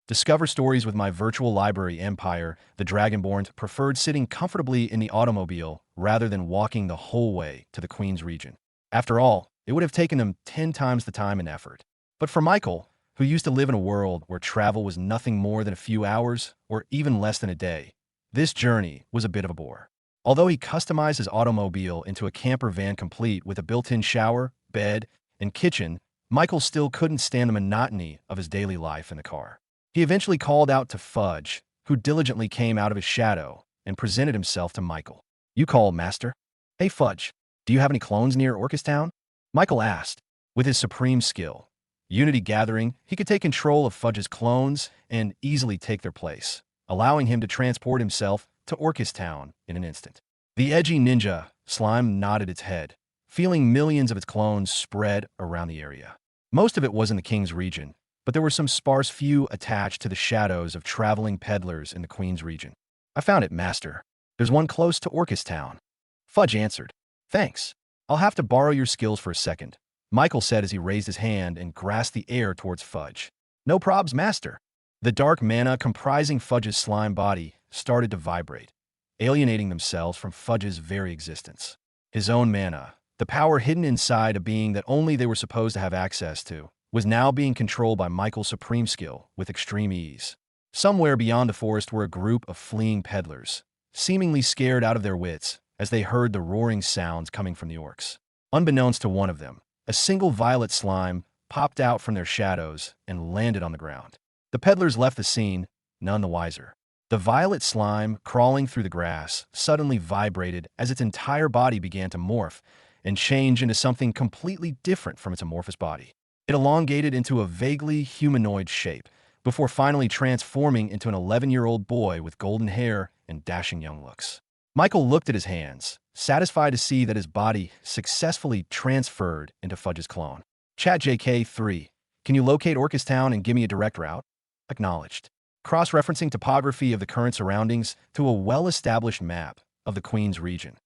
discover stories with my virtual library empire, the Dragonborn preferred sitting comfortably in the automobile rather than walking the whole way to the Queen's region. After all, it would have taken them 10 times the time and effort. But for Michael, who used to live in a world where travel was nothing more than a few hours or even less than a day, this journey was a bit of a bore. Although he customized his automobile into a camper van complete with a built-in shower, bed, and kitchen, Michael still couldn't stand the monotony of his daily life in the car. He eventually called out to Fudge, who diligently came out of his shadow and presented himself to Michael. "You call, master." "Hey, Fudge, do you have any clones near Orcustown?" Michael asked. With his supreme skill, Unity Gathering, he could take control of Fudge's clones and easily take their place, allowing him to transport himself to Orcustown in an instant. The edgy ninja, Slime, nodded its head, feeling millions of its clones spread around the area. Most of it was in the King's region, but there were some sparse few attached to the shadows of traveling peddlers in the Queen's region. "I found it, master. There's one close to Orcustown." Fudge answered. "Thanks. I'll have to borrow your skills for a second," Michael said as he raised his hand and grasped the air towards Fudge. "No probs, master." The dark mana comprising Fudge's slime body started to vibrate, alienating themselves from Fudge's very existence. His own mana, the power hidden inside a being that only they were supposed to have access to, was now being controlled by Michael's supreme skill with extreme ease. Somewhere beyond the forest were a group of fleeing peddlers, seemingly scared out of their wits as they heard the roaring sounds coming from the orcs. Unbeknownst to one of them, a single violet slime popped out from their shadows and landed on the ground. The peddlers left the scene, none the wiser. The violet slime, crawling through the grass, suddenly vibrated as its entire body began to morph and change into something completely different from its amorphous body. It elongated into a vaguely humanoid shape, before finally transforming into an 11-year-old boy with golden hair and dashing young looks. Michael looked at his hands, satisfied to see that his body successfully transferred into Fudge's clone. "Chat JK3, can you locate Orcustown and give me a direct route?" Acknowledged. Cross-referencing topography of the current surroundings to a well-established map of the Queen's region.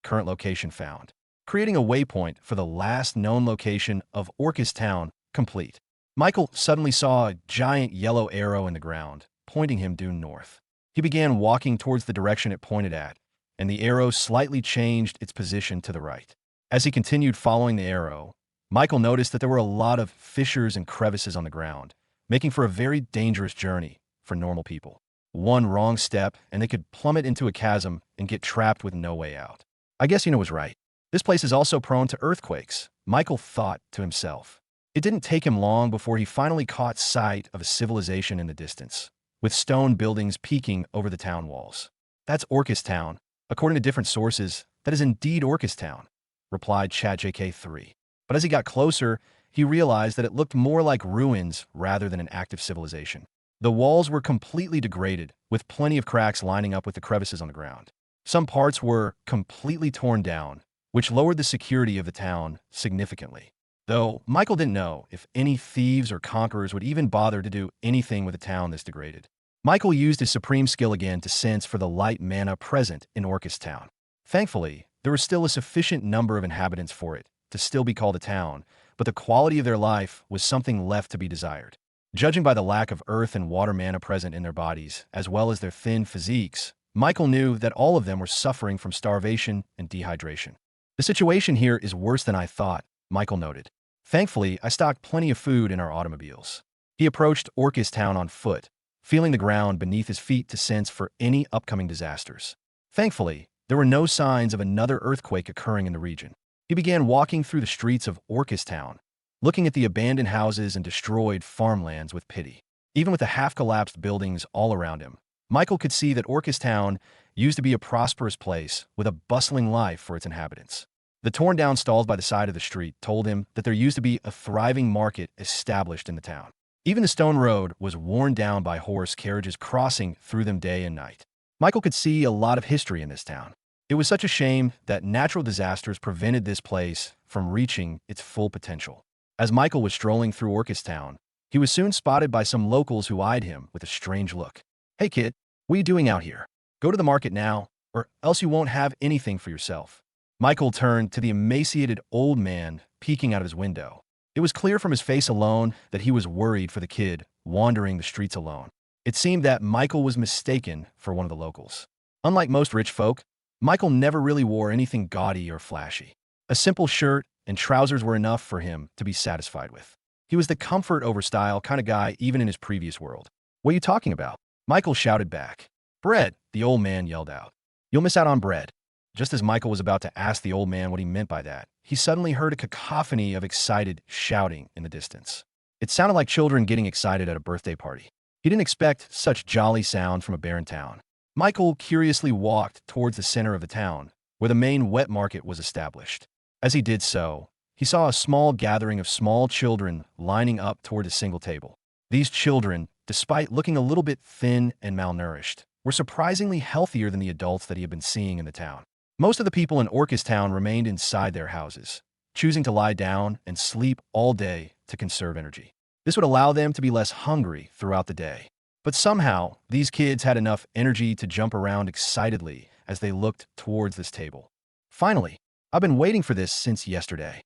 Current location found. Creating a waypoint for the last known location of Orcustown complete. Michael suddenly saw a giant yellow arrow in the ground, pointing him due north. He began walking towards the direction it pointed at, and the arrow slightly changed its position to the right. As he continued following the arrow, Michael noticed that there were a lot of fissures and crevices on the ground, making for a very dangerous journey for normal people. One wrong step, and they could plummet into a chasm and get trapped with no way out. "I guess was right. This place is also prone to earthquakes," Michael thought to himself. It didn't take him long before he finally caught sight of a civilization in the distance, with stone buildings peeking over the town walls. "That's Orcustown. According to different sources, that is indeed Orcustown," replied ChatJK3. But as he got closer, he realized that it looked more like ruins rather than an active civilization. The walls were completely degraded, with plenty of cracks lining up with the crevices on the ground. Some parts were completely torn down, which lowered the security of the town significantly. Though Michael didn't know if any thieves or conquerors would even bother to do anything with a town this degraded. Michael used his supreme skill again to sense for the light mana present in Orcustown. Thankfully, there was still a sufficient number of inhabitants for it to still be called a town, but the quality of their life was something left to be desired. Judging by the lack of earth and water mana present in their bodies, as well as their thin physiques, Michael knew that all of them were suffering from starvation and dehydration. "The situation here is worse than I thought," Michael noted. "Thankfully, I stocked plenty of food in our automobiles." He approached Orcustown on foot, feeling the ground beneath his feet to sense for any upcoming disasters. Thankfully, there were no signs of another earthquake occurring in the region. He began walking through the streets of Orcustown, looking at the abandoned houses and destroyed farmlands with pity. Even with the half-collapsed buildings all around him, Michael could see that Orcustown used to be a prosperous place with a bustling life for its inhabitants. The torn-down stalls by the side of the street told him that there used to be a thriving market established in the town. Even the stone road was worn down by horse carriages crossing through them day and night. Michael could see a lot of history in this town. It was such a shame that natural disasters prevented this place from reaching its full potential. As Michael was strolling through Orcustown, he was soon spotted by some locals who eyed him with a strange look. "Hey kid, what are you doing out here? Go to the market now, or else you won't have anything for yourself." Michael turned to the emaciated old man peeking out of his window. It was clear from his face alone that he was worried for the kid wandering the streets alone. It seemed that Michael was mistaken for one of the locals. Unlike most rich folk, Michael never really wore anything gaudy or flashy. A simple shirt and trousers were enough for him to be satisfied with. He was the comfort over style kind of guy even in his previous world. "What are you talking about?" Michael shouted back. "Bread," the old man yelled out. "You'll miss out on bread." Just as Michael was about to ask the old man what he meant by that, he suddenly heard a cacophony of excited shouting in the distance. It sounded like children getting excited at a birthday party. He didn't expect such jolly sound from a barren town. Michael curiously walked towards the center of the town, where the main wet market was established. As he did so, he saw a small gathering of small children lining up toward a single table. These children, despite looking a little bit thin and malnourished, were surprisingly healthier than the adults that he had been seeing in the town. Most of the people in Orcus Town remained inside their houses, choosing to lie down and sleep all day to conserve energy. This would allow them to be less hungry throughout the day. But somehow, these kids had enough energy to jump around excitedly as they looked towards this table. "Finally, I've been waiting for this since yesterday.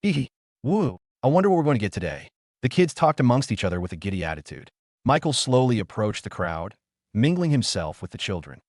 Hee woo, I wonder what we're going to get today." The kids talked amongst each other with a giddy attitude. Michael slowly approached the crowd, mingling himself with the children.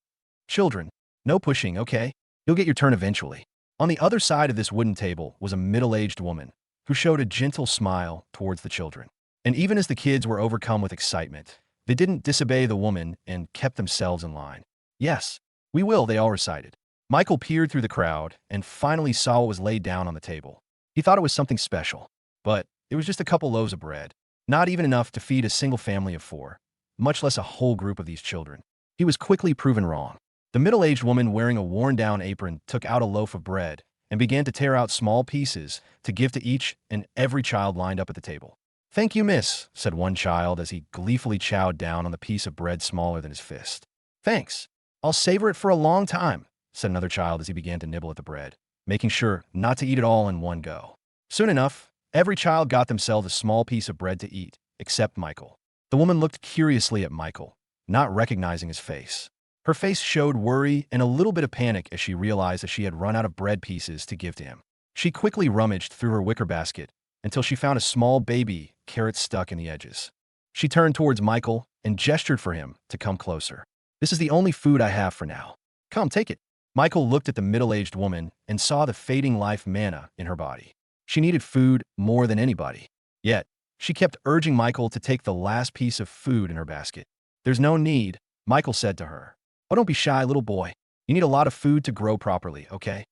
"Children, no pushing, okay? You'll get your turn eventually." On the other side of this wooden table was a middle-aged woman who showed a gentle smile towards the children. And even as the kids were overcome with excitement, they didn't disobey the woman and kept themselves in line. "Yes, we will," they all recited. Michael peered through the crowd and finally saw what was laid down on the table. He thought it was something special, but it was just a couple loaves of bread, not even enough to feed a single family of 4, much less a whole group of these children. He was quickly proven wrong. The middle-aged woman wearing a worn-down apron took out a loaf of bread and began to tear out small pieces to give to each and every child lined up at the table. "Thank you, miss," said one child as he gleefully chowed down on the piece of bread smaller than his fist. "Thanks. I'll savor it for a long time," said another child as he began to nibble at the bread, making sure not to eat it all in one go. Soon enough, every child got themselves a small piece of bread to eat, except Michael. The woman looked curiously at Michael, not recognizing his face. Her face showed worry and a little bit of panic as she realized that she had run out of bread pieces to give to him. She quickly rummaged through her wicker basket until she found a small baby carrot stuck in the edges. She turned towards Michael and gestured for him to come closer. "This is the only food I have for now. Come, take it." Michael looked at the middle-aged woman and saw the fading life mana in her body. She needed food more than anybody. Yet, she kept urging Michael to take the last piece of food in her basket. "There's no need," Michael said to her. "Oh, don't be shy, little boy. You need a lot of food to grow properly, okay?"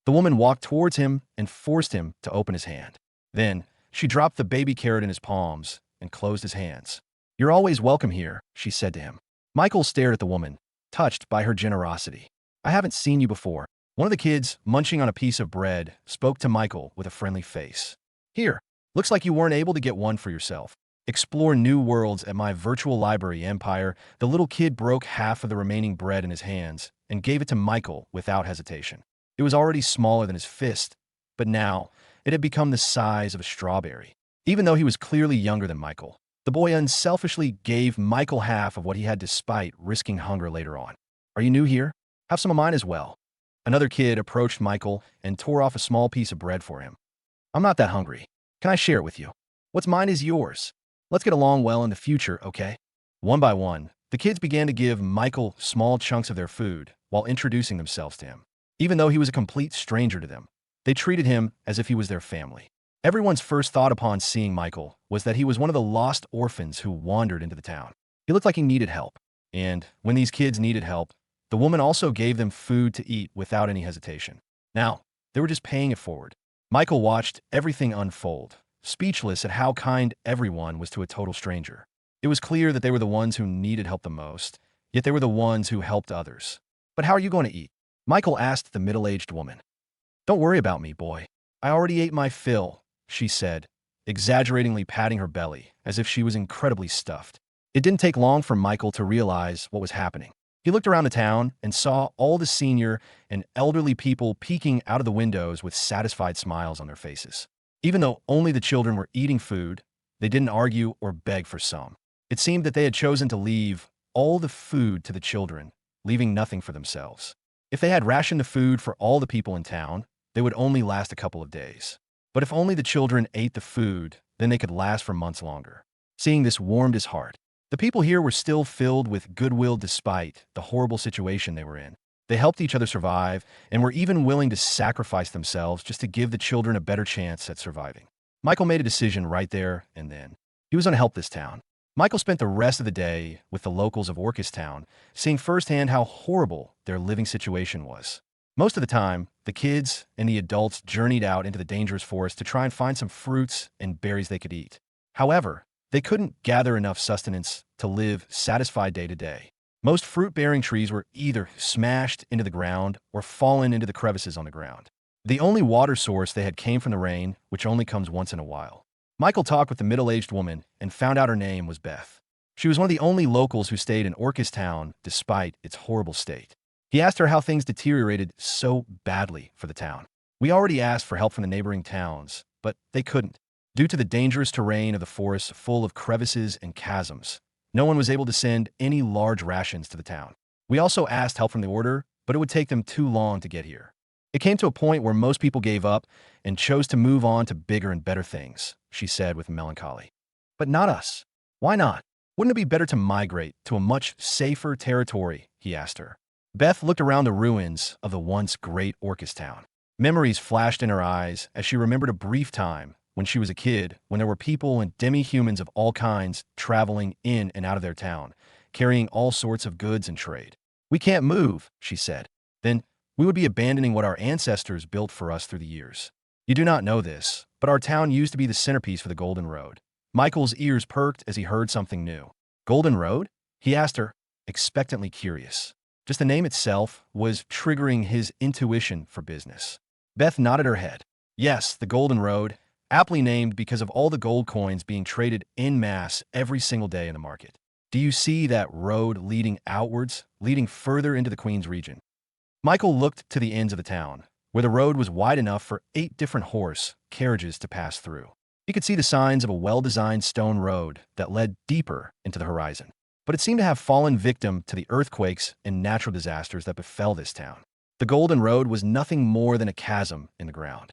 The woman walked towards him and forced him to open his hand. Then, she dropped the baby carrot in his palms and closed his hands. "You're always welcome here," she said to him. Michael stared at the woman, touched by her generosity. "I haven't seen you before." One of the kids, munching on a piece of bread, spoke to Michael with a friendly face. "Here, looks like you weren't able to get one for yourself. Explore new worlds at my virtual library empire." The little kid broke half of the remaining bread in his hands and gave it to Michael without hesitation. It was already smaller than his fist, but now it had become the size of a strawberry. Even though he was clearly younger than Michael, the boy unselfishly gave Michael half of what he had despite risking hunger later on. "Are you new here? Have some of mine as well." Another kid approached Michael and tore off a small piece of bread for him. "I'm not that hungry. Can I share it with you? What's mine is yours. Let's get along well in the future, okay?" One by one, the kids began to give Michael small chunks of their food while introducing themselves to him. Even though he was a complete stranger to them, they treated him as if he was their family. Everyone's first thought upon seeing Michael was that he was one of the lost orphans who wandered into the town. He looked like he needed help. And when these kids needed help, the woman also gave them food to eat without any hesitation. Now, they were just paying it forward. Michael watched everything unfold, speechless at how kind everyone was to a total stranger. It was clear that they were the ones who needed help the most, yet they were the ones who helped others. "But how are you going to eat?" Michael asked the middle-aged woman. "Don't worry about me, boy. I already ate my fill," she said, exaggeratingly patting her belly, as if she was incredibly stuffed. It didn't take long for Michael to realize what was happening. He looked around the town and saw all the senior and elderly people peeking out of the windows with satisfied smiles on their faces. Even though only the children were eating food, they didn't argue or beg for some. It seemed that they had chosen to leave all the food to the children, leaving nothing for themselves. If they had rationed the food for all the people in town, they would only last a couple of days. But if only the children ate the food, then they could last for months longer. Seeing this warmed his heart. The people here were still filled with goodwill despite the horrible situation they were in. They helped each other survive and were even willing to sacrifice themselves just to give the children a better chance at surviving. Michael made a decision right there and then. He was going to help this town. Michael spent the rest of the day with the locals of Orcus Town, seeing firsthand how horrible their living situation was. Most of the time, the kids and the adults journeyed out into the dangerous forest to try and find some fruits and berries they could eat. However, they couldn't gather enough sustenance to live satisfied day to day. Most fruit-bearing trees were either smashed into the ground or fallen into the crevices on the ground. The only water source they had came from the rain, which only comes once in a while. Michael talked with the middle-aged woman and found out her name was Beth. She was one of the only locals who stayed in Orcus Town despite its horrible state. He asked her how things deteriorated so badly for the town. We already asked for help from the neighboring towns, but they couldn't. Due to the dangerous terrain of the forest full of crevices and chasms, no one was able to send any large rations to the town. We also asked help from the order, but it would take them too long to get here. It came to a point where most people gave up and chose to move on to bigger and better things, she said with melancholy. But not us. Why not? Wouldn't it be better to migrate to a much safer territory? He asked her. Beth looked around the ruins of the once great Orcus Town. Memories flashed in her eyes as she remembered a brief time when she was a kid, when there were people and demi-humans of all kinds traveling in and out of their town, carrying all sorts of goods and trade. We can't move, she said. Then we would be abandoning what our ancestors built for us through the years. You do not know this, but our town used to be the centerpiece for the Golden Road. Michael's ears perked as he heard something new. Golden Road? He asked her, expectantly curious. Just the name itself was triggering his intuition for business. Beth nodded her head. Yes, the Golden Road, aptly named because of all the gold coins being traded en masse every single day in the market. Do you see that road leading outwards, leading further into the Queen's region? Michael looked to the ends of the town, where the road was wide enough for 8 different horse carriages to pass through. He could see the signs of a well-designed stone road that led deeper into the horizon. But it seemed to have fallen victim to the earthquakes and natural disasters that befell this town. The Golden Road was nothing more than a chasm in the ground.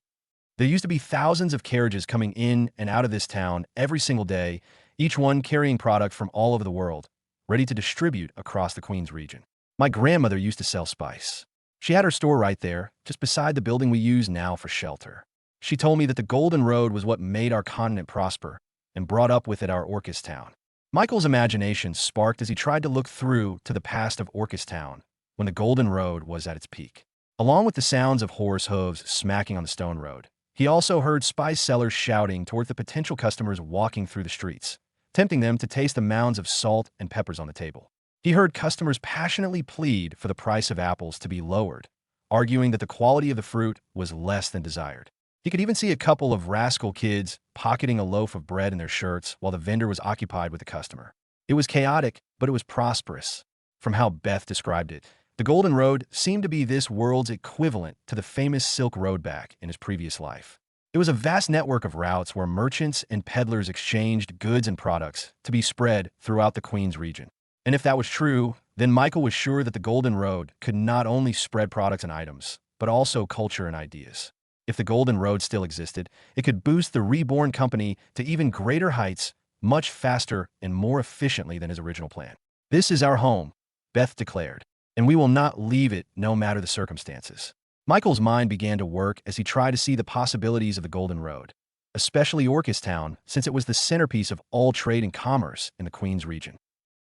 There used to be thousands of carriages coming in and out of this town every single day, each one carrying product from all over the world, ready to distribute across the Queen's region. My grandmother used to sell spice. She had her store right there, just beside the building we use now for shelter. She told me that the Golden Road was what made our continent prosper and brought up with it our Orcus Town. Michael's imagination sparked as he tried to look through to the past of Orcus Town, when the Golden Road was at its peak. Along with the sounds of horse hooves smacking on the stone road, he also heard spice sellers shouting towards the potential customers walking through the streets, tempting them to taste the mounds of salt and peppers on the table. He heard customers passionately plead for the price of apples to be lowered, arguing that the quality of the fruit was less than desired. He could even see a couple of rascal kids pocketing a loaf of bread in their shirts while the vendor was occupied with the customer. It was chaotic, but it was prosperous. From how Beth described it, the Golden Road seemed to be this world's equivalent to the famous Silk Road back in his previous life. It was a vast network of routes where merchants and peddlers exchanged goods and products to be spread throughout the Queen's region. And if that was true, then Michael was sure that the Golden Road could not only spread products and items, but also culture and ideas. If the Golden Road still existed, it could boost the Reborn company to even greater heights much faster and more efficiently than his original plan. This is our home, Beth declared, and we will not leave it no matter the circumstances. Michael's mind began to work as he tried to see the possibilities of the Golden Road, especially Orcus Town, since it was the centerpiece of all trade and commerce in the Queen's region.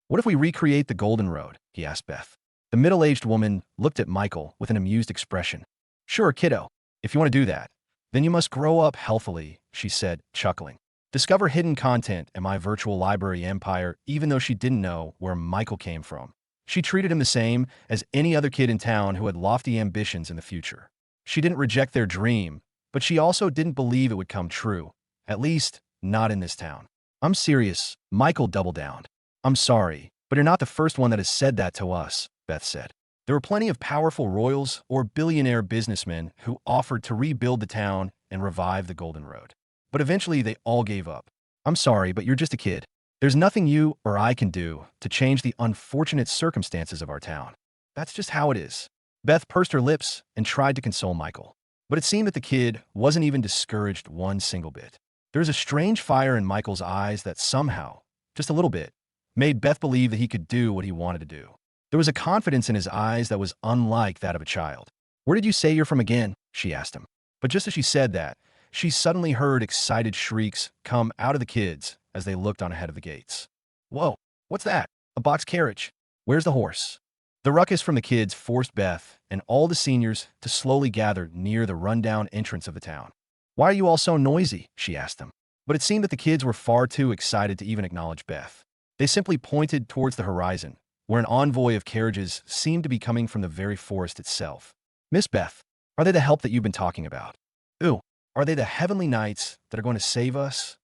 What if we recreate the Golden Road? He asked Beth. The middle-aged woman looked at Michael with an amused expression. Sure, kiddo. If you want to do that, then you must grow up healthily, she said, chuckling. Discover hidden content in my virtual library empire, even though she didn't know where Michael came from. She treated him the same as any other kid in town who had lofty ambitions in the future. She didn't reject their dream, but she also didn't believe it would come true, at least not in this town. I'm serious, Michael doubled down. I'm sorry, but you're not the first one that has said that to us, Beth said. There were plenty of powerful royals or billionaire businessmen who offered to rebuild the town and revive the Golden Road. But eventually they all gave up. I'm sorry, but you're just a kid. There's nothing you or I can do to change the unfortunate circumstances of our town. That's just how it is. Beth pursed her lips and tried to console Michael. But it seemed that the kid wasn't even discouraged one single bit. There was a strange fire in Michael's eyes that somehow just a little bit, made Beth believe that he could do what he wanted to do. There was a confidence in his eyes that was unlike that of a child. "Where did you say you're from again?" she asked him. But just as she said that, she suddenly heard excited shrieks come out of the kids as they looked on ahead of the gates. "Whoa, what's that? A box carriage. Where's the horse?" The ruckus from the kids forced Beth and all the seniors to slowly gather near the rundown entrance of the town. "Why are you all so noisy?" she asked them. But it seemed that the kids were far too excited to even acknowledge Beth. They simply pointed towards the horizon, where an envoy of carriages seemed to be coming from the very forest itself. "Miss Beth, are they the help that you've been talking about? Ooh, are they the heavenly knights that are going to save us?"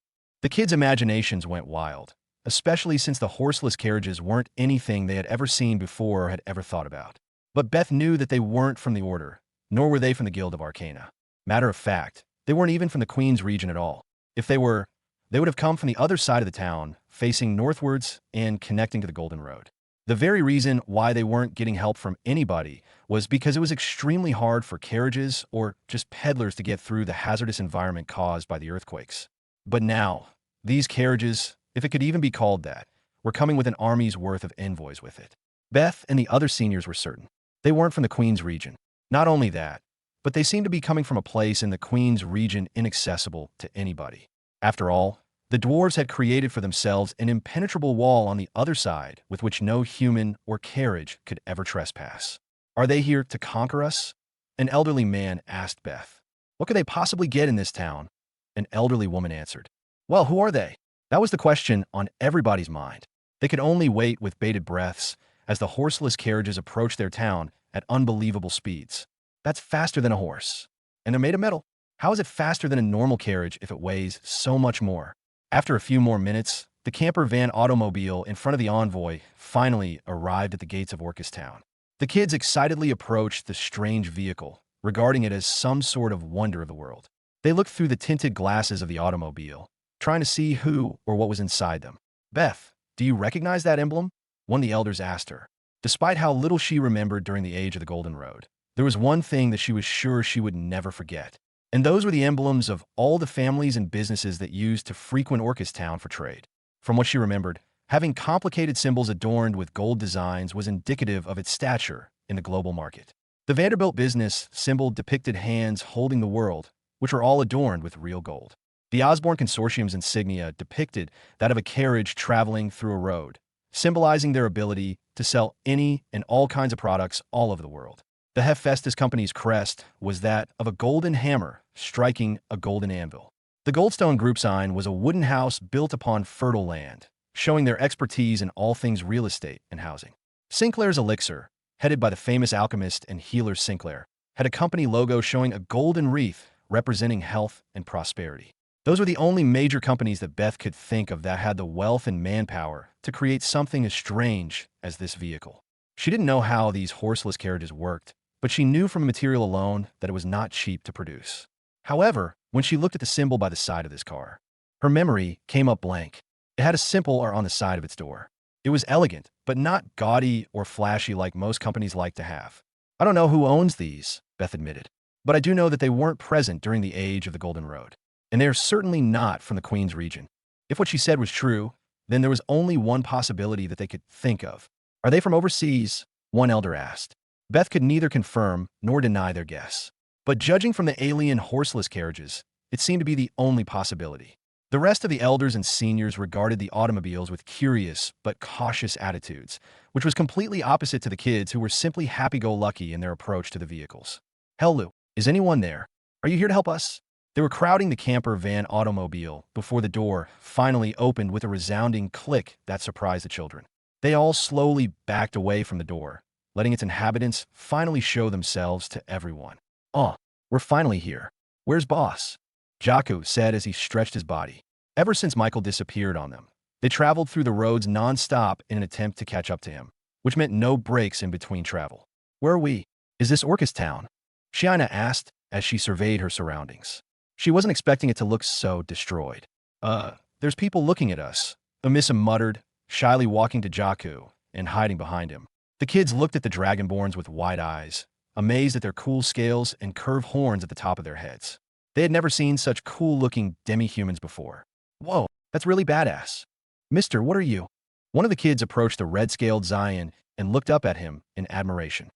The kids' imaginations went wild, especially since the horseless carriages weren't anything they had ever seen before or had ever thought about. But Beth knew that they weren't from the Order, nor were they from the Guild of Arcana. Matter of fact, they weren't even from the Queen's region at all. If they were, they would have come from the other side of the town, facing northwards and connecting to the Golden Road. The very reason why they weren't getting help from anybody was because it was extremely hard for carriages or just peddlers to get through the hazardous environment caused by the earthquakes. But now, these carriages, if it could even be called that, were coming with an army's worth of envoys with it. Beth and the other seniors were certain. They weren't from the Queen's region. Not only that, but they seemed to be coming from a place in the Queen's region inaccessible to anybody. After all, the dwarves had created for themselves an impenetrable wall on the other side with which no human or carriage could ever trespass. "Are they here to conquer us?" an elderly man asked Beth. "What could they possibly get in this town?" An elderly woman answered. "Well, who are they?" That was the question on everybody's mind. They could only wait with bated breaths as the horseless carriages approached their town at unbelievable speeds. "That's faster than a horse. And they're made of metal. How is it faster than a normal carriage if it weighs so much more?" After a few more minutes, the camper van automobile in front of the envoy finally arrived at the gates of Orcus Town. The kids excitedly approached the strange vehicle, regarding it as some sort of wonder of the world. They looked through the tinted glasses of the automobile, trying to see who or what was inside them. "Beth, do you recognize that emblem?" one of the elders asked her. Despite how little she remembered during the age of the Golden Road, there was one thing that she was sure she would never forget. And those were the emblems of all the families and businesses that used to frequent Orcus Town for trade. From what she remembered, having complicated symbols adorned with gold designs was indicative of its stature in the global market. The Vanderbilt business symbol depicted hands holding the world, which were all adorned with real gold. The Osborne Consortium's insignia depicted that of a carriage traveling through a road, symbolizing their ability to sell any and all kinds of products all over the world. The Hephaestus Company's crest was that of a golden hammer striking a golden anvil. The Goldstone Group sign was a wooden house built upon fertile land, showing their expertise in all things real estate and housing. Sinclair's Elixir, headed by the famous alchemist and healer Sinclair, had a company logo showing a golden wreath representing health and prosperity. Those were the only major companies that Beth could think of that had the wealth and manpower to create something as strange as this vehicle. She didn't know how these horseless carriages worked, but she knew from the material alone that it was not cheap to produce. However, when she looked at the symbol by the side of this car, her memory came up blank. It had a symbol on the side of its door. It was elegant, but not gaudy or flashy like most companies like to have. "I don't know who owns these," Beth admitted, "but I do know that they weren't present during the age of the Golden Road. And they are certainly not from the Queen's region." If what she said was true, then there was only one possibility that they could think of. "Are they from overseas?" one elder asked. Beth could neither confirm nor deny their guess. But judging from the alien horseless carriages, it seemed to be the only possibility. The rest of the elders and seniors regarded the automobiles with curious but cautious attitudes, which was completely opposite to the kids who were simply happy-go-lucky in their approach to the vehicles. "Hello, is anyone there? Are you here to help us?" They were crowding the camper van automobile before the door finally opened with a resounding click that surprised the children. They all slowly backed away from the door, letting its inhabitants finally show themselves to everyone. "Oh, we're finally here. Where's Boss?" Jaku said as he stretched his body. Ever since Michael disappeared on them, they traveled through the roads non-stop in an attempt to catch up to him, which meant no breaks in between travel. "Where are we? Is this Orcus Town?" Shiana asked as she surveyed her surroundings. She wasn't expecting it to look so destroyed. There's people looking at us," Amissa muttered, shyly walking to Jaku and hiding behind him. The kids looked at the Dragonborns with wide eyes, amazed at their cool scales and curved horns at the top of their heads. They had never seen such cool-looking demi-humans before. "Whoa, that's really badass." Mister, what are you? One of the kids approached the red-scaled Zion and looked up at him in admiration.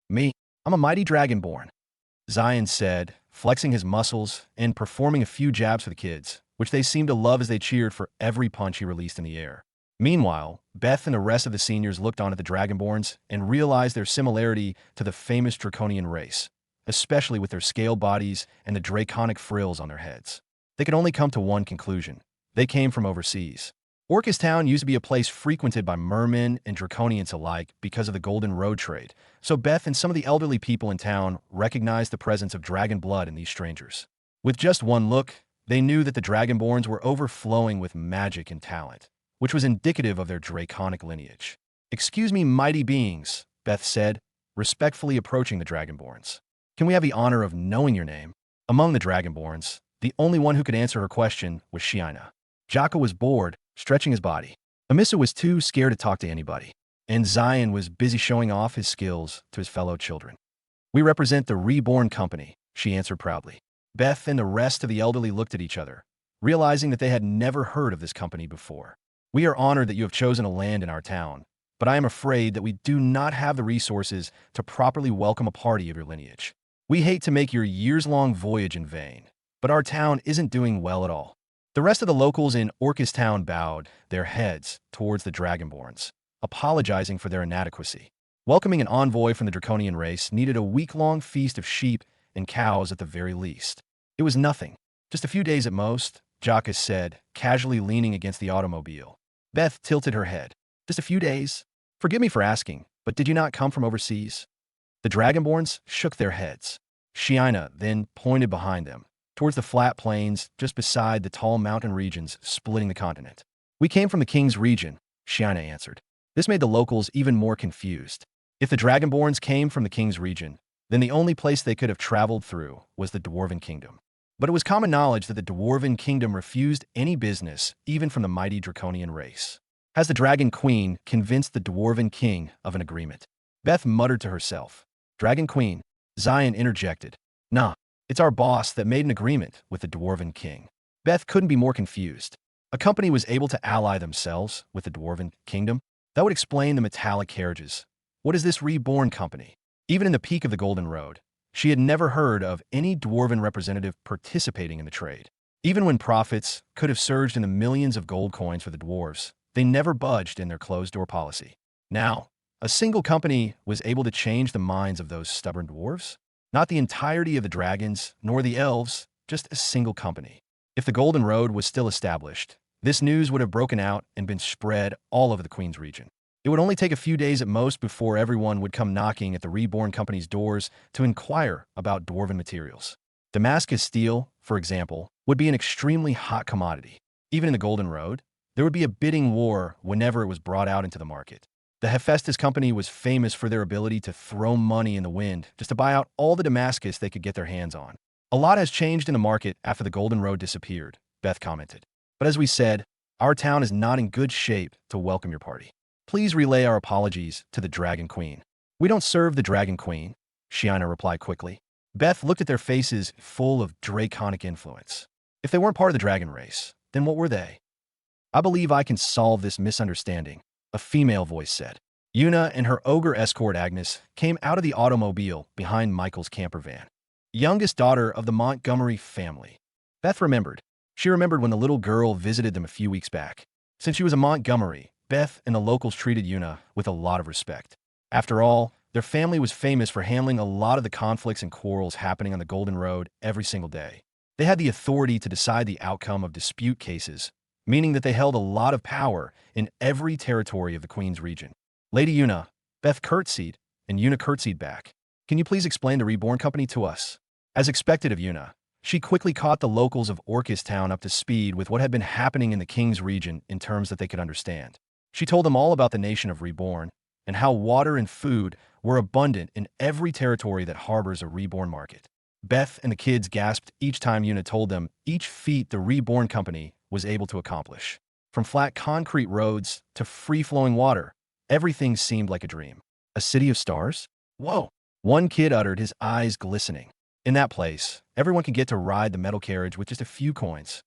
Me. I'm a mighty dragonborn, Zion said, flexing his muscles and performing a few jabs for the kids, which they seemed to love as they cheered for every punch he released in the air. Meanwhile, Beth and the rest of the seniors looked on at the Dragonborns and realized their similarity to the famous Draconian race, especially with their scaled bodies and the draconic frills on their heads. They could only come to one conclusion. They came from overseas. Orcus Town used to be a place frequented by mermen and draconians alike because of the Golden Road trade, so Beth and some of the elderly people in town recognized the presence of dragon blood in these strangers. With just one look, they knew that the Dragonborns were overflowing with magic and talent, which was indicative of their draconic lineage. "Excuse me, mighty beings," Beth said, respectfully approaching the Dragonborns. "Can we have the honor of knowing your name?" Among the Dragonborns, the only one who could answer her question was Shiina. Jaka was bored, stretching his body. Amissa was too scared to talk to anybody, and Zion was busy showing off his skills to his fellow children. "We represent the Reborn company," she answered proudly. Beth and the rest of the elderly looked at each other, realizing that they had never heard of this company before. "We are honored that you have chosen a land in our town, but I am afraid that we do not have the resources to properly welcome a party of your lineage. We hate to make your years-long voyage in vain, but our town isn't doing well at all." The rest of the locals in Orcus Town bowed their heads towards the Dragonborns, apologizing for their inadequacy. Welcoming an envoy from the Draconian race needed a week-long feast of sheep and cows at the very least. It was nothing. "Just a few days at most," Jaka said, casually leaning against the automobile. Beth tilted her head. "Just a few days? Forgive me for asking, but did you not come from overseas?" The Dragonborns shook their heads. Shiina then pointed behind them, towards the flat plains just beside the tall mountain regions splitting the continent. "We came from the King's region," Shiina answered. This made the locals even more confused. If the Dragonborns came from the King's region, then the only place they could have traveled through was the Dwarven Kingdom. But it was common knowledge that the Dwarven Kingdom refused any business, even from the mighty Draconian race. Has the Dragon Queen convinced the Dwarven King of an agreement? Beth muttered to herself. "Dragon Queen," Zion interjected. "Nah. It's our boss that made an agreement with the Dwarven King." Beth couldn't be more confused. A company was able to ally themselves with the Dwarven Kingdom? That would explain the metallic carriages. What is this Reborn company? Even in the peak of the Golden Road, she had never heard of any Dwarven representative participating in the trade. Even when profits could have surged in the millions of gold coins for the dwarves, they never budged in their closed-door policy. Now, a single company was able to change the minds of those stubborn dwarves? Not the entirety of the dragons, nor the elves, just a single company. If the Golden Road was still established, this news would have broken out and been spread all over the Queen's region. It would only take a few days at most before everyone would come knocking at the Reborn Company's doors to inquire about dwarven materials. Damascus steel, for example, would be an extremely hot commodity. Even in the Golden Road, there would be a bidding war whenever it was brought out into the market. The Hephaestus Company was famous for their ability to throw money in the wind just to buy out all the Damascus they could get their hands on. "A lot has changed in the market after the Golden Road disappeared," Beth commented. "But as we said, our town is not in good shape to welcome your party. Please relay our apologies to the Dragon Queen." "We don't serve the Dragon Queen," Shiina replied quickly. Beth looked at their faces full of draconic influence. If they weren't part of the dragon race, then what were they? "I believe I can solve this misunderstanding," a female voice said. Una and her ogre escort Agnes came out of the automobile behind Michael's camper van. Youngest daughter of the Montgomery family. Beth remembered. She remembered when the little girl visited them a few weeks back. Since she was a Montgomery, Beth and the locals treated Una with a lot of respect. After all, their family was famous for handling a lot of the conflicts and quarrels happening on the Golden Road every single day. They had the authority to decide the outcome of dispute cases, meaning that they held a lot of power in every territory of the Queen's region. "Lady Una," Beth curtsied, and Una curtsied back. "Can you please explain the Reborn Company to us?" As expected of Una, she quickly caught the locals of Orcus Town up to speed with what had been happening in the King's region in terms that they could understand. She told them all about the nation of Reborn and how water and food were abundant in every territory that harbors a Reborn market. Beth and the kids gasped each time Una told them each feat the Reborn Company was able to accomplish. From flat concrete roads to free-flowing water, everything seemed like a dream. "A city of stars? Whoa!" One kid uttered, his eyes glistening. "In that place, everyone can get to ride the metal carriage with just a few coins.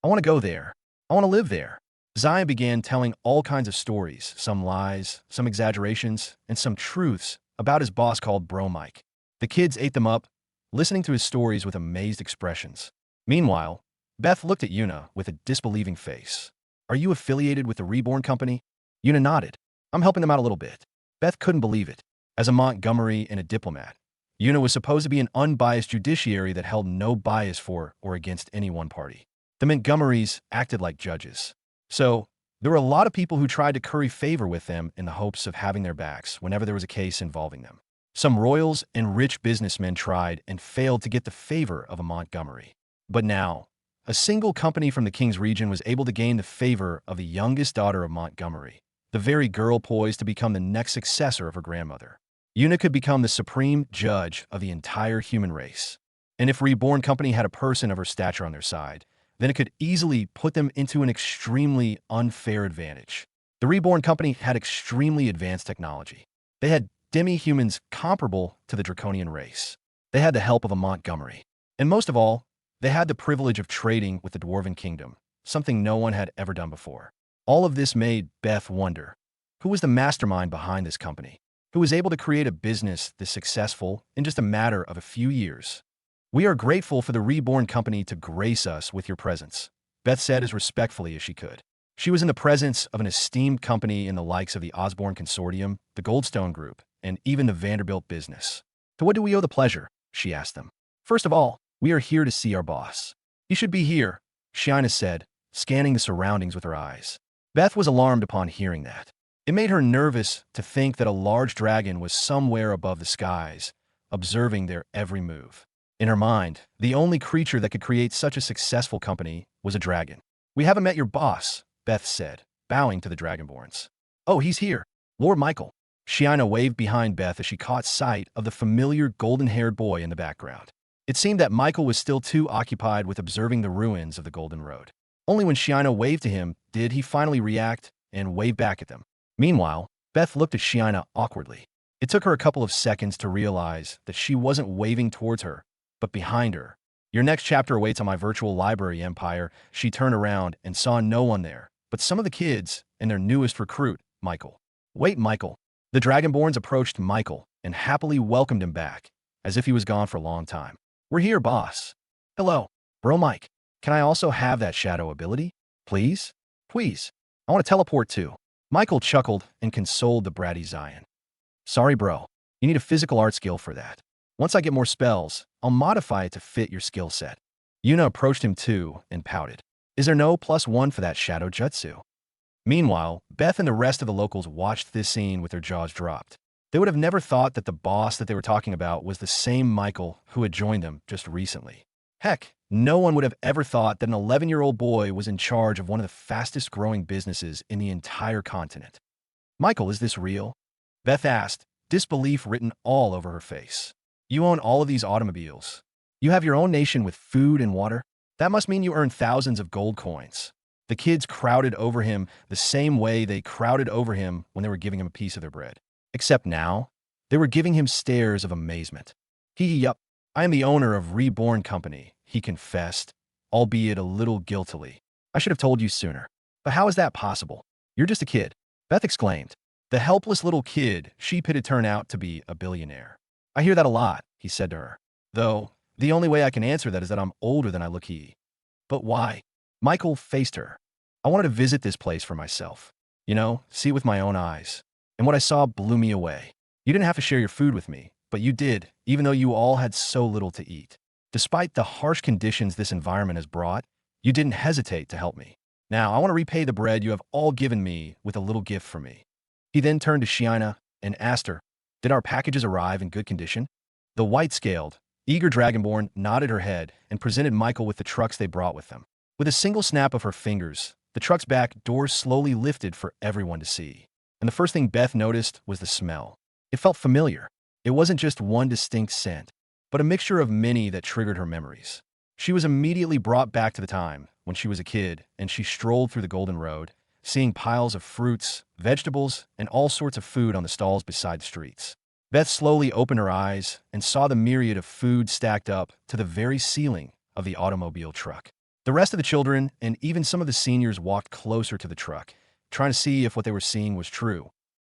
I want to go there. I want to live there." Zion began telling all kinds of stories, some lies, some exaggerations, and some truths about his boss called Bro Mike. The kids ate them up, listening to his stories with amazed expressions. Meanwhile, Beth looked at Yuna with a disbelieving face. Are you affiliated with the Reborn company? Yuna nodded. I'm helping them out a little bit. Beth couldn't believe it. As a Montgomery and a diplomat, Yuna was supposed to be an unbiased judiciary that held no bias for or against any one party. The Montgomerys acted like judges. So, there were a lot of people who tried to curry favor with them in the hopes of having their backs whenever there was a case involving them. Some royals and rich businessmen tried and failed to get the favor of a Montgomery. But now, a single company from the King's region was able to gain the favor of the youngest daughter of Montgomery, the very girl poised to become the next successor of her grandmother. Yuna could become the supreme judge of the entire human race. And if Reborn Company had a person of her stature on their side, then it could easily put them into an extremely unfair advantage. The Reborn Company had extremely advanced technology. They had demi-humans comparable to the Draconian race. They had the help of a Montgomery. And most of all, they had the privilege of trading with the Dwarven Kingdom, something no one had ever done before. All of this made Beth wonder, who was the mastermind behind this company? Who was able to create a business this successful in just a matter of a few years? We are grateful for the Reborn Company to grace us with your presence, Beth said as respectfully as she could. She was in the presence of an esteemed company in the likes of the Osborne Consortium, the Goldstone Group, and even the Vanderbilt business. To what do we owe the pleasure? She asked them. First of all, we are here to see our boss. He should be here, Shiana said, scanning the surroundings with her eyes. Beth was alarmed upon hearing that. It made her nervous to think that a large dragon was somewhere above the skies, observing their every move. In her mind, the only creature that could create such a successful company was a dragon. We haven't met your boss, Beth said, bowing to the Dragonborns. Oh, he's here. Lord Michael. Shiana waved behind Beth as she caught sight of the familiar golden-haired boy in the background. It seemed that Michael was still too occupied with observing the ruins of the Golden Road. Only when Shiana waved to him did he finally react and wave back at them. Meanwhile, Beth looked at Shiana awkwardly. It took her a couple of seconds to realize that she wasn't waving towards her, but behind her. Your next chapter awaits on my virtual library empire. She turned around and saw no one there, but some of the kids and their newest recruit, Michael. Wait, Michael. The Dragonborns approached Michael and happily welcomed him back, as if he was gone for a long time. We're here, boss. Hello, Bro Mike. Can I also have that shadow ability? Please? Please. I want to teleport too. Michael chuckled and consoled the bratty Zion. Sorry, bro. You need a physical art skill for that. Once I get more spells, I'll modify it to fit your skill set. Yuna approached him too and pouted. Is there no +1 for that shadow jutsu? Meanwhile, Beth and the rest of the locals watched this scene with their jaws dropped. They would have never thought that the boss that they were talking about was the same Michael who had joined them just recently. Heck, no one would have ever thought that an 11-year-old boy was in charge of one of the fastest-growing businesses in the entire continent. Michael, is this real? Beth asked, disbelief written all over her face. You own all of these automobiles. You have your own nation with food and water. That must mean you earn thousands of gold coins. The kids crowded over him the same way they crowded over him when they were giving him a piece of their bread. Except now, they were giving him stares of amazement. Yup, I am the owner of Reborn Company, he confessed, albeit a little guiltily. I should have told you sooner. But how is that possible? You're just a kid, Beth exclaimed. The helpless little kid she had turned out to be a billionaire. I hear that a lot, he said to her. Though, the only way I can answer that is that I'm older than I look. But why? Michael faced her. I wanted to visit this place for myself. See with my own eyes. And what I saw blew me away. You didn't have to share your food with me, but you did, even though you all had so little to eat. Despite the harsh conditions this environment has brought, you didn't hesitate to help me. Now, I want to repay the bread you have all given me with a little gift for me. He then turned to Shiana and asked her, did our packages arrive in good condition? The white-scaled, eager Dragonborn nodded her head and presented Michael with the trucks they brought with them. With a single snap of her fingers, the truck's back doors slowly lifted for everyone to see. And the first thing Beth noticed was the smell. It felt familiar. It wasn't just one distinct scent, but a mixture of many that triggered her memories. She was immediately brought back to the time when she was a kid and she strolled through the Golden Road, seeing piles of fruits, vegetables, and all sorts of food on the stalls beside the streets. Beth slowly opened her eyes and saw the myriad of food stacked up to the very ceiling of the automobile truck. The rest of the children and even some of the seniors walked closer to the truck, trying to see if what they were seeing was true.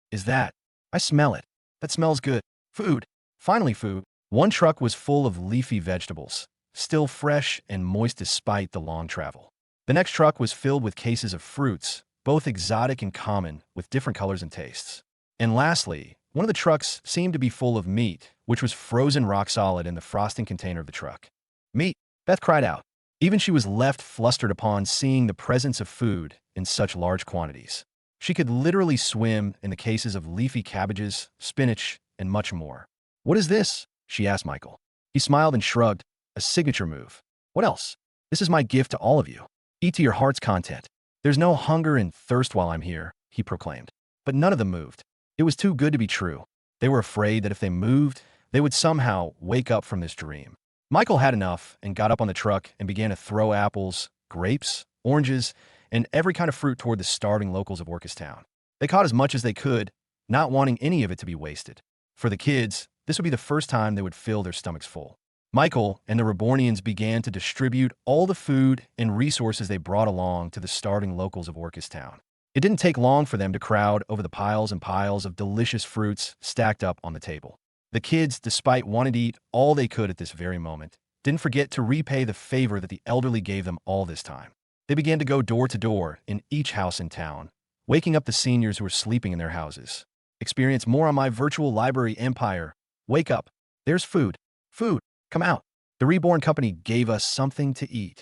Is that? I smell it. That smells good. Food. Finally food. One truck was full of leafy vegetables, still fresh and moist despite the long travel. The next truck was filled with cases of fruits, both exotic and common, with different colors and tastes. And lastly, one of the trucks seemed to be full of meat, which was frozen rock solid in the frosting container of the truck. Meat, Beth cried out. Even she was left flustered upon seeing the presence of food in such large quantities. She could literally swim in the cases of leafy cabbages, spinach, and much more. What is this? She asked Michael. He smiled and shrugged, a signature move. What else? This is my gift to all of you. Eat to your heart's content. There's no hunger and thirst while I'm here, he proclaimed. But none of them moved. It was too good to be true. They were afraid that if they moved, they would somehow wake up from this dream. Michael had enough and got up on the truck and began to throw apples, grapes, oranges, and every kind of fruit toward the starving locals of Orcustown. They caught as much as they could, not wanting any of it to be wasted. For the kids, this would be the first time they would fill their stomachs full. Michael and the Rebornians began to distribute all the food and resources they brought along to the starving locals of Orcustown. It didn't take long for them to crowd over the piles and piles of delicious fruits stacked up on the table. The kids, despite wanting to eat all they could at this very moment, didn't forget to repay the favor that the elderly gave them all this time. They began to go door to door in each house in town, waking up the seniors who were sleeping in their houses. Experience more on my virtual library empire. Wake up. There's food. Food. Come out. The Reborn Company gave us something to eat.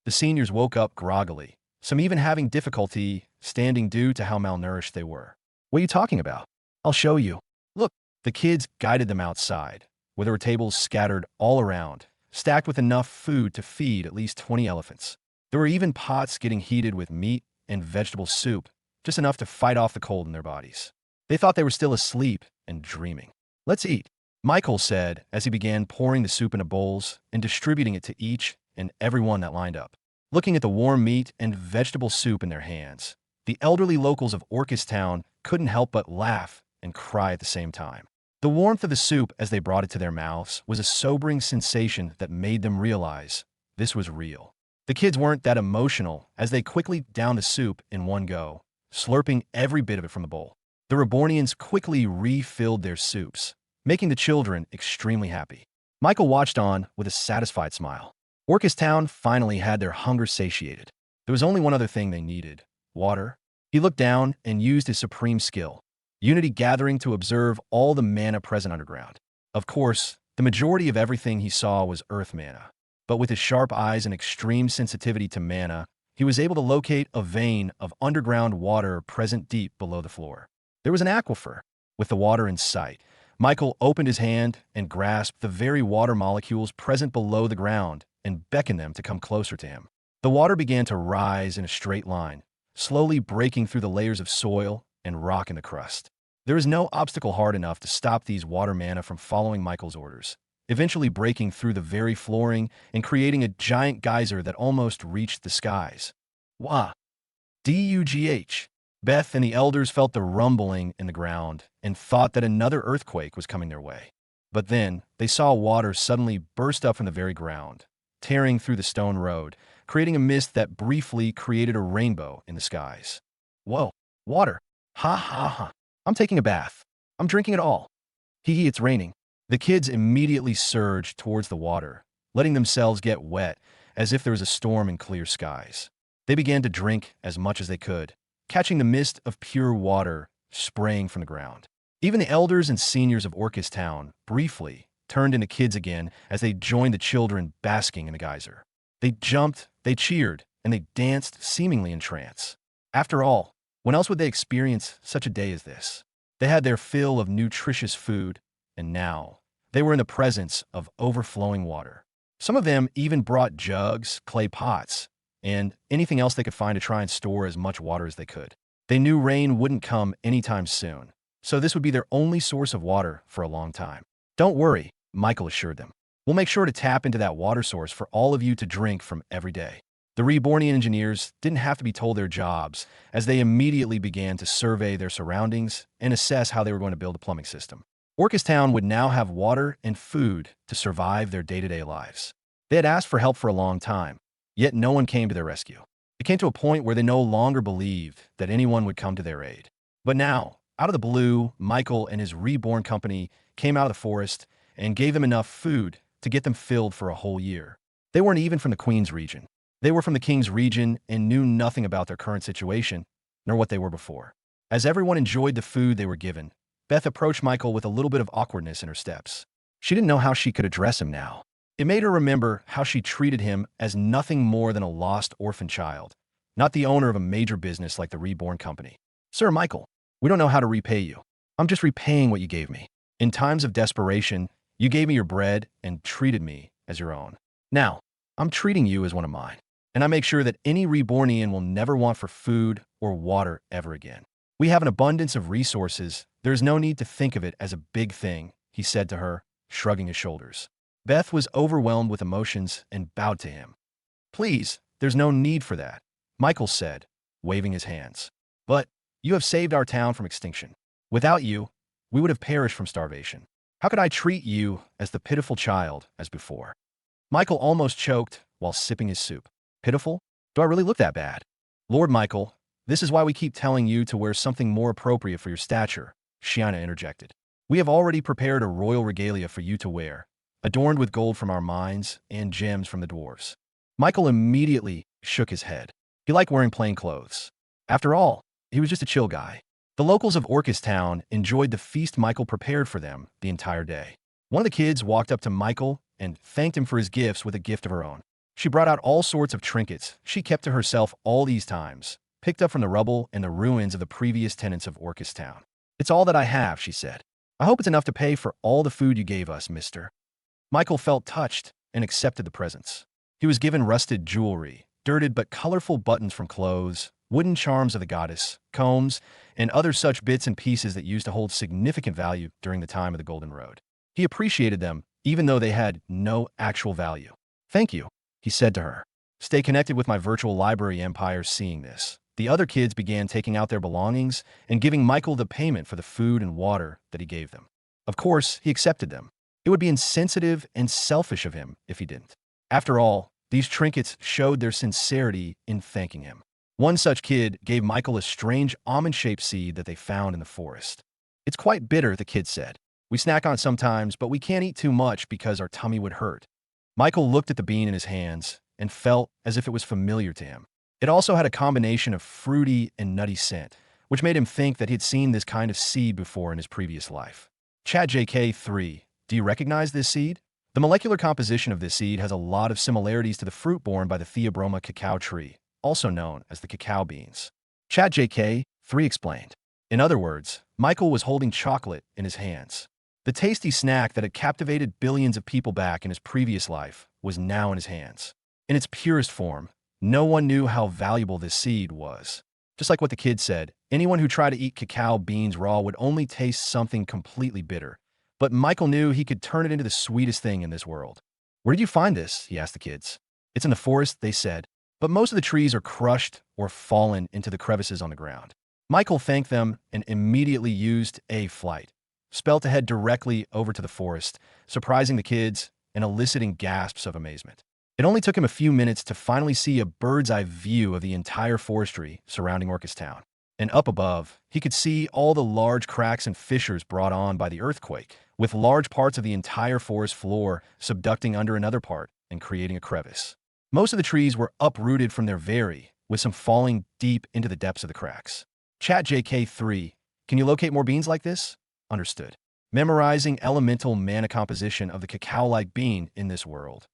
The seniors woke up groggily, some even having difficulty standing due to how malnourished they were. What are you talking about? I'll show you. Look, the kids guided them outside, where there were tables scattered all around, stacked with enough food to feed at least 20 elephants. There were even pots getting heated with meat and vegetable soup, just enough to fight off the cold in their bodies. They thought they were still asleep and dreaming. Let's eat, Michael said as he began pouring the soup into bowls and distributing it to each and every one that lined up. Looking at the warm meat and vegetable soup in their hands, the elderly locals of Orcustown couldn't help but laugh and cry at the same time. The warmth of the soup as they brought it to their mouths was a sobering sensation that made them realize this was real. The kids weren't that emotional as they quickly downed the soup in one go, slurping every bit of it from the bowl. The Rebornians quickly refilled their soups, making the children extremely happy. Michael watched on with a satisfied smile. Orcustown finally had their hunger satiated. There was only one other thing they needed: water. He looked down and used his supreme skill, Unity, gathering to observe all the mana present underground. Of course, the majority of everything he saw was earth mana, but with his sharp eyes and extreme sensitivity to mana, he was able to locate a vein of underground water present deep below the floor. There was an aquifer. With the water in sight, Michael opened his hand and grasped the very water molecules present below the ground and beckoned them to come closer to him. The water began to rise in a straight line, slowly breaking through the layers of soil and rock in the crust. There is no obstacle hard enough to stop these water mana from following Michael's orders, eventually breaking through the very flooring and creating a giant geyser that almost reached the skies. Wah! Dugh! Beth and the elders felt the rumbling in the ground and thought that another earthquake was coming their way. But then they saw water suddenly burst up from the very ground, tearing through the stone road, creating a mist that briefly created a rainbow in the skies. Whoa, water! Ha ha ha! I'm taking a bath. I'm drinking it all. Hee hee, it's raining. The kids immediately surged towards the water, letting themselves get wet as if there was a storm in clear skies. They began to drink as much as they could, catching the mist of pure water spraying from the ground. Even the elders and seniors of Orcustown briefly turned into kids again as they joined the children basking in the geyser. They jumped, they cheered, and they danced seemingly in trance. After all, when else would they experience such a day as this? They had their fill of nutritious food, and now they were in the presence of overflowing water. Some of them even brought jugs, clay pots, and anything else they could find to try and store as much water as they could. They knew rain wouldn't come anytime soon, so this would be their only source of water for a long time. Don't worry, Michael assured them. We'll make sure to tap into that water source for all of you to drink from every day. The Rebornian engineers didn't have to be told their jobs, as they immediately began to survey their surroundings and assess how they were going to build a plumbing system. Orcustown would now have water and food to survive their day-to-day lives. They had asked for help for a long time, yet no one came to their rescue. It came to a point where they no longer believed that anyone would come to their aid. But now, out of the blue, Michael and his Reborn company came out of the forest and gave them enough food to get them filled for a whole year. They weren't even from the Queen's region. They were from the King's region and knew nothing about their current situation, nor what they were before. As everyone enjoyed the food they were given, Beth approached Michael with a little bit of awkwardness in her steps. She didn't know how she could address him now. It made her remember how she treated him as nothing more than a lost orphan child, not the owner of a major business like the Reborn Company. "Sir Michael, we don't know how to repay you. I'm just repaying what you gave me. In times of desperation, you gave me your bread and treated me as your own. Now, I'm treating you as one of mine, and I make sure that any Rebornian will never want for food or water ever again. We have an abundance of resources. There's no need to think of it as a big thing," he said to her, shrugging his shoulders. Beth was overwhelmed with emotions and bowed to him. "Please, there's no need for that," Michael said, waving his hands. "But you have saved our town from extinction. Without you, we would have perished from starvation. How could I treat you as the pitiful child as before?" Michael almost choked while sipping his soup. "Pitiful? Do I really look that bad?" "Lord Michael, this is why we keep telling you to wear something more appropriate for your stature," Shiana interjected. "We have already prepared a royal regalia for you to wear, adorned with gold from our mines and gems from the dwarves." Michael immediately shook his head. He liked wearing plain clothes. After all, he was just a chill guy. The locals of Orcus Town enjoyed the feast Michael prepared for them the entire day. One of the kids walked up to Michael and thanked him for his gifts with a gift of her own. She brought out all sorts of trinkets she kept to herself all these times, picked up from the rubble and the ruins of the previous tenants of Orcus Town. "It's all that I have," she said. "I hope it's enough to pay for all the food you gave us, mister." Michael felt touched and accepted the presents. He was given rusted jewelry, dirted but colorful buttons from clothes, wooden charms of the goddess, combs, and other such bits and pieces that used to hold significant value during the time of the Golden Road. He appreciated them, even though they had no actual value. "Thank you," he said to her. "Stay connected with my virtual library empire." Seeing this, the other kids began taking out their belongings and giving Michael the payment for the food and water that he gave them. Of course, he accepted them. It would be insensitive and selfish of him if he didn't. After all, these trinkets showed their sincerity in thanking him. One such kid gave Michael a strange almond-shaped seed that they found in the forest. "It's quite bitter," the kid said. "We snack on it sometimes, but we can't eat too much because our tummy would hurt." Michael looked at the bean in his hands and felt as if it was familiar to him. It also had a combination of fruity and nutty scent, which made him think that he had seen this kind of seed before in his previous life. Chat JK3. Do you recognize this seed? The molecular composition of this seed has a lot of similarities to the fruit borne by the Theobroma cacao tree, also known as the cacao beans. Chat JK3 explained. In other words, Michael was holding chocolate in his hands. The tasty snack that had captivated billions of people back in his previous life was now in his hands. In its purest form, no one knew how valuable this seed was. Just like what the kid said, anyone who tried to eat cacao beans raw would only taste something completely bitter. But Michael knew he could turn it into the sweetest thing in this world. "Where did you find this?" he asked the kids. "It's in the forest," they said. "But most of the trees are crushed or fallen into the crevices on the ground." Michael thanked them and immediately used a flight spell to head directly over to the forest, surprising the kids and eliciting gasps of amazement. It only took him a few minutes to finally see a bird's-eye view of the entire forestry surrounding Orcus Town. And up above, he could see all the large cracks and fissures brought on by the earthquake, with large parts of the entire forest floor subducting under another part and creating a crevice. Most of the trees were uprooted from their very, with some falling deep into the depths of the cracks. Chat JK3, can you locate more beans like this? Understood. Memorizing elemental mana composition of the cacao-like bean in this world.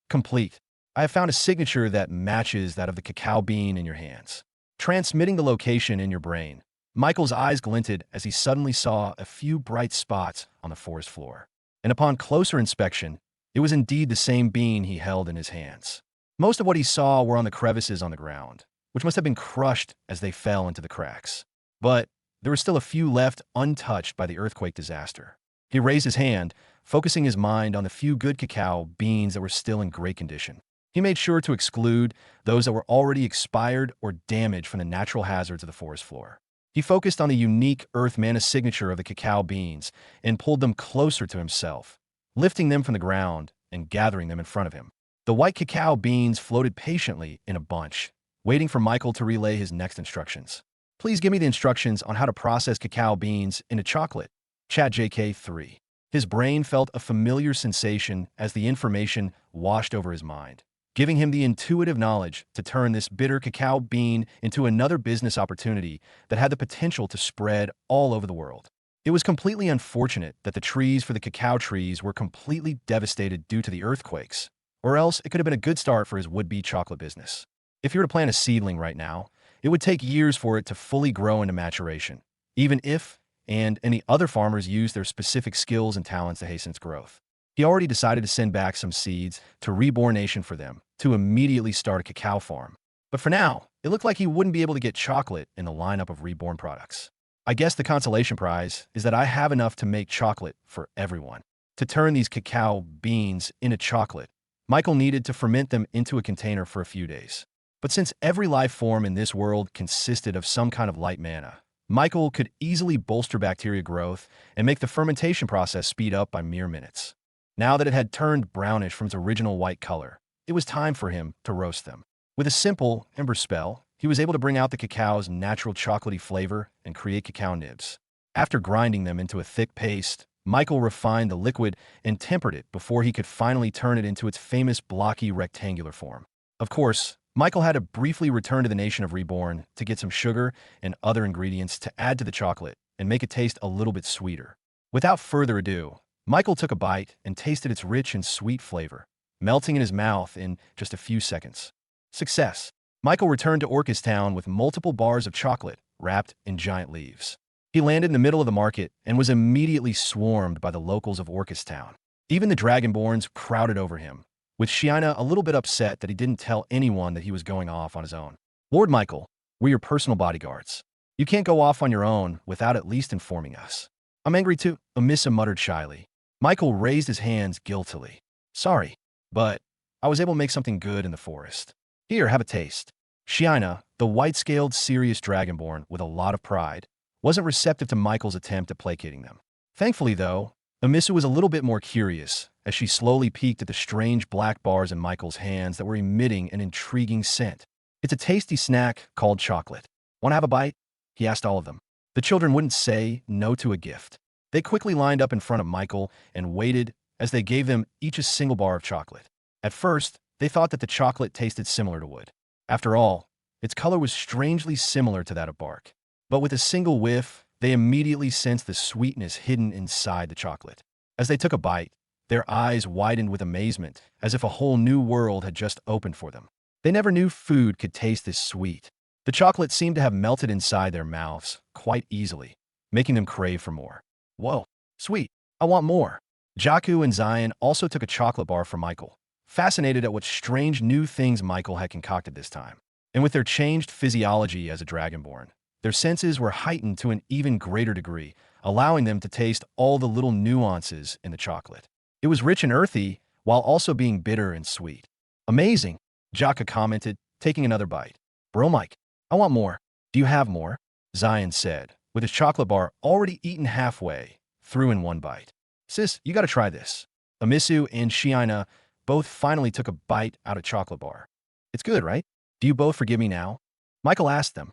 Complete. I have found a signature that matches that of the cacao bean in your hands. Transmitting the location in your brain. Michael's eyes glinted as he suddenly saw a few bright spots on the forest floor. And upon closer inspection, it was indeed the same bean he held in his hands. Most of what he saw were on the crevices on the ground, which must have been crushed as they fell into the cracks. But there were still a few left untouched by the earthquake disaster. He raised his hand, focusing his mind on the few good cacao beans that were still in great condition. He made sure to exclude those that were already expired or damaged from the natural hazards of the forest floor. He focused on the unique earth mana signature of the cacao beans and pulled them closer to himself, lifting them from the ground and gathering them in front of him. The white cacao beans floated patiently in a bunch, waiting for Michael to relay his next instructions. Please give me the instructions on how to process cacao beans into chocolate. ChatJK3. His brain felt a familiar sensation as the information washed over his mind, giving him the intuitive knowledge to turn this bitter cacao bean into another business opportunity that had the potential to spread all over the world. It was completely unfortunate that the trees for the cacao trees were completely devastated due to the earthquakes, or else it could have been a good start for his would-be chocolate business. If you were to plant a seedling right now, it would take years for it to fully grow into maturation, even if and any other farmers use their specific skills and talents to hasten its growth. He already decided to send back some seeds to Reborn Nation for them to immediately start a cacao farm. But for now, it looked like he wouldn't be able to get chocolate in the lineup of Reborn products. I guess the consolation prize is that I have enough to make chocolate for everyone. To turn these cacao beans into chocolate, Michael needed to ferment them into a container for a few days. But since every life form in this world consisted of some kind of light mana, Michael could easily bolster bacteria growth and make the fermentation process speed up by mere minutes. Now that it had turned brownish from its original white color, it was time for him to roast them. With a simple ember spell, he was able to bring out the cacao's natural chocolatey flavor and create cacao nibs. After grinding them into a thick paste, Michael refined the liquid and tempered it before he could finally turn it into its famous blocky rectangular form. Of course, Michael had to briefly return to the nation of Reborn to get some sugar and other ingredients to add to the chocolate and make it taste a little bit sweeter. Without further ado, Michael took a bite and tasted its rich and sweet flavor, melting in his mouth in just a few seconds. Success! Michael returned to Orcus Town with multiple bars of chocolate wrapped in giant leaves. He landed in the middle of the market and was immediately swarmed by the locals of Orcus Town. Even the Dragonborns crowded over him, with Shiina a little bit upset that he didn't tell anyone that he was going off on his own. Lord Michael, we're your personal bodyguards. You can't go off on your own without at least informing us. I'm angry too, Amissa muttered shyly. Michael raised his hands guiltily. Sorry, but I was able to make something good in the forest. Here, have a taste. Shiina, the white-scaled, serious dragonborn with a lot of pride, wasn't receptive to Michael's attempt at placating them. Thankfully, though, Amissa was a little bit more curious as she slowly peeked at the strange black bars in Michael's hands that were emitting an intriguing scent. It's a tasty snack called chocolate. Want to have a bite? He asked all of them. The children wouldn't say no to a gift. They quickly lined up in front of Michael and waited as they gave them each a single bar of chocolate. At first, they thought that the chocolate tasted similar to wood. After all, its color was strangely similar to that of bark. But with a single whiff, they immediately sensed the sweetness hidden inside the chocolate. As they took a bite, their eyes widened with amazement, as if a whole new world had just opened for them. They never knew food could taste this sweet. The chocolate seemed to have melted inside their mouths quite easily, making them crave for more. Whoa, sweet, I want more. Jaku and Zion also took a chocolate bar from Michael, fascinated at what strange new things Michael had concocted this time. And with their changed physiology as a dragonborn, their senses were heightened to an even greater degree, allowing them to taste all the little nuances in the chocolate. It was rich and earthy, while also being bitter and sweet. Amazing, Jaka commented, taking another bite. Bro Mike, I want more. Do you have more? Zion said, with his chocolate bar already eaten halfway, threw in one bite. Sis, you gotta try this. Amisu and Shiina both finally took a bite out of chocolate bar. It's good, right? Do you both forgive me now? Michael asked them.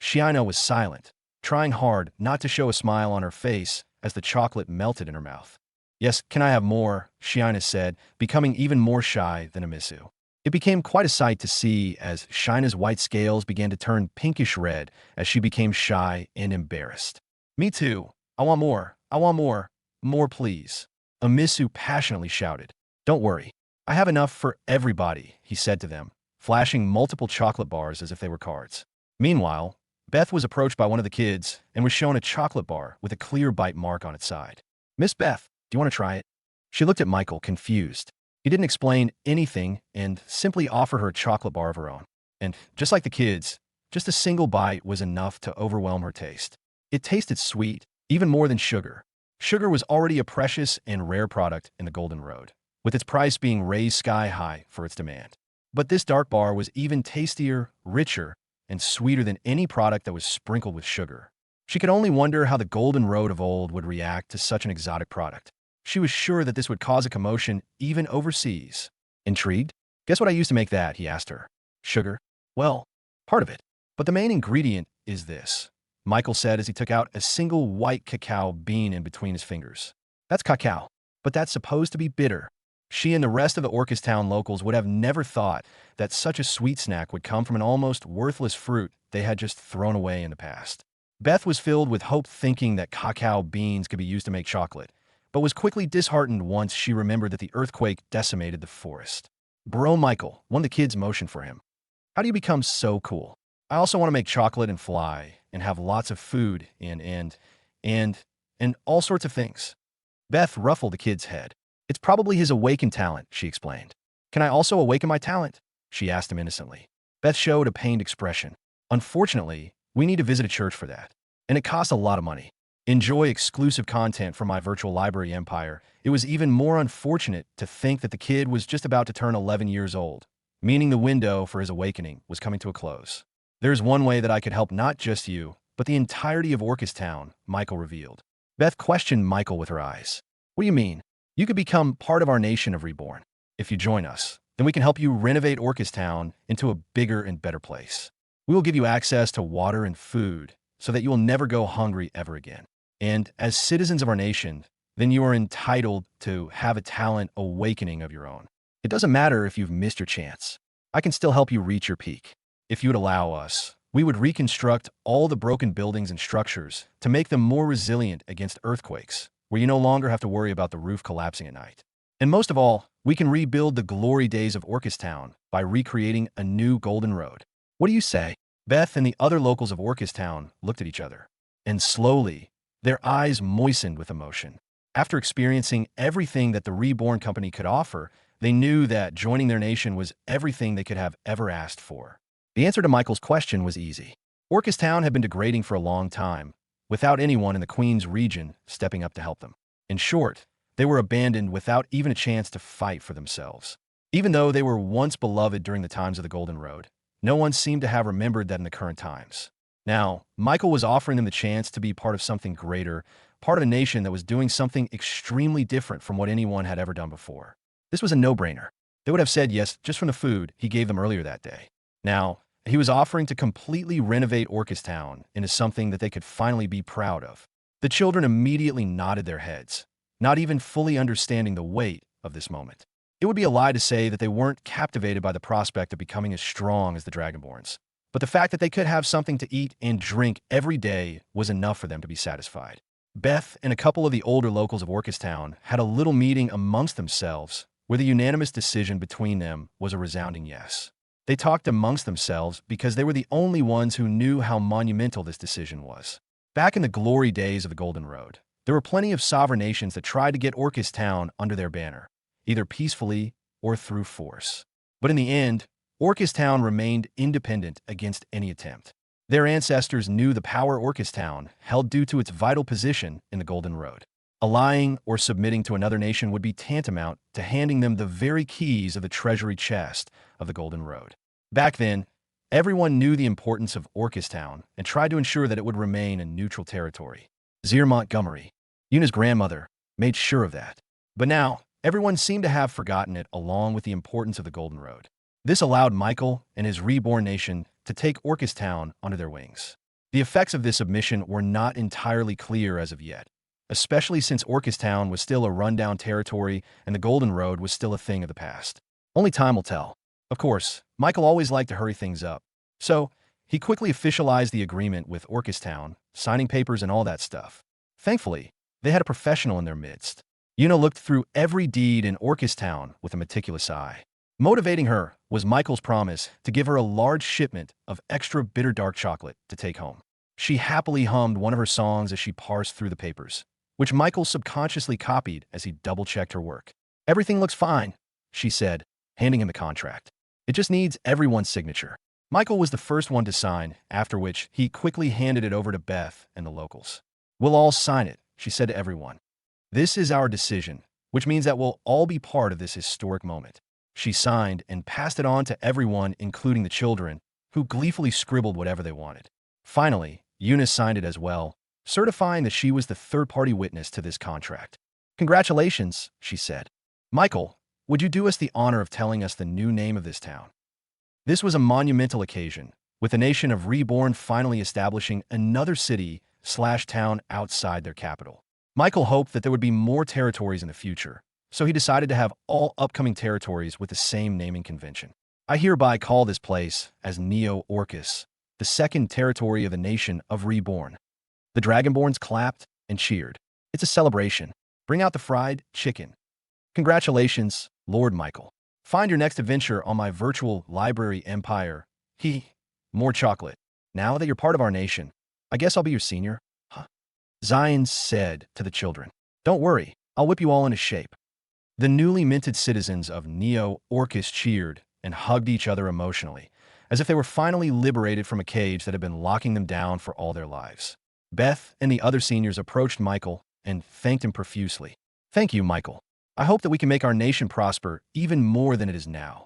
Shiina was silent, trying hard not to show a smile on her face as the chocolate melted in her mouth. Yes, can I have more? Shiina said, becoming even more shy than Amisu. It became quite a sight to see as Shiina's white scales began to turn pinkish red as she became shy and embarrassed. Me too. I want more. I want more. More, please. Amisu passionately shouted. Don't worry. I have enough for everybody, he said to them, flashing multiple chocolate bars as if they were cards. Meanwhile, Beth was approached by one of the kids and was shown a chocolate bar with a clear bite mark on its side. Miss Beth, do you want to try it? She looked at Michael, confused. He didn't explain anything and simply offered her a chocolate bar of her own. And just like the kids, just a single bite was enough to overwhelm her taste. It tasted sweet, even more than sugar. Sugar was already a precious and rare product in the Golden Road, with its price being raised sky high for its demand. But this dark bar was even tastier, richer, and sweeter than any product that was sprinkled with sugar. She could only wonder how the Golden Road of old would react to such an exotic product. She was sure that this would cause a commotion even overseas. Intrigued? Guess what I used to make that, he asked her. Sugar? Well, part of it. But the main ingredient is this, Michael said as he took out a single white cacao bean in between his fingers. That's cacao, but that's supposed to be bitter. She and the rest of the Orchistown locals would have never thought that such a sweet snack would come from an almost worthless fruit they had just thrown away in the past. Beth was filled with hope thinking that cacao beans could be used to make chocolate, but was quickly disheartened once she remembered that the earthquake decimated the forest. Bro Michael, one of the kids motioned for him. How do you become so cool? I also want to make chocolate and fly and have lots of food and all sorts of things. Beth ruffled the kid's head. It's probably his awakened talent, she explained. Can I also awaken my talent? She asked him innocently. Beth showed a pained expression. Unfortunately, we need to visit a church for that, and it costs a lot of money. Enjoy exclusive content from my virtual library empire. It was even more unfortunate to think that the kid was just about to turn 11 years old, meaning the window for his awakening was coming to a close. There's one way that I could help not just you, but the entirety of Orchistown, Michael revealed. Beth questioned Michael with her eyes. What do you mean? You could become part of our nation of Reborn. If you join us, then we can help you renovate Orchistown into a bigger and better place. We will give you access to water and food so that you will never go hungry ever again. And as citizens of our nation, then you are entitled to have a talent awakening of your own. It doesn't matter if you've missed your chance. I can still help you reach your peak. If you would allow us, we would reconstruct all the broken buildings and structures to make them more resilient against earthquakes, where you no longer have to worry about the roof collapsing at night. And most of all, we can rebuild the glory days of Orchistown by recreating a new golden road. What do you say? Beth and the other locals of Orchistown looked at each other, and slowly, their eyes moistened with emotion. After experiencing everything that the Reborn Company could offer, they knew that joining their nation was everything they could have ever asked for. The answer to Michael's question was easy. Orchistown had been degrading for a long time, without anyone in the Queen's region stepping up to help them. In short, they were abandoned without even a chance to fight for themselves. Even though they were once beloved during the times of the Golden Road, no one seemed to have remembered that in the current times. Now, Michael was offering them the chance to be part of something greater, part of a nation that was doing something extremely different from what anyone had ever done before. This was a no-brainer. They would have said yes just from the food he gave them earlier that day. Now, he was offering to completely renovate Orchistown into something that they could finally be proud of. The children immediately nodded their heads, not even fully understanding the weight of this moment. It would be a lie to say that they weren't captivated by the prospect of becoming as strong as the Dragonborns. But the fact that they could have something to eat and drink every day was enough for them to be satisfied. Beth and a couple of the older locals of Orchistown had a little meeting amongst themselves where the unanimous decision between them was a resounding yes. They talked amongst themselves because they were the only ones who knew how monumental this decision was. Back in the glory days of the Golden Road, there were plenty of sovereign nations that tried to get Orchistown under their banner, either peacefully or through force. But in the end, Orchistown remained independent against any attempt. Their ancestors knew the power Orchistown held due to its vital position in the Golden Road. Allying or submitting to another nation would be tantamount to handing them the very keys of the treasury chest of the Golden Road. Back then, everyone knew the importance of Orchistown and tried to ensure that it would remain a neutral territory. Zir Montgomery, Yuna's grandmother, made sure of that. But now, everyone seemed to have forgotten it along with the importance of the Golden Road. This allowed Michael and his reborn nation to take Orchistown under their wings. The effects of this submission were not entirely clear as of yet, especially since Orchistown was still a rundown territory and the Golden Road was still a thing of the past. Only time will tell. Of course, Michael always liked to hurry things up, so he quickly officialized the agreement with Orchistown, signing papers and all that stuff. Thankfully, they had a professional in their midst. Yuna looked through every deed in Orchistown with a meticulous eye. Motivating her was Michael's promise to give her a large shipment of extra bitter dark chocolate to take home. She happily hummed one of her songs as she parsed through the papers, which Michael subconsciously copied as he double-checked her work. Everything looks fine, she said, handing him the contract. It just needs everyone's signature. Michael was the first one to sign, after which he quickly handed it over to Beth and the locals. We'll all sign it, she said to everyone. This is our decision, which means that we'll all be part of this historic moment. She signed and passed it on to everyone, including the children, who gleefully scribbled whatever they wanted. Finally, Eunice signed it as well, certifying that she was the third-party witness to this contract. Congratulations, she said. Michael, would you do us the honor of telling us the new name of this town? This was a monumental occasion, with the nation of Reborn finally establishing another city/town outside their capital. Michael hoped that there would be more territories in the future, so he decided to have all upcoming territories with the same naming convention. I hereby call this place as Neo-Orcus, the second territory of the nation of Reborn. The Dragonborns clapped and cheered. It's a celebration. Bring out the fried chicken. Congratulations, Lord Michael. Find your next adventure on my virtual library empire. More chocolate. Now that you're part of our nation, I guess I'll be your senior. Huh. Zion said to the children. Don't worry, I'll whip you all into shape. The newly minted citizens of Neo-Orcus cheered and hugged each other emotionally, as if they were finally liberated from a cage that had been locking them down for all their lives. Beth and the other seniors approached Michael and thanked him profusely. Thank you, Michael. I hope that we can make our nation prosper even more than it is now.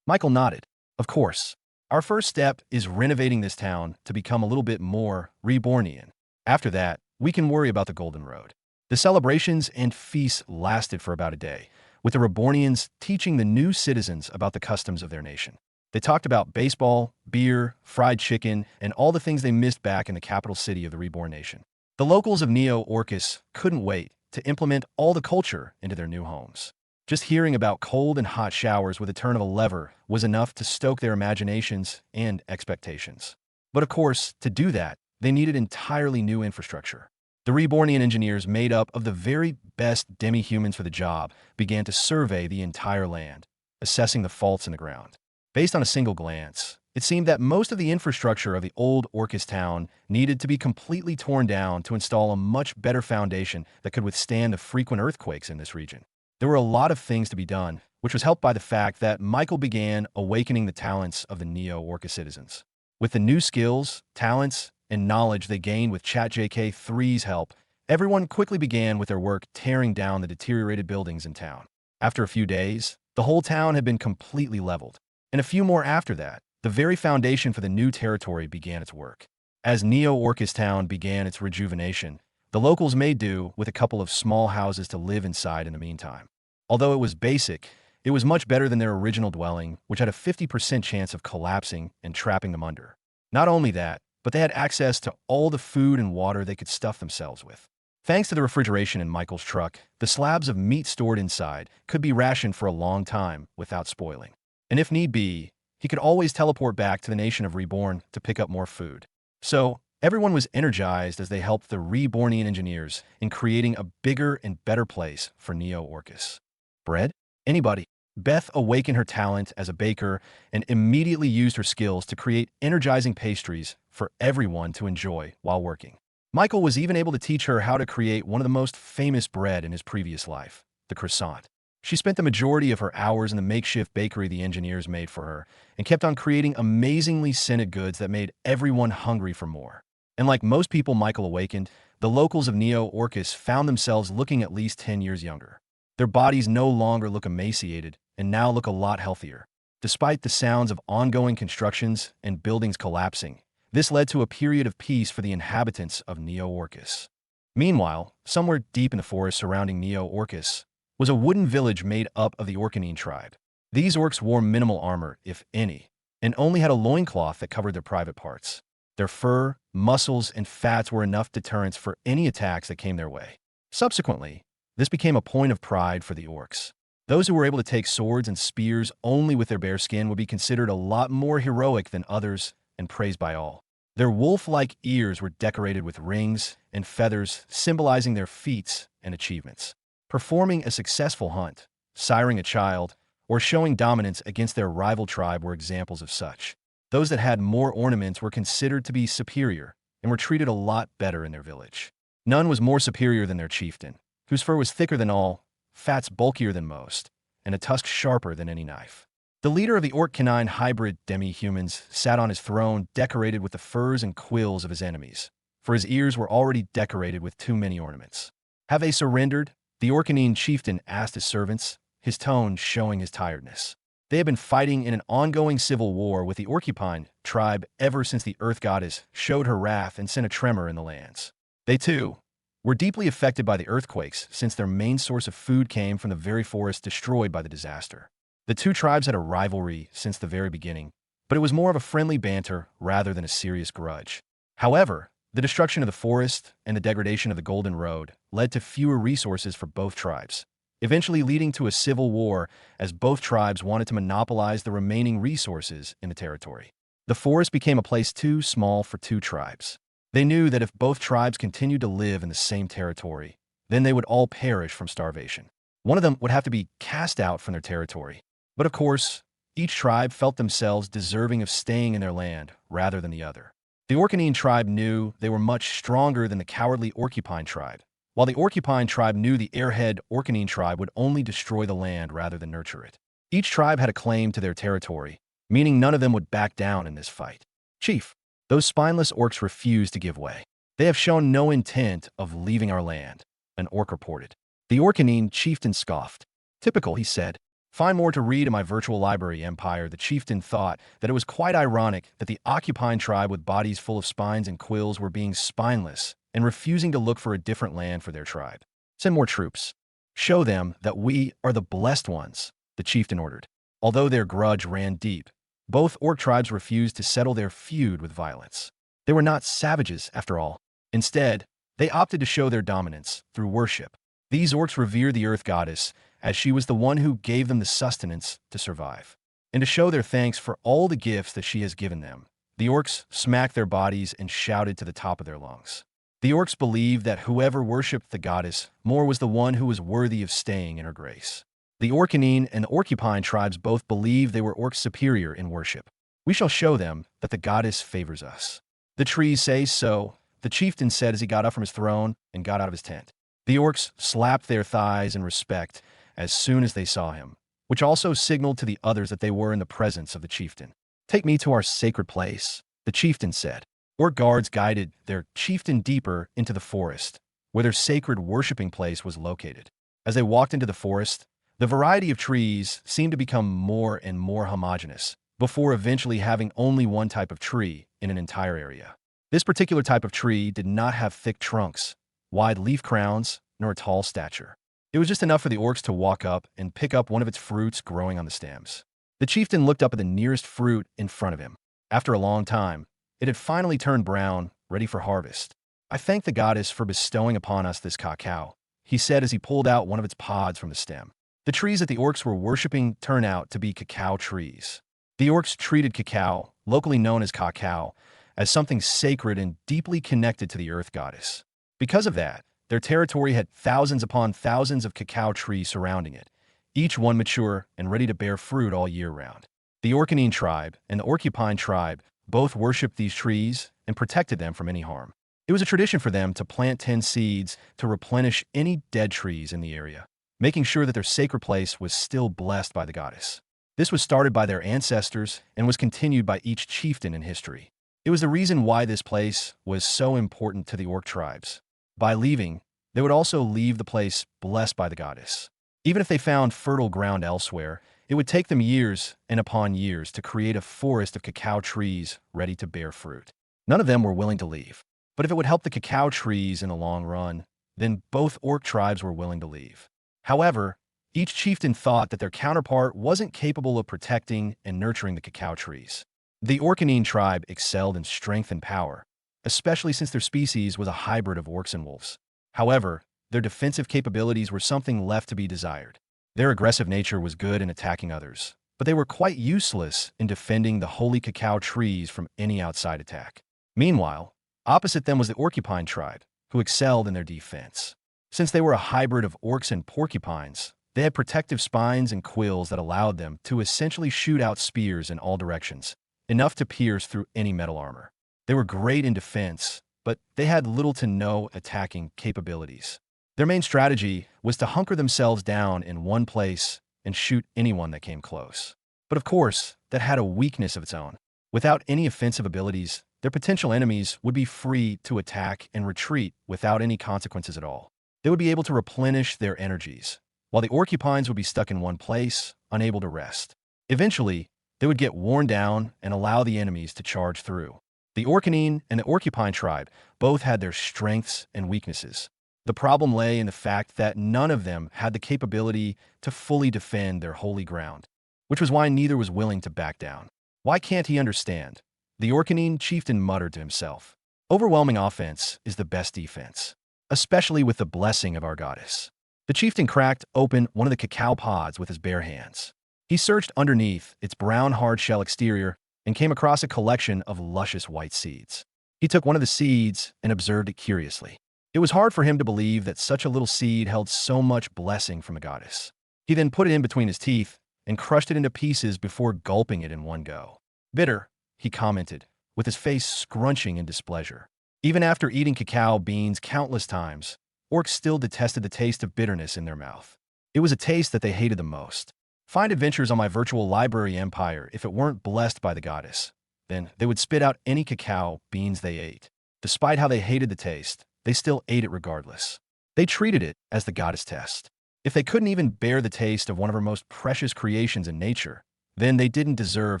Michael nodded. Of course. Our first step is renovating this town to become a little bit more Rebornian. After that, we can worry about the Golden Road. The celebrations and feasts lasted for about a day, with the Rebornians teaching the new citizens about the customs of their nation. They talked about baseball, beer, fried chicken, and all the things they missed back in the capital city of the Reborn nation. The locals of Neo-Orcus couldn't wait to implement all the culture into their new homes. Just hearing about cold and hot showers with a turn of a lever was enough to stoke their imaginations and expectations. But of course, to do that, they needed entirely new infrastructure. The Rebornian engineers, made up of the very best demi-humans for the job, began to survey the entire land, assessing the faults in the ground. Based on a single glance, it seemed that most of the infrastructure of the old Orcus town needed to be completely torn down to install a much better foundation that could withstand the frequent earthquakes in this region. There were a lot of things to be done, which was helped by the fact that Michael began awakening the talents of the Neo-Orcus citizens. With the new skills, talents, and knowledge they gained with ChatJK3's help, everyone quickly began with their work tearing down the deteriorated buildings in town. After a few days, the whole town had been completely leveled, and a few more after that, the very foundation for the new territory began its work. As Neo-Orcus town began its rejuvenation, the locals made do with a couple of small houses to live inside in the meantime. Although it was basic, it was much better than their original dwelling, which had a 50% chance of collapsing and trapping them under. Not only that, but they had access to all the food and water they could stuff themselves with. Thanks to the refrigeration in Michael's truck, the slabs of meat stored inside could be rationed for a long time without spoiling. And if need be, he could always teleport back to the nation of Reborn to pick up more food. So, everyone was energized as they helped the Rebornian engineers in creating a bigger and better place for Neo-Orcus. Bread? Anybody? Beth awakened her talent as a baker and immediately used her skills to create energizing pastries for everyone to enjoy while working. Michael was even able to teach her how to create one of the most famous bread in his previous life, the croissant. She spent the majority of her hours in the makeshift bakery the engineers made for her and kept on creating amazingly scented goods that made everyone hungry for more. And like most people Michael awakened, the locals of Neo-Orcus found themselves looking at least 10 years younger. Their bodies no longer look emaciated and now look a lot healthier. Despite the sounds of ongoing constructions and buildings collapsing, this led to a period of peace for the inhabitants of Neo-Orcus. Meanwhile, somewhere deep in the forest surrounding Neo-Orcus was a wooden village made up of the Orcanine tribe. These orcs wore minimal armor, if any, and only had a loincloth that covered their private parts. Their fur, muscles, and fats were enough deterrents for any attacks that came their way. Subsequently, this became a point of pride for the orcs. Those who were able to take swords and spears only with their bare skin would be considered a lot more heroic than others and praised by all. Their wolf-like ears were decorated with rings and feathers symbolizing their feats and achievements. Performing a successful hunt, siring a child, or showing dominance against their rival tribe were examples of such. Those that had more ornaments were considered to be superior and were treated a lot better in their village. None was more superior than their chieftain, whose fur was thicker than all, fats bulkier than most, and a tusk sharper than any knife. The leader of the orc canine hybrid demi-humans sat on his throne decorated with the furs and quills of his enemies, for his ears were already decorated with too many ornaments. Have they surrendered? The Orcanine chieftain asked his servants, his tone showing his tiredness. They had been fighting in an ongoing civil war with the Orcupine tribe ever since the Earth Goddess showed her wrath and sent a tremor in the lands. They too were deeply affected by the earthquakes since their main source of food came from the very forest destroyed by the disaster. The two tribes had a rivalry since the very beginning, but it was more of a friendly banter rather than a serious grudge. However, the destruction of the forest and the degradation of the Golden Road led to fewer resources for both tribes, eventually leading to a civil war as both tribes wanted to monopolize the remaining resources in the territory. The forest became a place too small for two tribes. They knew that if both tribes continued to live in the same territory, then they would all perish from starvation. One of them would have to be cast out from their territory. But of course, each tribe felt themselves deserving of staying in their land rather than the other. The Orcanine tribe knew they were much stronger than the cowardly Orcupine tribe, while the Orcupine tribe knew the airhead Orcanine tribe would only destroy the land rather than nurture it. Each tribe had a claim to their territory, meaning none of them would back down in this fight. Chief, those spineless orcs refused to give way. They have shown no intent of leaving our land, an orc reported. The Orcanine chieftain scoffed. Typical, he said. Find more to read in my virtual library, Empire. The chieftain thought that it was quite ironic that the Occupine tribe with bodies full of spines and quills were being spineless and refusing to look for a different land for their tribe. Send more troops. Show them that we are the blessed ones, the chieftain ordered. Although their grudge ran deep, both orc tribes refused to settle their feud with violence. They were not savages, after all. Instead, they opted to show their dominance through worship. These orcs revere the earth goddess, as she was the one who gave them the sustenance to survive. And to show their thanks for all the gifts that she has given them, the orcs smacked their bodies and shouted to the top of their lungs. The orcs believed that whoever worshipped the goddess more was the one who was worthy of staying in her grace. The Orcanine and the Orcupine tribes both believed they were orcs superior in worship. We shall show them that the goddess favors us. The trees say so, the chieftain said as he got up from his throne and got out of his tent. The orcs slapped their thighs in respect as soon as they saw him, which also signaled to the others that they were in the presence of the chieftain. Take me to our sacred place, the chieftain said. Orc guards guided their chieftain deeper into the forest, where their sacred worshipping place was located. As they walked into the forest, the variety of trees seemed to become more and more homogeneous, before eventually having only one type of tree in an entire area. This particular type of tree did not have thick trunks, wide leaf crowns, nor a tall stature. It was just enough for the orcs to walk up and pick up one of its fruits growing on the stems. The chieftain looked up at the nearest fruit in front of him. After a long time, it had finally turned brown, ready for harvest. I thank the goddess for bestowing upon us this cacao, he said as he pulled out one of its pods from the stem. The trees that the orcs were worshipping turned out to be cacao trees. The orcs treated cacao, locally known as cacao, as something sacred and deeply connected to the earth goddess. Because of that, their territory had thousands upon thousands of cacao trees surrounding it, each one mature and ready to bear fruit all year round. The Orcanine tribe and the Orcupine tribe both worshipped these trees and protected them from any harm. It was a tradition for them to plant 10 seeds to replenish any dead trees in the area, making sure that their sacred place was still blessed by the goddess. This was started by their ancestors and was continued by each chieftain in history. It was the reason why this place was so important to the orc tribes. By leaving, they would also leave the place blessed by the goddess. Even if they found fertile ground elsewhere, it would take them years and upon years to create a forest of cacao trees ready to bear fruit. None of them were willing to leave. But if it would help the cacao trees in the long run, then both orc tribes were willing to leave. However, each chieftain thought that their counterpart wasn't capable of protecting and nurturing the cacao trees. The Orcanine tribe excelled in strength and power, especially since their species was a hybrid of orcs and wolves. However, their defensive capabilities were something left to be desired. Their aggressive nature was good in attacking others, but they were quite useless in defending the holy cacao trees from any outside attack. Meanwhile, opposite them was the Orcupine tribe, who excelled in their defense. Since they were a hybrid of orcs and porcupines, they had protective spines and quills that allowed them to essentially shoot out spears in all directions, enough to pierce through any metal armor. They were great in defense, but they had little to no attacking capabilities. Their main strategy was to hunker themselves down in one place and shoot anyone that came close. But of course, that had a weakness of its own. Without any offensive abilities, their potential enemies would be free to attack and retreat without any consequences at all. They would be able to replenish their energies, while the Orcupines would be stuck in one place, unable to rest. Eventually, they would get worn down and allow the enemies to charge through. The Orcanine and the Orcupine tribe both had their strengths and weaknesses. The problem lay in the fact that none of them had the capability to fully defend their holy ground, which was why neither was willing to back down. Why can't he understand? The Orcanine chieftain muttered to himself. Overwhelming offense is the best defense, especially with the blessing of our goddess. The chieftain cracked open one of the cacao pods with his bare hands. He searched underneath its brown hard-shell exterior and came across a collection of luscious white seeds. He took one of the seeds and observed it curiously. It was hard for him to believe that such a little seed held so much blessing from the goddess. He then put it in between his teeth and crushed it into pieces before gulping it in one go. Bitter, he commented, with his face scrunching in displeasure. Even after eating cacao beans countless times, orcs still detested the taste of bitterness in their mouth. It was a taste that they hated the most. Find adventures on my virtual library empire if it weren't blessed by the goddess. Then they would spit out any cacao beans they ate. Despite how they hated the taste, they still ate it regardless. They treated it as the goddess test. If they couldn't even bear the taste of one of her most precious creations in nature, then they didn't deserve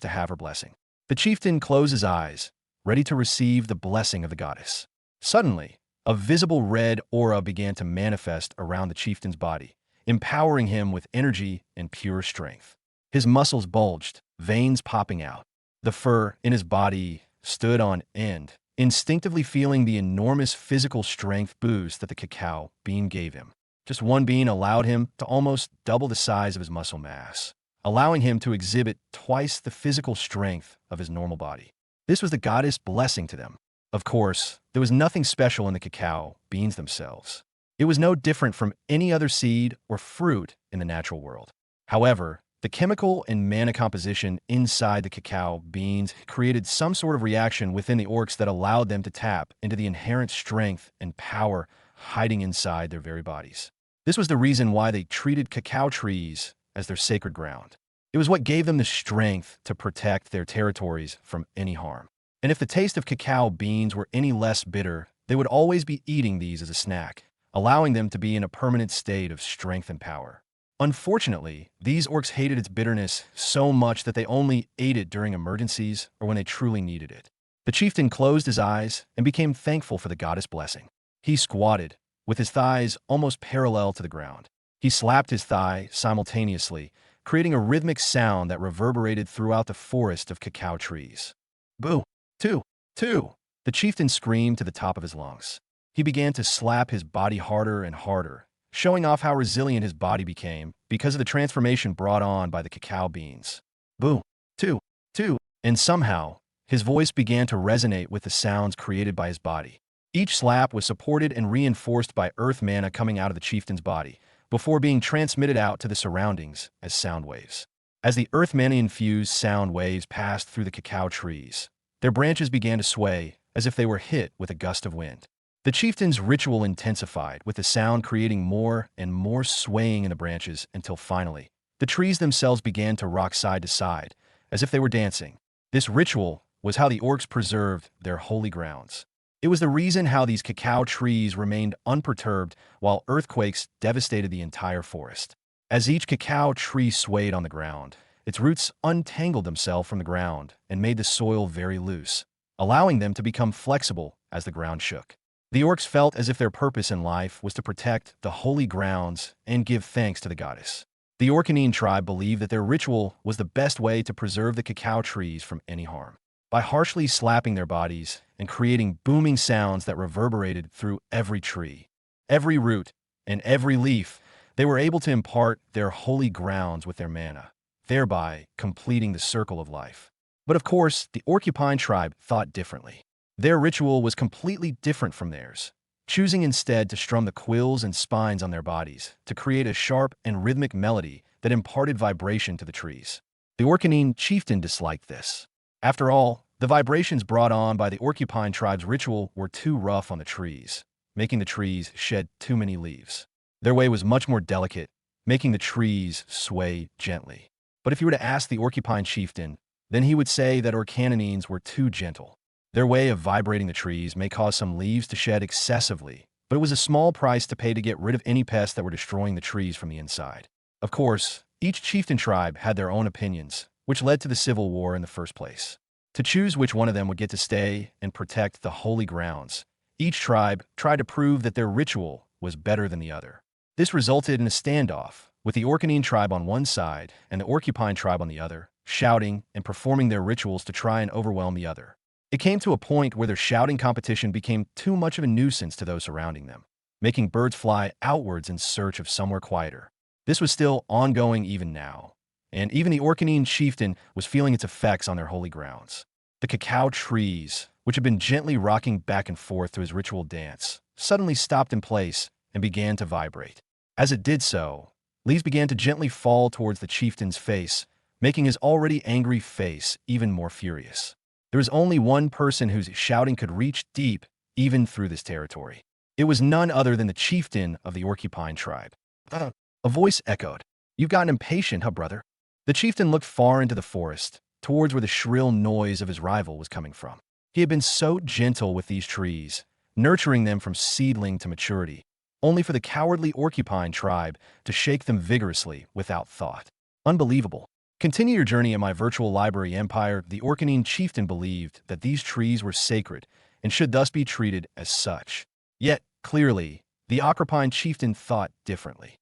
to have her blessing. The chieftain closed his eyes, ready to receive the blessing of the goddess. Suddenly, a visible red aura began to manifest around the chieftain's body, empowering him with energy and pure strength. His muscles bulged, veins popping out. The fur in his body stood on end, instinctively feeling the enormous physical strength boost that the cacao bean gave him. Just one bean allowed him to almost double the size of his muscle mass, allowing him to exhibit twice the physical strength of his normal body. This was the goddess' blessing to them. Of course, there was nothing special in the cacao beans themselves. It was no different from any other seed or fruit in the natural world. However, the chemical and mana composition inside the cacao beans created some sort of reaction within the orcs that allowed them to tap into the inherent strength and power hiding inside their very bodies. This was the reason why they treated cacao trees as their sacred ground. It was what gave them the strength to protect their territories from any harm. And if the taste of cacao beans were any less bitter, they would always be eating these as a snack, allowing them to be in a permanent state of strength and power. Unfortunately, these orcs hated its bitterness so much that they only ate it during emergencies or when they truly needed it. The chieftain closed his eyes and became thankful for the goddess' blessing. He squatted, with his thighs almost parallel to the ground. He slapped his thigh simultaneously, creating a rhythmic sound that reverberated throughout the forest of cacao trees. Boo! Two! Two! The chieftain screamed to the top of his lungs. He began to slap his body harder and harder, showing off how resilient his body became because of the transformation brought on by the cacao beans. Boo! Two! Two! And somehow, his voice began to resonate with the sounds created by his body. Each slap was supported and reinforced by earth mana coming out of the chieftain's body, before being transmitted out to the surroundings as sound waves. As the earth mana-infused sound waves passed through the cacao trees, their branches began to sway as if they were hit with a gust of wind. The chieftain's ritual intensified, with the sound creating more and more swaying in the branches until finally, the trees themselves began to rock side to side, as if they were dancing. This ritual was how the orcs preserved their holy grounds. It was the reason how these cacao trees remained unperturbed while earthquakes devastated the entire forest. As each cacao tree swayed on the ground, its roots untangled themselves from the ground and made the soil very loose, allowing them to become flexible as the ground shook. The orcs felt as if their purpose in life was to protect the holy grounds and give thanks to the goddess. The Orcanine tribe believed that their ritual was the best way to preserve the cacao trees from any harm. By harshly slapping their bodies and creating booming sounds that reverberated through every tree, every root, and every leaf, they were able to impart their holy grounds with their mana, thereby completing the circle of life. But of course, the Orcupine tribe thought differently. Their ritual was completely different from theirs, choosing instead to strum the quills and spines on their bodies to create a sharp and rhythmic melody that imparted vibration to the trees. The Orcanine chieftain disliked this. After all, the vibrations brought on by the Orcupine tribe's ritual were too rough on the trees, making the trees shed too many leaves. Their way was much more delicate, making the trees sway gently. But if you were to ask the Orcupine chieftain, then he would say that Orcanines were too gentle. Their way of vibrating the trees may cause some leaves to shed excessively, but it was a small price to pay to get rid of any pests that were destroying the trees from the inside. Of course, each chieftain tribe had their own opinions, which led to the civil war in the first place. To choose which one of them would get to stay and protect the holy grounds, each tribe tried to prove that their ritual was better than the other. This resulted in a standoff, with the Orcanine tribe on one side and the Orcupine tribe on the other, shouting and performing their rituals to try and overwhelm the other. It came to a point where their shouting competition became too much of a nuisance to those surrounding them, making birds fly outwards in search of somewhere quieter. This was still ongoing even now, and even the Orcanine chieftain was feeling its effects on their holy grounds. The cacao trees, which had been gently rocking back and forth to his ritual dance, suddenly stopped in place and began to vibrate. As it did so, leaves began to gently fall towards the chieftain's face, making his already angry face even more furious. There was only one person whose shouting could reach deep, even through this territory. It was none other than the chieftain of the Orcupine tribe. A voice echoed. "You've gotten impatient, huh, brother?" The chieftain looked far into the forest, towards where the shrill noise of his rival was coming from. He had been so gentle with these trees, nurturing them from seedling to maturity, only for the cowardly Orcupine tribe to shake them vigorously without thought. Unbelievable. Continue your journey in my virtual library empire. The Orcanine chieftain believed that these trees were sacred and should thus be treated as such. Yet, clearly, the Acropine chieftain thought differently.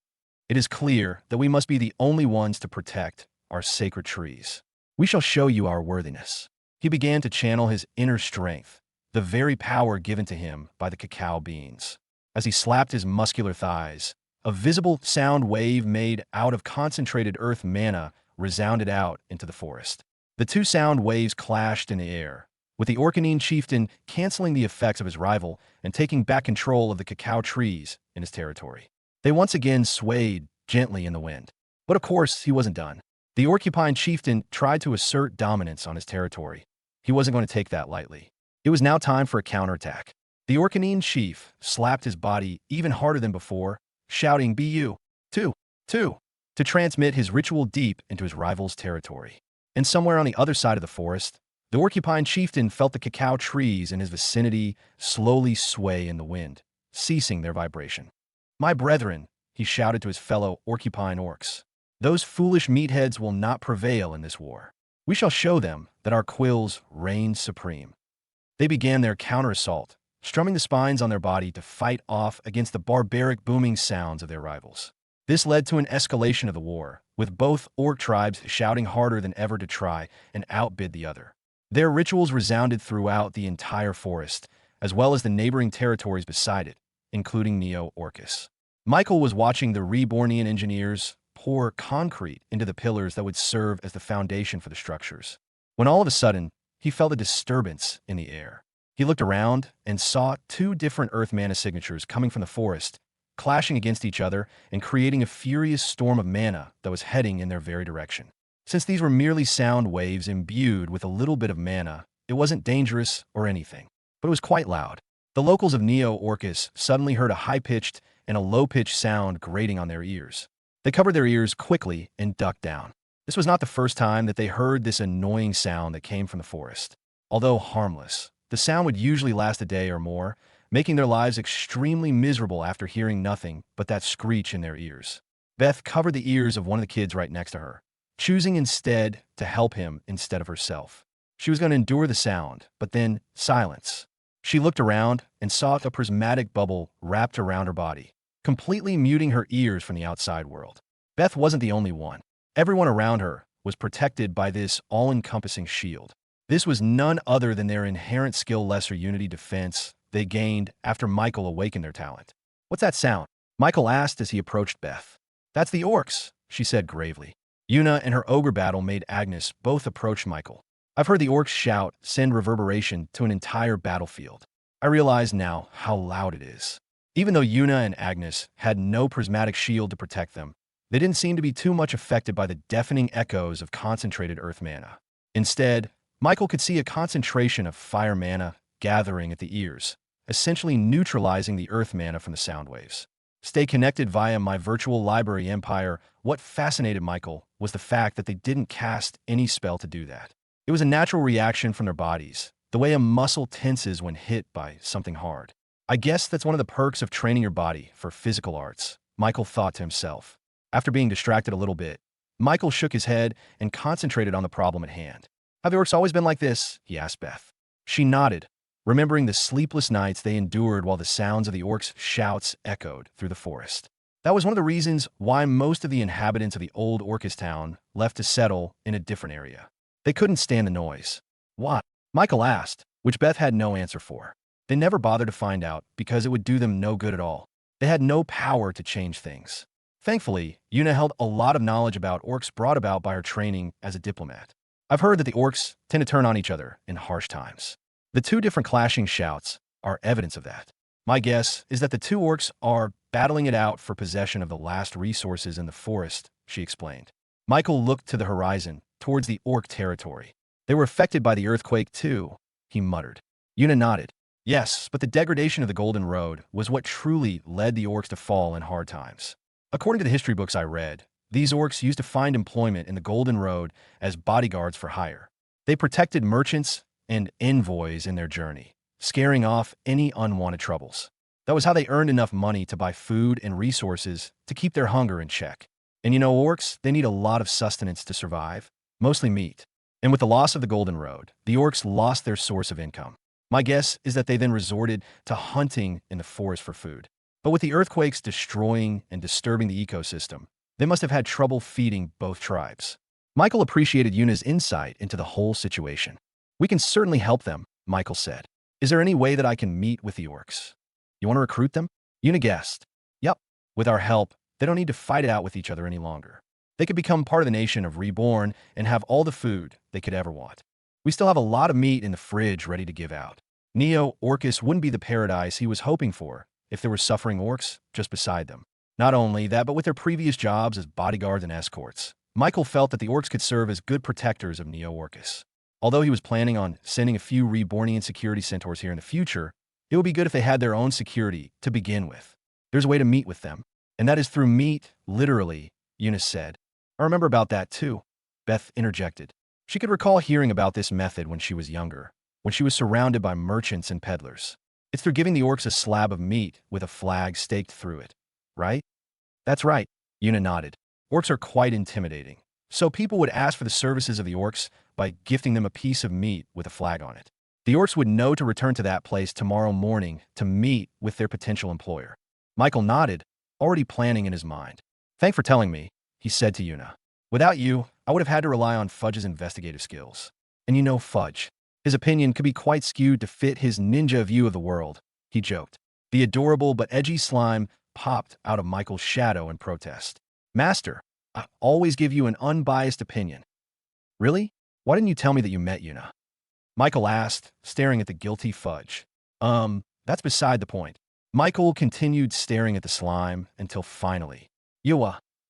It is clear that we must be the only ones to protect our sacred trees. We shall show you our worthiness. He began to channel his inner strength, the very power given to him by the cacao beans. As he slapped his muscular thighs, a visible sound wave made out of concentrated earth mana resounded out into the forest. The two sound waves clashed in the air, with the Orcanine chieftain canceling the effects of his rival and taking back control of the cacao trees in his territory. They once again swayed gently in the wind. But of course, he wasn't done. The Orcupine chieftain tried to assert dominance on his territory. He wasn't going to take that lightly. It was now time for a counterattack. The Orcanine chief slapped his body even harder than before, shouting "Bu! Two! Two!" to transmit his ritual deep into his rival's territory. And somewhere on the other side of the forest, the Orcupine chieftain felt the cacao trees in his vicinity slowly sway in the wind, ceasing their vibration. "My brethren," he shouted to his fellow Orcupine orcs, "those foolish meatheads will not prevail in this war. We shall show them that our quills reign supreme." They began their counter-assault, strumming the spines on their body to fight off against the barbaric booming sounds of their rivals. This led to an escalation of the war, with both orc tribes shouting harder than ever to try and outbid the other. Their rituals resounded throughout the entire forest, as well as the neighboring territories beside it, including Neo-Orcus. Michael was watching the Rebornian engineers pour concrete into the pillars that would serve as the foundation for the structures, when all of a sudden, he felt a disturbance in the air. He looked around and saw two different earth mana signatures coming from the forest, clashing against each other and creating a furious storm of mana that was heading in their very direction. Since these were merely sound waves imbued with a little bit of mana, it wasn't dangerous or anything, but it was quite loud. The locals of Neo-Orcus suddenly heard a high-pitched and a low-pitched sound grating on their ears. They covered their ears quickly and ducked down. This was not the first time that they heard this annoying sound that came from the forest. Although harmless, the sound would usually last a day or more, making their lives extremely miserable after hearing nothing but that screech in their ears. Beth covered the ears of one of the kids right next to her, choosing instead to help him instead of herself. She was going to endure the sound, but then silence. She looked around and saw a prismatic bubble wrapped around her body, completely muting her ears from the outside world. Beth wasn't the only one. Everyone around her was protected by this all-encompassing shield. This was none other than their inherent skill lesser unity defense they gained after Michael awakened their talent. "What's that sound?" Michael asked as he approached Beth. "That's the orcs," she said gravely. Una and her ogre battle made Agnes both approach Michael. "I've heard the orcs shout, send reverberation to an entire battlefield. I realize now how loud it is." Even though Una and Agnes had no prismatic shield to protect them, they didn't seem to be too much affected by the deafening echoes of concentrated earth mana. Instead, Michael could see a concentration of fire mana gathering at the ears, essentially neutralizing the earth mana from the sound waves. Stay connected via my virtual library empire. What fascinated Michael was the fact that they didn't cast any spell to do that. It was a natural reaction from their bodies, the way a muscle tenses when hit by something hard. "I guess that's one of the perks of training your body for physical arts," Michael thought to himself. After being distracted a little bit, Michael shook his head and concentrated on the problem at hand. "Have the orcs always been like this?" he asked Beth. She nodded. remembering the sleepless nights they endured while the sounds of the orcs' shouts echoed through the forest. That was one of the reasons why most of the inhabitants of the old Orcus town left to settle in a different area. They couldn't stand the noise. Why? Michael asked, which Beth had no answer for. They never bothered to find out because it would do them no good at all. They had no power to change things. Thankfully, Yuna held a lot of knowledge about orcs brought about by her training as a diplomat. I've heard that the orcs tend to turn on each other in harsh times. The two different clashing shouts are evidence of that. My guess is that the two orcs are battling it out for possession of the last resources in the forest, she explained. Michael looked to the horizon, towards the orc territory. They were affected by the earthquake too, he muttered. Yuna nodded. Yes, but the degradation of the Golden Road was what truly led the orcs to fall in hard times. According to the history books I read, these orcs used to find employment in the Golden Road as bodyguards for hire. They protected merchants and envoys in their journey, scaring off any unwanted troubles. That was how they earned enough money to buy food and resources to keep their hunger in check. And orcs, they need a lot of sustenance to survive, mostly meat. And with the loss of the Golden Road, the orcs lost their source of income. My guess is that they then resorted to hunting in the forest for food. But with the earthquakes destroying and disturbing the ecosystem, they must have had trouble feeding both tribes. Michael appreciated Yuna's insight into the whole situation. We can certainly help them, Michael said. Is there any way that I can meet with the orcs? You want to recruit them? Yuna guessed. Yep. With our help, they don't need to fight it out with each other any longer. They could become part of the nation of Reborn and have all the food they could ever want. We still have a lot of meat in the fridge ready to give out. Neo Orcus wouldn't be the paradise he was hoping for if there were suffering orcs just beside them. Not only that, but with their previous jobs as bodyguards and escorts, Michael felt that the orcs could serve as good protectors of Neo Orcus. Although he was planning on sending a few Rebornian security centaurs here in the future, it would be good if they had their own security to begin with. There's a way to meet with them, and that is through meat, literally, Eunice said. I remember about that too, Beth interjected. She could recall hearing about this method when she was younger, when she was surrounded by merchants and peddlers. It's through giving the orcs a slab of meat with a flag staked through it, right? That's right, Yuna nodded. Orcs are quite intimidating, so people would ask for the services of the orcs by gifting them a piece of meat with a flag on it. The orcs would know to return to that place tomorrow morning to meet with their potential employer. Michael nodded, already planning in his mind. Thanks for telling me, he said to Yuna. Without you, I would have had to rely on Fudge's investigative skills. And Fudge. His opinion could be quite skewed to fit his ninja view of the world, he joked. The adorable but edgy slime popped out of Michael's shadow in protest. Master, I always give you an unbiased opinion. Really? Why didn't you tell me that you met Yuna? Michael asked, staring at the guilty Fudge. That's beside the point. Michael continued staring at the slime until finally,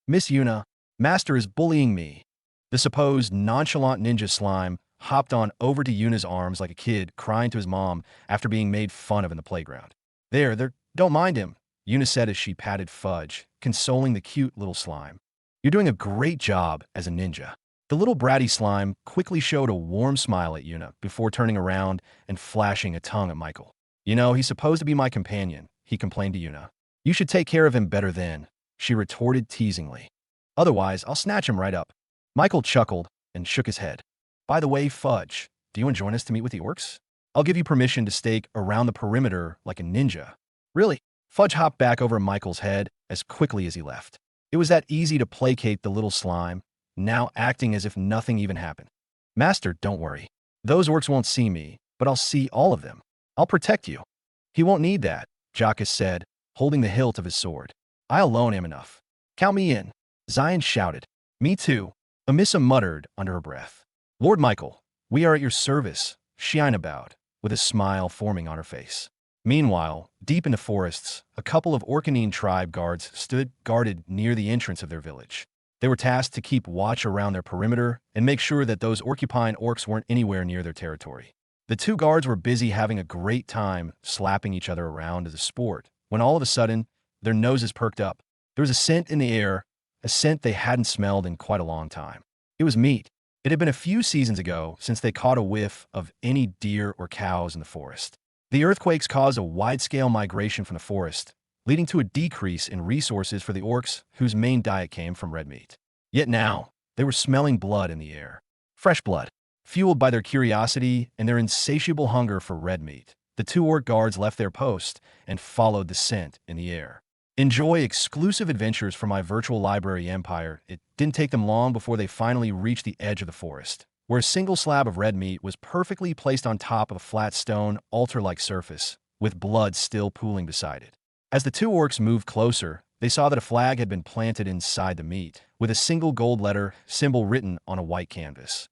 Miss Yuna, Master is bullying me. The supposed nonchalant ninja slime hopped on over to Yuna's arms like a kid crying to his mom after being made fun of in the playground. There, don't mind him, Yuna said as she patted Fudge, consoling the cute little slime. You're doing a great job as a ninja. The little bratty slime quickly showed a warm smile at Yuna before turning around and flashing a tongue at Michael. He's supposed to be my companion, he complained to Yuna. You should take care of him better then, she retorted teasingly. Otherwise, I'll snatch him right up. Michael chuckled and shook his head. By the way, Fudge, do you want to join us to meet with the orcs? I'll give you permission to stake around the perimeter like a ninja. Really? Fudge hopped back over Michael's head as quickly as he left. It was that easy to placate the little slime, now acting as if nothing even happened. Master, don't worry. Those orcs won't see me, but I'll see all of them. I'll protect you. He won't need that, Jockus said, holding the hilt of his sword. I alone am enough. Count me in, Zion shouted. Me too, Amissa muttered under her breath. Lord Michael, we are at your service, Shiina bowed, with a smile forming on her face. Meanwhile, deep in the forests, a couple of Orcanine tribe guards stood guarded near the entrance of their village. They were tasked to keep watch around their perimeter and make sure that those Orcupine orcs weren't anywhere near their territory. The two guards were busy having a great time slapping each other around as a sport, when all of a sudden, their noses perked up. There was a scent in the air, a scent they hadn't smelled in quite a long time. It was meat. It had been a few seasons ago since they caught a whiff of any deer or cows in the forest. The earthquakes caused a wide-scale migration from the forest, leading to a decrease in resources for the orcs whose main diet came from red meat. Yet now, they were smelling blood in the air. Fresh blood. Fueled by their curiosity and their insatiable hunger for red meat, The two orc guards left their post and followed the scent in the air. Enjoy exclusive adventures from my virtual library empire. It didn't take them long before they finally reached the edge of the forest, where a single slab of red meat was perfectly placed on top of a flat stone, altar-like surface, with blood still pooling beside it. As the two orcs moved closer, they saw that a flag had been planted inside the meat, with a single gold letter symbol written on a white canvas.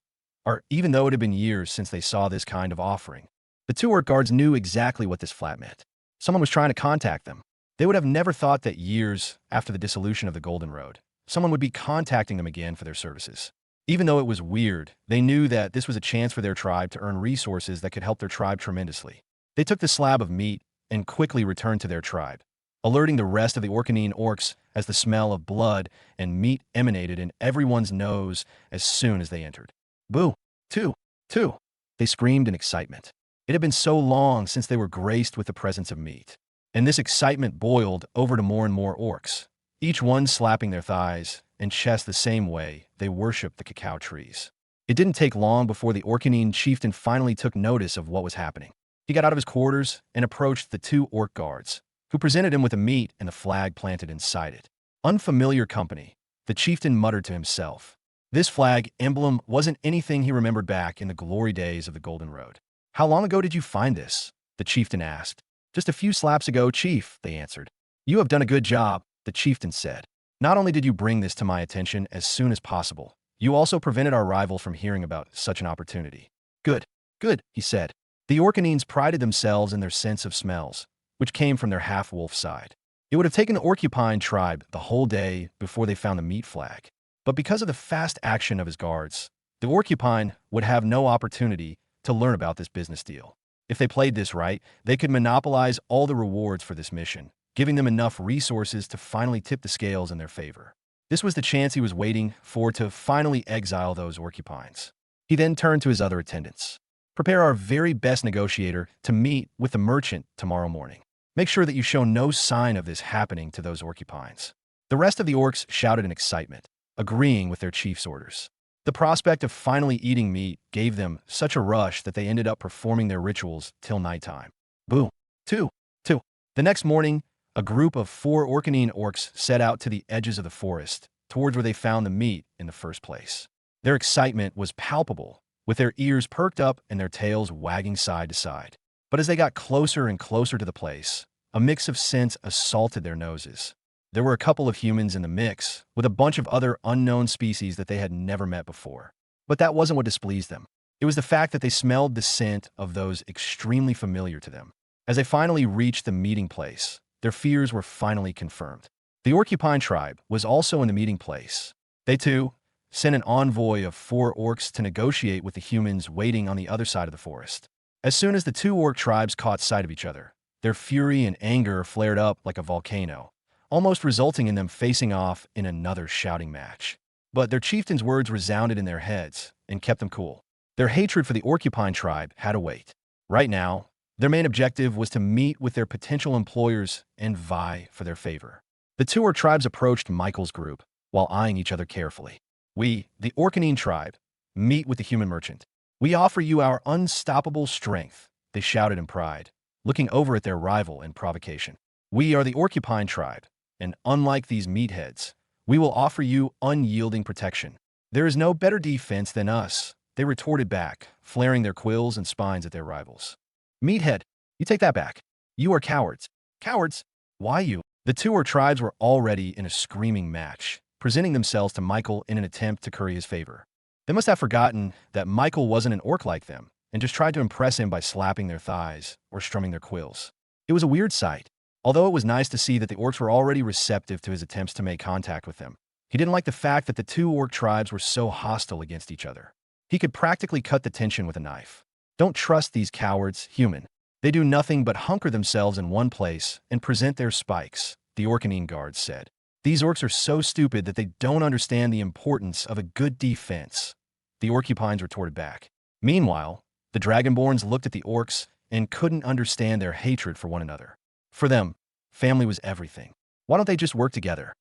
Even though it had been years since they saw this kind of offering, the two orc guards knew exactly what this flag meant. Someone was trying to contact them. They would have never thought that years after the dissolution of the Golden Road, someone would be contacting them again for their services. Even though it was weird, they knew that this was a chance for their tribe to earn resources that could help their tribe tremendously. They took the slab of meat and quickly returned to their tribe, alerting the rest of the Orcanine orcs as the smell of blood and meat emanated in everyone's nose as soon as they entered. Boo! Two! Two! They screamed in excitement. It had been so long since they were graced with the presence of meat. And this excitement boiled over to more and more orcs, each one slapping their thighs and chest the same way they worshipped the cacao trees. It didn't take long before the Orcanine chieftain finally took notice of what was happening. He got out of his quarters and approached the two orc guards, who presented him with the meat and the flag planted inside it. Unfamiliar company, the chieftain muttered to himself. This flag emblem wasn't anything he remembered back in the glory days of the Golden Road. How long ago did you find this? The chieftain asked. Just a few slaps ago, chief, they answered. You have done a good job, the chieftain said. Not only did you bring this to my attention as soon as possible, you also prevented our rival from hearing about such an opportunity. Good, good, he said. The Orcanines prided themselves in their sense of smells, which came from their half-wolf side. It would have taken the Orcupine tribe the whole day before they found the meat flag. But because of the fast action of his guards, the Orcupine would have no opportunity to learn about this business deal. If they played this right, they could monopolize all the rewards for this mission, giving them enough resources to finally tip the scales in their favor. This was the chance he was waiting for to finally exile those Orcupines. He then turned to his other attendants. Prepare our very best negotiator to meet with the merchant tomorrow morning. Make sure that you show no sign of this happening to those Orcupines. The rest of the orcs shouted in excitement, agreeing with their chief's orders. The prospect of finally eating meat gave them such a rush that they ended up performing their rituals till nighttime. Boo! Two! The next morning, a group of 4 Orcanine orcs set out to the edges of the forest, towards where they found the meat in the first place. Their excitement was palpable, with their ears perked up and their tails wagging side to side. But as they got closer and closer to the place, a mix of scents assaulted their noses. There were a couple of humans in the mix, with a bunch of other unknown species that they had never met before. But that wasn't what displeased them. It was the fact that they smelled the scent of those extremely familiar to them. As they finally reached the meeting place, their fears were finally confirmed. The Orcupine tribe was also in the meeting place. They, too, sent an envoy of 4 orcs to negotiate with the humans waiting on the other side of the forest. As soon as the 2 orc tribes caught sight of each other, their fury and anger flared up like a volcano, almost resulting in them facing off in another shouting match. But their chieftain's words resounded in their heads and kept them cool. Their hatred for the Orcupine tribe had to wait. Right now, their main objective was to meet with their potential employers and vie for their favor. The 2 orc tribes approached Michael's group while eyeing each other carefully. We, the Orcanine tribe, meet with the human merchant. We offer you our unstoppable strength, they shouted in pride, looking over at their rival in provocation. We are the Orcupine tribe, and unlike these meatheads, we will offer you unyielding protection. There is no better defense than us, they retorted back, flaring their quills and spines at their rivals. Meathead, you take that back. You are cowards. Cowards? Why you? The 2 orc tribes were already in a screaming match, presenting themselves to Michael in an attempt to curry his favor. They must have forgotten that Michael wasn't an orc like them, and just tried to impress him by slapping their thighs or strumming their quills. It was a weird sight. Although it was nice to see that the orcs were already receptive to his attempts to make contact with them, he didn't like the fact that the 2 orc tribes were so hostile against each other. He could practically cut the tension with a knife. Don't trust these cowards, human. They do nothing but hunker themselves in one place and present their spikes, the Orcanine guards said. These orcs are so stupid that they don't understand the importance of a good defense, the Orcupines retorted back. Meanwhile, the Dragonborns looked at the orcs and couldn't understand their hatred for one another. For them, family was everything. Why don't they just work together?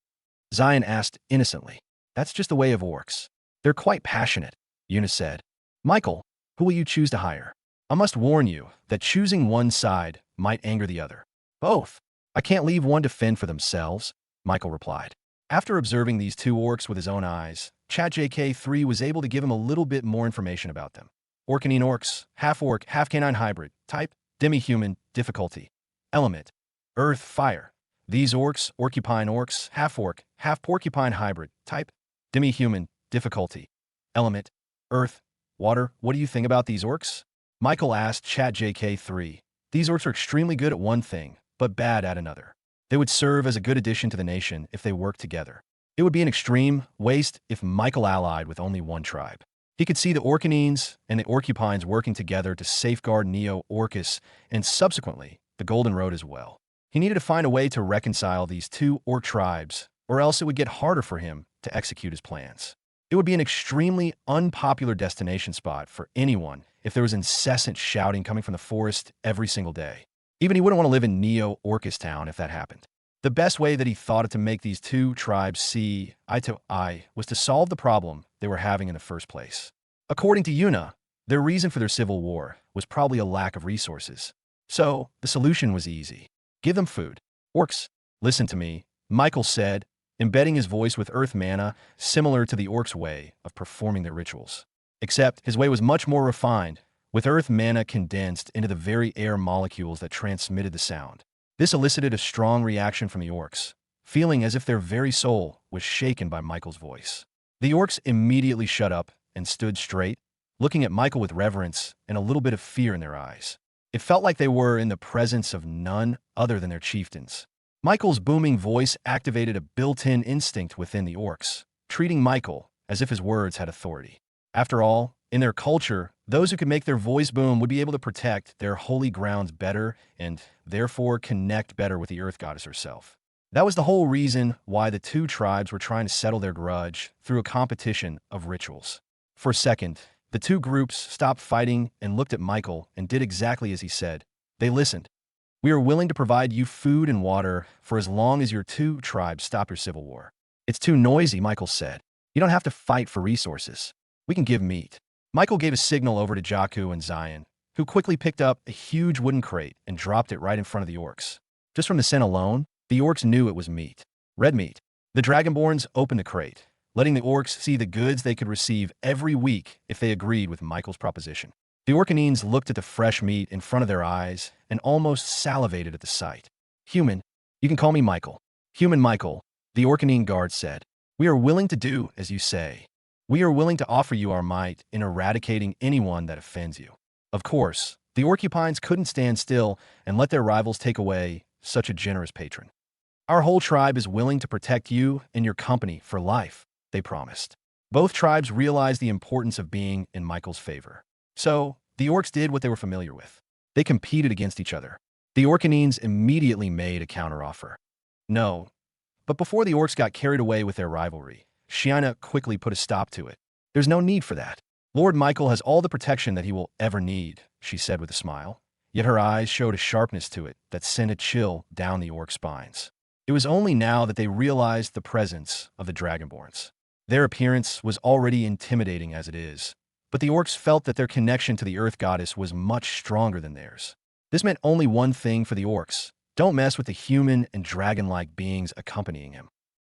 Zion asked innocently. That's just the way of orcs. They're quite passionate, Eunice said. Michael, who will you choose to hire? I must warn you that choosing one side might anger the other. Both. I can't leave one to fend for themselves, Michael replied. After observing these two orcs with his own eyes, ChatJK3 was able to give him a little bit more information about them. Orcanine orcs, half-orc, half-canine hybrid, type, demi-human, difficulty. Element, earth, fire. These orcs, orcupine orcs, half-orc, half-porcupine hybrid, type, demi-human, difficulty. Element, earth, water. What do you think about these orcs? Michael asked ChatJK3. These orcs are extremely good at one thing, but bad at another. They would serve as a good addition to the nation if they worked together. It would be an extreme waste if Michael allied with only one tribe. He could see the Orcanines and the Orcupines working together to safeguard Neo-Orcus and subsequently the Golden Road as well. He needed to find a way to reconcile these two orc tribes, or else it would get harder for him to execute his plans. It would be an extremely unpopular destination spot for anyone if there was incessant shouting coming from the forest every single day. Even he wouldn't want to live in Neo-Orcus town if that happened. The best way that he thought of to make these two tribes see eye to eye was to solve the problem they were having in the first place. According to Yuna, their reason for their civil war was probably a lack of resources. So, the solution was easy. Give them food. Orcs, listen to me, Michael said, embedding his voice with earth mana similar to the orcs' way of performing their rituals. Except his way was much more refined, with earth mana condensed into the very air molecules that transmitted the sound. This elicited a strong reaction from the orcs, feeling as if their very soul was shaken by Michael's voice. The orcs immediately shut up and stood straight, looking at Michael with reverence and a little bit of fear in their eyes. It felt like they were in the presence of none other than their chieftains. Michael's booming voice activated a built-in instinct within the orcs, treating Michael as if his words had authority. After all, in their culture, those who could make their voice boom would be able to protect their holy grounds better and therefore connect better with the Earth Goddess herself. That was the whole reason why the two tribes were trying to settle their grudge through a competition of rituals. For a second, the two groups stopped fighting and looked at Michael and did exactly as he said. They listened. We are willing to provide you food and water for as long as your two tribes stop your civil war. It's too noisy, Michael said. You don't have to fight for resources. We can give meat. Michael gave a signal over to Jakku and Zion, who quickly picked up a huge wooden crate and dropped it right in front of the orcs. Just from the scent alone, the orcs knew it was meat. Red meat. The Dragonborns opened the crate, letting the orcs see the goods they could receive every week if they agreed with Michael's proposition. The Orcanines looked at the fresh meat in front of their eyes and almost salivated at the sight. Human, you can call me Michael. Human Michael, the Orcanine guard said. We are willing to do as you say. We are willing to offer you our might in eradicating anyone that offends you. Of course, the Orcupines couldn't stand still and let their rivals take away such a generous patron. Our whole tribe is willing to protect you and your company for life, they promised. Both tribes realized the importance of being in Michael's favor. So, the orcs did what they were familiar with. They competed against each other. The Orcanines immediately made a counteroffer. No, but before the orcs got carried away with their rivalry, Shiana quickly put a stop to it. There's no need for that. Lord Michael has all the protection that he will ever need, she said with a smile. Yet her eyes showed a sharpness to it that sent a chill down the orc spines. It was only now that they realized the presence of the Dragonborns. Their appearance was already intimidating as it is, but the orcs felt that their connection to the Earth Goddess was much stronger than theirs. This meant only one thing for the orcs. Don't mess with the human and dragon-like beings accompanying him.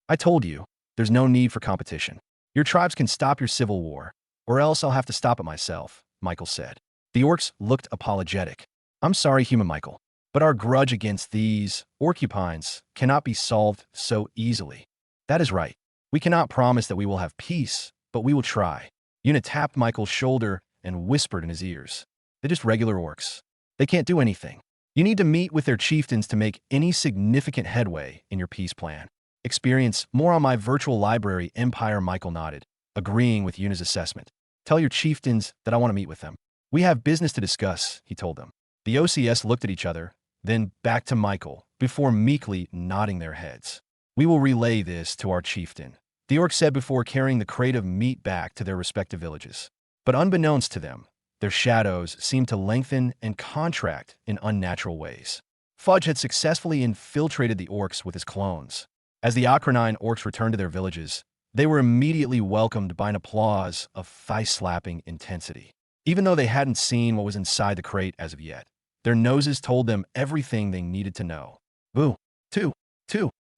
I told you, there's no need for competition. Your tribes can stop your civil war, or else I'll have to stop it myself, Michael said. The orcs looked apologetic. I'm sorry, human Michael, but our grudge against these Orcupines cannot be solved so easily. That is right. We cannot promise that we will have peace, but we will try. Yuna tapped Michael's shoulder and whispered in his ears. They're just regular orcs. They can't do anything. You need to meet with their chieftains to make any significant headway in your peace plan. Experience more on my virtual library, Empire. Michael nodded, agreeing with Yuna's assessment. Tell your chieftains that I want to meet with them. We have business to discuss, he told them. The OCS looked at each other, then back to Michael, before meekly nodding their heads. We will relay this to our chieftain, the orcs said before carrying the crate of meat back to their respective villages. But unbeknownst to them, their shadows seemed to lengthen and contract in unnatural ways. Fudge had successfully infiltrated the orcs with his clones. As the Acronine orcs returned to their villages, they were immediately welcomed by an applause of thigh-slapping intensity. even though they hadn't seen what was inside the crate as of yet. Their noses told them everything they needed to know. Boo. Two.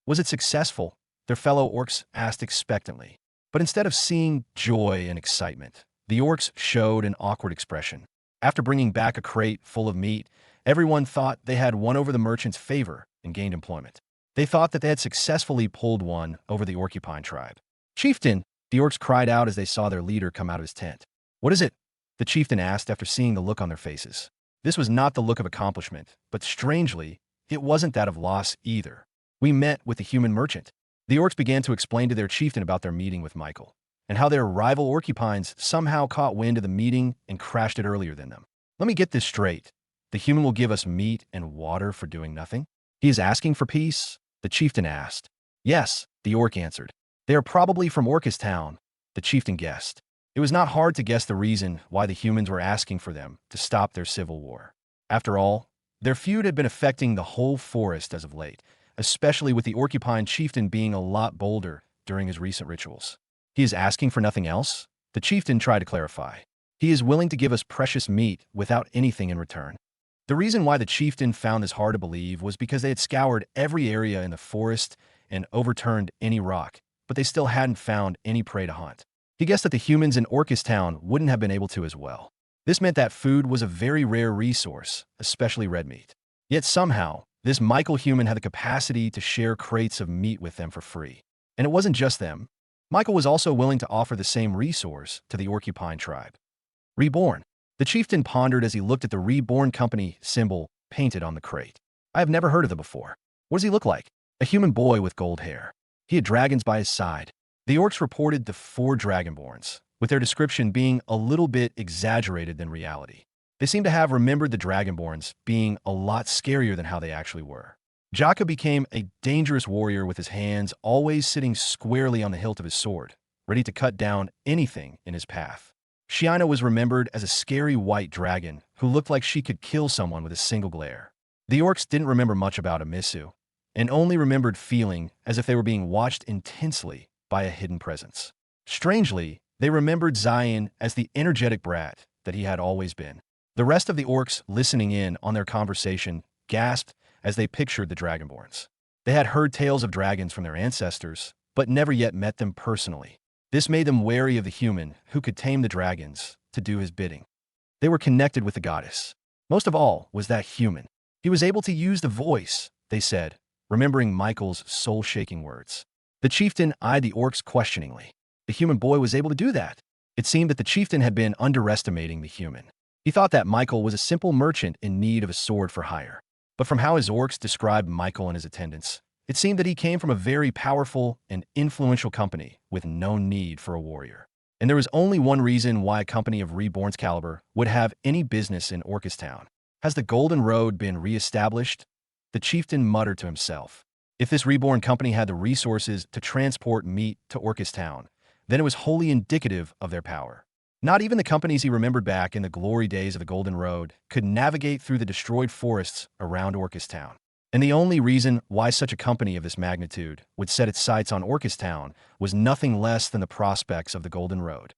Was it successful? Their fellow orcs asked expectantly. But instead of seeing joy and excitement, the orcs showed an awkward expression. After bringing back a crate full of meat, everyone thought they had won over the merchant's favor and gained employment. They thought that they had successfully pulled one over the Orcupine tribe. Chieftain, the orcs cried out as they saw their leader come out of his tent. What is it? The chieftain asked after seeing the look on their faces. This was not the look of accomplishment, but strangely, it wasn't that of loss either. We met with the human merchant. The orcs began to explain to their chieftain about their meeting with Michael, and how their rival Orcupines somehow caught wind of the meeting and crashed it earlier than them. Let me get this straight. The human will give us meat and water for doing nothing? He is asking for peace? The chieftain asked. Yes, the orc answered. They are probably from Orcus Town, the chieftain guessed. It was not hard to guess the reason why the humans were asking for them to stop their civil war. After all, their feud had been affecting the whole forest as of late, especially with the Orcupine chieftain being a lot bolder during his recent rituals. He is asking for nothing else? The chieftain tried to clarify. He is willing to give us precious meat without anything in return. The reason why the chieftain found this hard to believe was because they had scoured every area in the forest and overturned any rock, but they still hadn't found any prey to hunt. He guessed that the humans in Orcus Town wouldn't have been able to as well. This meant that food was a very rare resource, especially red meat. Yet somehow, this Michael human had the capacity to share crates of meat with them for free. And it wasn't just them. Michael was also willing to offer the same resource to the Orcupine tribe. Reborn. The chieftain pondered as he looked at the Reborn company symbol painted on the crate. I have never heard of them before. What does he look like? A human boy with gold hair. He had dragons by his side. The orcs reported the 4 dragonborns, with their description being a little bit exaggerated than reality. They seemed to have remembered the dragonborns being a lot scarier than how they actually were. Jaka became a dangerous warrior with his hands always sitting squarely on the hilt of his sword, ready to cut down anything in his path. Shiana was remembered as a scary white dragon who looked like she could kill someone with a single glare. The orcs didn't remember much about Amisu, and only remembered feeling as if they were being watched intensely by a hidden presence. Strangely, they remembered Zion as the energetic brat that he had always been. The rest of the orcs listening in on their conversation gasped as they pictured the dragonborns. They had heard tales of dragons from their ancestors, but never yet met them personally. This made them wary of the human who could tame the dragons to do his bidding. They were connected with the goddess. Most of all was that human. He was able to use the voice, they said, remembering Michael's soul-shaking words. The chieftain eyed the orcs questioningly. The human boy was able to do that. It seemed that the chieftain had been underestimating the human. He thought that Michael was a simple merchant in need of a sword for hire. But from how his orcs described Michael and his attendants, it seemed that he came from a very powerful and influential company with no need for a warrior. And there was only one reason why a company of Reborn's caliber would have any business in Orcus Town. Has the Golden Road been re-established? The chieftain muttered to himself. If this Reborn company had the resources to transport meat to Orcus Town, then it was wholly indicative of their power. Not even the companies he remembered back in the glory days of the Golden Road could navigate through the destroyed forests around Orcus Town. And the only reason why such a company of this magnitude would set its sights on Orcus Town was nothing less than the prospects of the Golden Road.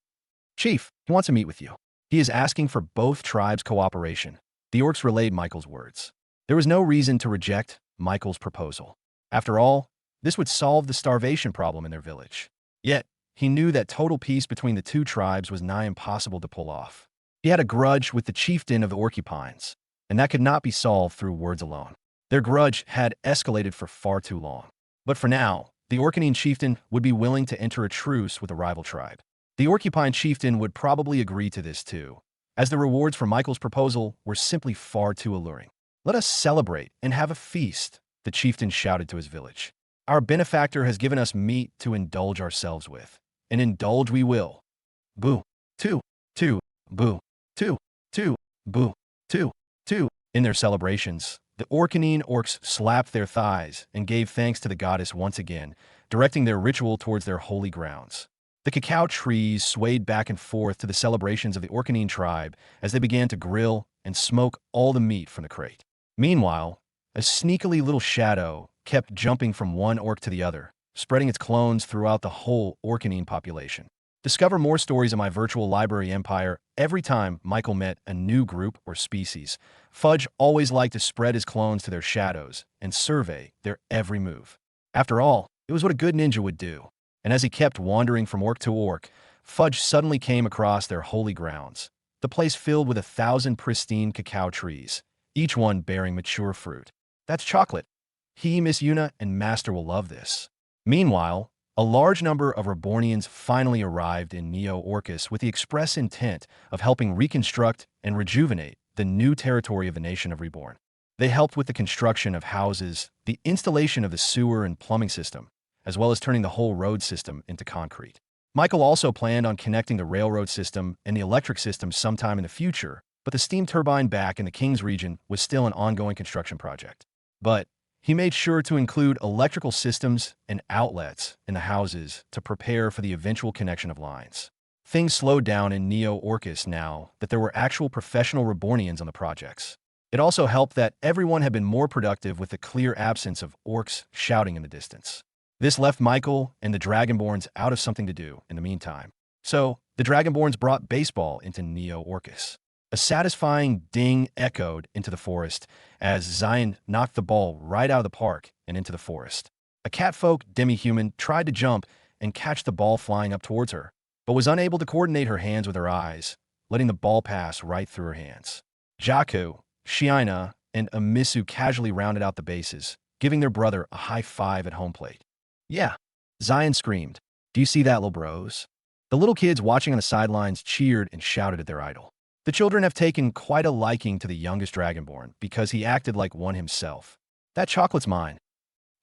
Chief, he wants to meet with you. He is asking for both tribes' cooperation. The orcs relayed Michael's words. There was no reason to reject Michael's proposal. After all, this would solve the starvation problem in their village. Yet, he knew that total peace between the 2 tribes was nigh impossible to pull off. He had a grudge with the chieftain of the Orcupines, and that could not be solved through words alone. Their grudge had escalated for far too long. But for now, the Orcanine chieftain would be willing to enter a truce with a rival tribe. The Orcupine chieftain would probably agree to this too, as the rewards for Michael's proposal were simply far too alluring. Let us celebrate and have a feast, the chieftain shouted to his village. Our benefactor has given us meat to indulge ourselves with, and indulge we will. Boo. Two. Boo. Two. Boo. Two. In their celebrations, the Orcanine orcs slapped their thighs and gave thanks to the goddess once again, directing their ritual towards their holy grounds. The cacao trees swayed back and forth to the celebrations of the Orcanine tribe as they began to grill and smoke all the meat from the crate. Meanwhile, a sneakily little shadow kept jumping from one orc to the other, spreading its clones throughout the whole Orcanine population. Discover more stories in my virtual library empire every time Michael met a new group or species. Fudge always liked to spread his clones to their shadows and survey their every move. After all, it was what a good ninja would do. And as he kept wandering from orc to orc, Fudge suddenly came across their holy grounds, the place filled with 1,000 pristine cacao trees, each one bearing mature fruit. That's chocolate. He, Miss Yuna, and Master will love this. Meanwhile, a large number of Rebornians finally arrived in Neo-Orcus with the express intent of helping reconstruct and rejuvenate the new territory of the nation of Reborn. They helped with the construction of houses, the installation of the sewer and plumbing system, as well as turning the whole road system into concrete. Michael also planned on connecting the railroad system and the electric system sometime in the future, but the steam turbine back in the King's region was still an ongoing construction project. But he made sure to include electrical systems and outlets in the houses to prepare for the eventual connection of lines. Things slowed down in Neo-Orcus now that there were actual professional Rebornians on the projects. It also helped that everyone had been more productive with the clear absence of orcs shouting in the distance. This left Michael and the Dragonborns out of something to do in the meantime. So, the Dragonborns brought baseball into Neo-Orcus. A satisfying ding echoed into the forest as Zion knocked the ball right out of the park and into the forest. A catfolk demi-human tried to jump and catch the ball flying up towards her, but was unable to coordinate her hands with her eyes, letting the ball pass right through her hands. Jaku, Shiina, and Amisu casually rounded out the bases, giving their brother a high five at home plate. Yeah, Zion screamed. Do you see that, little bros? The little kids watching on the sidelines cheered and shouted at their idol. The children have taken quite a liking to the youngest Dragonborn because he acted like one himself. That chocolate's mine,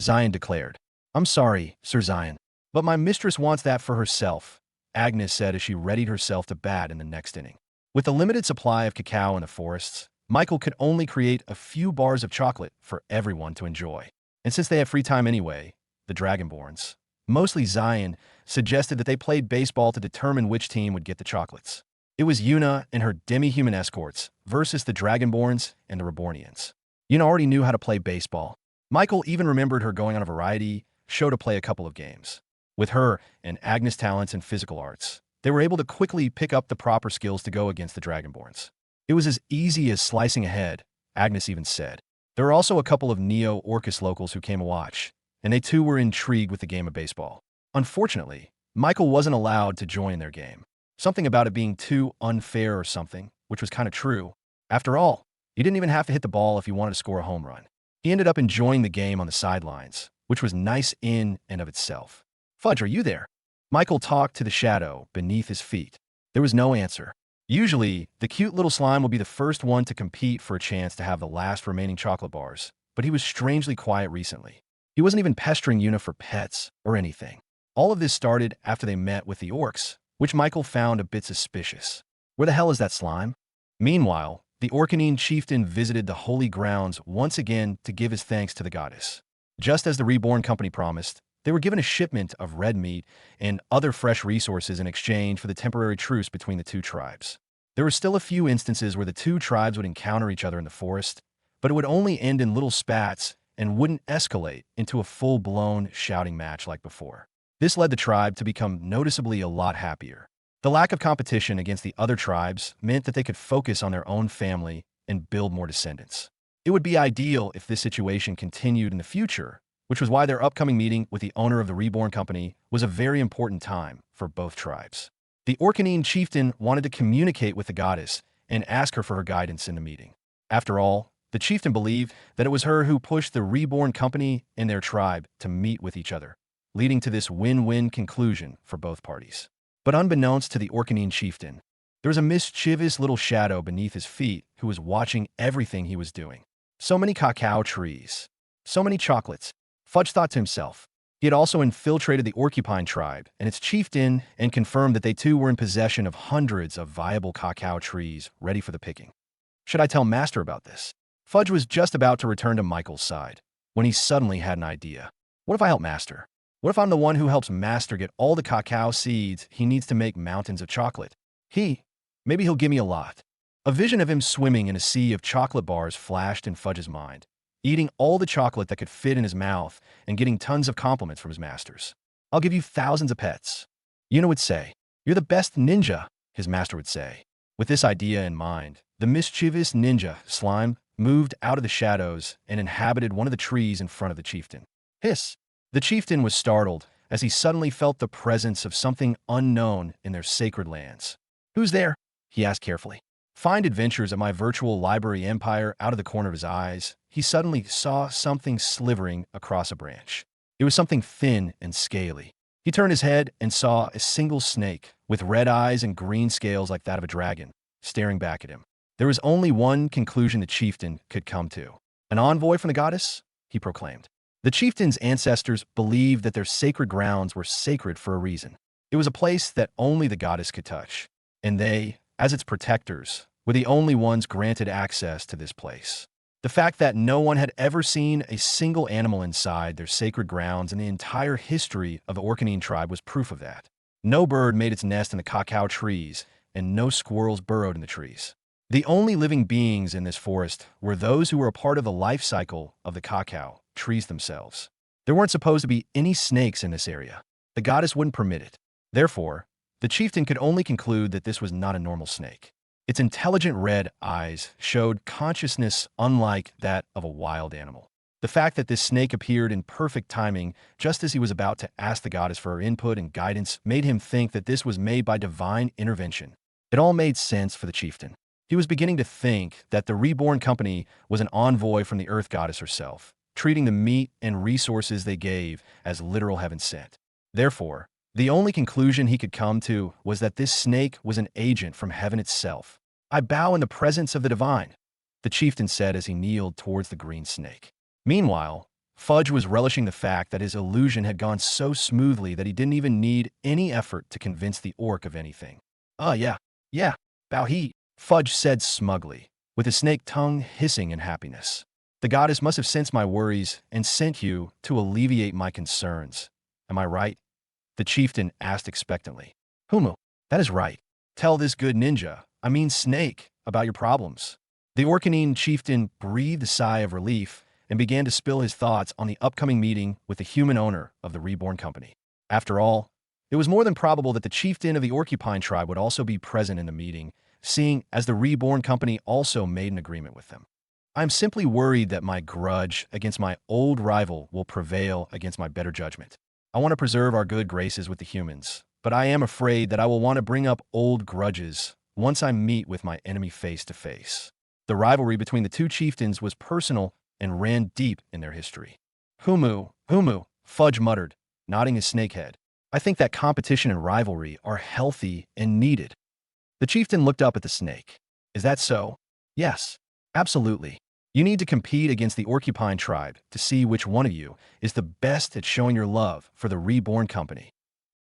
Zion declared. I'm sorry, Sir Zion, but my mistress wants that for herself, Agnes said as she readied herself to bat in the next inning. With the limited supply of cacao in the forests, Michael could only create a few bars of chocolate for everyone to enjoy. And since they had free time anyway, the Dragonborns, mostly Zion, suggested that they played baseball to determine which team would get the chocolates. It was Yuna and her demi-human escorts versus the Dragonborns and the Rebornians. Yuna already knew how to play baseball. Michael even remembered her going on a variety show to play a couple of games. With her and Agnes' talents in physical arts, they were able to quickly pick up the proper skills to go against the Dragonborns. It was as easy as slicing ahead, Agnes even said. There were also a couple of Neo-Orcus locals who came to watch, and they too were intrigued with the game of baseball. Unfortunately, Michael wasn't allowed to join their game. Something about it being too unfair or something, which was kind of true. After all, you didn't even have to hit the ball if you wanted to score a home run. He ended up enjoying the game on the sidelines, which was nice in and of itself. Fudge, are you there? Michael talked to the shadow beneath his feet. There was no answer. Usually, the cute little slime would be the first one to compete for a chance to have the last remaining chocolate bars, but he was strangely quiet recently. He wasn't even pestering Yuna for pets or anything. All of this started after they met with the orcs, which Michael found a bit suspicious. Where the hell is that slime? Meanwhile, the Orcanine chieftain visited the holy grounds once again to give his thanks to the goddess. Just as the Reborn company promised, they were given a shipment of red meat and other fresh resources in exchange for the temporary truce between the two tribes. There were still a few instances where the two tribes would encounter each other in the forest, but it would only end in little spats and wouldn't escalate into a full-blown shouting match like before. This led the tribe to become noticeably a lot happier. The lack of competition against the other tribes meant that they could focus on their own family and build more descendants. It would be ideal if this situation continued in the future, which was why their upcoming meeting with the owner of the Reborn company was a very important time for both tribes. The Orcanine chieftain wanted to communicate with the goddess and ask her for her guidance in the meeting. After all, the chieftain believed that it was her who pushed the Reborn company and their tribe to meet with each other, leading to this win-win conclusion for both parties. But unbeknownst to the Orcanine chieftain, there was a mischievous little shadow beneath his feet who was watching everything he was doing. So many cacao trees, so many chocolates, Fudge thought to himself. He had also infiltrated the Orcupine tribe and its chieftain and confirmed that they too were in possession of hundreds of viable cacao trees ready for the picking. Should I tell Master about this? Fudge was just about to return to Michael's side when he suddenly had an idea. What if I help Master? What if I'm the one who helps Master get all the cacao seeds he needs to make mountains of chocolate? Maybe he'll give me a lot. A vision of him swimming in a sea of chocolate bars flashed in Fudge's mind, eating all the chocolate that could fit in his mouth and getting tons of compliments from his masters. I'll give you thousands of pets. Yuna would say, "You're the best ninja," his master would say. With this idea in mind, the mischievous ninja, Slime, moved out of the shadows and inhabited one of the trees in front of the chieftain. Hiss! The chieftain was startled as he suddenly felt the presence of something unknown in their sacred lands. "Who's there?" he asked carefully. Find adventures at my virtual library empire. Out of the corner of his eyes, he suddenly saw something slithering across a branch. It was something thin and scaly. He turned his head and saw a single snake with red eyes and green scales like that of a dragon, staring back at him. There was only one conclusion the chieftain could come to. "An envoy from the goddess?" he proclaimed. The chieftain's ancestors believed that their sacred grounds were sacred for a reason. It was a place that only the goddess could touch, and they, as its protectors, were the only ones granted access to this place. The fact that no one had ever seen a single animal inside their sacred grounds in the entire history of the Orcanine tribe was proof of that. No bird made its nest in the cacao trees, and no squirrels burrowed in the trees. The only living beings in this forest were those who were a part of the life cycle of the cacao trees themselves. There weren't supposed to be any snakes in this area. The goddess wouldn't permit it. Therefore, the chieftain could only conclude that this was not a normal snake. Its intelligent red eyes showed consciousness unlike that of a wild animal. The fact that this snake appeared in perfect timing just as he was about to ask the goddess for her input and guidance made him think that this was made by divine intervention. It all made sense for the chieftain. He was beginning to think that the Reborn company was an envoy from the earth goddess herself, treating the meat and resources they gave as literal heaven sent. Therefore, the only conclusion he could come to was that this snake was an agent from heaven itself. "I bow in the presence of the divine," the chieftain said as he kneeled towards the green snake. Meanwhile, Fudge was relishing the fact that his illusion had gone so smoothly that he didn't even need any effort to convince the orc of anything. Yeah, bow he," Fudge said smugly, with his snake tongue hissing in happiness. "The goddess must have sensed my worries and sent you to alleviate my concerns. Am I right?" the chieftain asked expectantly. "Humu, that is right. Tell this good ninja, I mean snake, about your problems." The Orcanine chieftain breathed a sigh of relief and began to spill his thoughts on the upcoming meeting with the human owner of the Reborn company. After all, it was more than probable that the chieftain of the Orcupine tribe would also be present in the meeting, seeing as the Reborn company also made an agreement with them. "I am simply worried that my grudge against my old rival will prevail against my better judgment. I want to preserve our good graces with the humans, but I am afraid that I will want to bring up old grudges once I meet with my enemy face to face." The rivalry between the two chieftains was personal and ran deep in their history. Humu, Fudge muttered, nodding his snake head. "I think that competition and rivalry are healthy and needed." The chieftain looked up at the snake. "Is that so?" "Yes, absolutely. You need to compete against the Orcupine tribe to see which one of you is the best at showing your love for the Reborn company."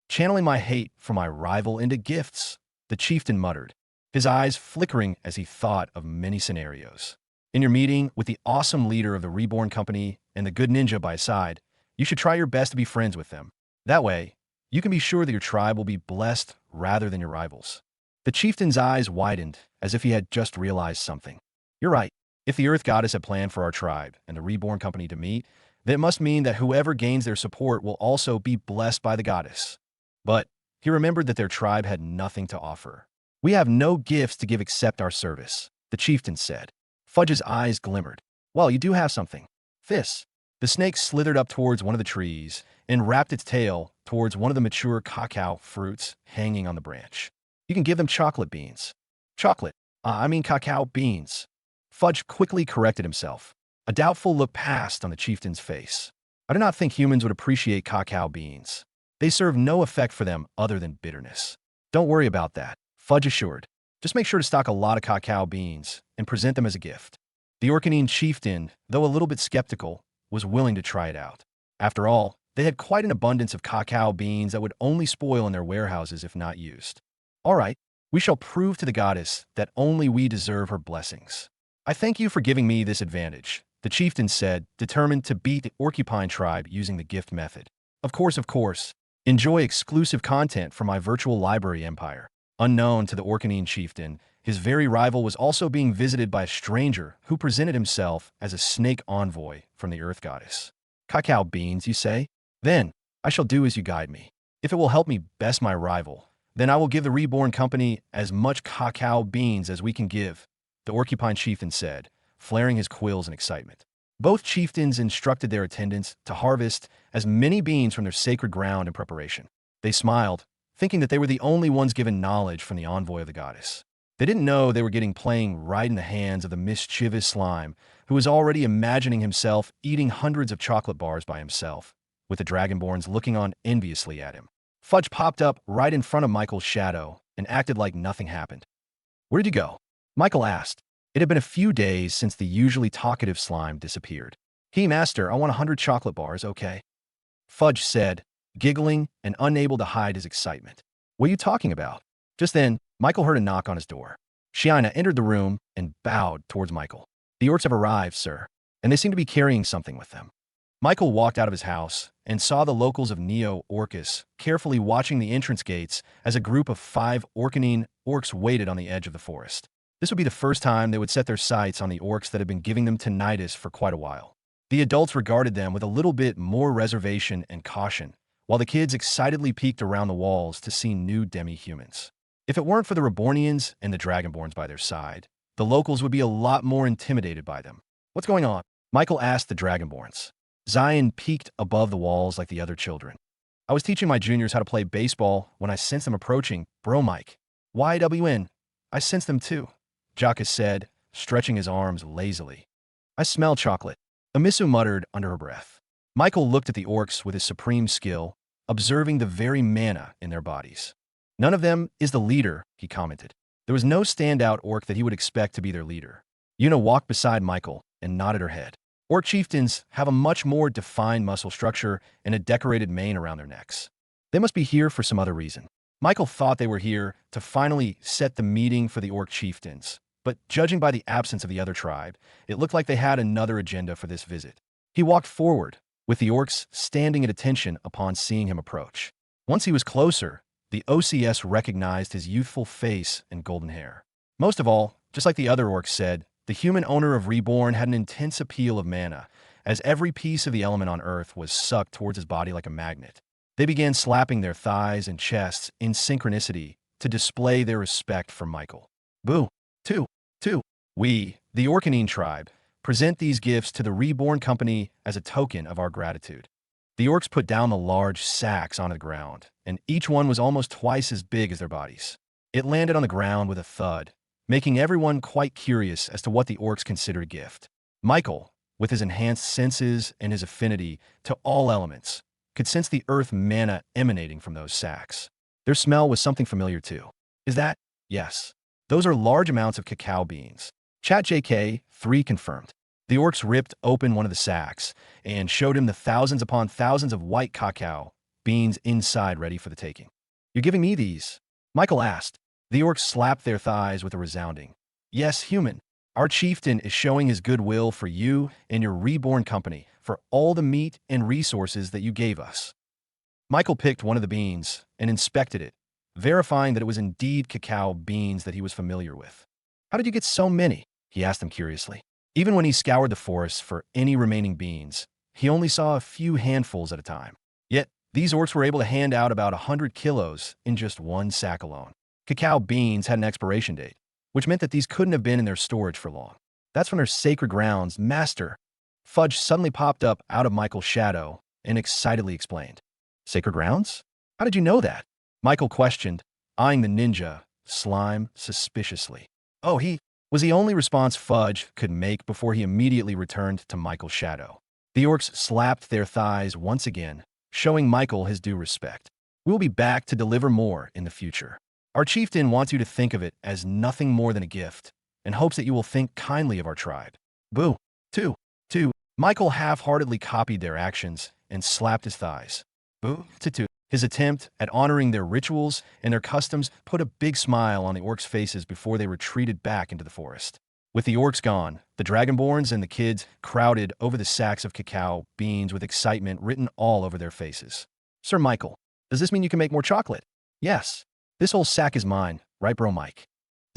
"Channeling my hate for my rival into gifts," the chieftain muttered, his eyes flickering as he thought of many scenarios. "In your meeting with the awesome leader of the Reborn company and the good ninja by his side, you should try your best to be friends with them. That way, you can be sure that your tribe will be blessed rather than your rivals." The chieftain's eyes widened as if he had just realized something. "You're right. If the Earth Goddess had planned for our tribe and the Reborn company to meet, then it must mean that whoever gains their support will also be blessed by the goddess." But he remembered that their tribe had nothing to offer. "We have no gifts to give except our service," the chieftain said. Fudge's eyes glimmered. "Well, you do have something. This." The snake slithered up towards one of the trees and wrapped its tail towards one of the mature cacao fruits hanging on the branch. "You can give them chocolate beans." "Chocolate? I mean cacao beans." Fudge quickly corrected himself. A doubtful look passed on the chieftain's face. "I do not think humans would appreciate cacao beans. They serve no effect for them other than bitterness." "Don't worry about that," Fudge assured. "Just make sure to stock a lot of cacao beans and present them as a gift." The Orcanine chieftain, though a little bit skeptical, was willing to try it out. After all, they had quite an abundance of cacao beans that would only spoil in their warehouses if not used. "All right, we shall prove to the goddess that only we deserve her blessings. I thank you for giving me this advantage," the chieftain said, determined to beat the Orcupine tribe using the gift method. Of course. Enjoy exclusive content from my virtual library empire." Unknown to the Orcanine chieftain, his very rival was also being visited by a stranger who presented himself as a snake envoy from the Earth Goddess. "Cacao beans, you say? Then I shall do as you guide me. If it will help me best my rival, Then I will give the Reborn Company as much cacao beans as we can give, the Orcupine chieftain said, flaring his quills in excitement. Both chieftains instructed their attendants to harvest as many beans from their sacred ground in preparation. They smiled, thinking that they were the only ones given knowledge from the envoy of the goddess. They didn't know they were getting playing right in the hands of the mischievous slime, who was already imagining himself eating hundreds of chocolate bars by himself, with the Dragonborns looking on enviously at him. Fudge popped up right in front of Michael's shadow and acted like nothing happened. "Where'd you go?" Michael asked. It had been a few days since the usually talkative slime disappeared. "Hey, Master, I want 100 chocolate bars, okay?" Fudge said, giggling and unable to hide his excitement. "What are you talking about?" Just then, Michael heard a knock on his door. Shiana entered the room and bowed towards Michael. "The orcs have arrived, sir, and they seem to be carrying something with them." Michael walked out of his house and saw the locals of Neo-Orcus carefully watching the entrance gates as a group of 5 Orcanine orcs waited on the edge of the forest. This would be the first time they would set their sights on the orcs that had been giving them tinnitus for quite a while. The adults regarded them with a little bit more reservation and caution, while the kids excitedly peeked around the walls to see new demi-humans. If it weren't for the Rebornians and the Dragonborns by their side, the locals would be a lot more intimidated by them. "What's going on?" Michael asked the Dragonborns. Zion peeked above the walls like the other children. "I was teaching my juniors how to play baseball when I sensed them approaching, bro Mike." "YWN, I sensed them too," Jaka said, stretching his arms lazily. "I smell chocolate," Amisu muttered under her breath. Michael looked at the orcs with his supreme skill, observing the very mana in their bodies. "None of them is the leader," he commented. There was no standout orc that he would expect to be their leader. Yuna walked beside Michael and nodded her head. Orc chieftains have a much more defined muscle structure and a decorated mane around their necks. They must be here for some other reason. Michael thought they were here to finally set the meeting for the orc chieftains, but judging by the absence of the other tribe, it looked like they had another agenda for this visit. He walked forward, with the orcs standing at attention upon seeing him approach. Once he was closer, the OCS recognized his youthful face and golden hair. Most of all, just like the other orcs said, the human owner of Reborn had an intense appeal of mana, as every piece of the element on Earth was sucked towards his body like a magnet. They began slapping their thighs and chests in synchronicity to display their respect for Michael. "Boo! Two! We, the Orcanine tribe, present these gifts to the Reborn Company as a token of our gratitude." The orcs put down the large sacks onto the ground, and each one was almost twice as big as their bodies. It landed on the ground with a thud, making everyone quite curious as to what the orcs considered a gift. Michael, with his enhanced senses and his affinity to all elements, could sense the earth mana emanating from those sacks. Their smell was something familiar too. "Is that?" "Yes. Those are large amounts of cacao beans." ChatJK3 confirmed. The orcs ripped open one of the sacks and showed him the thousands upon thousands of white cacao beans inside ready for the taking. "You're giving me these?" Michael asked. The orcs slapped their thighs with a resounding, "Yes, human. Our chieftain is showing his goodwill for you and your Reborn Company for all the meat and resources that you gave us." Michael picked one of the beans and inspected it, verifying that it was indeed cacao beans that he was familiar with. "How did you get so many?" he asked them curiously. Even when he scoured the forest for any remaining beans, he only saw a few handfuls at a time. Yet, these orcs were able to hand out about 100 kilos in just one sack alone. Cacao beans had an expiration date, which meant that these couldn't have been in their storage for long. "That's from their sacred grounds, Master." Fudge suddenly popped up out of Michael's shadow and excitedly explained. "Sacred grounds? How did you know that?" Michael questioned, eyeing the ninja, slime, suspiciously. "Oh, he was the only response Fudge could make before he immediately returned to Michael's shadow. The orcs slapped their thighs once again, showing Michael his due respect. "We'll be back to deliver more in the future. Our chieftain wants you to think of it as nothing more than a gift, and hopes that you will think kindly of our tribe." "Boo! Two. Michael half-heartedly copied their actions and slapped his thighs. "Boo! Two." His attempt at honoring their rituals and their customs put a big smile on the orcs' faces before they retreated back into the forest. With the orcs gone, the Dragonborns and the kids crowded over the sacks of cacao beans with excitement written all over their faces. "Sir Michael, does this mean you can make more chocolate?" "Yes. This whole sack is mine, right bro Mike?"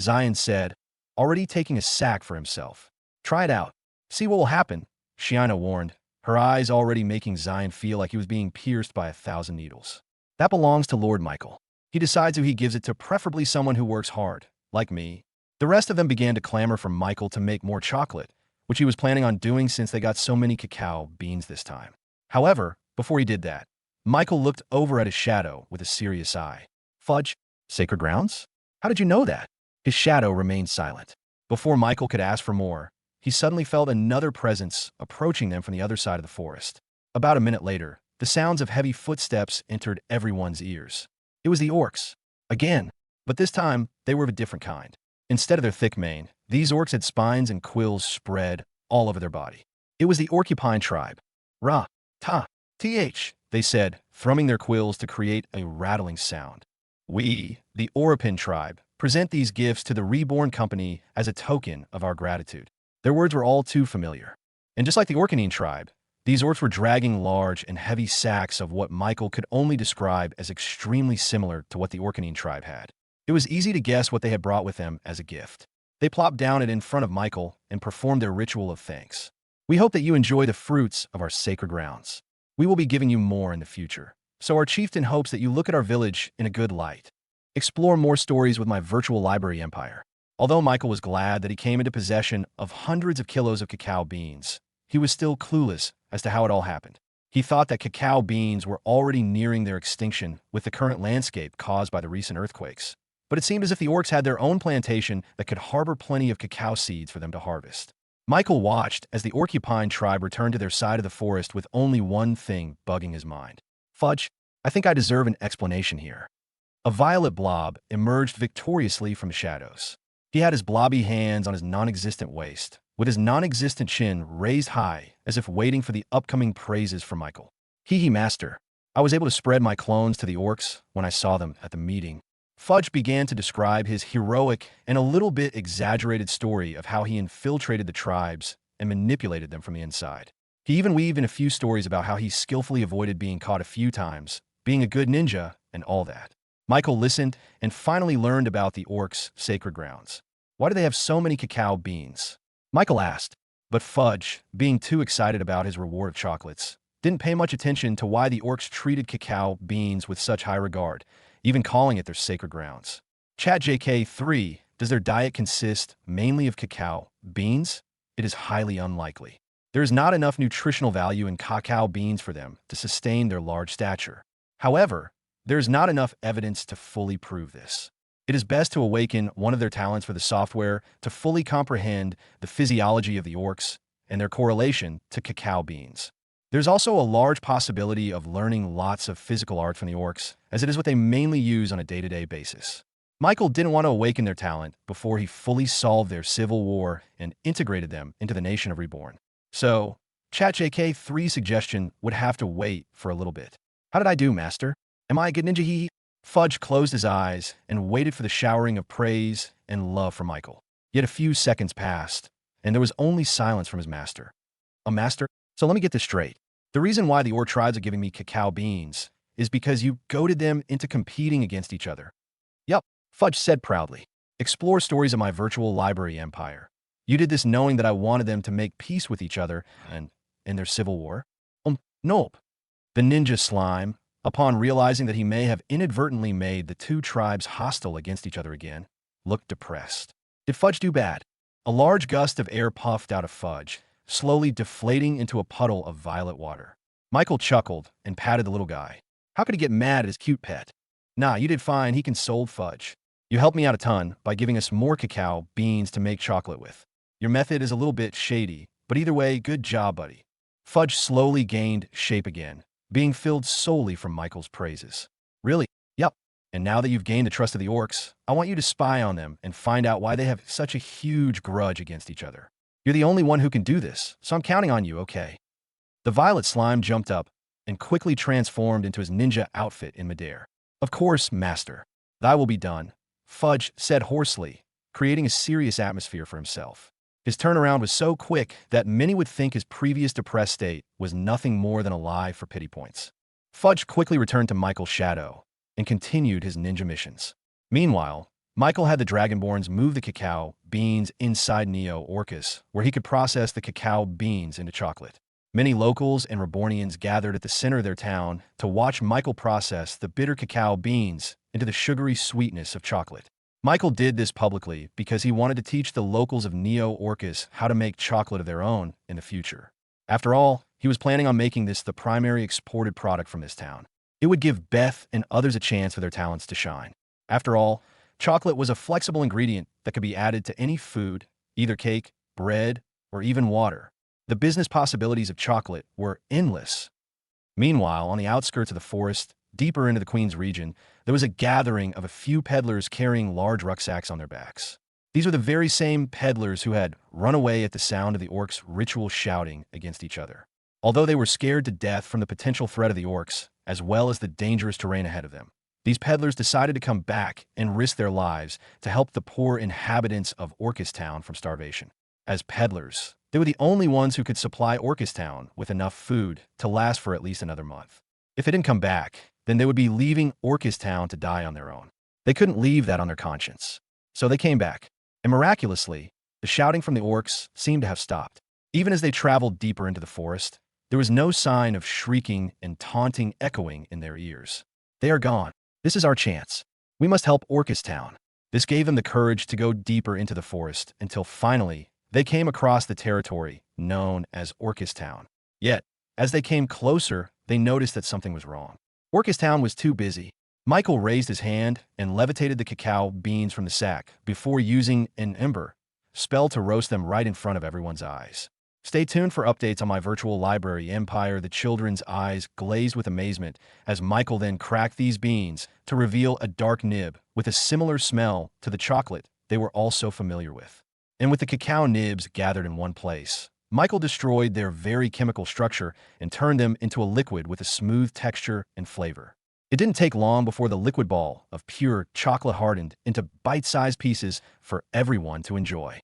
Zion said, already taking a sack for himself. "Try it out. See what will happen," Shiana warned, her eyes already making Zion feel like he was being pierced by 1,000 needles. "That belongs to Lord Michael." He decides who he gives it to, preferably someone who works hard, like me. The rest of them began to clamor for Michael to make more chocolate, which he was planning on doing since they got so many cacao beans this time. However, before he did that, Michael looked over at his shadow with a serious eye. Fudge, sacred grounds? How did you know that? His shadow remained silent. Before Michael could ask for more, he suddenly felt another presence approaching them from the other side of the forest. About a minute later, the sounds of heavy footsteps entered everyone's ears. It was the orcs. Again, but this time they were of a different kind. Instead of their thick mane, these orcs had spines and quills spread all over their body. It was the Orcupine tribe. Ra, ta, th, they said, thrumming their quills to create a rattling sound. We, the Oripin tribe, present these gifts to the Reborn company as a token of our gratitude. Their words were all too familiar. And just like the Orcanine tribe, these orcs were dragging large and heavy sacks of what Michael could only describe as extremely similar to what the Orcanine tribe had. It was easy to guess what they had brought with them as a gift. They plopped down it in front of Michael and performed their ritual of thanks. We hope that you enjoy the fruits of our sacred grounds. We will be giving you more in the future, so our chieftain hopes that you look at our village in a good light. Explore more stories with my virtual library empire. Although Michael was glad that he came into possession of hundreds of kilos of cacao beans, he was still clueless as to how it all happened. He thought that cacao beans were already nearing their extinction with the current landscape caused by the recent earthquakes. But it seemed as if the orcs had their own plantation that could harbor plenty of cacao seeds for them to harvest. Michael watched as the Orcupine tribe returned to their side of the forest with only one thing bugging his mind. Fudge, I think I deserve an explanation here. A violet blob emerged victoriously from the shadows. He had his blobby hands on his non-existent waist, with his non-existent chin raised high as if waiting for the upcoming praises from Michael. Hee master. I was able to spread my clones to the orcs when I saw them at the meeting. Fudge began to describe his heroic and a little bit exaggerated story of how he infiltrated the tribes and manipulated them from the inside. He even weaved in a few stories about how he skillfully avoided being caught a few times, being a good ninja, and all that. Michael listened and finally learned about the orcs' sacred grounds. Why do they have so many cacao beans? Michael asked, but Fudge, being too excited about his reward of chocolates, didn't pay much attention to why the orcs treated cacao beans with such high regard, even calling it their sacred grounds. Chat JK3, does their diet consist mainly of cacao beans? It is highly unlikely. There is not enough nutritional value in cacao beans for them to sustain their large stature. However, there is not enough evidence to fully prove this. It is best to awaken one of their talents for the software to fully comprehend the physiology of the orcs and their correlation to cacao beans. There's also a large possibility of learning lots of physical art from the orcs, as it is what they mainly use on a day-to-day basis. Michael didn't want to awaken their talent before he fully solved their civil war and integrated them into the nation of Reborn. So, ChatJK3's suggestion would have to wait for a little bit. How did I do, master? Am I a good ninja? Fudge closed his eyes and waited for the showering of praise and love from Michael. Yet a few seconds passed, and there was only silence from his master. A master? So let me get this straight. The reason why the orc tribes are giving me cacao beans is because you goaded them into competing against each other. Yup, Fudge said proudly. Explore stories of my virtual library empire. You did this knowing that I wanted them to make peace with each other and in their civil war? Nope. The ninja slime, upon realizing that he may have inadvertently made the two tribes hostile against each other again, looked depressed. Did Fudge do bad? A large gust of air puffed out of Fudge, slowly deflating into a puddle of violet water. Michael chuckled and patted the little guy. How could he get mad at his cute pet? Nah, you did fine, he consoled Fudge. You helped me out a ton by giving us more cacao beans to make chocolate with. Your method is a little bit shady, but either way, good job, buddy. Fudge slowly gained shape again, being filled solely from Michael's praises. Really? Yup. And now that you've gained the trust of the orcs, I want you to spy on them and find out why they have such a huge grudge against each other. You're the only one who can do this, so I'm counting on you, okay? The violet slime jumped up and quickly transformed into his ninja outfit in midair. Of course, master. Thy will be done, Fudge said hoarsely, creating a serious atmosphere for himself. His turnaround was so quick that many would think his previous depressed state was nothing more than a lie for pity points. Fudge quickly returned to Michael's shadow and continued his ninja missions. Meanwhile, Michael had the Dragonborns move the cacao beans inside Neo Orcus, where he could process the cacao beans into chocolate. Many locals and Rebornians gathered at the center of their town to watch Michael process the bitter cacao beans into the sugary sweetness of chocolate. Michael did this publicly because he wanted to teach the locals of Neo Orcus how to make chocolate of their own in the future. After all, he was planning on making this the primary exported product from this town. It would give Beth and others a chance for their talents to shine. After all, chocolate was a flexible ingredient that could be added to any food, either cake, bread, or even water. The business possibilities of chocolate were endless. Meanwhile, on the outskirts of the forest, deeper into the Queen's region, there was a gathering of a few peddlers carrying large rucksacks on their backs. These were the very same peddlers who had run away at the sound of the orcs' ritual shouting against each other. Although they were scared to death from the potential threat of the orcs, as well as the dangerous terrain ahead of them, these peddlers decided to come back and risk their lives to help the poor inhabitants of Orcus Town from starvation. As peddlers, they were the only ones who could supply Orcus Town with enough food to last for at least another month. If they didn't come back, then they would be leaving Orcus Town to die on their own. They couldn't leave that on their conscience. So they came back. And miraculously, the shouting from the orcs seemed to have stopped. Even as they traveled deeper into the forest, there was no sign of shrieking and taunting echoing in their ears. They are gone. This is our chance. We must help Orcus Town. This gave them the courage to go deeper into the forest until finally they came across the territory known as Orcus Town. Yet, as they came closer, they noticed that something was wrong. Orcus Town was too busy. Michael raised his hand and levitated the cacao beans from the sack before using an ember spell to roast them right in front of everyone's eyes. Stay tuned for updates on my virtual library empire. The children's eyes glazed with amazement as Michael then cracked these beans to reveal a dark nib with a similar smell to the chocolate they were all so familiar with. And with the cacao nibs gathered in one place, Michael destroyed their very chemical structure and turned them into a liquid with a smooth texture and flavor. It didn't take long before the liquid ball of pure chocolate hardened into bite-sized pieces for everyone to enjoy.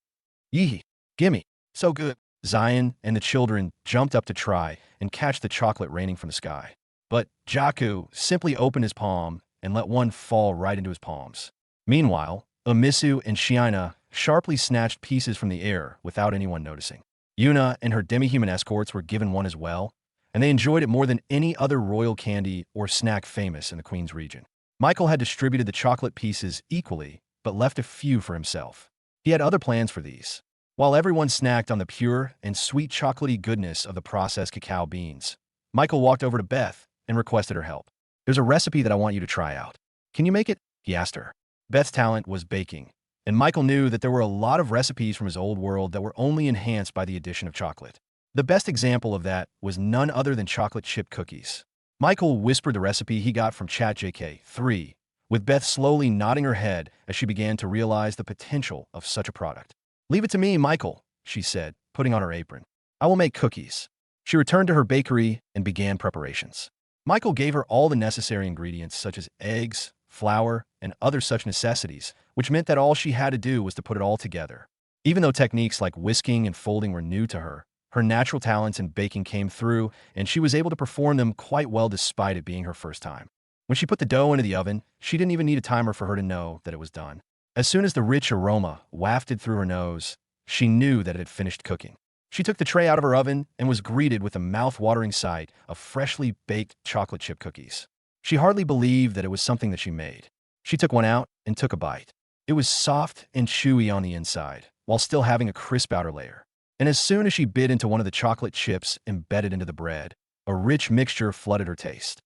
Yee, gimme, so good. Zion and the children jumped up to try and catch the chocolate raining from the sky. But Jaku simply opened his palm and let one fall right into his palms. Meanwhile, Amisu and Shiina sharply snatched pieces from the air without anyone noticing. Yuna and her demi-human escorts were given one as well, and they enjoyed it more than any other royal candy or snack famous in the Queen's region. Michael had distributed the chocolate pieces equally, but left a few for himself. He had other plans for these. While everyone snacked on the pure and sweet chocolatey goodness of the processed cacao beans, Michael walked over to Beth and requested her help. "There's a recipe that I want you to try out. Can you make it?" he asked her. Beth's talent was baking, and Michael knew that there were a lot of recipes from his old world that were only enhanced by the addition of chocolate. The best example of that was none other than chocolate chip cookies. Michael whispered the recipe he got from ChatJK3, with Beth slowly nodding her head as she began to realize the potential of such a product. "Leave it to me, Michael," she said, putting on her apron. "I will make cookies." She returned to her bakery and began preparations. Michael gave her all the necessary ingredients such as eggs, flour, and other such necessities, which meant that all she had to do was to put it all together. Even though techniques like whisking and folding were new to her, her natural talents in baking came through, and she was able to perform them quite well despite it being her first time. When she put the dough into the oven, she didn't even need a timer for her to know that it was done. As soon as the rich aroma wafted through her nose, she knew that it had finished cooking. She took the tray out of her oven and was greeted with a mouth-watering sight of freshly baked chocolate chip cookies. She hardly believed that it was something that she made. She took one out and took a bite. It was soft and chewy on the inside, while still having a crisp outer layer. And as soon as she bit into one of the chocolate chips embedded into the bread, a rich mixture flooded her taste.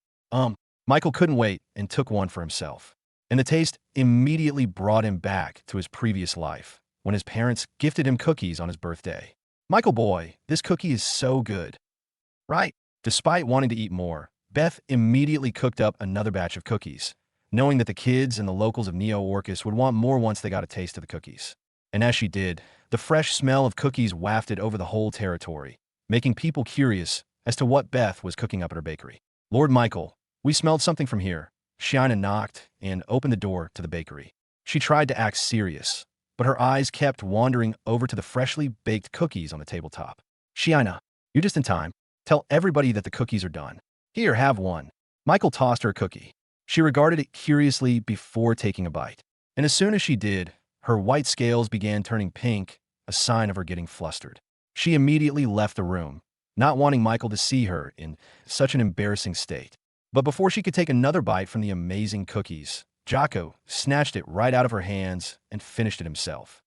Michael couldn't wait and took one for himself. And the taste immediately brought him back to his previous life, when his parents gifted him cookies on his birthday. "Michael boy, this cookie is so good." Right? Despite wanting to eat more, Beth immediately cooked up another batch of cookies, knowing that the kids and the locals of Neo Orcus would want more once they got a taste of the cookies. And as she did, the fresh smell of cookies wafted over the whole territory, making people curious as to what Beth was cooking up at her bakery. "Lord Michael, we smelled something from here." Shiina knocked and opened the door to the bakery. She tried to act serious, but her eyes kept wandering over to the freshly baked cookies on the tabletop. "Shiina, you're just in time. Tell everybody that the cookies are done. Here, have one." Michael tossed her a cookie. She regarded it curiously before taking a bite. And as soon as she did, her white scales began turning pink, a sign of her getting flustered. She immediately left the room, not wanting Michael to see her in such an embarrassing state. But before she could take another bite from the amazing cookies, Jocko snatched it right out of her hands and finished it himself.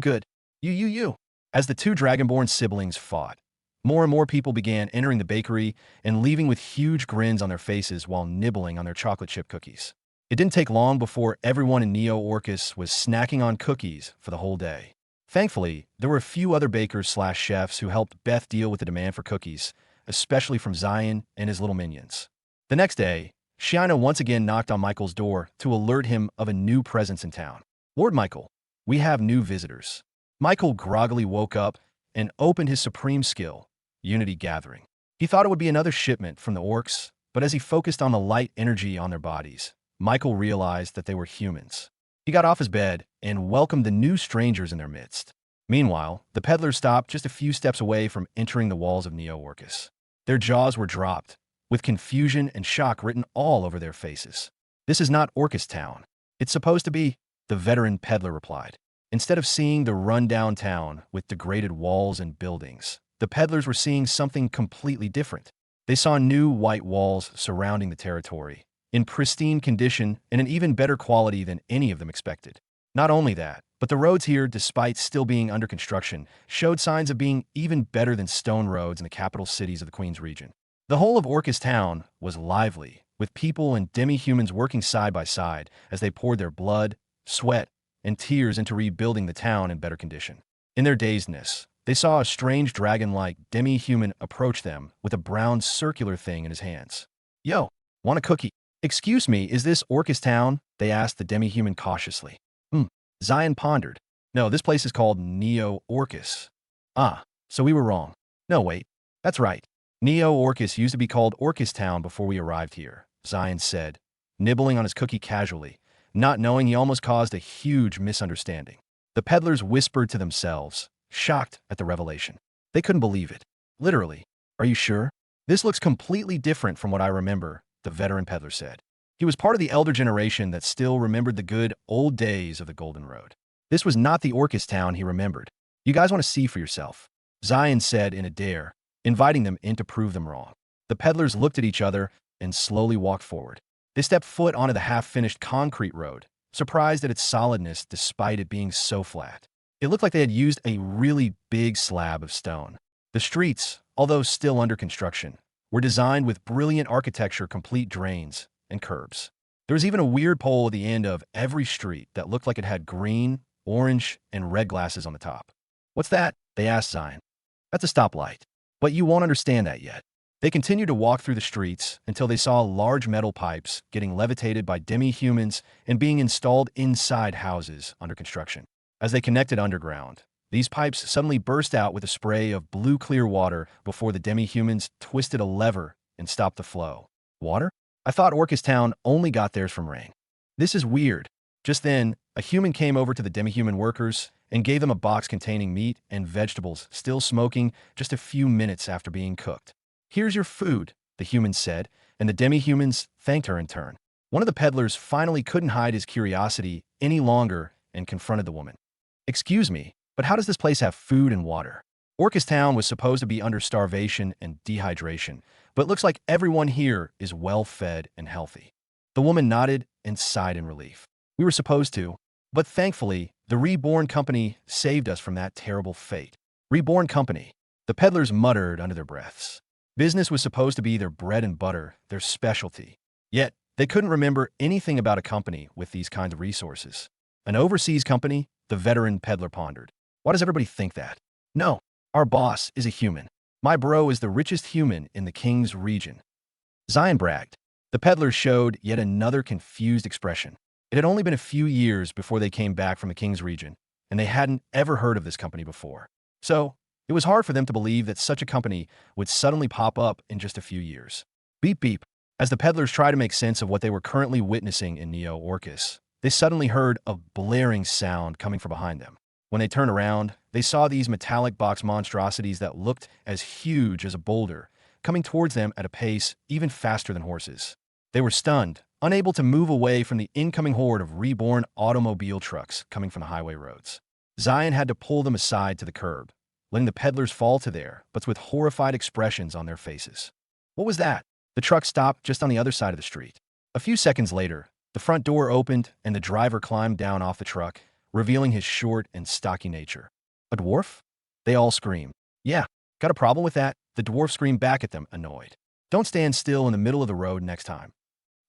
Good. You. As the two Dragonborn siblings fought, more and more people began entering the bakery and leaving with huge grins on their faces while nibbling on their chocolate chip cookies. It didn't take long before everyone in Neo Orcus was snacking on cookies for the whole day. Thankfully, there were a few other bakers/chefs who helped Beth deal with the demand for cookies, especially from Zion and his little minions. The next day, Shiina once again knocked on Michael's door to alert him of a new presence in town. Lord Michael, we have new visitors. Michael groggily woke up and opened his supreme skill, Unity Gathering. He thought it would be another shipment from the orcs, but as he focused on the light energy on their bodies, Michael realized that they were humans. He got off his bed and welcomed the new strangers in their midst. Meanwhile, the peddlers stopped just a few steps away from entering the walls of Neo Orcus. Their jaws were dropped, with confusion and shock written all over their faces. This is not Orcus Town. It's supposed to be, the veteran peddler replied. Instead of seeing the run-down town with degraded walls and buildings, the peddlers were seeing something completely different. They saw new white walls surrounding the territory, in pristine condition and an even better quality than any of them expected. Not only that, but the roads here, despite still being under construction, showed signs of being even better than stone roads in the capital cities of the Queen's region. The whole of Orcus Town was lively, with people and demi-humans working side by side as they poured their blood, sweat, and tears into rebuilding the town in better condition. In their dazedness, they saw a strange dragon-like demi-human approach them with a brown circular thing in his hands. Yo, want a cookie? Excuse me, is this Orcus Town? They asked the demi-human cautiously. Zion pondered. No, this place is called Neo Orcus. Ah, so we were wrong. No, wait. That's right. Neo Orcus used to be called Orcus Town before we arrived here, Zion said, nibbling on his cookie casually, not knowing he almost caused a huge misunderstanding. The peddlers whispered to themselves, shocked at the revelation. They couldn't believe it. Literally. Are you sure? This looks completely different from what I remember, the veteran peddler said. He was part of the elder generation that still remembered the good old days of the Golden Road. This was not the Orcus Town he remembered. You guys want to see for yourself, Zion said in a dare, inviting them in to prove them wrong. The peddlers looked at each other and slowly walked forward. They stepped foot onto the half-finished concrete road, surprised at its solidness despite it being so flat. It looked like they had used a really big slab of stone. The streets, although still under construction, were designed with brilliant architecture, complete drains, and curbs. There was even a weird pole at the end of every street that looked like it had green, orange, and red glasses on the top. What's that? They asked Zion. That's a stoplight. But you won't understand that yet. They continued to walk through the streets until they saw large metal pipes getting levitated by demi-humans and being installed inside houses under construction. As they connected underground, these pipes suddenly burst out with a spray of blue clear water before the demi-humans twisted a lever and stopped the flow. Water? I thought Orcus Town only got theirs from rain. This is weird. Just then, a human came over to the demi-human workers and gave them a box containing meat and vegetables still smoking just a few minutes after being cooked. Here's your food, the human said, and the demi-humans thanked her in turn. One of the peddlers finally couldn't hide his curiosity any longer and confronted the woman. Excuse me, but how does this place have food and water? Orcus Town was supposed to be under starvation and dehydration, but it looks like everyone here is well-fed and healthy. The woman nodded and sighed in relief. We were supposed to, but thankfully, the Reborn Company saved us from that terrible fate. Reborn Company, the peddlers muttered under their breaths. Business was supposed to be their bread and butter, their specialty. Yet, they couldn't remember anything about a company with these kinds of resources. An overseas company? The veteran peddler pondered. Why does everybody think that? No, our boss is a human. My bro is the richest human in the King's region. Zion bragged. The peddlers showed yet another confused expression. It had only been a few years before they came back from the King's region, and they hadn't ever heard of this company before. So, it was hard for them to believe that such a company would suddenly pop up in just a few years. Beep beep. As the peddlers tried to make sense of what they were currently witnessing in Neo Orcus, they suddenly heard a blaring sound coming from behind them. When they turned around, they saw these metallic box monstrosities that looked as huge as a boulder, coming towards them at a pace even faster than horses. They were stunned, unable to move away from the incoming horde of reborn automobile trucks coming from the highway roads. Zion had to pull them aside to the curb, letting the peddlers fall to their butts with horrified expressions on their faces. What was that? The truck stopped just on the other side of the street. A few seconds later, The front door opened, and the driver climbed down off the truck, revealing his short and stocky nature. A dwarf? They all screamed. Yeah, got a problem with that? The dwarf screamed back at them, annoyed. Don't stand still in the middle of the road next time.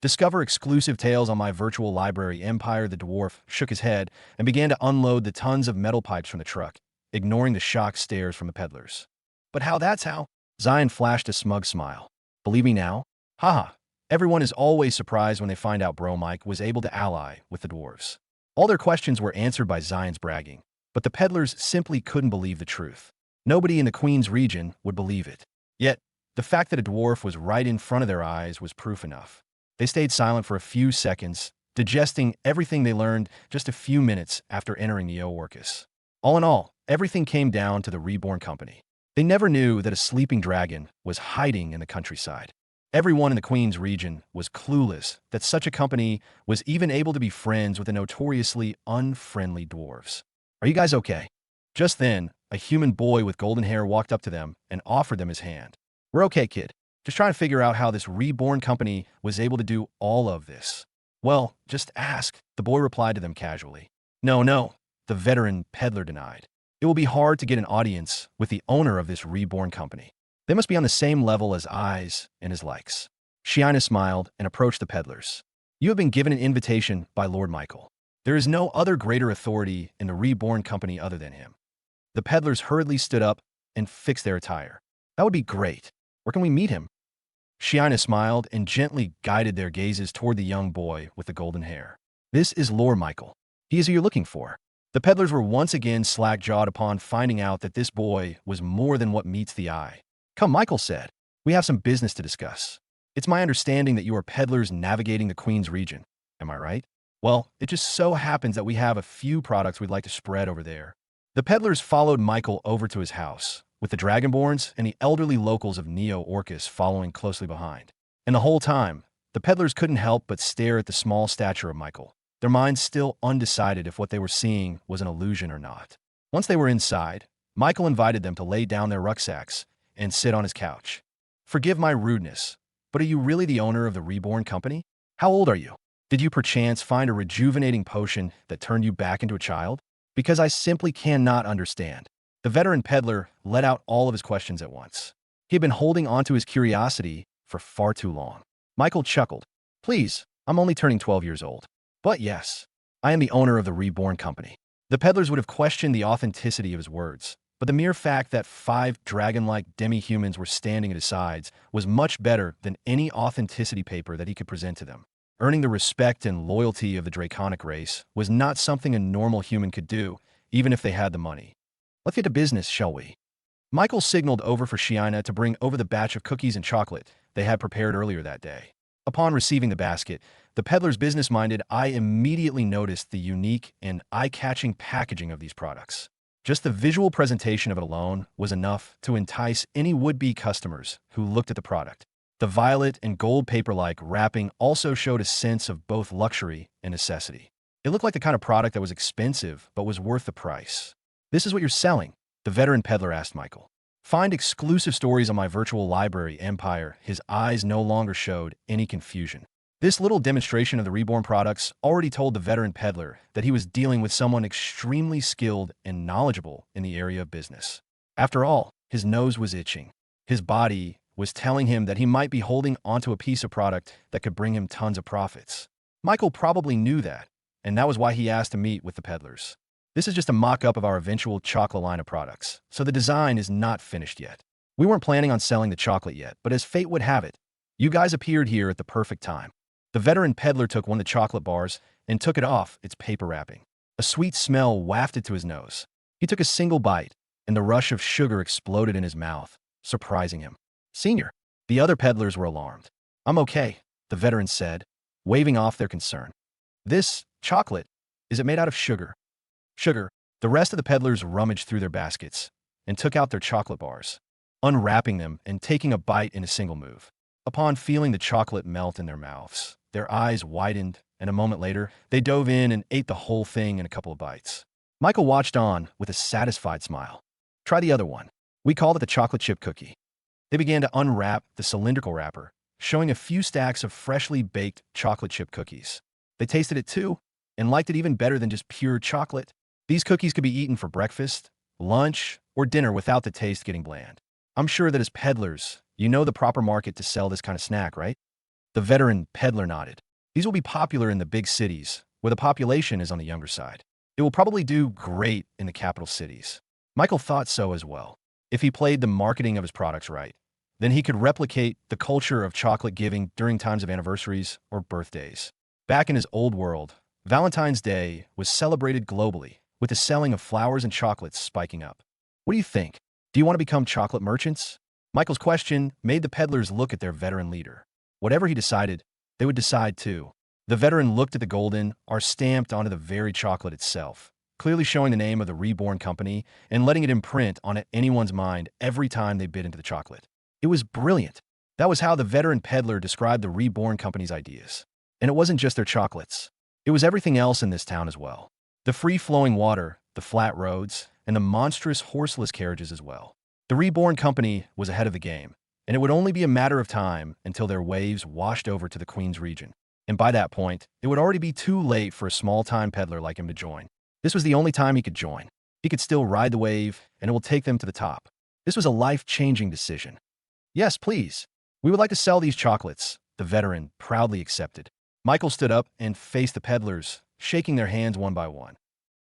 Discover exclusive tales on my virtual library empire. The dwarf shook his head and began to unload the tons of metal pipes from the truck, ignoring the shocked stares from the peddlers. But that's how? Zion flashed a smug smile. Believe me now? Haha. Everyone is always surprised when they find out Bro Mike was able to ally with the dwarves. All their questions were answered by Zion's bragging, but the peddlers simply couldn't believe the truth. Nobody in the Queen's region would believe it. Yet, the fact that a dwarf was right in front of their eyes was proof enough. They stayed silent for a few seconds, digesting everything they learned just a few minutes after entering Neo-Orcus. All in all, everything came down to the Reborn company. They never knew that a sleeping dragon was hiding in the countryside. Everyone in the Queen's region was clueless that such a company was even able to be friends with the notoriously unfriendly dwarves. Are you guys okay? Just then, a human boy with golden hair walked up to them and offered them his hand. We're okay, kid. Just trying to figure out how this Reborn company was able to do all of this. Well, just ask, the boy replied to them casually. No, the veteran peddler denied. It will be hard to get an audience with the owner of this Reborn company. They must be on the same level as eyes and his likes. Shiina smiled and approached the peddlers. You have been given an invitation by Lord Michael. There is no other greater authority in the Reborn company other than him. The peddlers hurriedly stood up and fixed their attire. That would be great. Where can we meet him? Shiina smiled and gently guided their gazes toward the young boy with the golden hair. This is Lord Michael. He is who you're looking for. The peddlers were once again slack-jawed upon finding out that this boy was more than what meets the eye. Come, Michael said. We have some business to discuss. It's my understanding that you are peddlers navigating the Queen's region. Am I right? Well, it just so happens that we have a few products we'd like to spread over there. The peddlers followed Michael over to his house, with the Dragonborns and the elderly locals of Neo-Orcus following closely behind. And the whole time, the peddlers couldn't help but stare at the small stature of Michael, their minds still undecided if what they were seeing was an illusion or not. Once they were inside, Michael invited them to lay down their rucksacks and sit on his couch. Forgive my rudeness, but are you really the owner of the Reborn company? How old are you? Did you perchance find a rejuvenating potion that turned you back into a child? Because I simply cannot understand. The veteran peddler let out all of his questions at once. He had been holding on to his curiosity for far too long. Michael chuckled. Please, I'm only turning 12 years old. But yes, I am the owner of the Reborn company. The peddlers would have questioned the authenticity of his words, but the mere fact that 5 dragon-like demi-humans were standing at his sides was much better than any authenticity paper that he could present to them. Earning the respect and loyalty of the draconic race was not something a normal human could do, even if they had the money. Let's get to business, shall we? Michael signaled over for Shiina to bring over the batch of cookies and chocolate they had prepared earlier that day. Upon receiving the basket, the peddler's business-minded eye immediately noticed the unique and eye-catching packaging of these products. Just the visual presentation of it alone was enough to entice any would-be customers who looked at the product. The violet and gold paper-like wrapping also showed a sense of both luxury and necessity. It looked like the kind of product that was expensive but was worth the price. This is what you're selling, the veteran peddler asked Michael. Find exclusive stories on my virtual library empire. His eyes no longer showed any confusion. This little demonstration of the Reborn products already told the veteran peddler that he was dealing with someone extremely skilled and knowledgeable in the area of business. After all, his nose was itching. His body was telling him that he might be holding onto a piece of product that could bring him tons of profits. Michael probably knew that, and that was why he asked to meet with the peddlers. This is just a mock-up of our eventual chocolate line of products, so the design is not finished yet. We weren't planning on selling the chocolate yet, but as fate would have it, you guys appeared here at the perfect time. The veteran peddler took one of the chocolate bars and took it off its paper wrapping. A sweet smell wafted to his nose. He took a single bite, and the rush of sugar exploded in his mouth, surprising him. Senior, the other peddlers were alarmed. I'm okay, the veteran said, waving off their concern. This chocolate, is it made out of sugar? Sugar. The rest of the peddlers rummaged through their baskets and took out their chocolate bars, unwrapping them and taking a bite in a single move. Upon feeling the chocolate melt in their mouths, their eyes widened, and a moment later, they dove in and ate the whole thing in a couple of bites. Michael watched on with a satisfied smile. Try the other one. We called it the chocolate chip cookie. They began to unwrap the cylindrical wrapper, showing a few stacks of freshly baked chocolate chip cookies. They tasted it too, and liked it even better than just pure chocolate. These cookies could be eaten for breakfast, lunch, or dinner without the taste getting bland. I'm sure that as peddlers, you know the proper market to sell this kind of snack, right? The veteran peddler nodded. These will be popular in the big cities, where the population is on the younger side. It will probably do great in the capital cities. Michael thought so as well. If he played the marketing of his products right, then he could replicate the culture of chocolate giving during times of anniversaries or birthdays. Back in his old world, Valentine's Day was celebrated globally, with the selling of flowers and chocolates spiking up. What do you think? Do you want to become chocolate merchants? Michael's question made the peddlers look at their veteran leader. Whatever he decided, they would decide too. The veteran looked at the golden R stamped onto the very chocolate itself, clearly showing the name of the Reborn company and letting it imprint on anyone's mind every time they bit into the chocolate. It was brilliant. That was how the veteran peddler described the Reborn company's ideas. And it wasn't just their chocolates. It was everything else in this town as well. The free-flowing water, the flat roads, and the monstrous horseless carriages as well. The Reborn company was ahead of the game, and it would only be a matter of time until their waves washed over to the Queen's region. And by that point, it would already be too late for a small-time peddler like him to join. This was the only time he could join. He could still ride the wave, and it will take them to the top. This was a life-changing decision. Yes, please. We would like to sell these chocolates, the veteran proudly accepted. Michael stood up and faced the peddlers, shaking their hands one by one.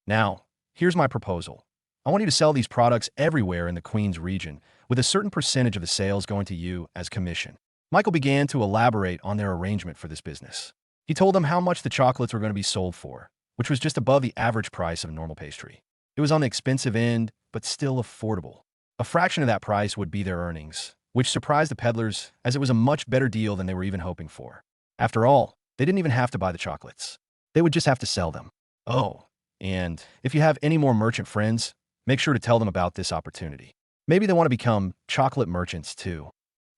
Now, here's my proposal. I want you to sell these products everywhere in the Queen's region, with a certain percentage of the sales going to you as commission. Michael began to elaborate on their arrangement for this business. He told them how much the chocolates were going to be sold for, which was just above the average price of a normal pastry. It was on the expensive end, but still affordable. A fraction of that price would be their earnings, which surprised the peddlers as it was a much better deal than they were even hoping for. After all, they didn't even have to buy the chocolates. They would just have to sell them. Oh, and if you have any more merchant friends, make sure to tell them about this opportunity. Maybe they want to become chocolate merchants too.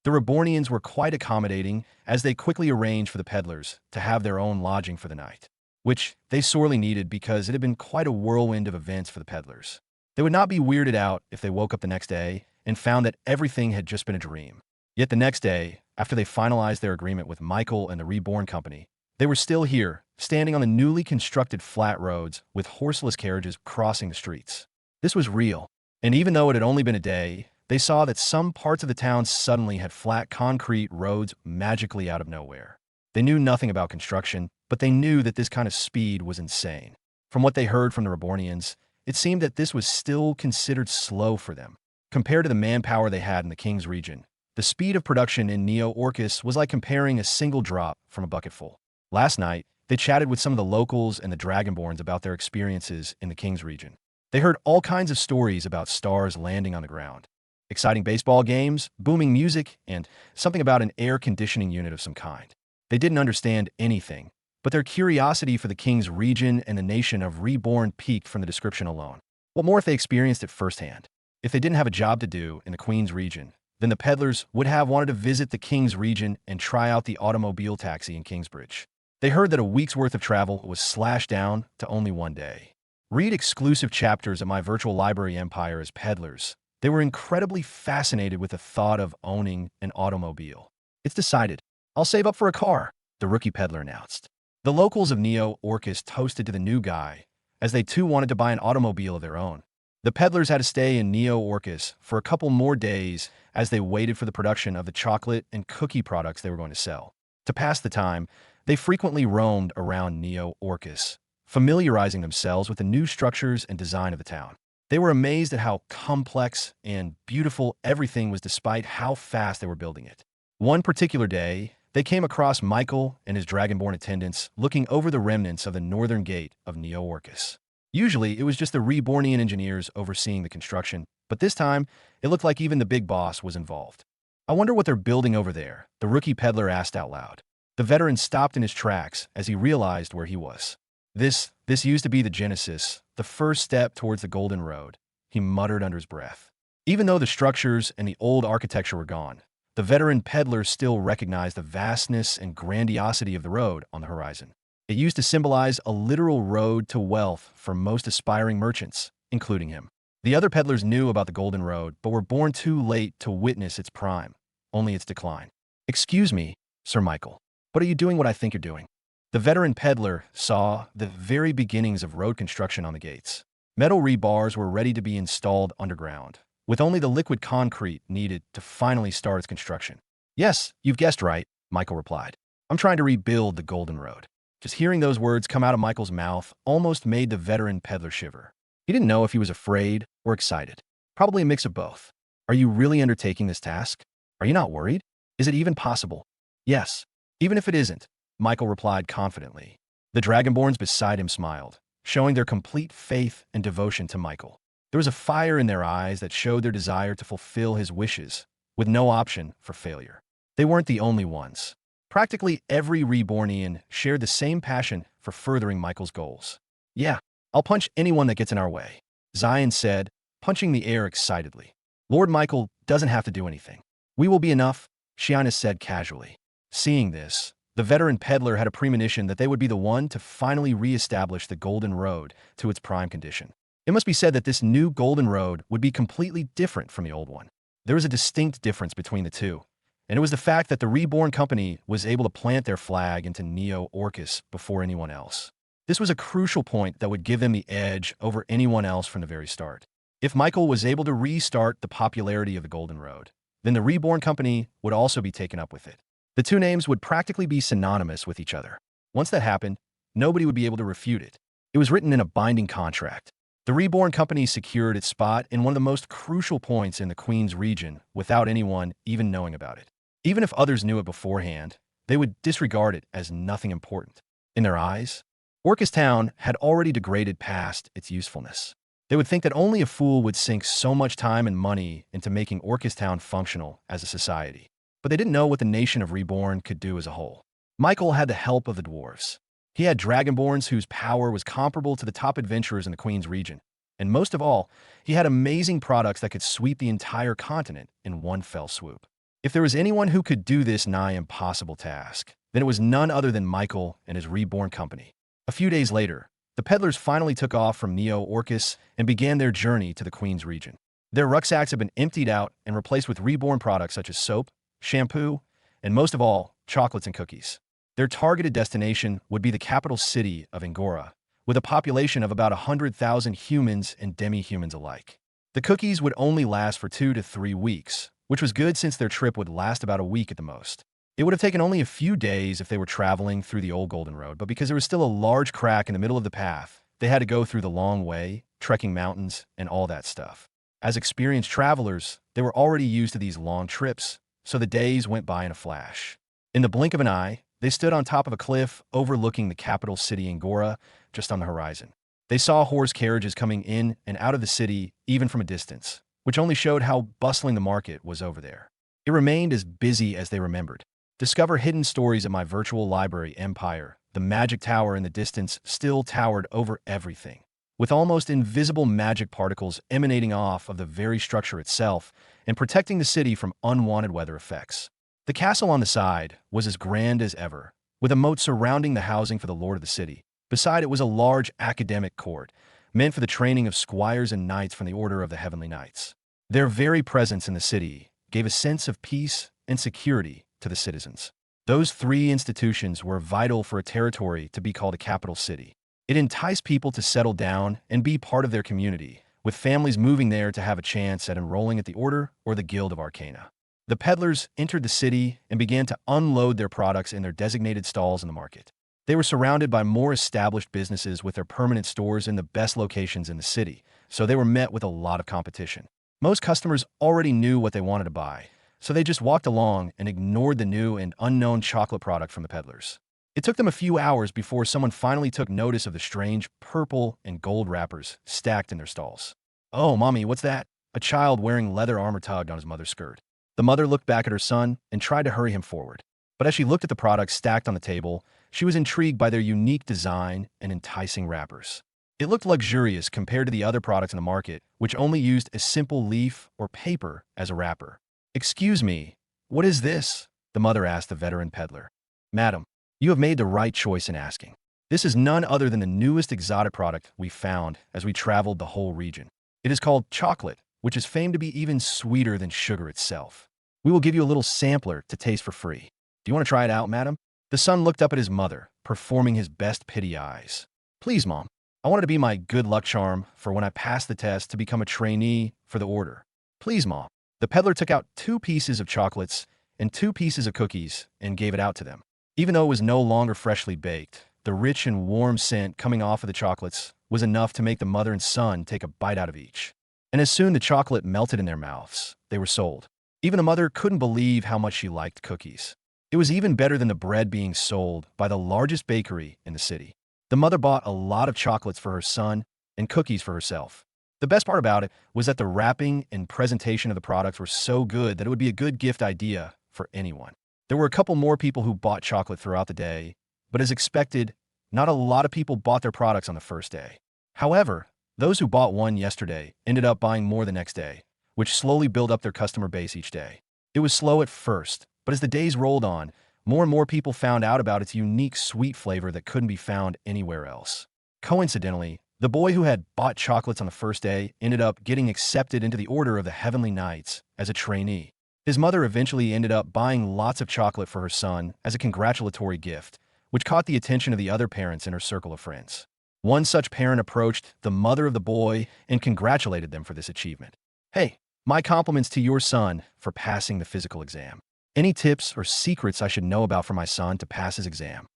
The Rebornians were quite accommodating as they quickly arranged for the peddlers to have their own lodging for the night, which they sorely needed because it had been quite a whirlwind of events for the peddlers. They would not be weirded out if they woke up the next day and found that everything had just been a dream. Yet the next day, after they finalized their agreement with Michael and the Reborn company, they were still here, standing on the newly constructed flat roads with horseless carriages crossing the streets. This was real, and even though it had only been a day, they saw that some parts of the town suddenly had flat concrete roads magically out of nowhere. They knew nothing about construction, but they knew that this kind of speed was insane. From what they heard from the Rebornians, it seemed that this was still considered slow for them. Compared to the manpower they had in the King's region, the speed of production in Neo Orcus was like comparing a single drop from a bucketful. Last night, they chatted with some of the locals and the Dragonborns about their experiences in the King's region. They heard all kinds of stories about stars landing on the ground, exciting baseball games, booming music, and something about an air conditioning unit of some kind. They didn't understand anything, but their curiosity for the King's region and the nation of Reborn piqued from the description alone. What more if they experienced it firsthand? If they didn't have a job to do in the Queen's region, then the peddlers would have wanted to visit the King's region and try out the automobile taxi in Kingsbridge. They heard that a week's worth of travel was slashed down to only one day. Read exclusive chapters of my virtual library empire as peddlers. They were incredibly fascinated with the thought of owning an automobile. It's decided. I'll save up for a car, the rookie peddler announced. The locals of Neo Orcus toasted to the new guy, as they too wanted to buy an automobile of their own. The peddlers had to stay in Neo Orcus for a couple more days as they waited for the production of the chocolate and cookie products they were going to sell. To pass the time, they frequently roamed around Neo Orcus, familiarizing themselves with the new structures and design of the town. They were amazed at how complex and beautiful everything was despite how fast they were building it. One particular day, they came across Michael and his Dragonborn attendants looking over the remnants of the northern gate of Neo Orcus. Usually, it was just the Rebornian engineers overseeing the construction, but this time, it looked like even the big boss was involved. I wonder what they're building over there, the rookie peddler asked out loud. The veteran stopped in his tracks as he realized where he was. This used to be the Genesis, the first step towards the Golden Road, he muttered under his breath. Even though the structures and the old architecture were gone, the veteran peddler still recognized the vastness and grandiosity of the road on the horizon. It used to symbolize a literal road to wealth for most aspiring merchants, including him. The other peddlers knew about the Golden Road, but were born too late to witness its prime, only its decline. Excuse me, Sir Michael, but are you doing what I think you're doing? The veteran peddler saw the very beginnings of road construction on the gates. Metal rebars were ready to be installed underground, with only the liquid concrete needed to finally start its construction. Yes, you've guessed right, Michael replied. I'm trying to rebuild the Golden Road. Just hearing those words come out of Michael's mouth almost made the veteran peddler shiver. He didn't know if he was afraid or excited. Probably a mix of both. Are you really undertaking this task? Are you not worried? Is it even possible? Yes. Even if it isn't, Michael replied confidently. The Dragonborns beside him smiled, showing their complete faith and devotion to Michael. There was a fire in their eyes that showed their desire to fulfill his wishes, with no option for failure. They weren't the only ones. Practically every Rebornian shared the same passion for furthering Michael's goals. Yeah, I'll punch anyone that gets in our way, Zion said, punching the air excitedly. Lord Michael doesn't have to do anything. We will be enough, Shiana said casually. Seeing this, the veteran peddler had a premonition that they would be the one to finally re-establish the Golden Road to its prime condition. It must be said that this new Golden Road would be completely different from the old one. There was a distinct difference between the two, and it was the fact that the Reborn company was able to plant their flag into Neo-Orcus before anyone else. This was a crucial point that would give them the edge over anyone else from the very start. If Michael was able to restart the popularity of the Golden Road, then the Reborn company would also be taken up with it. The two names would practically be synonymous with each other. Once that happened, nobody would be able to refute it. It was written in a binding contract. The Reborn company secured its spot in one of the most crucial points in the Queen's region without anyone even knowing about it. Even if others knew it beforehand, they would disregard it as nothing important. In their eyes, Orcus Town had already degraded past its usefulness. They would think that only a fool would sink so much time and money into making Orcus Town functional as a society. But they didn't know what the nation of Reborn could do as a whole. Michael had the help of the dwarves. He had Dragonborns whose power was comparable to the top adventurers in the Queen's region. And most of all, he had amazing products that could sweep the entire continent in one fell swoop. If there was anyone who could do this nigh impossible task, then it was none other than Michael and his Reborn company. A few days later, the peddlers finally took off from Neo-Orcus and began their journey to the Queen's region. Their rucksacks had been emptied out and replaced with Reborn products such as soap, shampoo, and most of all, chocolates and cookies. Their targeted destination would be the capital city of Angora, with a population of about 100,000 humans and demi-humans alike. The cookies would only last for 2 to 3 weeks, which was good since their trip would last about a week at the most. It would have taken only a few days if they were traveling through the old Golden Road, but because there was still a large crack in the middle of the path, they had to go through the long way, trekking mountains, and all that stuff. As experienced travelers, they were already used to these long trips, so the days went by in a flash. In the blink of an eye, they stood on top of a cliff overlooking the capital city Angora, just on the horizon. They saw horse carriages coming in and out of the city even from a distance, which only showed how bustling the market was over there. It remained as busy as they remembered. Discover hidden stories of my virtual library empire. The magic tower in the distance still towered over everything, with almost invisible magic particles emanating off of the very structure itself and protecting the city from unwanted weather effects. The castle on the side was as grand as ever, with a moat surrounding the housing for the lord of the city. Beside it was a large academic court, meant for the training of squires and knights from the Order of the Heavenly Knights. Their very presence in the city gave a sense of peace and security to the citizens. Those 3 institutions were vital for a territory to be called a capital city. It enticed people to settle down and be part of their community, with families moving there to have a chance at enrolling at the Order or the Guild of Arcana. The peddlers entered the city and began to unload their products in their designated stalls in the market. They were surrounded by more established businesses with their permanent stores in the best locations in the city, so they were met with a lot of competition. Most customers already knew what they wanted to buy, so they just walked along and ignored the new and unknown chocolate product from the peddlers. It took them a few hours before someone finally took notice of the strange purple and gold wrappers stacked in their stalls. "Oh, Mommy, what's that?" A child wearing leather armor tugged on his mother's skirt. The mother looked back at her son and tried to hurry him forward. But as she looked at the products stacked on the table, she was intrigued by their unique design and enticing wrappers. It looked luxurious compared to the other products in the market, which only used a simple leaf or paper as a wrapper. "Excuse me, what is this?" the mother asked the veteran peddler. "Madam, you have made the right choice in asking. This is none other than the newest exotic product we found as we traveled the whole region. It is called chocolate, which is famed to be even sweeter than sugar itself. We will give you a little sampler to taste for free. Do you want to try it out, madam?" The son looked up at his mother, performing his best pity eyes. Please, Mom. I want it to be my good luck charm for when I pass the test to become a trainee for the order. Please, Mom. The peddler took out 2 pieces of chocolates and 2 pieces of cookies and gave it out to them. Even though it was no longer freshly baked, the rich and warm scent coming off of the chocolates was enough to make the mother and son take a bite out of each. And as soon the chocolate melted in their mouths, they were sold. Even the mother couldn't believe how much she liked cookies. It was even better than the bread being sold by the largest bakery in the city. The mother bought a lot of chocolates for her son and cookies for herself. The best part about it was that the wrapping and presentation of the products were so good that it would be a good gift idea for anyone. There were a couple more people who bought chocolate throughout the day, but as expected, not a lot of people bought their products on the first day. However, those who bought one yesterday ended up buying more the next day, which slowly built up their customer base each day. It was slow at first, but as the days rolled on, more and more people found out about its unique sweet flavor that couldn't be found anywhere else. Coincidentally, the boy who had bought chocolates on the first day ended up getting accepted into the Order of the Heavenly Knights as a trainee. His mother eventually ended up buying lots of chocolate for her son as a congratulatory gift, which caught the attention of the other parents in her circle of friends. One such parent approached the mother of the boy and congratulated them for this achievement. Hey, my compliments to your son for passing the physical exam. Any tips or secrets I should know about for my son to pass his exam?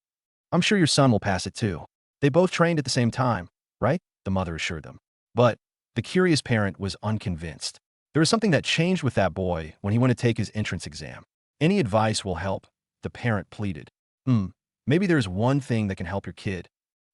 I'm sure your son will pass it too. They both trained at the same time, right? The mother assured them. But the curious parent was unconvinced. There was something that changed with that boy when he went to take his entrance exam. Any advice will help, the parent pleaded. Maybe there's one thing that can help your kid.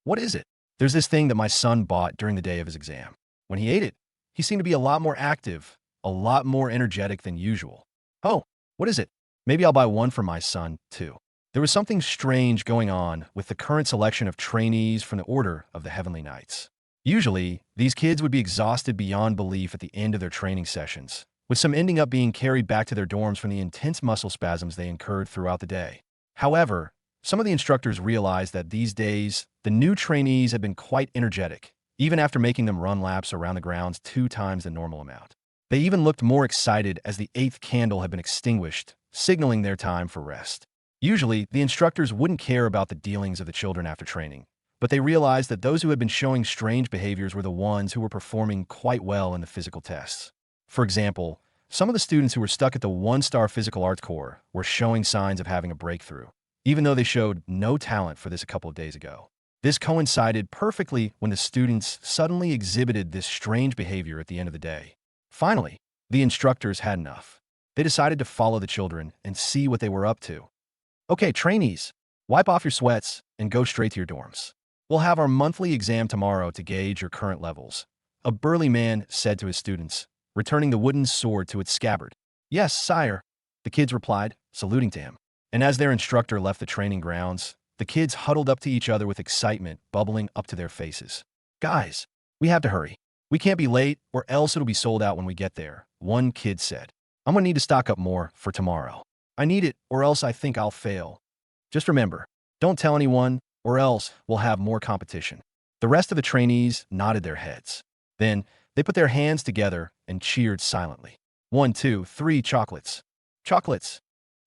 What is it? There's this thing that my son bought during the day of his exam. When he ate it, he seemed to be a lot more active, a lot more energetic than usual. Oh, what is it? Maybe I'll buy one for my son, too. There was something strange going on with the current selection of trainees from the Order of the Heavenly Knights. Usually, these kids would be exhausted beyond belief at the end of their training sessions, with some ending up being carried back to their dorms from the intense muscle spasms they incurred throughout the day. However, some of the instructors realized that these days, the new trainees had been quite energetic, even after making them run laps around the grounds 2 times the normal amount. They even looked more excited as the 8th candle had been extinguished, signaling their time for rest. Usually, the instructors wouldn't care about the dealings of the children after training, but they realized that those who had been showing strange behaviors were the ones who were performing quite well in the physical tests. For example, some of the students who were stuck at the 1-star physical arts core were showing signs of having a breakthrough, even though they showed no talent for this a couple of days ago. This coincided perfectly when the students suddenly exhibited this strange behavior at the end of the day. Finally, the instructors had enough. They decided to follow the children and see what they were up to. Okay, trainees, wipe off your sweats and go straight to your dorms. We'll have our monthly exam tomorrow to gauge your current levels, a burly man said to his students, returning the wooden sword to its scabbard. Yes, sire, the kids replied, saluting to him. And as their instructor left the training grounds, the kids huddled up to each other with excitement bubbling up to their faces. Guys, we have to hurry. We can't be late or else it'll be sold out when we get there, one kid said. I'm gonna need to stock up more for tomorrow. I need it or else I think I'll fail. Just remember, don't tell anyone or else we'll have more competition. The rest of the trainees nodded their heads. Then they put their hands together and cheered silently. 1, 2, 3 chocolates. Chocolates,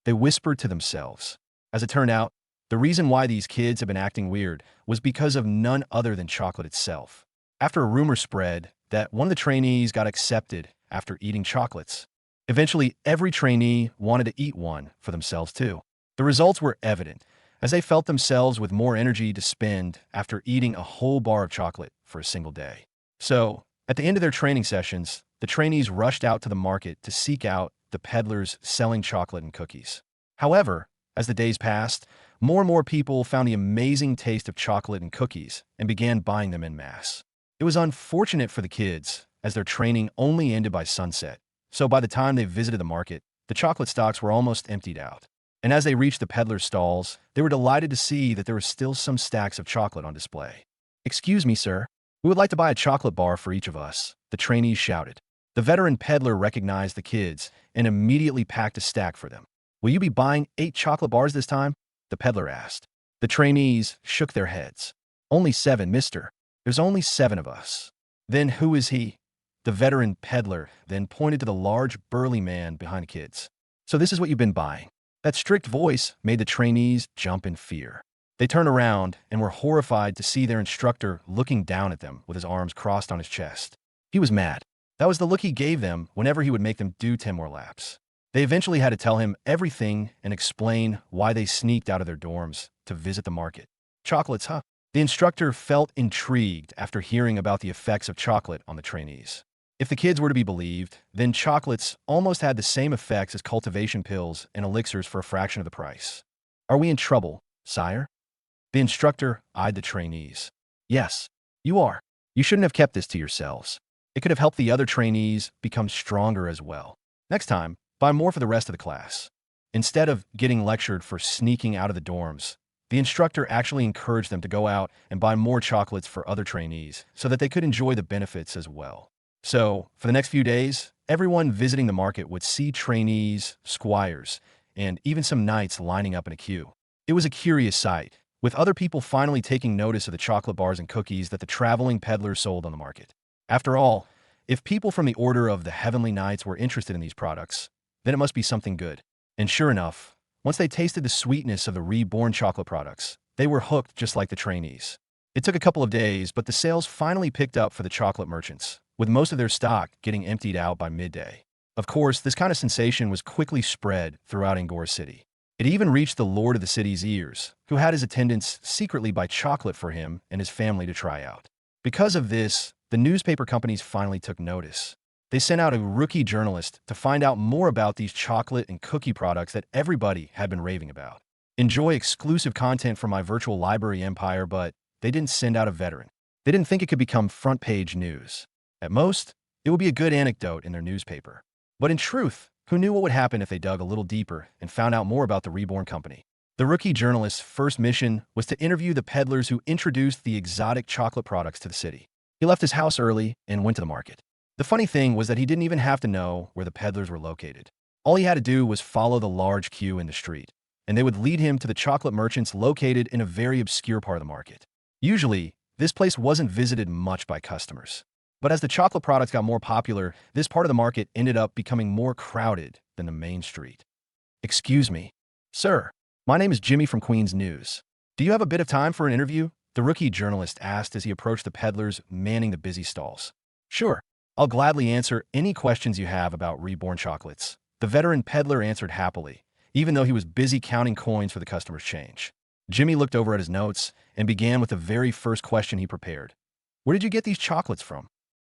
they whispered to themselves. As it turned out, the reason why these kids had been acting weird was because of none other than chocolate itself. After a rumor spread that one of the trainees got accepted after eating chocolates, eventually every trainee wanted to eat one for themselves too. The results were evident, as they felt themselves with more energy to spend after eating a whole bar of chocolate for a single day. So, at the end of their training sessions, the trainees rushed out to the market to seek out the peddlers selling chocolate and cookies. However, as the days passed, more and more people found the amazing taste of chocolate and cookies and began buying them en masse. It was unfortunate for the kids, as their training only ended by sunset, so by the time they visited the market, the chocolate stocks were almost emptied out. And as they reached the peddler's stalls, they were delighted to see that there were still some stacks of chocolate on display. Excuse me, sir. We would like to buy a chocolate bar for each of us, the trainees shouted. The veteran peddler recognized the kids and immediately packed a stack for them. Will you be buying 8 chocolate bars this time? The peddler asked. The trainees shook their heads. Only 7, mister. There's only 7 of us. Then who is he? The veteran peddler then pointed to the large, burly man behind the kids. So this is what you've been buying. That strict voice made the trainees jump in fear. They turned around and were horrified to see their instructor looking down at them with his arms crossed on his chest. He was mad. That was the look he gave them whenever he would make them do 10 more laps. They eventually had to tell him everything and explain why they sneaked out of their dorms to visit the market. Chocolates, huh? The instructor felt intrigued after hearing about the effects of chocolate on the trainees. If the kids were to be believed, then chocolates almost had the same effects as cultivation pills and elixirs for a fraction of the price. Are we in trouble, sire? The instructor eyed the trainees. Yes, you are. You shouldn't have kept this to yourselves. It could have helped the other trainees become stronger as well. Next time, buy more for the rest of the class. Instead of getting lectured for sneaking out of the dorms, the instructor actually encouraged them to go out and buy more chocolates for other trainees so that they could enjoy the benefits as well. So, for the next few days, everyone visiting the market would see trainees, squires, and even some knights lining up in a queue. It was a curious sight, with other people finally taking notice of the chocolate bars and cookies that the traveling peddlers sold on the market. After all, if people from the Order of the Heavenly Knights were interested in these products, then it must be something good. And sure enough, once they tasted the sweetness of the Reborn chocolate products, they were hooked just like the trainees. It took a couple of days, but the sales finally picked up for the chocolate merchants, with most of their stock getting emptied out by midday. Of course, this kind of sensation was quickly spread throughout Angora City. It even reached the lord of the city's ears, who had his attendants secretly buy chocolate for him and his family to try out. Because of this, the newspaper companies finally took notice. They sent out a rookie journalist to find out more about these chocolate and cookie products that everybody had been raving about. Enjoy exclusive content from my virtual library empire, but they didn't send out a veteran. They didn't think it could become front-page news. At most, it would be a good anecdote in their newspaper. But in truth, who knew what would happen if they dug a little deeper and found out more about the Reborn Company? The rookie journalist's first mission was to interview the peddlers who introduced the exotic chocolate products to the city. He left his house early and went to the market. The funny thing was that he didn't even have to know where the peddlers were located. All he had to do was follow the large queue in the street, and they would lead him to the chocolate merchants located in a very obscure part of the market. Usually, this place wasn't visited much by customers. But as the chocolate products got more popular, this part of the market ended up becoming more crowded than the main street. Excuse me. Sir, my name is Jimmy from Queen's News. Do you have a bit of time for an interview? The rookie journalist asked as he approached the peddlers manning the busy stalls. Sure, I'll gladly answer any questions you have about Reborn chocolates. The veteran peddler answered happily, even though he was busy counting coins for the customer's change. Jimmy looked over at his notes and began with the very first question he prepared. Where did you get these chocolates from?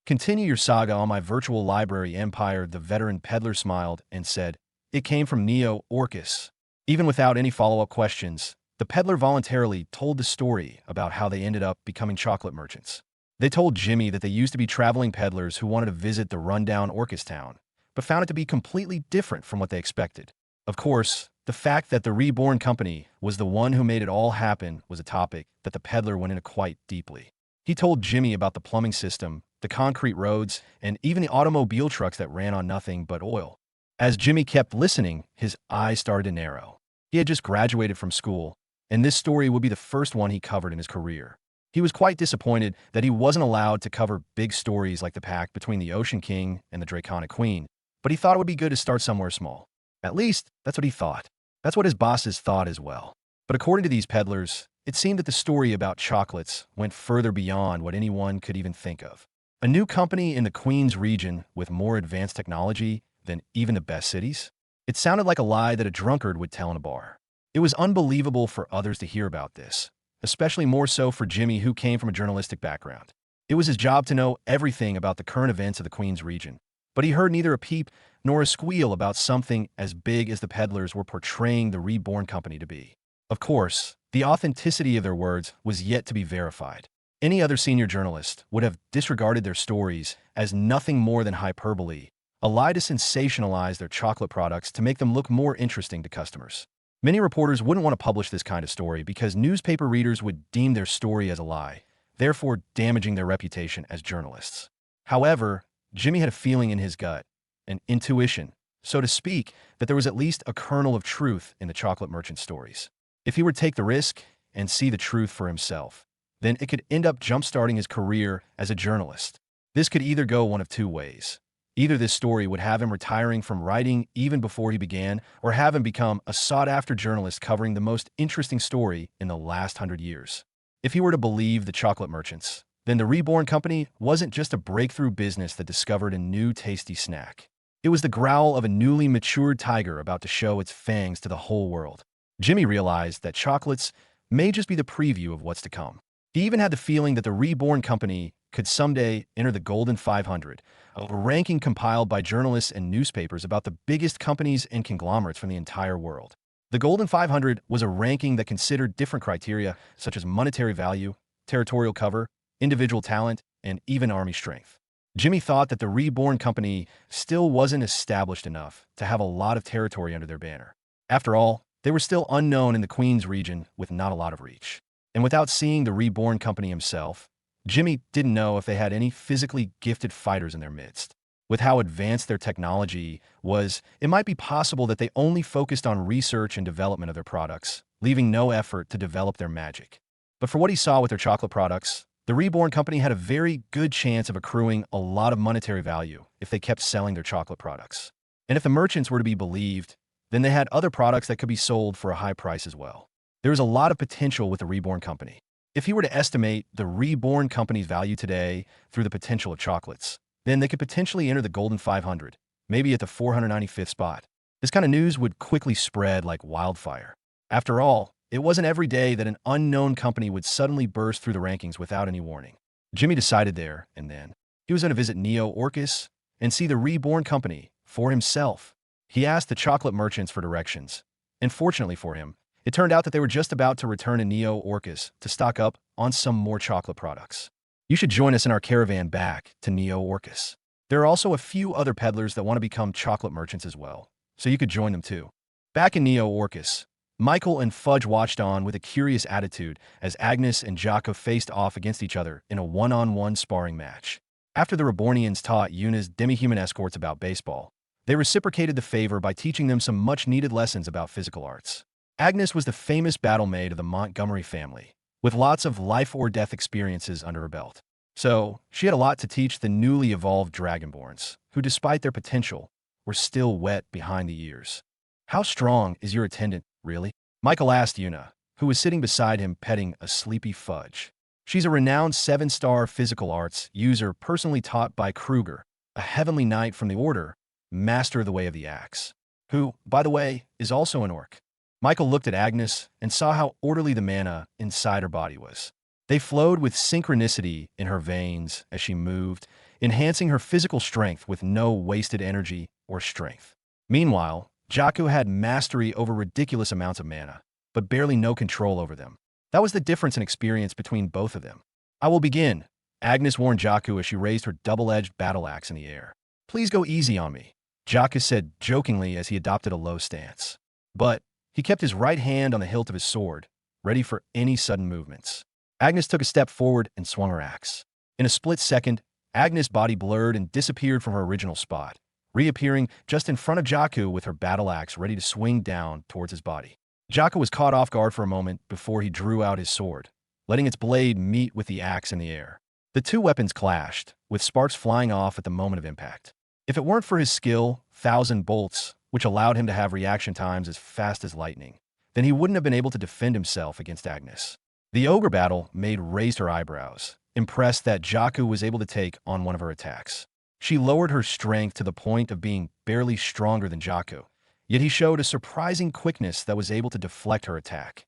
Continue your saga on my virtual library empire, the veteran peddler smiled and said, It came from Neo Orcus. Even without any follow-up questions, the peddler voluntarily told the story about how they ended up becoming chocolate merchants. They told Jimmy that they used to be traveling peddlers who wanted to visit the rundown Orcus town, but found it to be completely different from what they expected. Of course, the fact that the Reborn Company was the one who made it all happen was a topic that the peddler went into quite deeply. He told Jimmy about the plumbing system, the concrete roads, and even the automobile trucks that ran on nothing but oil. As Jimmy kept listening, his eyes started to narrow. He had just graduated from school, and this story would be the first one he covered in his career. He was quite disappointed that he wasn't allowed to cover big stories like the pact between the Ocean King and the Draconic Queen, but he thought it would be good to start somewhere small. At least, that's what he thought. That's what his bosses thought as well. But according to these peddlers, it seemed that the story about chocolates went further beyond what anyone could even think of. A new company in the Queen's region with more advanced technology than even the best cities? It sounded like a lie that a drunkard would tell in a bar. It was unbelievable for others to hear about this, especially more so for Jimmy, who came from a journalistic background. It was his job to know everything about the current events of the Queen's region, but he heard neither a peep nor a squeal about something as big as the peddlers were portraying the Reborn Company to be. Of course, the authenticity of their words was yet to be verified. Any other senior journalist would have disregarded their stories as nothing more than hyperbole, a lie to sensationalize their chocolate products to make them look more interesting to customers. Many reporters wouldn't want to publish this kind of story because newspaper readers would deem their story as a lie, therefore damaging their reputation as journalists. However, Jimmy had a feeling in his gut, an intuition, so to speak, that there was at least a kernel of truth in the chocolate merchant stories. If he would take the risk and see the truth for himself, then it could end up jump-starting his career as a journalist. This could either go one of two ways. Either this story would have him retiring from writing even before he began, or have him become a sought-after journalist covering the most interesting story in the last 100 years. If he were to believe the chocolate merchants, then the Reborn Company wasn't just a breakthrough business that discovered a new tasty snack. It was the growl of a newly matured tiger about to show its fangs to the whole world. Jimmy realized that chocolates may just be the preview of what's to come. He even had the feeling that the Reborn Company could someday enter the Golden 500, a ranking compiled by journalists and newspapers about the biggest companies and conglomerates from the entire world. The Golden 500 was a ranking that considered different criteria such as monetary value, territorial cover, individual talent, and even army strength. Jimmy thought that the Reborn Company still wasn't established enough to have a lot of territory under their banner. After all, they were still unknown in the Queen's region with not a lot of reach. And without seeing the Reborn Company himself, Jimmy didn't know if they had any physically gifted fighters in their midst. With how advanced their technology was, it might be possible that they only focused on research and development of their products, leaving no effort to develop their magic. But for what he saw with their chocolate products, the Reborn Company had a very good chance of accruing a lot of monetary value if they kept selling their chocolate products. And if the merchants were to be believed, then they had other products that could be sold for a high price as well. There was a lot of potential with the Reborn Company. If he were to estimate the Reborn Company's value today through the potential of chocolates, then they could potentially enter the Golden 500, maybe at the 495th spot. This kind of news would quickly spread like wildfire. After all, it wasn't every day that an unknown company would suddenly burst through the rankings without any warning. Jimmy decided there and then he was going to visit Neo Orcus and see the Reborn Company for himself. He asked the chocolate merchants for directions, and fortunately for him, it turned out that they were just about to return to Neo Orcus to stock up on some more chocolate products. You should join us in our caravan back to Neo Orcus. There are also a few other peddlers that want to become chocolate merchants as well, so you could join them too. Back in Neo Orcus, Michael and Fudge watched on with a curious attitude as Agnes and Jocko faced off against each other in a one-on-one sparring match. After the Rebornians taught Yuna's demi-human escorts about baseball, they reciprocated the favor by teaching them some much-needed lessons about physical arts. Agnes was the famous battle maid of the Montgomery family, with lots of life-or-death experiences under her belt. So, she had a lot to teach the newly evolved Dragonborns, who despite their potential, were still wet behind the ears. "How strong is your attendant, really?" Michael asked Yuna, who was sitting beside him petting a sleepy Fudge. She's a renowned 7-star physical arts user personally taught by Kruger, a heavenly knight from the Order, master of the Way of the Axe, who, by the way, is also an orc. Michael looked at Agnes and saw how orderly the mana inside her body was. They flowed with synchronicity in her veins as she moved, enhancing her physical strength with no wasted energy or strength. Meanwhile, Jakku had mastery over ridiculous amounts of mana, but barely no control over them. That was the difference in experience between both of them. "I will begin," Agnes warned Jakku as she raised her double-edged battle axe in the air. "Please go easy on me," Jakku said jokingly as he adopted a low stance. But he kept his right hand on the hilt of his sword, ready for any sudden movements. Agnes took a step forward and swung her axe. In a split second, Agnes' body blurred and disappeared from her original spot, reappearing just in front of Jakku with her battle axe ready to swing down towards his body. Jakku was caught off guard for a moment before he drew out his sword, letting its blade meet with the axe in the air. The two weapons clashed, with sparks flying off at the moment of impact. If it weren't for his skill, 1,000 bolts, which allowed him to have reaction times as fast as lightning, then he wouldn't have been able to defend himself against Agnes. The ogre battle maid raised her eyebrows, impressed that Jakku was able to take on one of her attacks. She lowered her strength to the point of being barely stronger than Jakku, yet he showed a surprising quickness that was able to deflect her attack.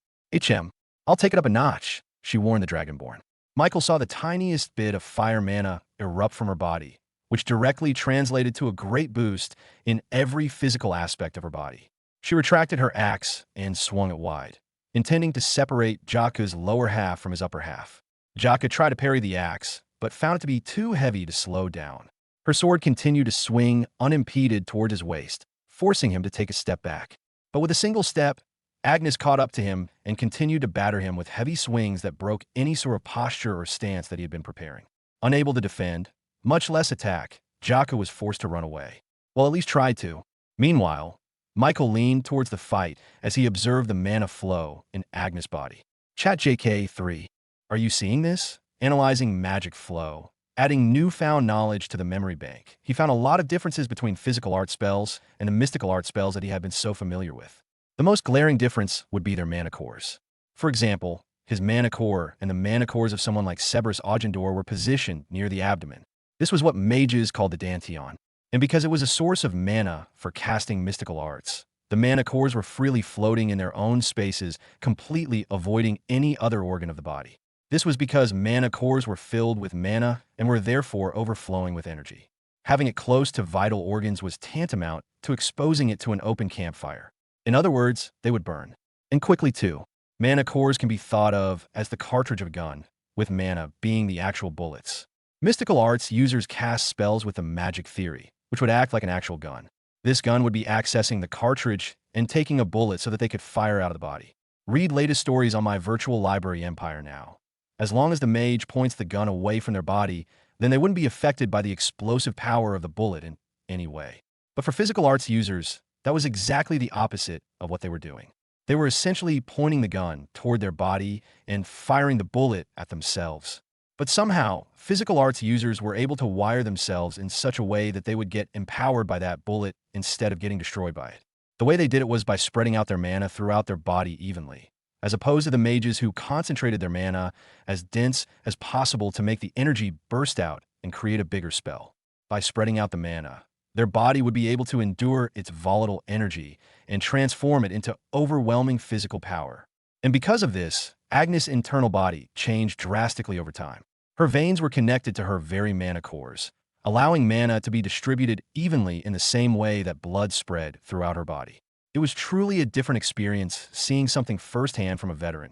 I'll take it up a notch," she warned the Dragonborn. Michael saw the tiniest bit of fire mana erupt from her body, which directly translated to a great boost in every physical aspect of her body. She retracted her axe and swung it wide, intending to separate Jakku's lower half from his upper half. Jakku tried to parry the axe, but found it to be too heavy to slow down. Her sword continued to swing unimpeded toward his waist, forcing him to take a step back. But with a single step, Agnes caught up to him and continued to batter him with heavy swings that broke any sort of posture or stance that he had been preparing. Unable to defend, much less attack, Jakku was forced to run away. Well, at least tried to. Meanwhile, Michael leaned towards the fight as he observed the mana flow in Agnes' body. Chat JK3. Are you seeing this? Analyzing magic flow. Adding newfound knowledge to the memory bank, he found a lot of differences between physical art spells and the mystical art spells that he had been so familiar with. The most glaring difference would be their mana cores. For example, his mana core and the mana cores of someone like Cerberus Augendor were positioned near the abdomen. This was what mages called the dantian. And because it was a source of mana for casting mystical arts, the mana cores were freely floating in their own spaces, completely avoiding any other organ of the body. This was because mana cores were filled with mana and were therefore overflowing with energy. Having it close to vital organs was tantamount to exposing it to an open campfire. In other words, they would burn. And quickly too. Mana cores can be thought of as the cartridge of a gun, with mana being the actual bullets. Mystical arts users cast spells with a magic theory, which would act like an actual gun. This gun would be accessing the cartridge and taking a bullet so that they could fire out of the body. Read latest stories on my virtual library empire now. As long as the mage points the gun away from their body, then they wouldn't be affected by the explosive power of the bullet in any way. But for physical arts users, that was exactly the opposite of what they were doing. They were essentially pointing the gun toward their body and firing the bullet at themselves. But somehow, physical arts users were able to wire themselves in such a way that they would get empowered by that bullet instead of getting destroyed by it. The way they did it was by spreading out their mana throughout their body evenly, as opposed to the mages who concentrated their mana as dense as possible to make the energy burst out and create a bigger spell. By spreading out the mana, their body would be able to endure its volatile energy and transform it into overwhelming physical power. And because of this, Agnes' internal body changed drastically over time. Her veins were connected to her very mana cores, allowing mana to be distributed evenly in the same way that blood spread throughout her body. It was truly a different experience seeing something firsthand from a veteran.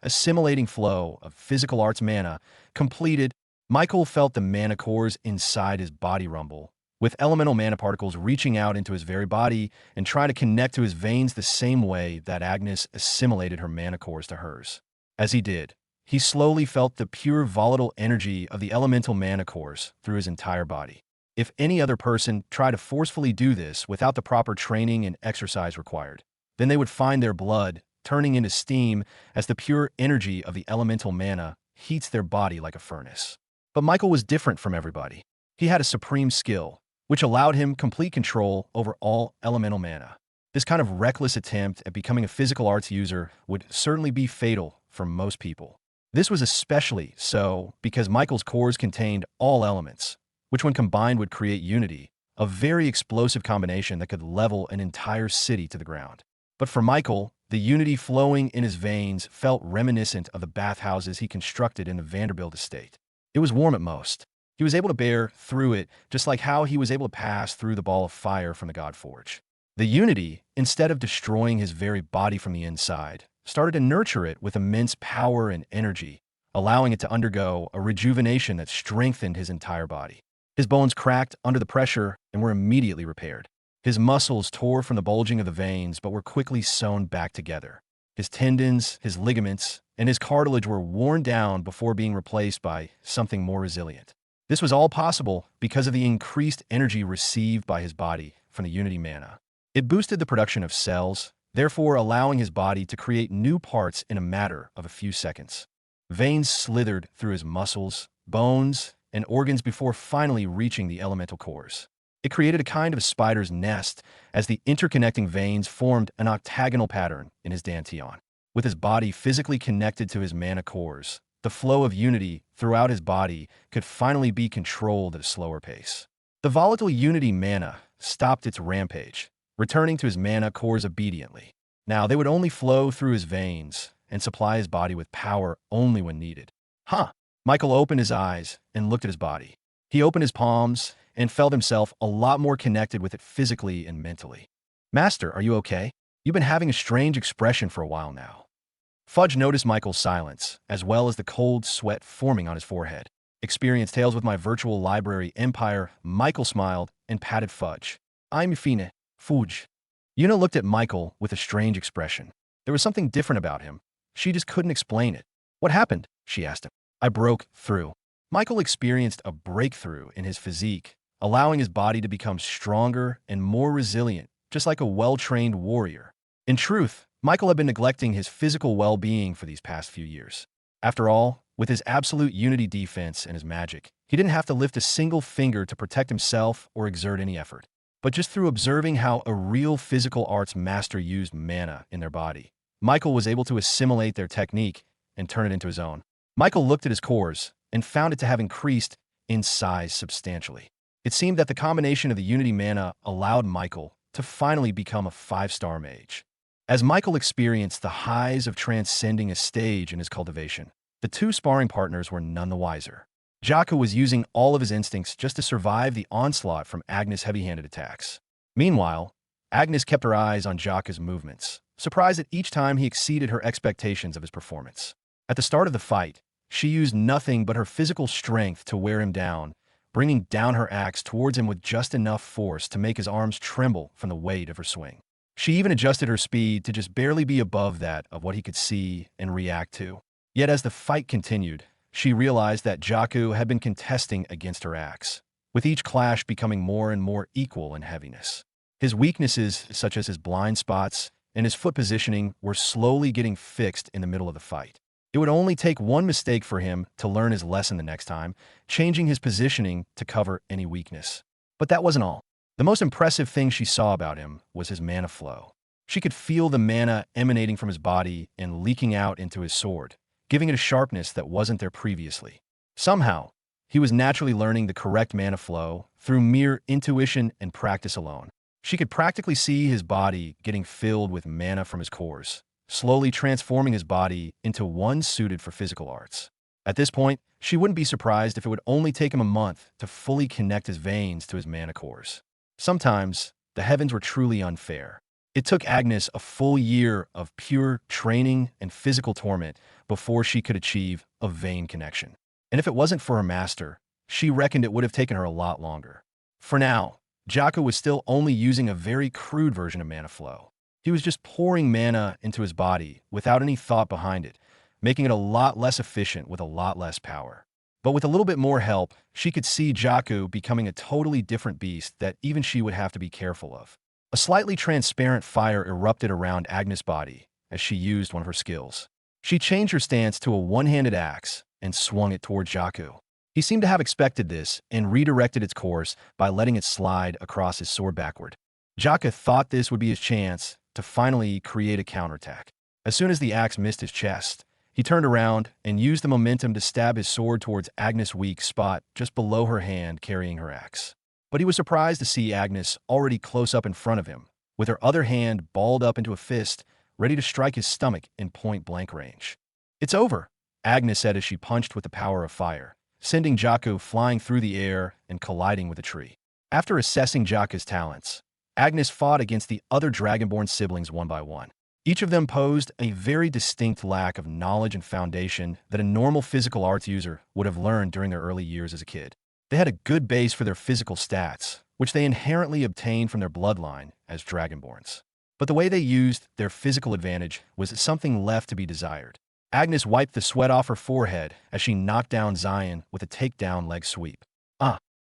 Assimilating flow of physical arts mana completed, Michael felt the mana cores inside his body rumble, with elemental mana particles reaching out into his very body and trying to connect to his veins the same way that Agnes assimilated her mana cores to hers. As he did, he slowly felt the pure volatile energy of the elemental mana cores through his entire body. If any other person tried to forcefully do this without the proper training and exercise required, then they would find their blood turning into steam as the pure energy of the elemental mana heats their body like a furnace. But Michael was different from everybody. He had a supreme skill, which allowed him complete control over all elemental mana. This kind of reckless attempt at becoming a physical arts user would certainly be fatal for most people. This was especially so because Michael's cores contained all elements, which when combined would create unity, a very explosive combination that could level an entire city to the ground. But for Michael, the unity flowing in his veins felt reminiscent of the bathhouses he constructed in the Vanderbilt estate. It was warm at most. He was able to bear through it just like how he was able to pass through the ball of fire from the Godforge. The unity, instead of destroying his very body from the inside, started to nurture it with immense power and energy, allowing it to undergo a rejuvenation that strengthened his entire body. His bones cracked under the pressure and were immediately repaired. His muscles tore from the bulging of the veins but were quickly sewn back together. His tendons, his ligaments, and his cartilage were worn down before being replaced by something more resilient. This was all possible because of the increased energy received by his body from the Unity mana. It boosted the production of cells, therefore allowing his body to create new parts in a matter of a few seconds. Veins slithered through his muscles, bones, and organs before finally reaching the elemental cores. It created a kind of spider's nest as the interconnecting veins formed an octagonal pattern in his dantian. With his body physically connected to his mana cores, the flow of unity throughout his body could finally be controlled at a slower pace. The volatile unity mana stopped its rampage, returning to his mana cores obediently. Now they would only flow through his veins and supply his body with power only when needed. Michael opened his eyes and looked at his body. He opened his palms and felt himself a lot more connected with it physically and mentally. "Master, are you okay? You've been having a strange expression for a while now." Fudge noticed Michael's silence, as well as the cold sweat forming on his forehead. Experienced tales with my virtual library empire, Michael smiled and patted Fudge. "I'm fine, Fudge." Yuna looked at Michael with a strange expression. There was something different about him. She just couldn't explain it. "What happened?" she asked him. "I broke through." Michael experienced a breakthrough in his physique, allowing his body to become stronger and more resilient, just like a well-trained warrior. In truth, Michael had been neglecting his physical well-being for these past few years. After all, with his absolute unity defense and his magic, He didn't have to lift a single finger to protect himself or exert any effort. But just through observing how a real physical arts master used mana in their body, Michael was able to assimilate their technique and turn it into his own. Michael looked at his cores and found it to have increased in size substantially. It seemed that the combination of the Unity mana allowed Michael to finally become a 5-star mage. As Michael experienced the highs of transcending a stage in his cultivation, the two sparring partners were none the wiser. Jaku was using all of his instincts just to survive the onslaught from Agnes' heavy-handed attacks. Meanwhile, Agnes kept her eyes on Jaku's movements, surprised that each time he exceeded her expectations of his performance. At the start of the fight, she used nothing but her physical strength to wear him down, bringing down her axe towards him with just enough force to make his arms tremble from the weight of her swing. She even adjusted her speed to just barely be above that of what he could see and react to. Yet as the fight continued, she realized that Jaku had been contesting against her axe, with each clash becoming more and more equal in heaviness. His weaknesses, such as his blind spots and his foot positioning, were slowly getting fixed in the middle of the fight. It would only take one mistake for him to learn his lesson the next time, changing his positioning to cover any weakness. But that wasn't all. The most impressive thing she saw about him was his mana flow. She could feel the mana emanating from his body and leaking out into his sword, giving it a sharpness that wasn't there previously. Somehow, he was naturally learning the correct mana flow through mere intuition and practice alone. She could practically see his body getting filled with mana from his cores, slowly transforming his body into one suited for physical arts. At this point, she wouldn't be surprised if it would only take him a month to fully connect his veins to his mana cores. Sometimes, the heavens were truly unfair. It took Agnes a full year of pure training and physical torment before she could achieve a vein connection. And if it wasn't for her master, she reckoned it would have taken her a lot longer. For now, Jaku was still only using a very crude version of mana flow. He was just pouring mana into his body without any thought behind it, making it a lot less efficient with a lot less power. But with a little bit more help, she could see Jaku becoming a totally different beast that even she would have to be careful of. A slightly transparent fire erupted around Agnes' body as she used one of her skills. She changed her stance to a one-handed axe and swung it toward Jaku. He seemed to have expected this and redirected its course by letting it slide across his sword backward. Jaku thought this would be his chance to finally create a counterattack. As soon as the axe missed his chest, he turned around and used the momentum to stab his sword towards Agnes' weak spot just below her hand carrying her axe. But he was surprised to see Agnes already close up in front of him, with her other hand balled up into a fist, ready to strike his stomach in point-blank range. "It's over," Agnes said as she punched with the power of fire, sending Jaku flying through the air and colliding with a tree. After assessing Jaku's talents, Agnes fought against the other Dragonborn siblings one by one. Each of them posed a very distinct lack of knowledge and foundation that a normal physical arts user would have learned during their early years as a kid. They had a good base for their physical stats, which they inherently obtained from their bloodline as Dragonborns. But the way they used their physical advantage was something left to be desired. Agnes wiped the sweat off her forehead as she knocked down Zion with a takedown leg sweep.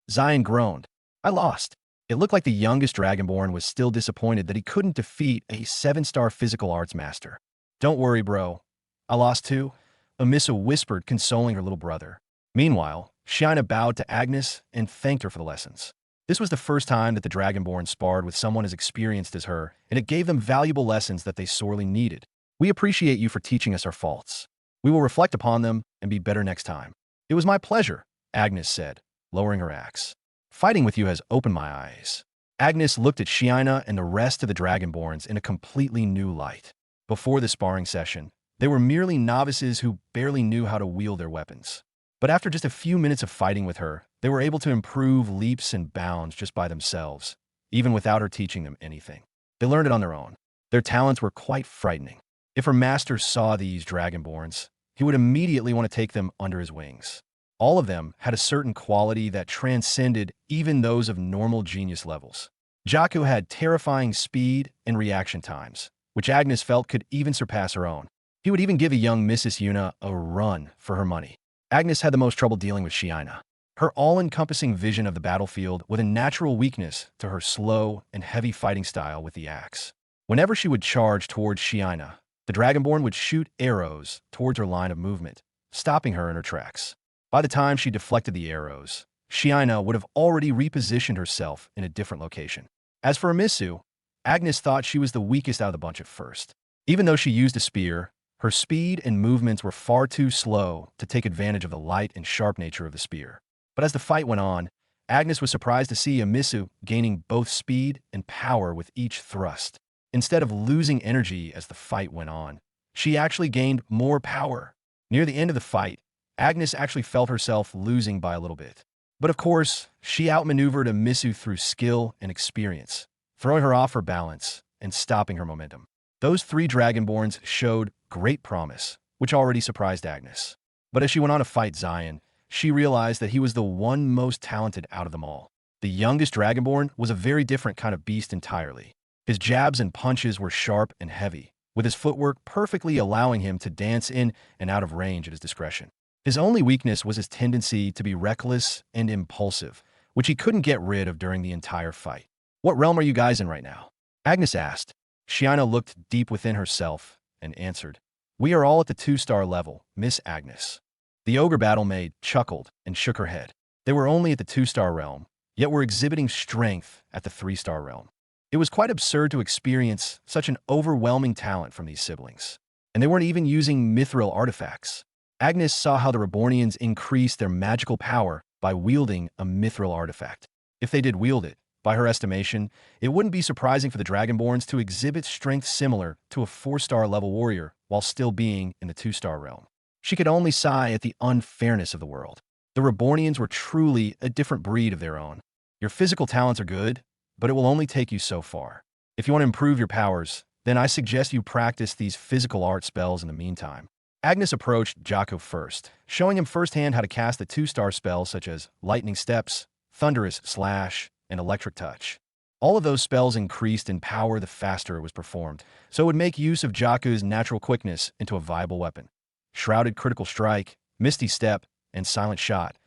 Zion groaned. "I lost." It looked like the youngest Dragonborn was still disappointed that he couldn't defeat a 7-star physical arts master. "Don't worry, bro. I lost too," Amissa whispered, consoling her little brother. Meanwhile, Shiina bowed to Agnes and thanked her for the lessons. This was the first time that the Dragonborn sparred with someone as experienced as her, and it gave them valuable lessons that they sorely needed. "We appreciate you for teaching us our faults. We will reflect upon them and be better next time." "It was my pleasure," Agnes said, lowering her axe. "Fighting with you has opened my eyes." Agnes looked at Shiina and the rest of the Dragonborns in a completely new light. Before the sparring session, they were merely novices who barely knew how to wield their weapons. But after just a few minutes of fighting with her, they were able to improve leaps and bounds just by themselves, even without her teaching them anything. They learned it on their own. Their talents were quite frightening. If her master saw these Dragonborns, he would immediately want to take them under his wings. All of them had a certain quality that transcended even those of normal genius levels. Jaku had terrifying speed and reaction times, which Agnes felt could even surpass her own. He would even give a young Mrs. Yuna a run for her money. Agnes had the most trouble dealing with Shiina. Her all-encompassing vision of the battlefield was a natural weakness to her slow and heavy fighting style with the axe. Whenever she would charge towards Shiina, the Dragonborn would shoot arrows towards her line of movement, stopping her in her tracks. By the time she deflected the arrows, Shiina would have already repositioned herself in a different location. As for Amisu, Agnes thought she was the weakest out of the bunch at first. Even though she used a spear, her speed and movements were far too slow to take advantage of the light and sharp nature of the spear. But as the fight went on, Agnes was surprised to see Amisu gaining both speed and power with each thrust. Instead of losing energy as the fight went on, she actually gained more power. Near the end of the fight, Agnes actually felt herself losing by a little bit. But of course, she outmaneuvered Amisu through skill and experience, throwing her off her balance and stopping her momentum. Those three Dragonborns showed great promise, which already surprised Agnes. But as she went on to fight Zion, she realized that he was the one most talented out of them all. The youngest Dragonborn was a very different kind of beast entirely. His jabs and punches were sharp and heavy, with his footwork perfectly allowing him to dance in and out of range at his discretion. His only weakness was his tendency to be reckless and impulsive, which he couldn't get rid of during the entire fight. "What realm are you guys in right now?" Agnes asked. Shiina looked deep within herself and answered, "We are all at the 2-star level, Miss Agnes." The ogre battle maid chuckled and shook her head. They were only at the 2-star realm, yet were exhibiting strength at the 3-star realm. It was quite absurd to experience such an overwhelming talent from these siblings. And they weren't even using mithril artifacts. Agnes saw how the Rebornians increased their magical power by wielding a mithril artifact. If they did wield it, by her estimation, it wouldn't be surprising for the Dragonborns to exhibit strength similar to a 4-star level warrior while still being in the 2-star realm. She could only sigh at the unfairness of the world. The Rebornians were truly a different breed of their own. Your physical talents are good, but it will only take you so far. If you want to improve your powers, then I suggest you practice these physical art spells in the meantime. Agnes approached Jaco first, showing him firsthand how to cast the 2-star spells such as Lightning Steps, Thunderous Slash, and Electric Touch. All of those spells increased in power the faster it was performed, so it would make use of Jaku's natural quickness into a viable weapon. Shrouded Critical Strike, Misty Step, and Silent Shot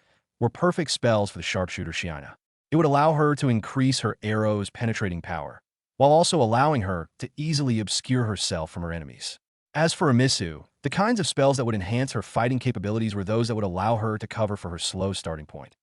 were perfect spells for the sharpshooter Shiina. It would allow her to increase her arrow's penetrating power, while also allowing her to easily obscure herself from her enemies. As for Amisu, the kinds of spells that would enhance her fighting capabilities were those that would allow her to cover for her slow starting point.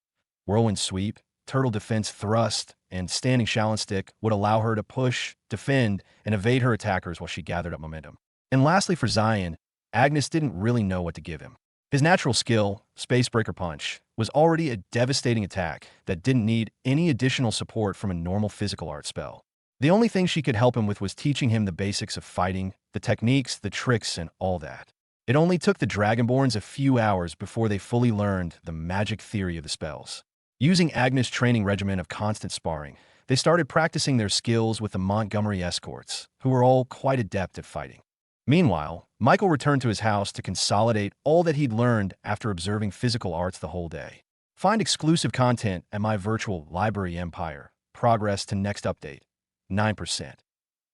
Whirlwind Sweep, Turtle Defense Thrust, and Standing Shallon Stick would allow her to push, defend, and evade her attackers while she gathered up momentum. And lastly for Zion, Agnes didn't really know what to give him. His natural skill, Spacebreaker Punch, was already a devastating attack that didn't need any additional support from a normal physical art spell. The only thing she could help him with was teaching him the basics of fighting, the techniques, the tricks, and all that. It only took the Dragonborns a few hours before they fully learned the magic theory of the spells. Using Agnes' training regimen of constant sparring, they started practicing their skills with the Montgomery escorts, who were all quite adept at fighting. Meanwhile, Michael returned to his house to consolidate all that he'd learned after observing physical arts the whole day. Find exclusive content at my virtual library empire. Progress to next update, 9%.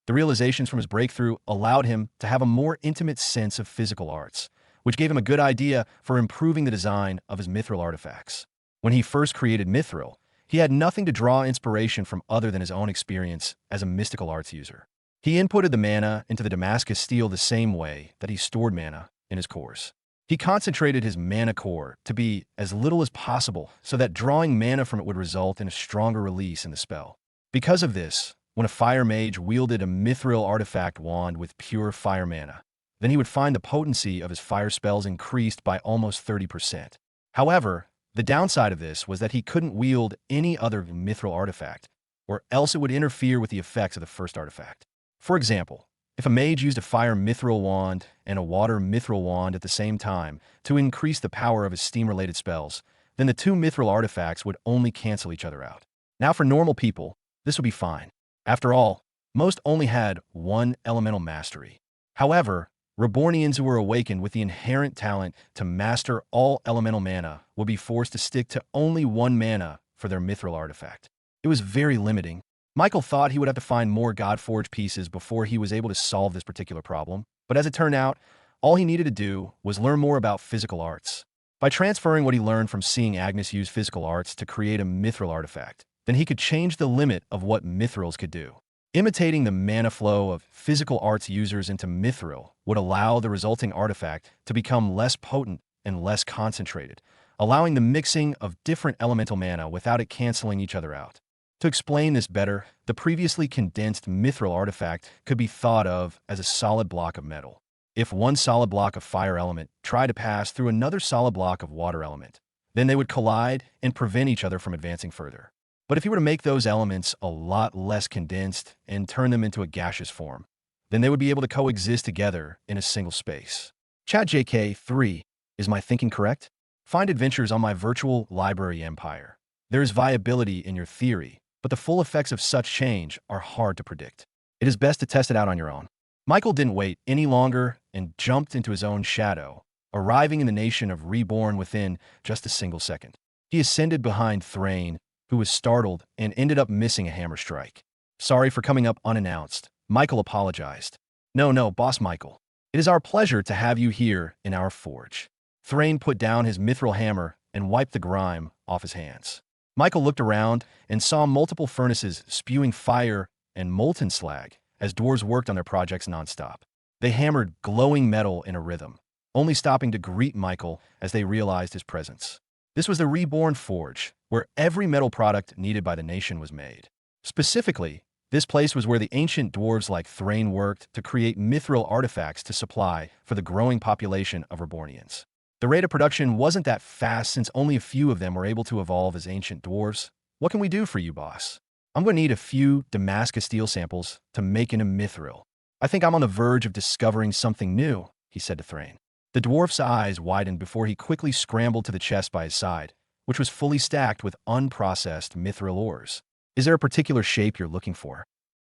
The realizations from his breakthrough allowed him to have a more intimate sense of physical arts, which gave him a good idea for improving the design of his mithril artifacts. When he first created mithril, he had nothing to draw inspiration from other than his own experience as a mystical arts user. He inputted the mana into the Damascus steel the same way that he stored mana in his cores. He concentrated his mana core to be as little as possible so that drawing mana from it would result in a stronger release in the spell. Because of this, when a fire mage wielded a mithril artifact wand with pure fire mana, then he would find the potency of his fire spells increased by almost 30%. However, the downside of this was that he couldn't wield any other mithril artifact, or else it would interfere with the effects of the first artifact. For example, if a mage used a fire mithril wand and a water mithril wand at the same time to increase the power of his steam-related spells, then the two mithril artifacts would only cancel each other out. Now for normal people, this would be fine. After all, most only had one elemental mastery. However, Rebornians who were awakened with the inherent talent to master all elemental mana would be forced to stick to only one mana for their mithril artifact. It was very limiting. Michael thought he would have to find more Godforge pieces before he was able to solve this particular problem, but as it turned out, all he needed to do was learn more about physical arts. By transferring what he learned from seeing Agnes use physical arts to create a mithril artifact, then he could change the limit of what mithrils could do. Imitating the mana flow of physical arts users into mithril would allow the resulting artifact to become less potent and less concentrated, allowing the mixing of different elemental mana without it canceling each other out. To explain this better, the previously condensed mithril artifact could be thought of as a solid block of metal. If one solid block of fire element tried to pass through another solid block of water element, then they would collide and prevent each other from advancing further. But if you were to make those elements a lot less condensed and turn them into a gaseous form, then they would be able to coexist together in a single space. Chat JK3, is my thinking correct? Find adventures on my virtual library empire. There is viability in your theory, but the full effects of such change are hard to predict. It is best to test it out on your own. Michael didn't wait any longer and jumped into his own shadow, arriving in the nation of Reborn within just a single second. He ascended behind Thrain, who was startled and ended up missing a hammer strike. Sorry for coming up unannounced, Michael apologized. No, Boss Michael. It is our pleasure to have you here in our forge. Thrain put down his mithril hammer and wiped the grime off his hands. Michael looked around and saw multiple furnaces spewing fire and molten slag as dwarves worked on their projects nonstop. They hammered glowing metal in a rhythm, only stopping to greet Michael as they realized his presence. This was the Reborn Forge, where every metal product needed by the nation was made. Specifically, this place was where the ancient dwarves like Thrain worked to create mithril artifacts to supply for the growing population of Rebornians. The rate of production wasn't that fast since only a few of them were able to evolve as ancient dwarves. What can we do for you, boss? I'm going to need a few Damascus steel samples to make into mithril. I think I'm on the verge of discovering something new, he said to Thrain. The dwarf's eyes widened before he quickly scrambled to the chest by his side, which was fully stacked with unprocessed mithril ores. Is there a particular shape you're looking for?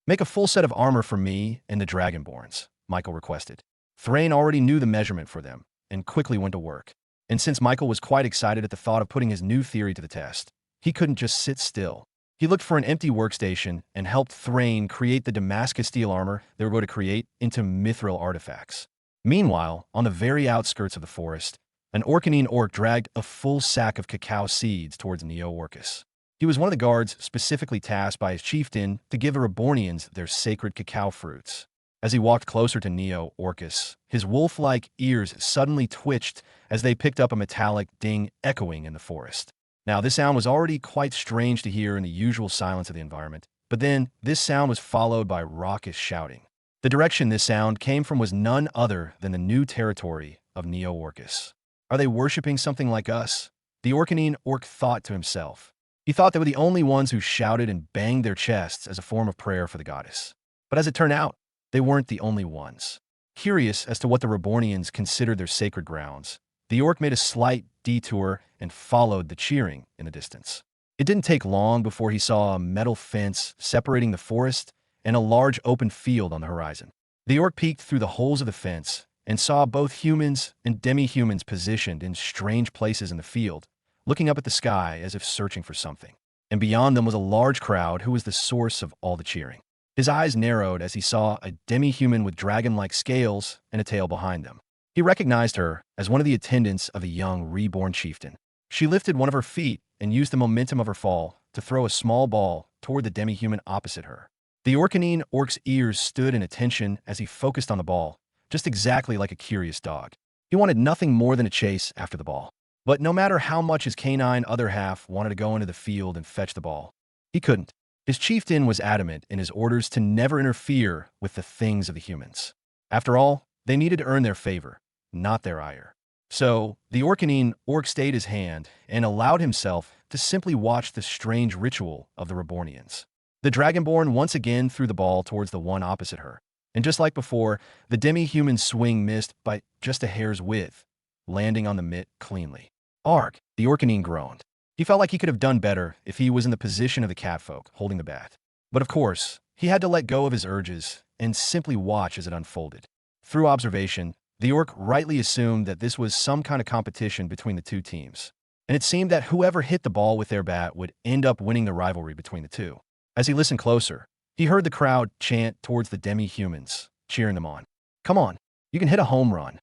Make a full set of armor for me and the Dragonborns, Michael requested. Thrain already knew the measurement for them and quickly went to work. And since Michael was quite excited at the thought of putting his new theory to the test, he couldn't just sit still. He looked for an empty workstation and helped Thrain create the Damascus steel armor they were going to create into mithril artifacts. Meanwhile, on the very outskirts of the forest, an Orcanine orc dragged a full sack of cacao seeds towards Neo-Orcus. He was one of the guards specifically tasked by his chieftain to give the Rebornians their sacred cacao fruits. As he walked closer to Neo-Orcus, his wolf-like ears suddenly twitched as they picked up a metallic ding echoing in the forest. Now, this sound was already quite strange to hear in the usual silence of the environment, but then this sound was followed by raucous shouting. The direction this sound came from was none other than the new territory of Neo-Orcus. Are they worshipping something like us? The Orcanine orc thought to himself. He thought they were the only ones who shouted and banged their chests as a form of prayer for the goddess. But as it turned out, they weren't the only ones. Curious as to what the Rebornians considered their sacred grounds, the orc made a slight detour and followed the cheering in the distance. It didn't take long before he saw a metal fence separating the forest and a large open field on the horizon. The orc peeked through the holes of the fence and saw both humans and demi-humans positioned in strange places in the field, looking up at the sky as if searching for something. And beyond them was a large crowd who was the source of all the cheering. His eyes narrowed as he saw a demi-human with dragon-like scales and a tail behind them. He recognized her as one of the attendants of the young reborn chieftain. She lifted one of her feet and used the momentum of her fall to throw a small ball toward the demi-human opposite her. The Orcanine orc's ears stood in attention as he focused on the ball, just exactly like a curious dog. He wanted nothing more than a chase after the ball. But no matter how much his canine other half wanted to go into the field and fetch the ball, he couldn't. His chieftain was adamant in his orders to never interfere with the things of the humans. After all, they needed to earn their favor, not their ire. So, the Orcanine orc stayed his hand and allowed himself to simply watch the strange ritual of the Rebornians. The Dragonborn once again threw the ball towards the one opposite her, and just like before, the demi-human swing missed by just a hair's width, landing on the mitt cleanly. Arg, the Orcanine groaned. He felt like he could have done better if he was in the position of the catfolk holding the bat. But of course, he had to let go of his urges and simply watch as it unfolded. Through observation, the orc rightly assumed that this was some kind of competition between the two teams, and it seemed that whoever hit the ball with their bat would end up winning the rivalry between the two. As he listened closer, he heard the crowd chant towards the demi-humans, cheering them on. Come on, you can hit a home run.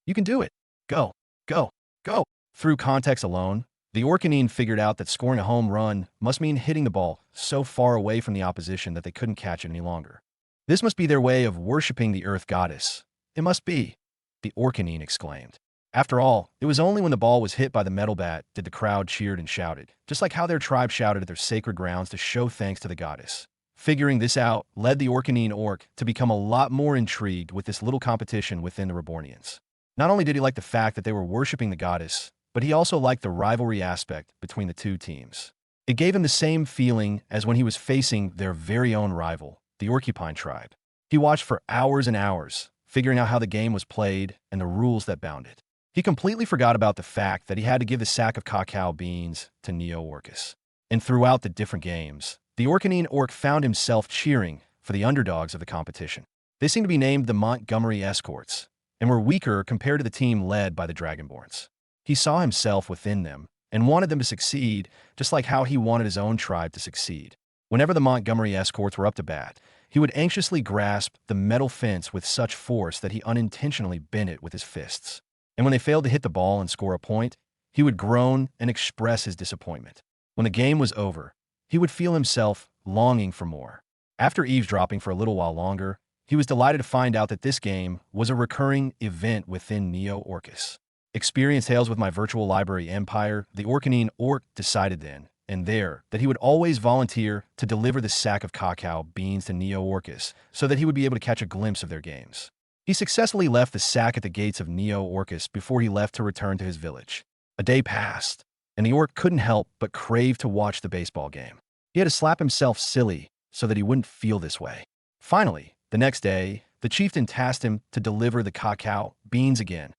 You can do it. Go, go, go. Through context alone, the Orcanine figured out that scoring a home run must mean hitting the ball so far away from the opposition that they couldn't catch it any longer. This must be their way of worshipping the earth goddess. It must be, the Orcanine exclaimed. After all, it was only when the ball was hit by the metal bat did the crowd cheered and shouted, just like how their tribe shouted at their sacred grounds to show thanks to the goddess. Figuring this out led the Orcanine orc to become a lot more intrigued with this little competition within the Rebornians. Not only did he like the fact that they were worshipping the goddess, but he also liked the rivalry aspect between the two teams. It gave him the same feeling as when he was facing their very own rival, the Orcupine tribe. He watched for hours and hours, figuring out how the game was played and the rules that bound it. He completely forgot about the fact that he had to give the sack of cacao beans to Neo-Orcus. And throughout the different games, the Orcanine orc found himself cheering for the underdogs of the competition. They seemed to be named the Montgomery Escorts, and were weaker compared to the team led by the Dragonborns. He saw himself within them and wanted them to succeed, just like how he wanted his own tribe to succeed. Whenever the Montgomery Escorts were up to bat, he would anxiously grasp the metal fence with such force that he unintentionally bent it with his fists. And when they failed to hit the ball and score a point, he would groan and express his disappointment. When the game was over, he would feel himself longing for more. After eavesdropping for a little while longer, he was delighted to find out that this game was a recurring event within Neo-Orcus. Experience Tales with my virtual library empire, the Orcanine orc decided then and there that he would always volunteer to deliver the sack of cacao beans to Neo-Orcus so that he would be able to catch a glimpse of their games. He successfully left the sack at the gates of Neo-Orcus before he left to return to his village. A day passed, and the orc couldn't help but crave to watch the baseball game. He had to slap himself silly so that he wouldn't feel this way. Finally, the next day, the chieftain tasked him to deliver the cacao beans again.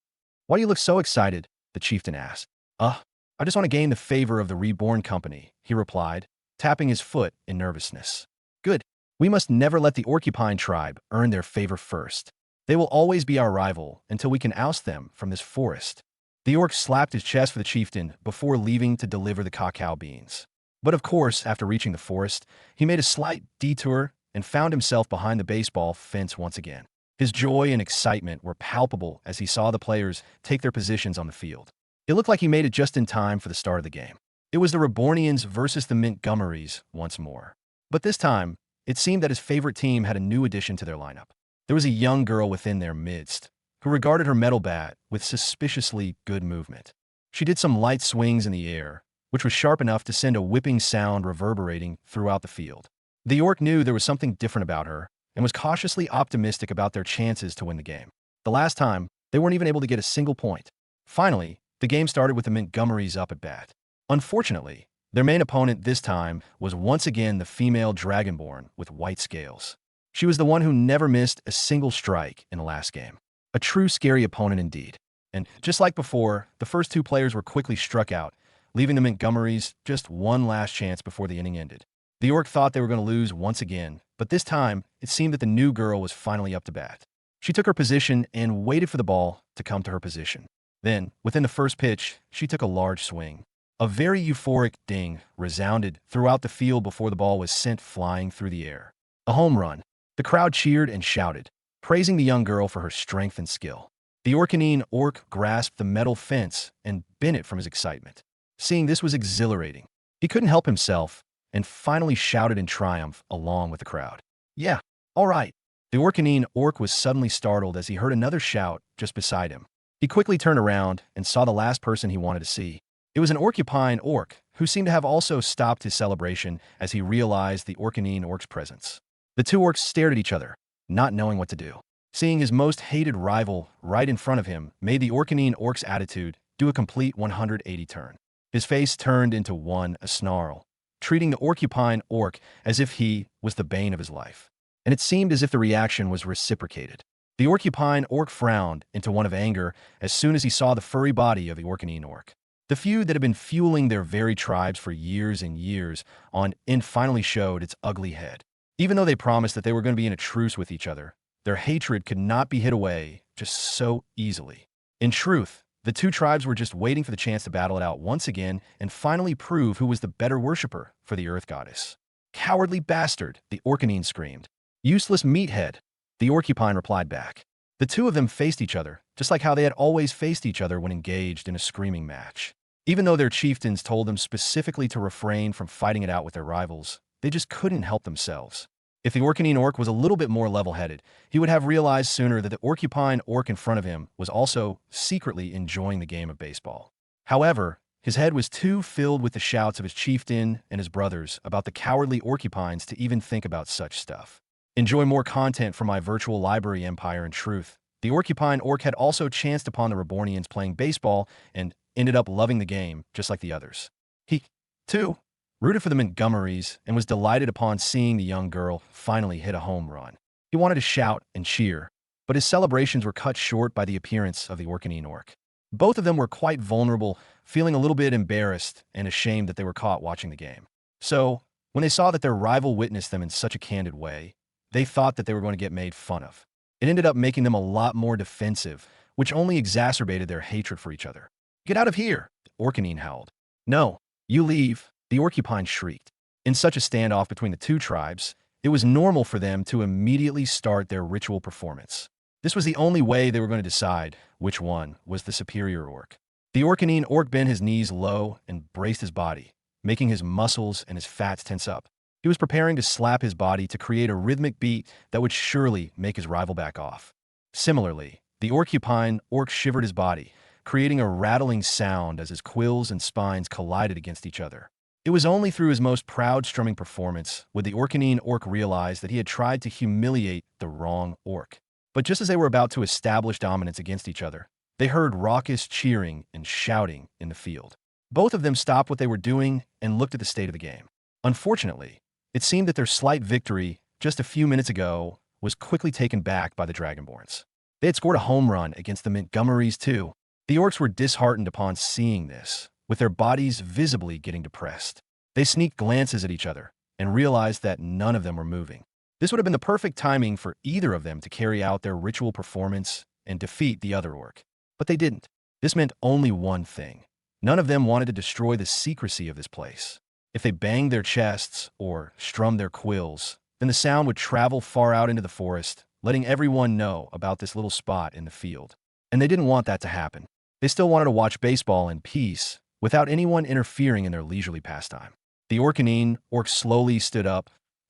"Why do you look so excited?" the chieftain asked. I just want to gain the favor of the Reborn company," he replied, tapping his foot in nervousness. "Good. We must never let the Orcupine tribe earn their favor first. They will always be our rival until we can oust them from this forest." The orc slapped his chest for the chieftain before leaving to deliver the cacao beans. But of course, after reaching the forest, he made a slight detour and found himself behind the baseball fence once again. His joy and excitement were palpable as he saw the players take their positions on the field. It looked like he made it just in time for the start of the game. It was the Rebornians versus the Montgomerys once more. But this time, it seemed that his favorite team had a new addition to their lineup. There was a young girl within their midst who regarded her metal bat with suspiciously good movement. She did some light swings in the air, which was sharp enough to send a whipping sound reverberating throughout the field. The orc knew there was something different about her and was cautiously optimistic about their chances to win the game. The last time, they weren't even able to get a single point. Finally, the game started with the Montgomerys up at bat. Unfortunately, their main opponent this time was once again the female Dragonborn with white scales. She was the one who never missed a single strike in the last game. A true scary opponent indeed. And just like before, the first two players were quickly struck out, leaving the Montgomerys just one last chance before the inning ended. The orc thought they were going to lose once again, but this time, it seemed that the new girl was finally up to bat. She took her position and waited for the ball to come to her position. Then, within the first pitch, she took a large swing. A very euphoric ding resounded throughout the field before the ball was sent flying through the air. A home run. The crowd cheered and shouted, praising the young girl for her strength and skill. The Orcanine orc grasped the metal fence and bent it from his excitement. Seeing this was exhilarating. He couldn't help himself and finally shouted in triumph along with the crowd. "Yeah, all right." The Orcanine orc was suddenly startled as he heard another shout just beside him. He quickly turned around and saw the last person he wanted to see. It was an Orcupine orc who seemed to have also stopped his celebration as he realized the Orcanine orc's presence. The two orcs stared at each other, not knowing what to do. Seeing his most hated rival right in front of him made the Orcanine orc's attitude do a complete 180 turn. His face turned into a snarl, treating the Orcupine orc as if he was the bane of his life. And it seemed as if the reaction was reciprocated. The Orcupine orc frowned into one of anger as soon as he saw the furry body of the Orcanine orc. The feud that had been fueling their very tribes for years and years on end finally showed its ugly head. Even though they promised that they were going to be in a truce with each other, their hatred could not be hid away just so easily. In truth, the two tribes were just waiting for the chance to battle it out once again and finally prove who was the better worshiper for the Earth Goddess. "Cowardly bastard," the Orcanine screamed. "Useless meathead," the Orcupine replied back. The two of them faced each other, just like how they had always faced each other when engaged in a screaming match. Even though their chieftains told them specifically to refrain from fighting it out with their rivals, they just couldn't help themselves. If the Orcanine orc was a little bit more level-headed, he would have realized sooner that the Orcupine orc in front of him was also secretly enjoying the game of baseball. However, his head was too filled with the shouts of his chieftain and his brothers about the cowardly Orcupines to even think about such stuff. Enjoy more content from my virtual library empire. In truth, the Orcupine orc had also chanced upon the Rebornians playing baseball and ended up loving the game just like the others. He, too, rooted for the Montgomerys and was delighted upon seeing the young girl finally hit a home run. He wanted to shout and cheer, but his celebrations were cut short by the appearance of the Orcanine orc. Both of them were quite vulnerable, feeling a little bit embarrassed and ashamed that they were caught watching the game. So, when they saw that their rival witnessed them in such a candid way, they thought that they were going to get made fun of. It ended up making them a lot more defensive, which only exacerbated their hatred for each other. "Get out of here!" the Orcanine howled. "No, you leave," the Orcupine shrieked. In such a standoff between the two tribes, it was normal for them to immediately start their ritual performance. This was the only way they were going to decide which one was the superior orc. The Orcanine orc bent his knees low and braced his body, making his muscles and his fats tense up. He was preparing to slap his body to create a rhythmic beat that would surely make his rival back off. Similarly, the Orcupine orc shivered his body, creating a rattling sound as his quills and spines collided against each other. It was only through his most proud strumming performance would the Orcanine orc realize that he had tried to humiliate the wrong orc. But just as they were about to establish dominance against each other, they heard raucous cheering and shouting in the field. Both of them stopped what they were doing and looked at the state of the game. Unfortunately, it seemed that their slight victory just a few minutes ago was quickly taken back by the Dragonborns. They had scored a home run against the Montgomerys too. The orcs were disheartened upon seeing this, with their bodies visibly getting depressed. They sneaked glances at each other and realized that none of them were moving. This would have been the perfect timing for either of them to carry out their ritual performance and defeat the other orc. But they didn't. This meant only one thing. None of them wanted to destroy the secrecy of this place. If they banged their chests or strummed their quills, then the sound would travel far out into the forest, letting everyone know about this little spot in the field. And they didn't want that to happen. They still wanted to watch baseball in peace, without anyone interfering in their leisurely pastime. The Orcanine orc slowly stood up,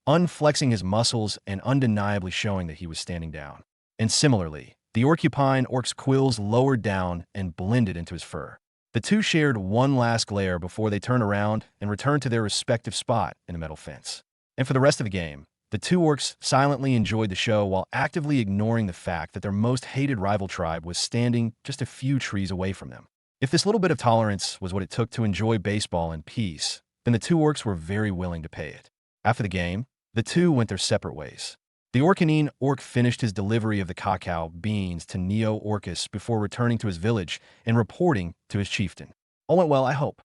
unflexing his muscles and undeniably showing that he was standing down. And similarly, the Orcupine orc's quills lowered down and blended into his fur. The two shared one last glare before they turned around and returned to their respective spot in the metal fence. And for the rest of the game, the two orcs silently enjoyed the show while actively ignoring the fact that their most hated rival tribe was standing just a few trees away from them. If this little bit of tolerance was what it took to enjoy baseball in peace, then the two orcs were very willing to pay it. After the game, the two went their separate ways. The Orcanine orc finished his delivery of the cacao beans to Neo Orcus before returning to his village and reporting to his chieftain. "All went well, I hope."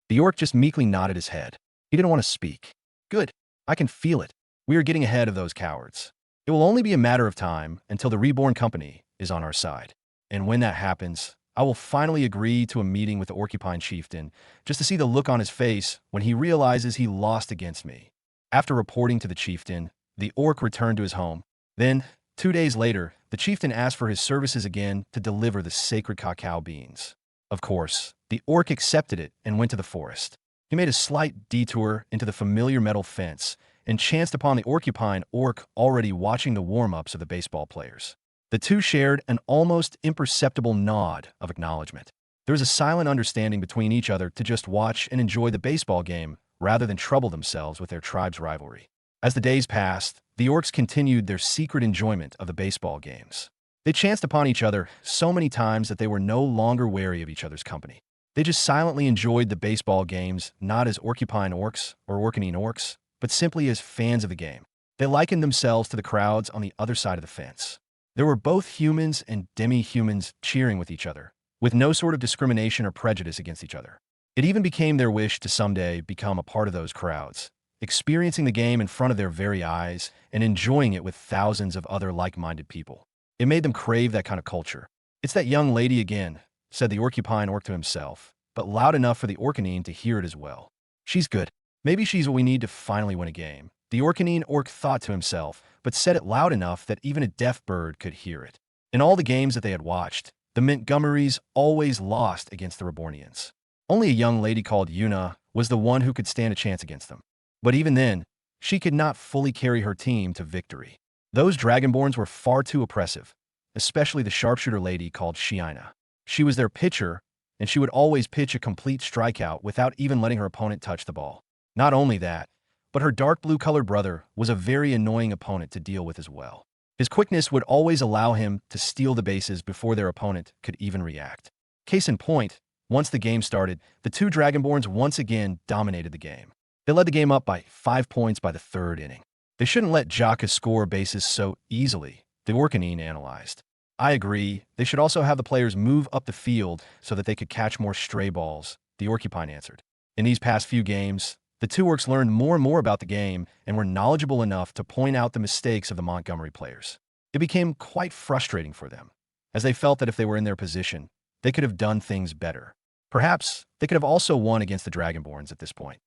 The orc just meekly nodded his head. He didn't want to speak. "Good. I can feel it. We are getting ahead of those cowards. It will only be a matter of time until the Reborn company is on our side. And when that happens, I will finally agree to a meeting with the Orcupine chieftain just to see the look on his face when he realizes he lost against me." After reporting to the chieftain, the orc returned to his home. Then, 2 days later, the chieftain asked for his services again to deliver the sacred cacao beans. Of course, the orc accepted it and went to the forest. He made a slight detour into the familiar metal fence and chanced upon the Orcupine orc already watching the warm-ups of the baseball players. The two shared an almost imperceptible nod of acknowledgement. There was a silent understanding between each other to just watch and enjoy the baseball game rather than trouble themselves with their tribe's rivalry. As the days passed, the orcs continued their secret enjoyment of the baseball games. They chanced upon each other so many times that they were no longer wary of each other's company. They just silently enjoyed the baseball games, not as Orcupine orcs or Orcanine orcs, but simply as fans of the game. They likened themselves to the crowds on the other side of the fence. There were both humans and demi-humans cheering with each other, with no sort of discrimination or prejudice against each other. It even became their wish to someday become a part of those crowds, experiencing the game in front of their very eyes and enjoying it with thousands of other like-minded people. It made them crave that kind of culture. "It's that young lady again," said the Orcupine orc to himself, but loud enough for the Orcanine to hear it as well. "She's good. Maybe she's what we need to finally win a game." The Orcanine orc thought to himself, but said it loud enough that even a deaf bird could hear it. In all the games that they had watched, the Montgomerys always lost against the Rebornians. Only a young lady called Yuna was the one who could stand a chance against them. But even then, she could not fully carry her team to victory. Those Dragonborns were far too oppressive, especially the sharpshooter lady called Shiina. She was their pitcher, and she would always pitch a complete strikeout without even letting her opponent touch the ball. Not only that, but her dark blue-colored brother was a very annoying opponent to deal with as well. His quickness would always allow him to steal the bases before their opponent could even react. Case in point, once the game started, the two Dragonborns once again dominated the game. They led the game up by 5 points by the third inning. They shouldn't let Jaka score bases so easily, the Orcanine analyzed. I agree, they should also have the players move up the field so that they could catch more stray balls, the Orcupine answered. In these past few games, the two orcs learned more and more about the game and were knowledgeable enough to point out the mistakes of the Montgomery players. It became quite frustrating for them, as they felt that if they were in their position, they could have done things better. Perhaps they could have also won against the Dragonborns at this point.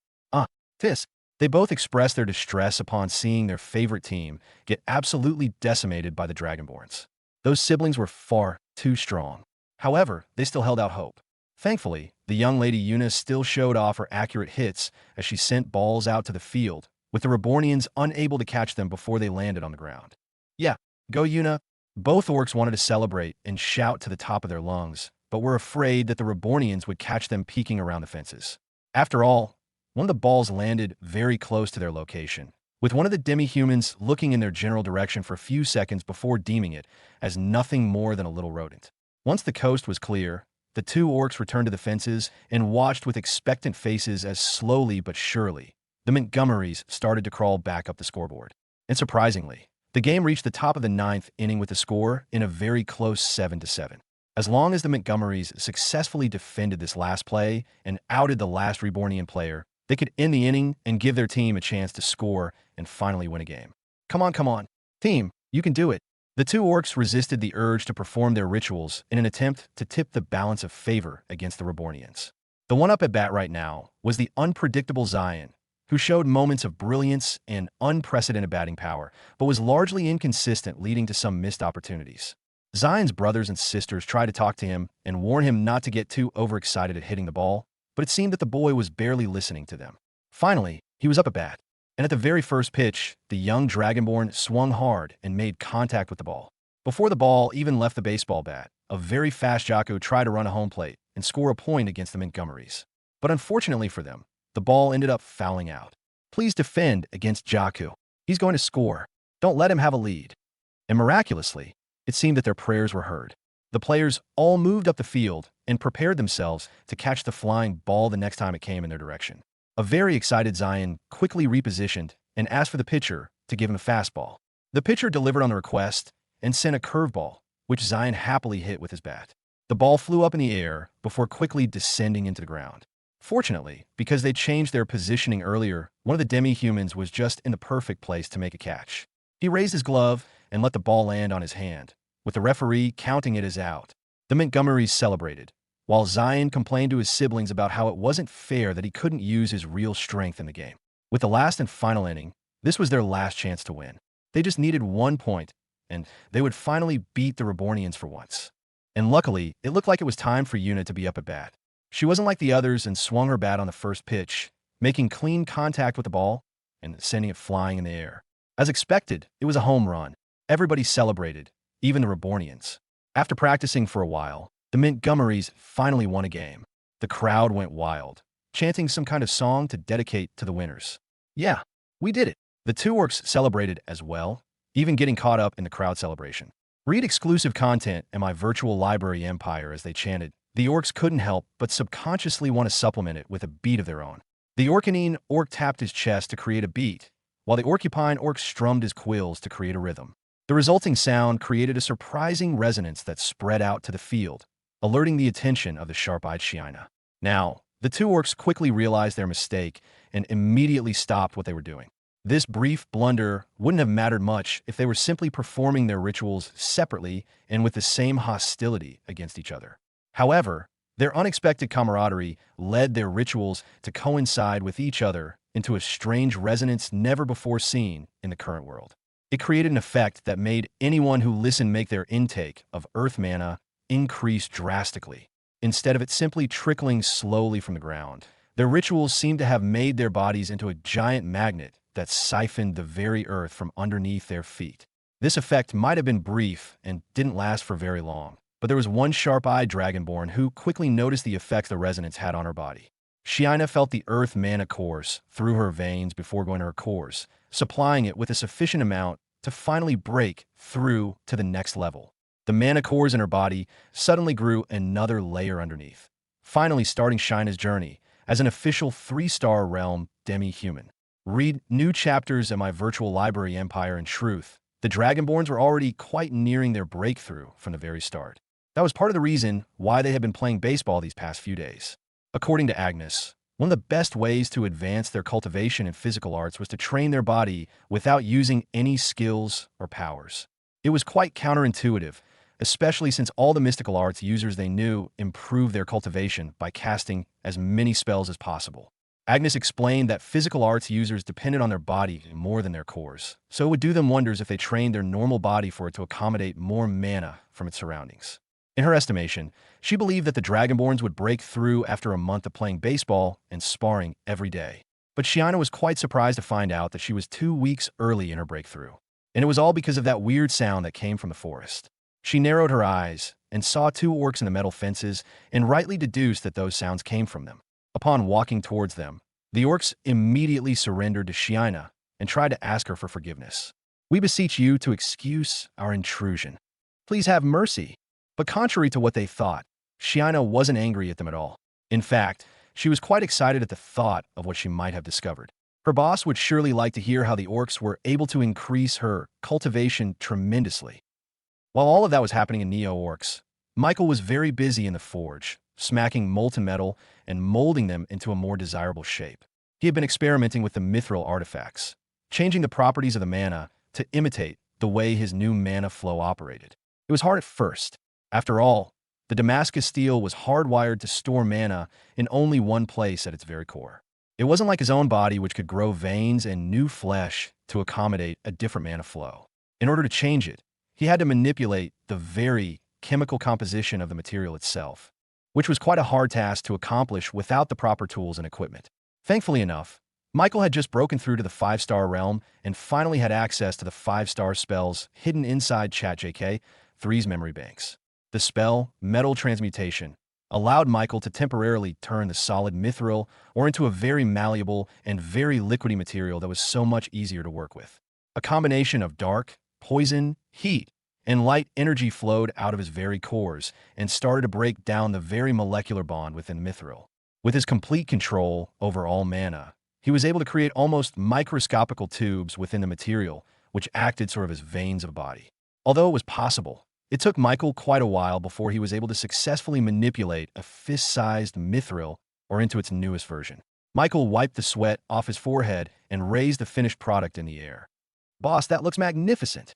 They both expressed their distress upon seeing their favorite team get absolutely decimated by the Dragonborns. Those siblings were far too strong. However, they still held out hope. Thankfully, the young lady Yuna still showed off her accurate hits as she sent balls out to the field, with the Rebornians unable to catch them before they landed on the ground. Yeah, go Yuna! Both orcs wanted to celebrate and shout to the top of their lungs, but were afraid that the Rebornians would catch them peeking around the fences. After all, one of the balls landed very close to their location, with one of the demi-humans looking in their general direction for a few seconds before deeming it as nothing more than a little rodent. Once the coast was clear, the two orcs returned to the fences and watched with expectant faces as slowly but surely the Montgomerys started to crawl back up the scoreboard. And surprisingly, the game reached the top of the 9th inning with the score in a very close 7-7. As long as the Montgomerys successfully defended this last play and outed the last Rebornian player, they could end the inning and give their team a chance to score and finally win a game. Come on, team, you can do it. The two orcs resisted the urge to perform their rituals in an attempt to tip the balance of favor against the Rebornians. The one up at bat right now was the unpredictable Zion, who showed moments of brilliance and unprecedented batting power, but was largely inconsistent, leading to some missed opportunities. Zion's brothers and sisters tried to talk to him and warn him not to get too overexcited at hitting the ball, but it seemed that the boy was barely listening to them. Finally, he was up at bat, and at the very first pitch, the young Dragonborn swung hard and made contact with the ball. Before the ball even left the baseball bat, a very fast Jocko tried to run a home plate and score a point against the Montgomerys. But unfortunately for them, the ball ended up fouling out. Please defend against Jocko. He's going to score. Don't let him have a lead. And miraculously, it seemed that their prayers were heard. The players all moved up the field and prepared themselves to catch the flying ball the next time it came in their direction. A very excited Zion quickly repositioned and asked for the pitcher to give him a fastball. The pitcher delivered on the request and sent a curveball, which Zion happily hit with his bat. The ball flew up in the air before quickly descending into the ground. Fortunately, because they changed their positioning earlier, one of the demi-humans was just in the perfect place to make a catch. He raised his glove and let the ball land on his hand, with the referee counting it as out. The Montgomerys celebrated, while Zion complained to his siblings about how it wasn't fair that he couldn't use his real strength in the game. With the last and final inning, this was their last chance to win. They just needed 1 point, and they would finally beat the Rebornians for once. And luckily, it looked like it was time for Yuna to be up at bat. She wasn't like the others and swung her bat on the first pitch, making clean contact with the ball and sending it flying in the air. As expected, it was a home run. Everybody celebrated, even the Rebornians. After practicing for a while, the Montgomerys finally won a game. The crowd went wild, chanting some kind of song to dedicate to the winners. Yeah, we did it. The two orcs celebrated as well, even getting caught up in the crowd celebration. Read exclusive content in my virtual library empire as they chanted. The orcs couldn't help but subconsciously want to supplement it with a beat of their own. The Orcanine orc tapped his chest to create a beat, while the Orcupine orc strummed his quills to create a rhythm. The resulting sound created a surprising resonance that spread out to the field, alerting the attention of the sharp-eyed Shiina. Now, the two orcs quickly realized their mistake and immediately stopped what they were doing. This brief blunder wouldn't have mattered much if they were simply performing their rituals separately and with the same hostility against each other. However, their unexpected camaraderie led their rituals to coincide with each other into a strange resonance never before seen in the current world. It created an effect that made anyone who listened make their intake of earth mana increase drastically. Instead of it simply trickling slowly from the ground, their rituals seemed to have made their bodies into a giant magnet that siphoned the very earth from underneath their feet. This effect might have been brief and didn't last for very long, but there was one sharp-eyed dragonborn who quickly noticed the effects the resonance had on her body. Shiina felt the earth mana course through her veins before going to her cores, supplying it with a sufficient amount to finally break through to the next level. The mana cores in her body suddenly grew another layer underneath, finally starting Shina's journey as an official 3-star realm demi-human. Read new chapters in my virtual library Empire and Truth. The Dragonborns were already quite nearing their breakthrough from the very start. That was part of the reason why they had been playing baseball these past few days. According to Agnes, one of the best ways to advance their cultivation in physical arts was to train their body without using any skills or powers. It was quite counterintuitive, especially since all the mystical arts users they knew improved their cultivation by casting as many spells as possible. Agnes explained that physical arts users depended on their body more than their cores, so it would do them wonders if they trained their normal body for it to accommodate more mana from its surroundings. In her estimation, she believed that the Dragonborns would break through after a month of playing baseball and sparring every day. But Shiina was quite surprised to find out that she was 2 weeks early in her breakthrough, and it was all because of that weird sound that came from the forest. She narrowed her eyes and saw 2 orcs in the metal fences and rightly deduced that those sounds came from them. Upon walking towards them, the orcs immediately surrendered to Shiina and tried to ask her for forgiveness. "We beseech you to excuse our intrusion. Please have mercy." But contrary to what they thought, Shiina wasn't angry at them at all. In fact, she was quite excited at the thought of what she might have discovered. Her boss would surely like to hear how the orcs were able to increase her cultivation tremendously. While all of that was happening in Neo-Orcs, Michael was very busy in the forge, smacking molten metal and molding them into a more desirable shape. He had been experimenting with the mithril artifacts, changing the properties of the mana to imitate the way his new mana flow operated. It was hard at first. After all, the Damascus steel was hardwired to store mana in only one place at its very core. It wasn't like his own body, which could grow veins and new flesh to accommodate a different mana flow. In order to change it, he had to manipulate the very chemical composition of the material itself, which was quite a hard task to accomplish without the proper tools and equipment. Thankfully enough, Michael had just broken through to the 5-star realm and finally had access to the 5-star spells hidden inside ChatJK3's memory banks. The spell, Metal Transmutation, allowed Michael to temporarily turn the solid mithril or into a very malleable and very liquidy material that was so much easier to work with. A combination of dark, poison, heat, and light energy flowed out of his very cores and started to break down the very molecular bond within mithril. With his complete control over all mana, he was able to create almost microscopical tubes within the material, which acted sort of as veins of body. Although it was possible, it took Michael quite a while before he was able to successfully manipulate a fist-sized mithril or into its newest version. Michael wiped the sweat off his forehead and raised the finished product in the air. "Boss, that looks magnificent."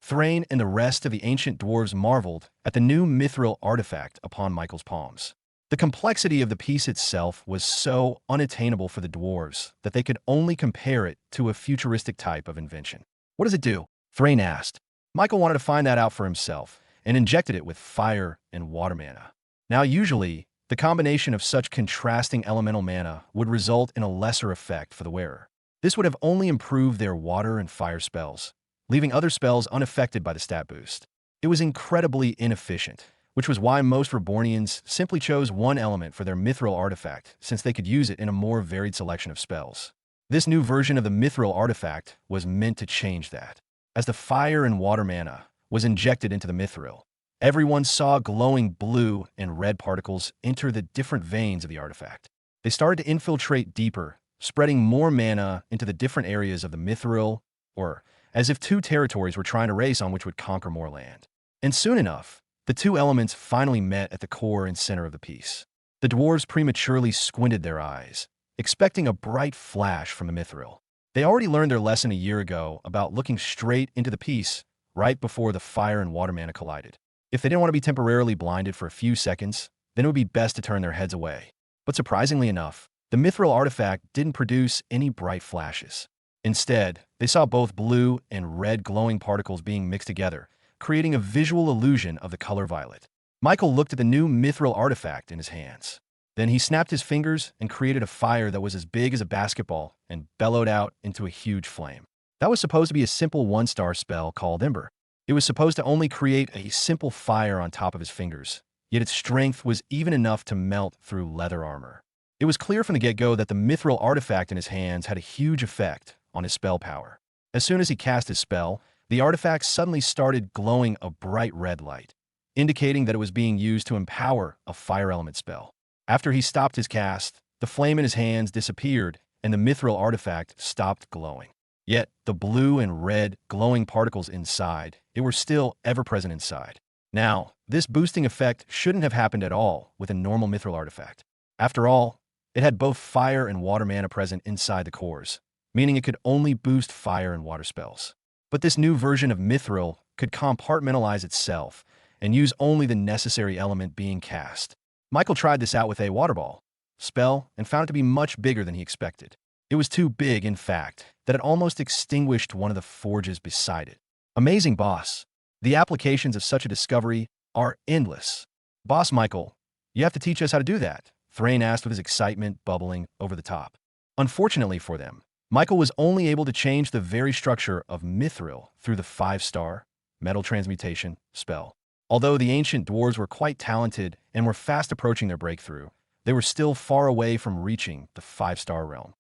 Thrain and the rest of the ancient dwarves marveled at the new mithril artifact upon Michael's palms. The complexity of the piece itself was so unattainable for the dwarves that they could only compare it to a futuristic type of invention. "What does it do?" Thrain asked. Michael wanted to find that out for himself and injected it with fire and water mana. Now, usually, the combination of such contrasting elemental mana would result in a lesser effect for the wearer. This would have only improved their water and fire spells, leaving other spells unaffected by the stat boost. It was incredibly inefficient, which was why most Rebornians simply chose one element for their mithril artifact, since they could use it in a more varied selection of spells. This new version of the mithril artifact was meant to change that. As the fire and water mana was injected into the mithril, everyone saw glowing blue and red particles enter the different veins of the artifact. They started to infiltrate deeper, spreading more mana into the different areas of the mithril, or as if 2 territories were trying to race on which would conquer more land. And soon enough, the 2 elements finally met at the core and center of the piece. The dwarves prematurely squinted their eyes, expecting a bright flash from the mithril. They already learned their lesson a year ago about looking straight into the piece right before the fire and water mana collided. If they didn't want to be temporarily blinded for a few seconds, then it would be best to turn their heads away. But surprisingly enough, the mithril artifact didn't produce any bright flashes. Instead, they saw both blue and red glowing particles being mixed together, creating a visual illusion of the color violet. Michael looked at the new mithril artifact in his hands. Then he snapped his fingers and created a fire that was as big as a basketball and bellowed out into a huge flame. That was supposed to be a simple one-star spell called Ember. It was supposed to only create a simple fire on top of his fingers, yet its strength was even enough to melt through leather armor. It was clear from the get-go that the mithril artifact in his hands had a huge effect on his spell power. As soon as he cast his spell, the artifact suddenly started glowing a bright red light, indicating that it was being used to empower a fire element spell. After he stopped his cast, the flame in his hands disappeared and the mithril artifact stopped glowing. Yet, the blue and red glowing particles inside, it were still ever-present inside. Now, this boosting effect shouldn't have happened at all with a normal mithril artifact. After all, it had both fire and water mana present inside the cores, meaning it could only boost fire and water spells. But this new version of mithril could compartmentalize itself and use only the necessary element being cast. Michael tried this out with a water ball spell and found it to be much bigger than he expected. It was too big, in fact, that it almost extinguished one of the forges beside it. Amazing, boss. The applications of such a discovery are endless. Boss Michael, you have to teach us how to do that, Thrain asked with his excitement bubbling over the top. Unfortunately for them, Michael was only able to change the very structure of mithril through the 5-star metal transmutation spell. Although the ancient dwarves were quite talented and were fast approaching their breakthrough, they were still far away from reaching the 5-star realm.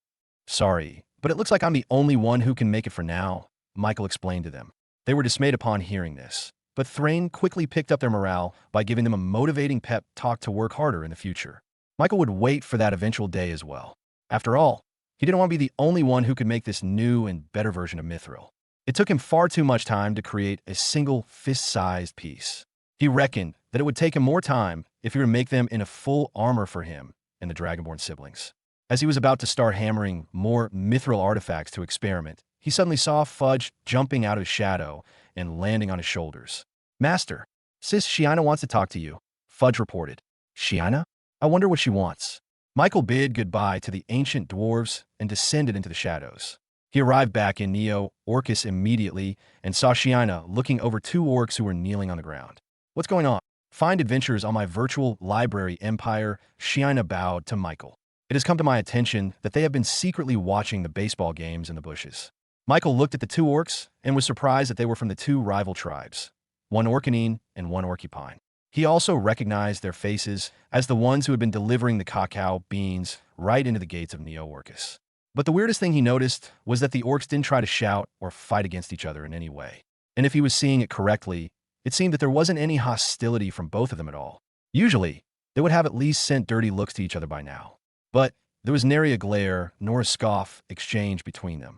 Sorry, but it looks like I'm the only one who can make it for now, Michael explained to them. They were dismayed upon hearing this, but Thrain quickly picked up their morale by giving them a motivating pep talk to work harder in the future. Michael would wait for that eventual day as well. After all, he didn't want to be the only one who could make this new and better version of mithril. It took him far too much time to create a single fist-sized piece. He reckoned that it would take him more time if he were to make them in a full armor for him and the Dragonborn siblings. As he was about to start hammering more mithril artifacts to experiment, he suddenly saw Fudge jumping out of his shadow and landing on his shoulders. Master, Sis Shiana wants to talk to you, Fudge reported. Shiana? I wonder what she wants. Michael bid goodbye to the ancient dwarves and descended into the shadows. He arrived back in Neo Orcus immediately and saw Shiana looking over 2 orcs who were kneeling on the ground. What's going on? Find adventures on my virtual library empire, Shiana bowed to Michael. It has come to my attention that they have been secretly watching the baseball games in the bushes. Michael looked at the 2 orcs and was surprised that they were from the 2 rival tribes, one Orcanine and one Orcupine. He also recognized their faces as the ones who had been delivering the cacao beans right into the gates of Neo Orcus. But the weirdest thing he noticed was that the orcs didn't try to shout or fight against each other in any way. And if he was seeing it correctly, it seemed that there wasn't any hostility from both of them at all. Usually, they would have at least sent dirty looks to each other by now. But there was nary a glare nor a scoff exchanged between them.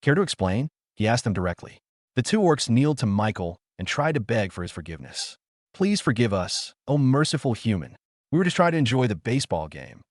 Care to explain? He asked them directly. The 2 orcs kneeled to Michael and tried to beg for his forgiveness. Please forgive us, O merciful human. We were just trying to enjoy the baseball game.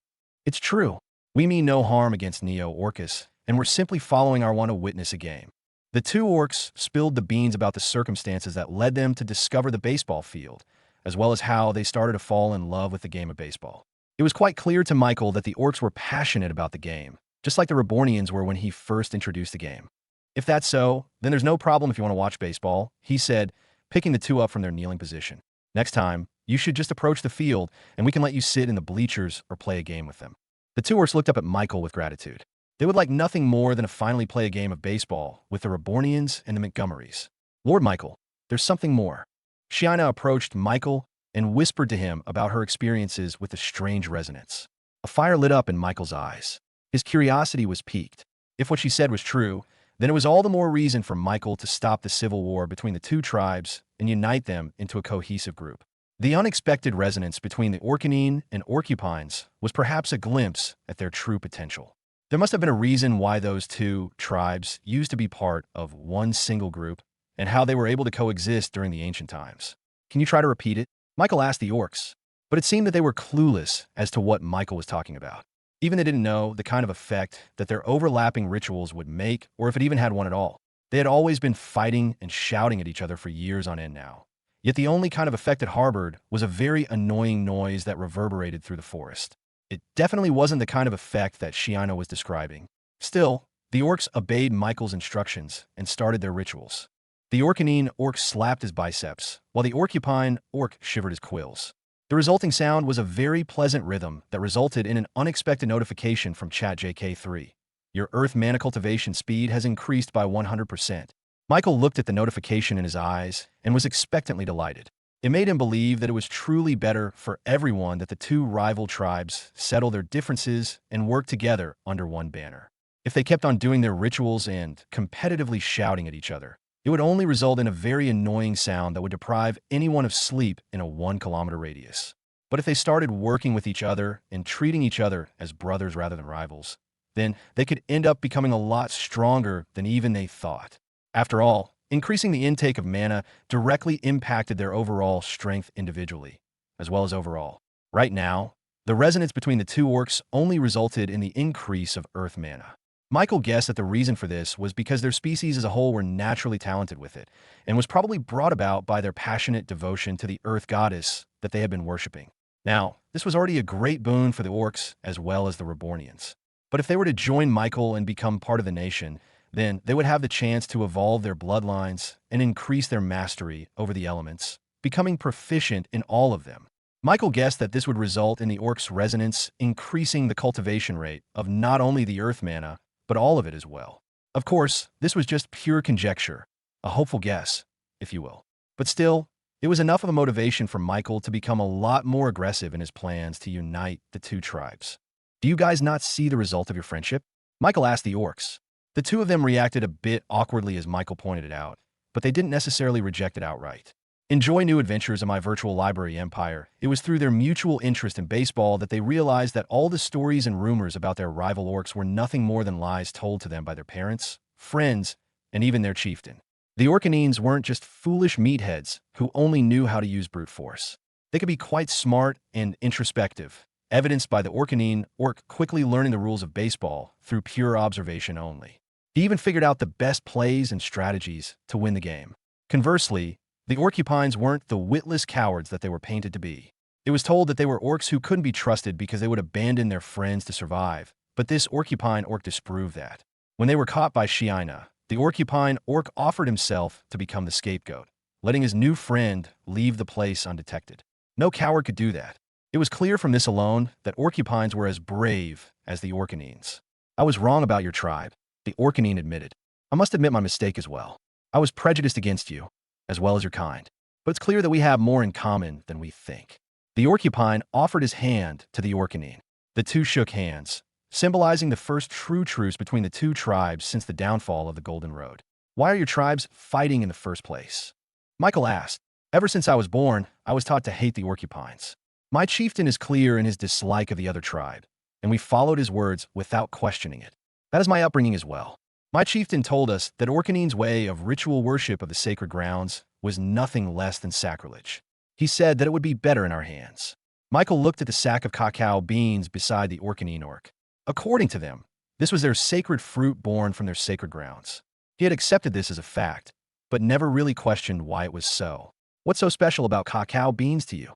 It's true. We mean no harm against Neo Orcus, and we're simply following our want to witness a game. The 2 orcs spilled the beans about the circumstances that led them to discover the baseball field, as well as how they started to fall in love with the game of baseball. It was quite clear to Michael that the orcs were passionate about the game, just like the Rebornians were when he first introduced the game. If that's so, then there's no problem if you want to watch baseball, he said, picking the 2 up from their kneeling position. Next time, you should just approach the field, and we can let you sit in the bleachers or play a game with them. The 2 orcs looked up at Michael with gratitude. They would like nothing more than to finally play a game of baseball with the Rebornians and the Montgomerys. Lord Michael, there's something more. Shiana approached Michael and whispered to him about her experiences with the strange resonance. A fire lit up in Michael's eyes. His curiosity was piqued. If what she said was true, then it was all the more reason for Michael to stop the civil war between the 2 tribes and unite them into a cohesive group. The unexpected resonance between the Orcanine and Orcupines was perhaps a glimpse at their true potential. There must have been a reason why those 2 tribes used to be part of one single group and how they were able to coexist during the ancient times. Can you try to repeat it? Michael asked the orcs, but it seemed that they were clueless as to what Michael was talking about. Even they didn't know the kind of effect that their overlapping rituals would make or if it even had one at all. They had always been fighting and shouting at each other for years on end now. Yet the only kind of effect it harbored was a very annoying noise that reverberated through the forest. It definitely wasn't the kind of effect that Shiana was describing. Still, the orcs obeyed Michael's instructions and started their rituals. The Orcanine orc slapped his biceps, while the Orcupine orc shivered his quills. The resulting sound was a very pleasant rhythm that resulted in an unexpected notification from ChatJK3. Your Earth mana cultivation speed has increased by 100%. Michael looked at the notification in his eyes and was expectantly delighted. It made him believe that it was truly better for everyone that the two rival tribes settle their differences and work together under one banner. If they kept on doing their rituals and competitively shouting at each other, it would only result in a very annoying sound that would deprive anyone of sleep in a 1-kilometer radius. But if they started working with each other and treating each other as brothers rather than rivals, then they could end up becoming a lot stronger than even they thought. After all, increasing the intake of mana directly impacted their overall strength individually, as well as overall. Right now, the resonance between the two orcs only resulted in the increase of Earth mana. Michael guessed that the reason for this was because their species as a whole were naturally talented with it, and was probably brought about by their passionate devotion to the Earth goddess that they had been worshipping. Now, this was already a great boon for the orcs as well as the Rebornians. But if they were to join Michael and become part of the nation, then they would have the chance to evolve their bloodlines and increase their mastery over the elements, becoming proficient in all of them. Michael guessed that this would result in the orcs' resonance increasing the cultivation rate of not only the Earth mana, but all of it as well. Of course, this was just pure conjecture, a hopeful guess, if you will. But still, it was enough of a motivation for Michael to become a lot more aggressive in his plans to unite the two tribes. Do you guys not see the result of your friendship? Michael asked the orcs. The two of them reacted a bit awkwardly as Michael pointed it out, but they didn't necessarily reject it outright. Enjoy new adventures in my virtual library empire. It was through their mutual interest in baseball that they realized that all the stories and rumors about their rival orcs were nothing more than lies told to them by their parents, friends, and even their chieftain. The Orcanines weren't just foolish meatheads who only knew how to use brute force. They could be quite smart and introspective, evidenced by the Orcanine orc quickly learning the rules of baseball through pure observation only. He even figured out the best plays and strategies to win the game. Conversely, the Orcupines weren't the witless cowards that they were painted to be. It was told that they were orcs who couldn't be trusted because they would abandon their friends to survive, but this Orcupine orc disproved that. When they were caught by Shiina, the Orcupine orc offered himself to become the scapegoat, letting his new friend leave the place undetected. No coward could do that. It was clear from this alone that Orcupines were as brave as the Orcanines. I was wrong about your tribe, the Orcanine admitted. I must admit my mistake as well. I was prejudiced against you, as well as your kind. But it's clear that we have more in common than we think. The Orcupine offered his hand to the Orcanine. The two shook hands, symbolizing the first true truce between the two tribes since the downfall of the Golden Road. Why are your tribes fighting in the first place? Michael asked. Ever since I was born, I was taught to hate the Orcupines. My chieftain is clear in his dislike of the other tribe, and we followed his words without questioning it. That is my upbringing as well. My chieftain told us that Orcanine's way of ritual worship of the sacred grounds was nothing less than sacrilege. He said that it would be better in our hands. Michael looked at the sack of cacao beans beside the Orcanine orc. According to them, this was their sacred fruit born from their sacred grounds. He had accepted this as a fact, but never really questioned why it was so. What's so special about cacao beans to you?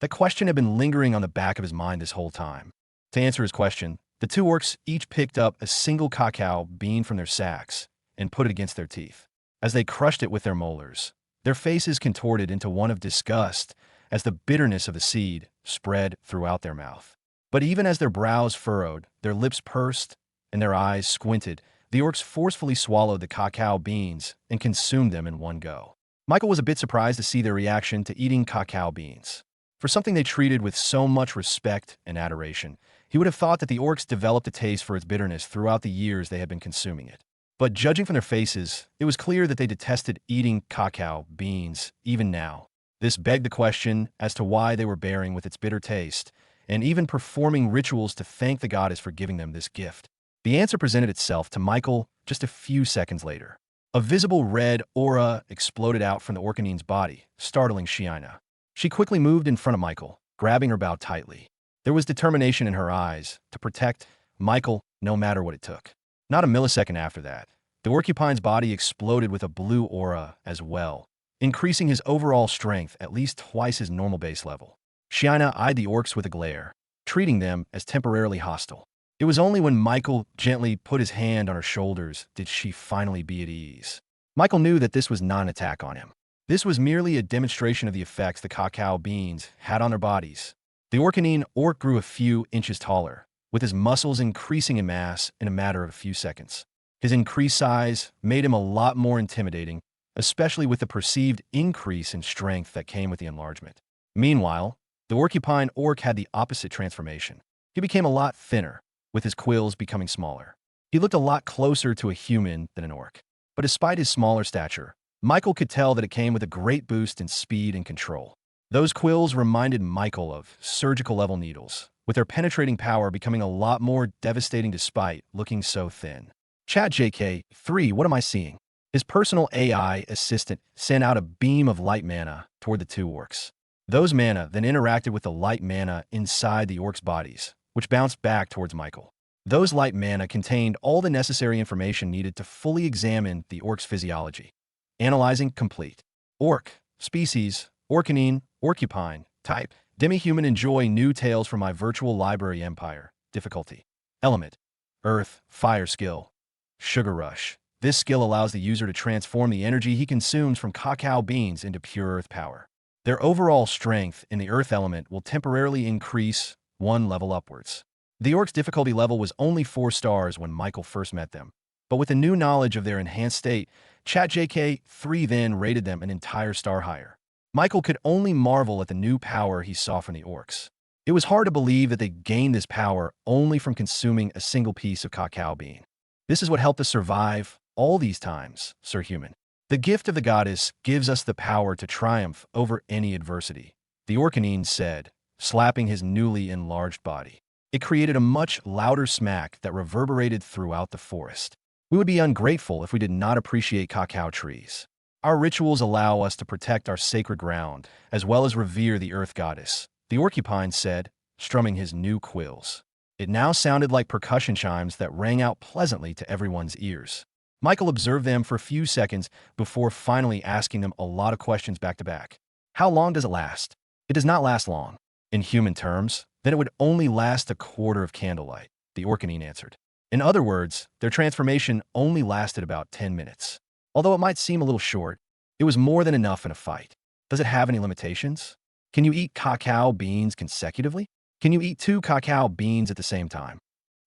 The question had been lingering on the back of his mind this whole time. To answer his question, the two orcs each picked up a single cacao bean from their sacks and put it against their teeth. As they crushed it with their molars, their faces contorted into one of disgust as the bitterness of the seed spread throughout their mouth. But even as their brows furrowed, their lips pursed, and their eyes squinted, the orcs forcefully swallowed the cacao beans and consumed them in one go. Michael was a bit surprised to see their reaction to eating cacao beans. For something they treated with so much respect and adoration, he would have thought that the orcs developed a taste for its bitterness throughout the years they had been consuming it. But judging from their faces, it was clear that they detested eating cacao beans even now. This begged the question as to why they were bearing with its bitter taste, and even performing rituals to thank the goddess for giving them this gift. The answer presented itself to Michael just a few seconds later. A visible red aura exploded out from the Orcanine's body, startling Shiina. She quickly moved in front of Michael, grabbing her bow tightly. There was determination in her eyes to protect Michael no matter what it took. Not a millisecond after that, the Orcupine's body exploded with a blue aura as well, increasing his overall strength at least twice his normal base level. Shiina eyed the orcs with a glare, treating them as temporarily hostile. It was only when Michael gently put his hand on her shoulders did she finally be at ease. Michael knew that this was not an attack on him. This was merely a demonstration of the effects the cacao beans had on their bodies. The Orcanine orc grew a few inches taller, with his muscles increasing in mass in a matter of a few seconds. His increased size made him a lot more intimidating, especially with the perceived increase in strength that came with the enlargement. Meanwhile, the Orcupine orc had the opposite transformation. He became a lot thinner, with his quills becoming smaller. He looked a lot closer to a human than an orc. But despite his smaller stature, Michael could tell that it came with a great boost in speed and control. Those quills reminded Michael of surgical-level needles, with their penetrating power becoming a lot more devastating despite looking so thin. Chat JK3, what am I seeing? His personal AI assistant sent out a beam of light mana toward the two orcs. Those mana then interacted with the light mana inside the orcs' bodies, which bounced back towards Michael. Those light mana contained all the necessary information needed to fully examine the orc's physiology. Analyzing complete. Orc. Species. Orcanine. Orcupine. Type. Demi-human. Enjoy new tales from my virtual library empire. Difficulty. Element. Earth. Fire skill. Sugar rush. This skill allows the user to transform the energy he consumes from cacao beans into pure earth power. Their overall strength in the earth element will temporarily increase one level upwards. The orc's difficulty level was only 4 stars when Michael first met them. But with the new knowledge of their enhanced state, ChatJK3 then rated them an entire star higher. Michael could only marvel at the new power he saw from the orcs. It was hard to believe that they gained this power only from consuming a single piece of cacao bean. This is what helped us survive all these times, Sir Human. The gift of the goddess gives us the power to triumph over any adversity, the Orcanine said, slapping his newly enlarged body. It created a much louder smack that reverberated throughout the forest. We would be ungrateful if we did not appreciate cacao trees. Our rituals allow us to protect our sacred ground, as well as revere the earth goddess, the Orcupine said, strumming his new quills. It now sounded like percussion chimes that rang out pleasantly to everyone's ears. Michael observed them for a few seconds before finally asking them a lot of questions back to back. How long does it last? It does not last long. In human terms, then it would only last a quarter of candlelight, the Orcanine answered. In other words, their transformation only lasted about 10 minutes. Although it might seem a little short, it was more than enough in a fight. Does it have any limitations? Can you eat cacao beans consecutively? Can you eat 2 cacao beans at the same time?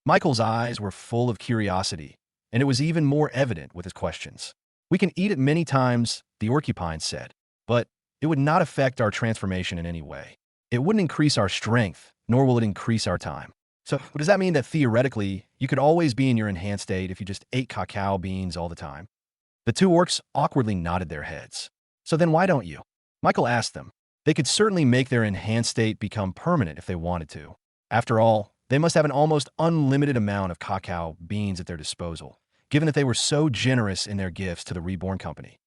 Michael's eyes were full of curiosity, and it was even more evident with his questions. We can eat it many times, the Orcupine said, but it would not affect our transformation in any way. It wouldn't increase our strength, nor will it increase our time. So does that mean that theoretically, you could always be in your enhanced state if you just ate cacao beans all the time? The two orcs awkwardly nodded their heads. So then why don't you? Michael asked them. They could certainly make their enhanced state become permanent if they wanted to. After all, they must have an almost unlimited amount of cacao beans at their disposal, given that they were so generous in their gifts to the Reborn company.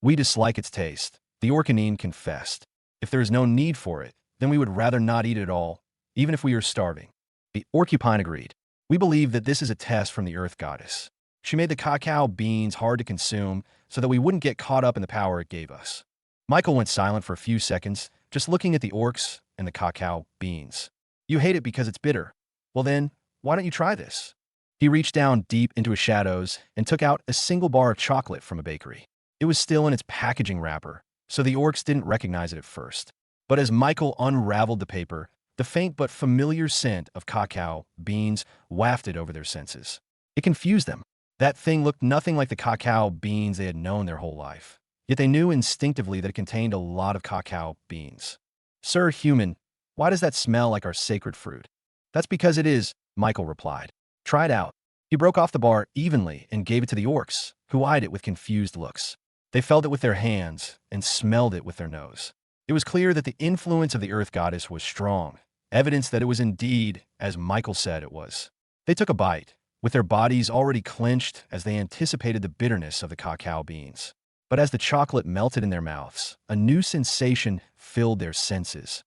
We dislike its taste, the Orcanine confessed. If there is no need for it, then we would rather not eat it at all, even if we are starving. The Orcupine agreed. We believe that this is a test from the Earth Goddess. She made the cacao beans hard to consume so that we wouldn't get caught up in the power it gave us. Michael went silent for a few seconds, just looking at the orcs and the cacao beans. You hate it because it's bitter. Well then, why don't you try this? He reached down deep into his shadows and took out a single bar of chocolate from a bakery. It was still in its packaging wrapper, so the orcs didn't recognize it at first. But as Michael unraveled the paper, the faint but familiar scent of cacao beans wafted over their senses. It confused them. That thing looked nothing like the cacao beans they had known their whole life. Yet they knew instinctively that it contained a lot of cacao beans. Sir Human, why does that smell like our sacred fruit? That's because it is, Michael replied. Try it out. He broke off the bar evenly and gave it to the orcs, who eyed it with confused looks. They felt it with their hands and smelled it with their nose. It was clear that the influence of the Earth Goddess was strong, evidence that it was indeed as Michael said it was. They took a bite, with their bodies already clenched as they anticipated the bitterness of the cacao beans. But as the chocolate melted in their mouths, a new sensation filled their senses.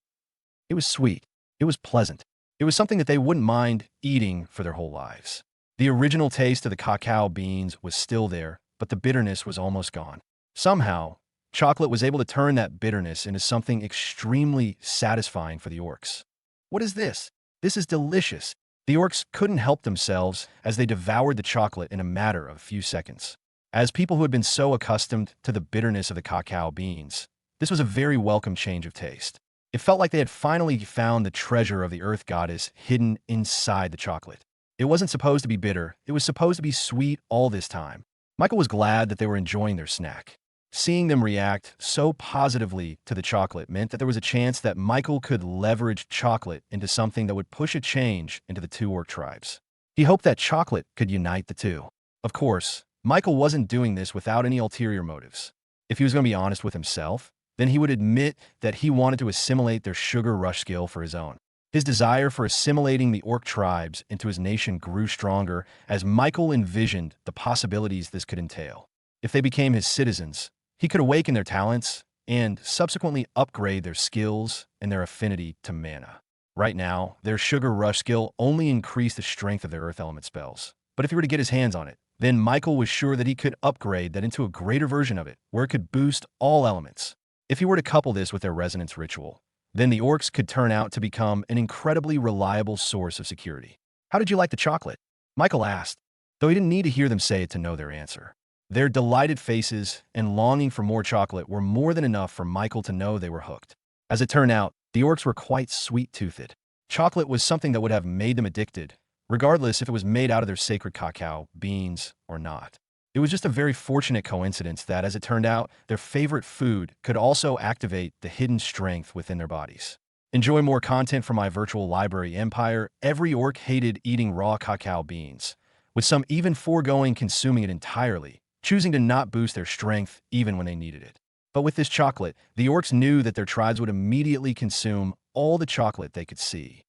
It was sweet. It was pleasant. It was something that they wouldn't mind eating for their whole lives. The original taste of the cacao beans was still there, but the bitterness was almost gone. Somehow, chocolate was able to turn that bitterness into something extremely satisfying for the orcs. What is this? This is delicious. The orcs couldn't help themselves as they devoured the chocolate in a matter of a few seconds. As people who had been so accustomed to the bitterness of the cacao beans, this was a very welcome change of taste. It felt like they had finally found the treasure of the earth goddess hidden inside the chocolate. It wasn't supposed to be bitter, it was supposed to be sweet all this time. Michael was glad that they were enjoying their snack. Seeing them react so positively to the chocolate meant that there was a chance that Michael could leverage chocolate into something that would push a change into the two orc tribes. He hoped that chocolate could unite the two. Of course, Michael wasn't doing this without any ulterior motives. If he was going to be honest with himself, then he would admit that he wanted to assimilate their sugar rush skill for his own. His desire for assimilating the orc tribes into his nation grew stronger as Michael envisioned the possibilities this could entail. If they became his citizens, he could awaken their talents and subsequently upgrade their skills and their affinity to mana. Right now, their sugar rush skill only increased the strength of their earth element spells. But if he were to get his hands on it, then Michael was sure that he could upgrade that into a greater version of it, where it could boost all elements. If he were to couple this with their resonance ritual, then the orcs could turn out to become an incredibly reliable source of security. "How did you like the chocolate?" Michael asked, though he didn't need to hear them say it to know their answer. Their delighted faces and longing for more chocolate were more than enough for Michael to know they were hooked. As it turned out, the orcs were quite sweet-toothed. Chocolate was something that would have made them addicted, regardless if it was made out of their sacred cacao beans or not. It was just a very fortunate coincidence that, as it turned out, their favorite food could also activate the hidden strength within their bodies. Enjoy more content from my virtual library empire. Every orc hated eating raw cacao beans, with some even foregoing consuming it entirely, choosing to not boost their strength even when they needed it. But with this chocolate, the orcs knew that their tribes would immediately consume all the chocolate they could see.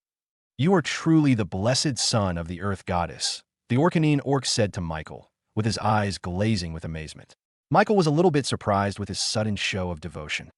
"You are truly the blessed son of the earth goddess," the Orcanine orc said to Michael, with his eyes glazing with amazement. Michael was a little bit surprised with his sudden show of devotion.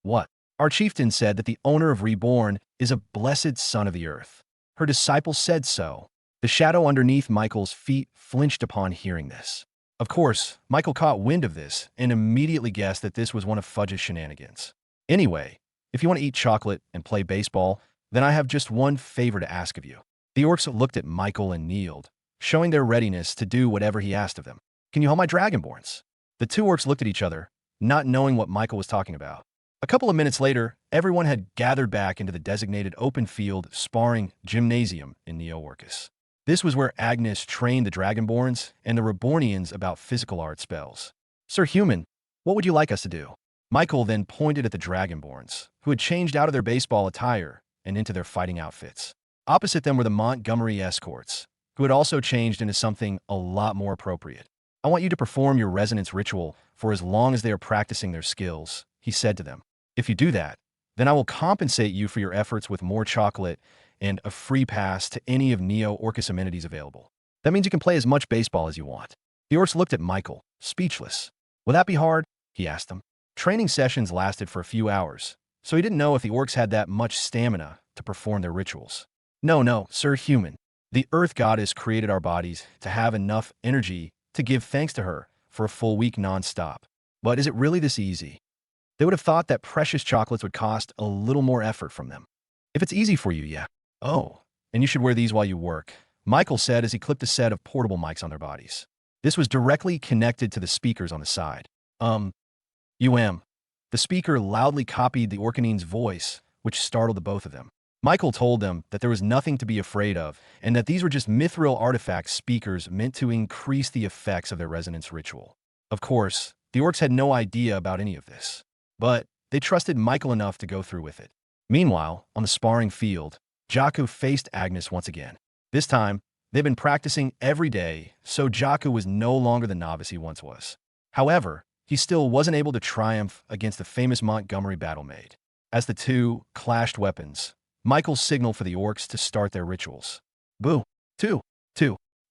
"What?" "Our chieftain said that the owner of Reborn is a blessed son of the earth. Her disciple said so." The shadow underneath Michael's feet flinched upon hearing this. Of course, Michael caught wind of this and immediately guessed that this was one of Fudge's shenanigans. "Anyway, if you want to eat chocolate and play baseball, then I have just one favor to ask of you." The orcs looked at Michael and kneeled, showing their readiness to do whatever he asked of them. "Can you hold my dragonborns?" The two orcs looked at each other, not knowing what Michael was talking about. A couple of minutes later, everyone had gathered back into the designated open field sparring gymnasium in Neo-Orcus. This was where Agnes trained the Dragonborns and the Rebornians about physical art spells. "Sir Human, what would you like us to do?" Michael then pointed at the Dragonborns, who had changed out of their baseball attire and into their fighting outfits. Opposite them were the Montgomery escorts, who had also changed into something a lot more appropriate. "I want you to perform your resonance ritual for as long as they are practicing their skills," he said to them. "If you do that, then I will compensate you for your efforts with more chocolate and a free pass to any of Neo-Orcus amenities available. That means you can play as much baseball as you want." The orcs looked at Michael, speechless. "Will that be hard?" he asked them. Training sessions lasted for a few hours, so he didn't know if the orcs had that much stamina to perform their rituals. No, Sir Human. The Earth Goddess created our bodies to have enough energy to give thanks to her for a full week non-stop. But is it really this easy?" They would have thought that precious chocolates would cost a little more effort from them. "If it's easy for you, yeah." "Oh, and you should wear these while you work," Michael said as he clipped a set of portable mics on their bodies. This was directly connected to the speakers on the side. The speaker loudly copied the Orcanine's voice, which startled the both of them. Michael told them that there was nothing to be afraid of, and that these were just mithril artifact speakers meant to increase the effects of their resonance ritual. Of course, the orcs had no idea about any of this, but they trusted Michael enough to go through with it. Meanwhile, on the sparring field, Jakku faced Agnes once again. This time, they'd been practicing every day, so Jakku was no longer the novice he once was. However, he still wasn't able to triumph against the famous Montgomery battlemaid. As the two clashed weapons, Michael signaled for the orcs to start their rituals. "Boo! Two!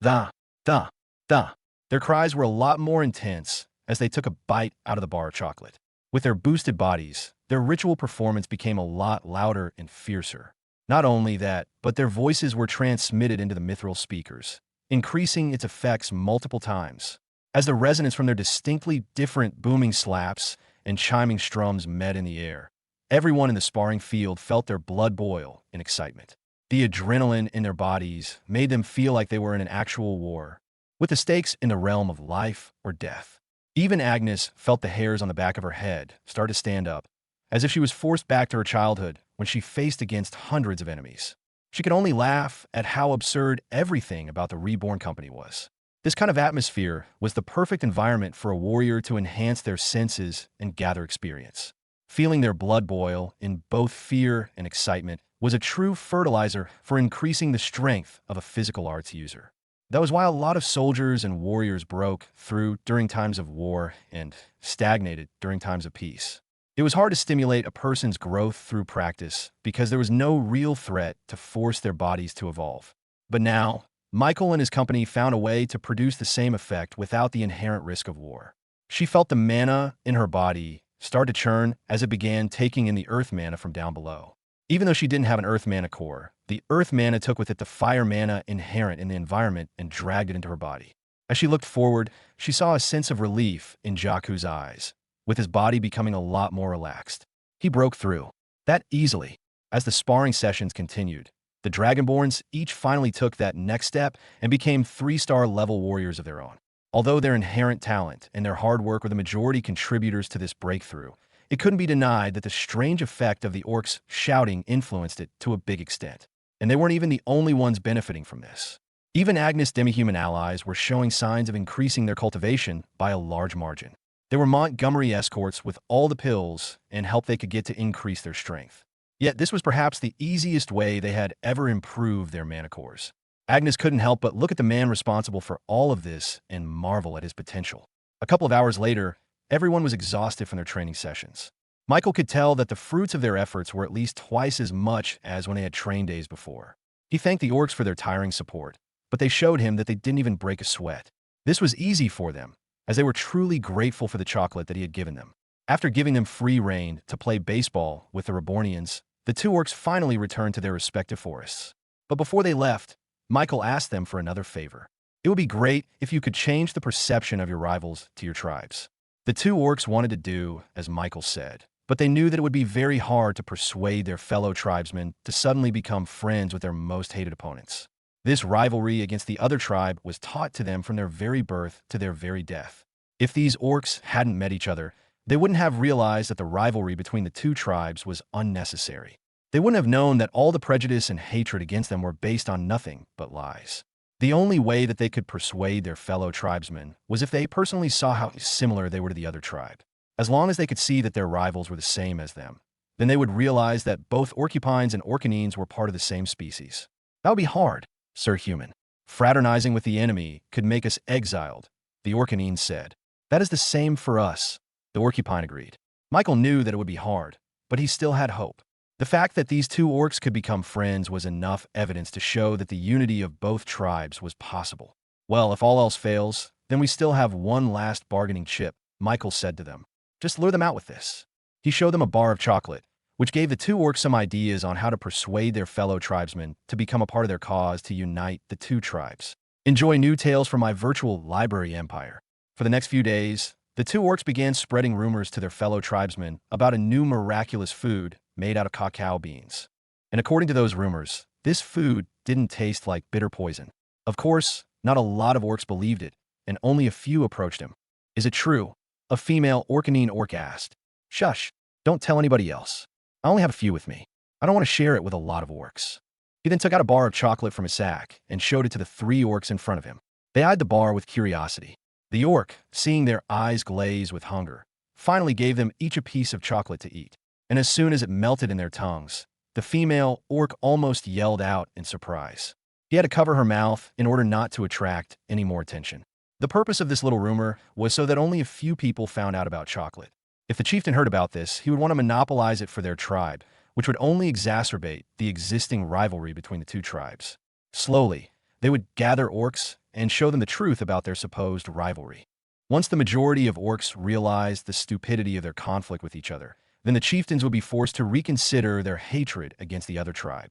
Da! Da! Da!" Their cries were a lot more intense as they took a bite out of the bar of chocolate. With their boosted bodies, their ritual performance became a lot louder and fiercer. Not only that, but their voices were transmitted into the mithril speakers, increasing its effects multiple times. As the resonance from their distinctly different booming slaps and chiming strums met in the air, everyone in the sparring field felt their blood boil in excitement. The adrenaline in their bodies made them feel like they were in an actual war, with the stakes in the realm of life or death. Even Agnes felt the hairs on the back of her head start to stand up, as if she was forced back to her childhood when she faced against hundreds of enemies. She could only laugh at how absurd everything about the Reborn company was. This kind of atmosphere was the perfect environment for a warrior to enhance their senses and gather experience. Feeling their blood boil in both fear and excitement was a true fertilizer for increasing the strength of a physical arts user. That was why a lot of soldiers and warriors broke through during times of war and stagnated during times of peace. It was hard to stimulate a person's growth through practice because there was no real threat to force their bodies to evolve. But now, Michael and his company found a way to produce the same effect without the inherent risk of war. She felt the mana in her body start to churn as it began taking in the earth mana from down below. Even though she didn't have an earth mana core, the earth mana took with it the fire mana inherent in the environment and dragged it into her body. As she looked forward, she saw a sense of relief in Jaku's eyes, with his body becoming a lot more relaxed. He broke through that easily. As the sparring sessions continued, the Dragonborns each finally took that next step and became 3-star level warriors of their own. Although their inherent talent and their hard work were the majority contributors to this breakthrough, it couldn't be denied that the strange effect of the orcs shouting influenced it to a big extent. And they weren't even the only ones benefiting from this. Even Agnes' demi-human allies were showing signs of increasing their cultivation by a large margin. They were Montgomery escorts with all the pills and help they could get to increase their strength. Yet this was perhaps the easiest way they had ever improved their mana cores. Agnes couldn't help but look at the man responsible for all of this and marvel at his potential. A couple of hours later, everyone was exhausted from their training sessions. Michael could tell that the fruits of their efforts were at least twice as much as when they had trained days before. He thanked the orcs for their tiring support, but they showed him that they didn't even break a sweat. This was easy for them, as they were truly grateful for the chocolate that he had given them. After giving them free rein to play baseball with the Rebornians, the two orcs finally returned to their respective forests. But before they left, Michael asked them for another favor. It would be great if you could change the perception of your rivals to your tribes. The two orcs wanted to do as Michael said, but they knew that it would be very hard to persuade their fellow tribesmen to suddenly become friends with their most hated opponents. This rivalry against the other tribe was taught to them from their very birth to their very death. If these orcs hadn't met each other, they wouldn't have realized that the rivalry between the two tribes was unnecessary. They wouldn't have known that all the prejudice and hatred against them were based on nothing but lies. The only way that they could persuade their fellow tribesmen was if they personally saw how similar they were to the other tribe. As long as they could see that their rivals were the same as them, then they would realize that both Orcupines and Orcanines were part of the same species. That would be hard, Sir Human. Fraternizing with the enemy could make us exiled, the Orcanine said. That is the same for us, the Orcupine agreed. Michael knew that it would be hard, but he still had hope. The fact that these two orcs could become friends was enough evidence to show that the unity of both tribes was possible. Well, if all else fails, then we still have one last bargaining chip, Michael said to them. Just lure them out with this. He showed them a bar of chocolate, which gave the two orcs some ideas on how to persuade their fellow tribesmen to become a part of their cause to unite the two tribes. Enjoy new tales from my virtual library empire. For the next few days, the two orcs began spreading rumors to their fellow tribesmen about a new miraculous food made out of cacao beans. And according to those rumors, this food didn't taste like bitter poison. Of course, not a lot of orcs believed it, and only a few approached him. Is it true? A female Orcanine orc asked. Shush, don't tell anybody else. I only have a few with me. I don't want to share it with a lot of orcs. He then took out a bar of chocolate from his sack and showed it to the three orcs in front of him. They eyed the bar with curiosity. The orc, seeing their eyes glaze with hunger, finally gave them each a piece of chocolate to eat. And as soon as it melted in their tongues, the female orc almost yelled out in surprise. He had to cover her mouth in order not to attract any more attention. The purpose of this little rumor was so that only a few people found out about chocolate. If the chieftain heard about this, he would want to monopolize it for their tribe, which would only exacerbate the existing rivalry between the two tribes. Slowly, they would gather orcs and show them the truth about their supposed rivalry. Once the majority of orcs realized the stupidity of their conflict with each other, then the chieftains would be forced to reconsider their hatred against the other tribe.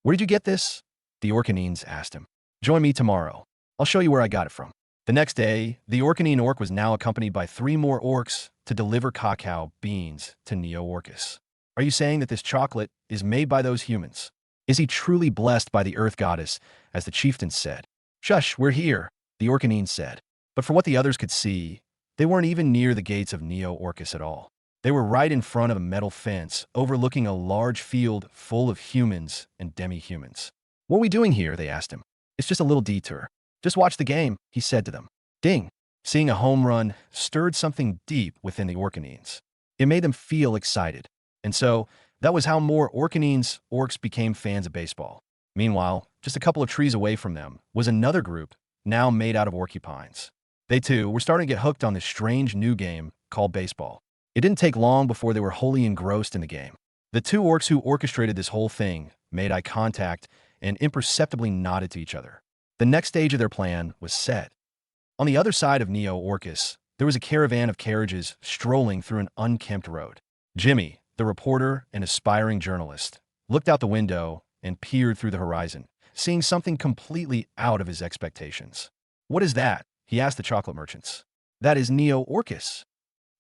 Where did you get this? The Orcanines asked him. Join me tomorrow. I'll show you where I got it from. The next day, the Orcanine orc was now accompanied by 3 more orcs to deliver cacao beans to Neo-Orcus. Are you saying that this chocolate is made by those humans? Is he truly blessed by the earth goddess, as the chieftain said? Shush, we're here, the Orcanine said. But for what the others could see, They weren't even near the gates of Neo Orcus at all. They were right in front of a metal fence overlooking a large field full of humans and demi-humans. "What are we doing here?" they asked him. "It's just a little detour. Just watch the game," he said to them. Ding! Seeing a home run stirred something deep within the Orcanines. It made them feel excited. And so, that was how more orcs became fans of baseball. Meanwhile, just a couple of trees away from them was another group, now made out of orcupines. They too were starting to get hooked on this strange new game called baseball. It didn't take long before they were wholly engrossed in the game. The two orcs who orchestrated this whole thing made eye contact and imperceptibly nodded to each other. The next stage of their plan was set. On the other side of Neo Orcus, there was a caravan of carriages strolling through an unkempt road. Jimmy, the reporter and aspiring journalist, looked out the window and peered through the horizon, seeing something completely out of his expectations. "What is that?" he asked the chocolate merchants. "That is Neo Orcus."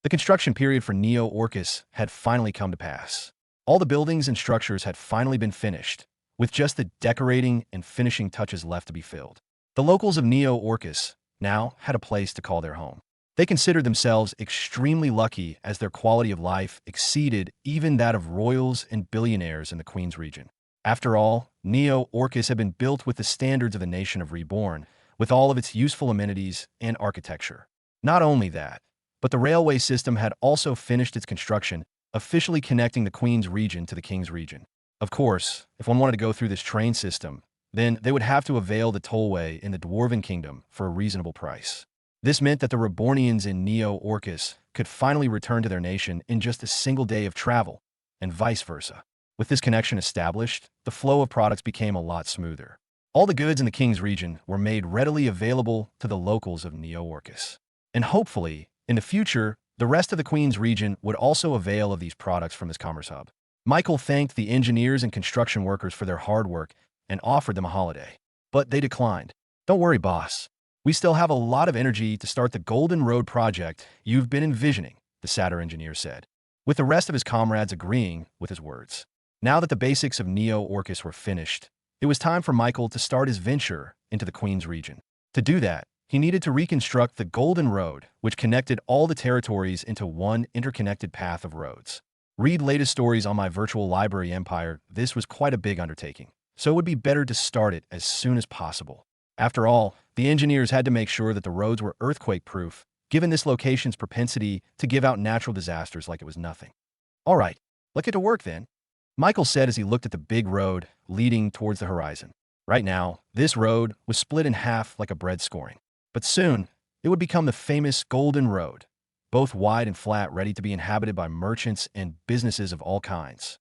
The construction period for Neo Orcus had finally come to pass. All the buildings and structures had finally been finished, with just the decorating and finishing touches left to be filled. The locals of Neo Orcus now had a place to call their home. They considered themselves extremely lucky as their quality of life exceeded even that of royals and billionaires in the Queen's region. After all, Neo Orcus had been built with the standards of the nation of Reborn, with all of its useful amenities and architecture. Not only that, but the railway system had also finished its construction, officially connecting the Queen's region to the King's region. Of course, if one wanted to go through this train system, then they would have to avail the tollway in the Dwarven Kingdom for a reasonable price. This meant that the Rebornians in Neo Orcus could finally return to their nation in just a single day of travel, and vice versa. With this connection established, the flow of products became a lot smoother. All the goods in the King's region were made readily available to the locals of Neo Orcus. And hopefully, in the future, the rest of the Queen's region would also avail of these products from this commerce hub. Michael thanked the engineers and construction workers for their hard work and offered them a holiday. But they declined. "Don't worry, boss. We still have a lot of energy to start the Golden Road project you've been envisioning," the sadder engineer said, with the rest of his comrades agreeing with his words. Now that the basics of Neo Orcus were finished, it was time for Michael to start his venture into the Queen's region. To do that, he needed to reconstruct the Golden Road, which connected all the territories into one interconnected path of roads. Read latest stories on my virtual library empire. This was quite a big undertaking, so it would be better to start it as soon as possible. After all, the engineers had to make sure that the roads were earthquake-proof, given this location's propensity to give out natural disasters like it was nothing. "All right, let's get to work then," Michael said as he looked at the big road leading towards the horizon. Right now, this road was split in half like a bread scoring. But soon, it would become the famous Golden Road, both wide and flat, ready to be inhabited by merchants and businesses of all kinds.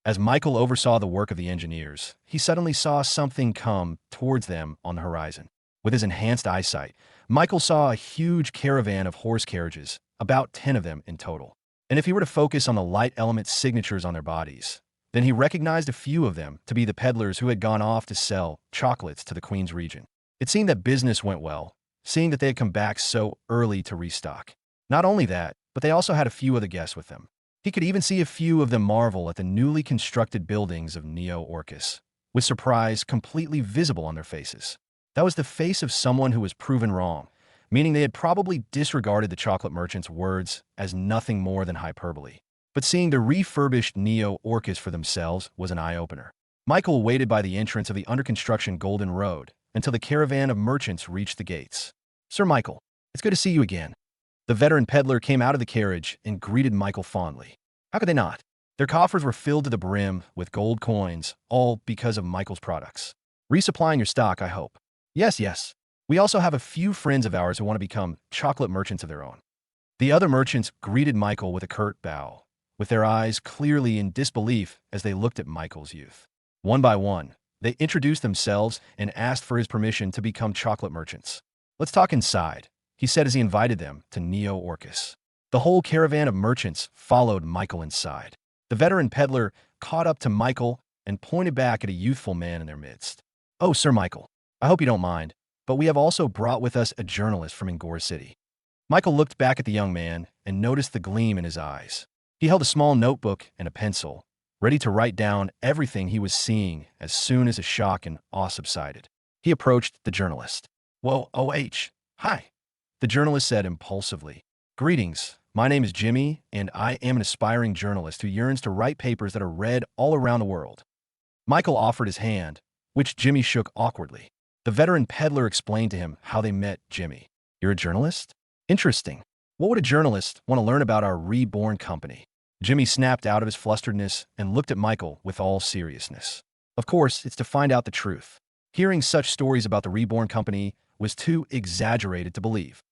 As Michael oversaw the work of the engineers, he suddenly saw something come towards them on the horizon. With his enhanced eyesight, Michael saw a huge caravan of horse carriages, about 10 of them in total. And if he were to focus on the light element signatures on their bodies, then he recognized a few of them to be the peddlers who had gone off to sell chocolates to the Queen's region. It seemed that business went well, seeing that they had come back so early to restock. Not only that, but they also had a few other guests with them. He could even see a few of them marvel at the newly constructed buildings of Neo Orcus, with surprise completely visible on their faces. That was the face of someone who was proven wrong, meaning they had probably disregarded the chocolate merchant's words as nothing more than hyperbole. But seeing the refurbished Neo Orcus for themselves was an eye-opener. Michael waited by the entrance of the under-construction Golden Road until the caravan of merchants reached the gates. "Sir Michael, it's good to see you again." The veteran peddler came out of the carriage and greeted Michael fondly. How could they not? Their coffers were filled to the brim with gold coins, all because of Michael's products. "Resupplying your stock, I hope." Yes, yes. We also have a few friends of ours who want to become chocolate merchants of their own." The other merchants greeted Michael with a curt bow, with their eyes clearly in disbelief as they looked at Michael's youth. One by one, they introduced themselves and asked for his permission to become chocolate merchants. "Let's talk inside," he said as he invited them to Neo Orcus. The whole caravan of merchants followed Michael inside. The veteran peddler caught up to Michael and pointed back at a youthful man in their midst. "Oh, Sir Michael, I hope you don't mind, but we have also brought with us a journalist from Angora City." Michael looked back at the young man and noticed the gleam in his eyes. He held a small notebook and a pencil, ready to write down everything he was seeing as soon as the shock and awe subsided. He approached the journalist. "Whoa, OH, hi. The journalist said impulsively. Greetings, my name is Jimmy, and I am an aspiring journalist who yearns to write papers that are read all around the world. Michael offered his hand, which Jimmy shook awkwardly. The veteran peddler explained to him how they met Jimmy. You're a journalist? Interesting. What would a journalist want to learn about our Reborn company? Jimmy snapped out of his flusteredness and looked at Michael with all seriousness. Of course, it's to find out the truth. Hearing such stories about the Reborn company was too exaggerated to believe.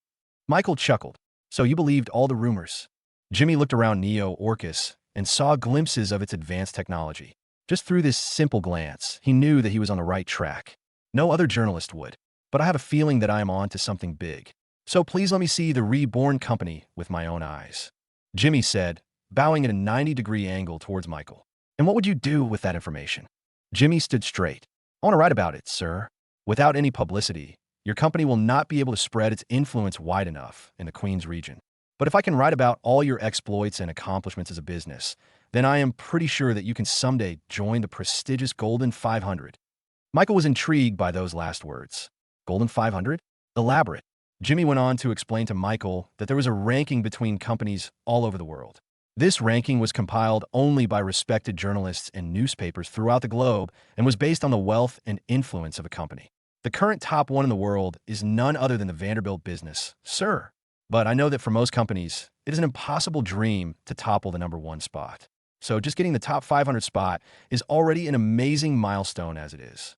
Michael chuckled. So you believed all the rumors? Jimmy looked around Neo Orcus and saw glimpses of its advanced technology. Just through this simple glance, he knew that he was on the right track. No other journalist would. But I have a feeling that I am on to something big. So please let me see the Reborn company with my own eyes. Jimmy said, bowing at a 90-degree angle towards Michael. And what would you do with that information? Jimmy stood straight. I want to write about it, sir. Without any publicity, your company will not be able to spread its influence wide enough in the Queen's region. But if I can write about all your exploits and accomplishments as a business, then I am pretty sure that you can someday join the prestigious Golden 500. Michael was intrigued by those last words. Golden 500? Elaborate. Jimmy went on to explain to Michael that there was a ranking between companies all over the world. This ranking was compiled only by respected journalists and newspapers throughout the globe and was based on the wealth and influence of a company. The current top one in the world is none other than the Vanderbilt business, sir. But I know that for most companies, it is an impossible dream to topple the #1 spot. So just getting the top 500 spot is already an amazing milestone as it is.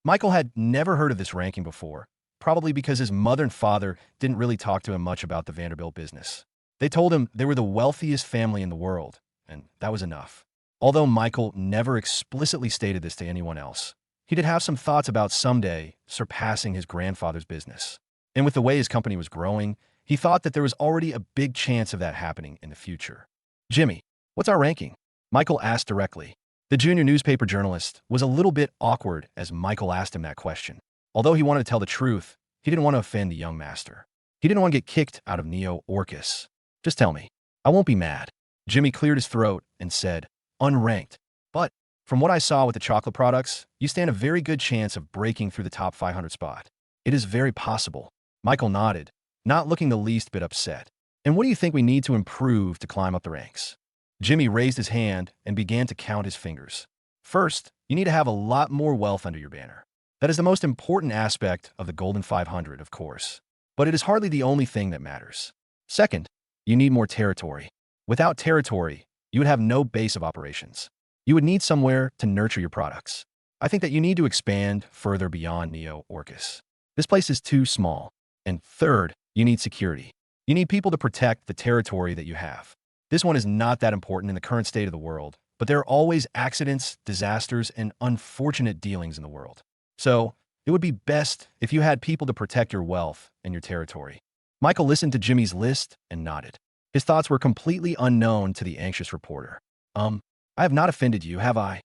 Michael had never heard of this ranking before, probably because his mother and father didn't really talk to him much about the Vanderbilt business. They told him they were the wealthiest family in the world, and that was enough. Although Michael never explicitly stated this to anyone else, he did have some thoughts about someday surpassing his grandfather's business. And with the way his company was growing, he thought that there was already a big chance of that happening in the future. Jimmy, what's our ranking? Michael asked directly. The junior newspaper journalist was a little bit awkward as Michael asked him that question. Although he wanted to tell the truth, he didn't want to offend the young master. He didn't want to get kicked out of Neo Orcus. Just tell me. I won't be mad. Jimmy cleared his throat and said, unranked. But from what I saw with the chocolate products, you stand a very good chance of breaking through the top 500 spot. It is very possible. Michael nodded, not looking the least bit upset. And what do you think we need to improve to climb up the ranks? Jimmy raised his hand and began to count his fingers. First, you need to have a lot more wealth under your banner. That is the most important aspect of the Golden 500, of course. But it is hardly the only thing that matters. Second, you need more territory. Without territory, you would have no base of operations. You would need somewhere to nurture your products. I think that you need to expand further beyond Neo Orcus. This place is too small. And third, you need security. You need people to protect the territory that you have. This one is not that important in the current state of the world, but there are always accidents, disasters, and unfortunate dealings in the world. So, it would be best if you had people to protect your wealth and your territory. Michael listened to Jimmy's list and nodded. His thoughts were completely unknown to the anxious reporter. I have not offended you, have I?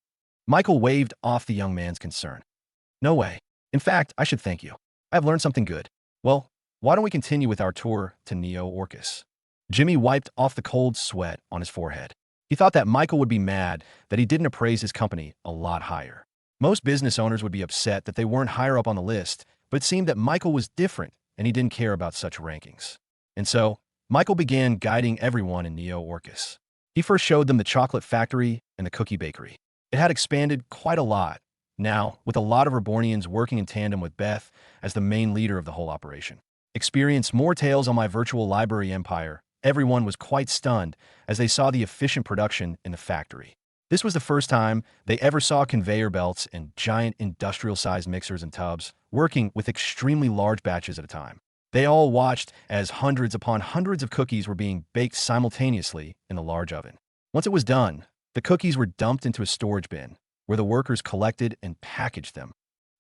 Michael waved off the young man's concern. No way. In fact, I should thank you. I have learned something good. Well, why don't we continue with our tour to Neo Orcus? Jimmy wiped off the cold sweat on his forehead. He thought that Michael would be mad that he didn't appraise his company a lot higher. Most business owners would be upset that they weren't higher up on the list, but it seemed that Michael was different and he didn't care about such rankings. And so, Michael began guiding everyone in Neo Orcus. He first showed them the chocolate factory and the cookie bakery. It had expanded quite a lot, now with a lot of Rebornians working in tandem with Beth as the main leader of the whole operation. Experience more tales on my virtual library empire. Everyone was quite stunned as they saw the efficient production in the factory. This was the first time they ever saw conveyor belts and giant industrial-sized mixers and tubs working with extremely large batches at a time. They all watched as hundreds upon hundreds of cookies were being baked simultaneously in the large oven. Once it was done, the cookies were dumped into a storage bin, where the workers collected and packaged them.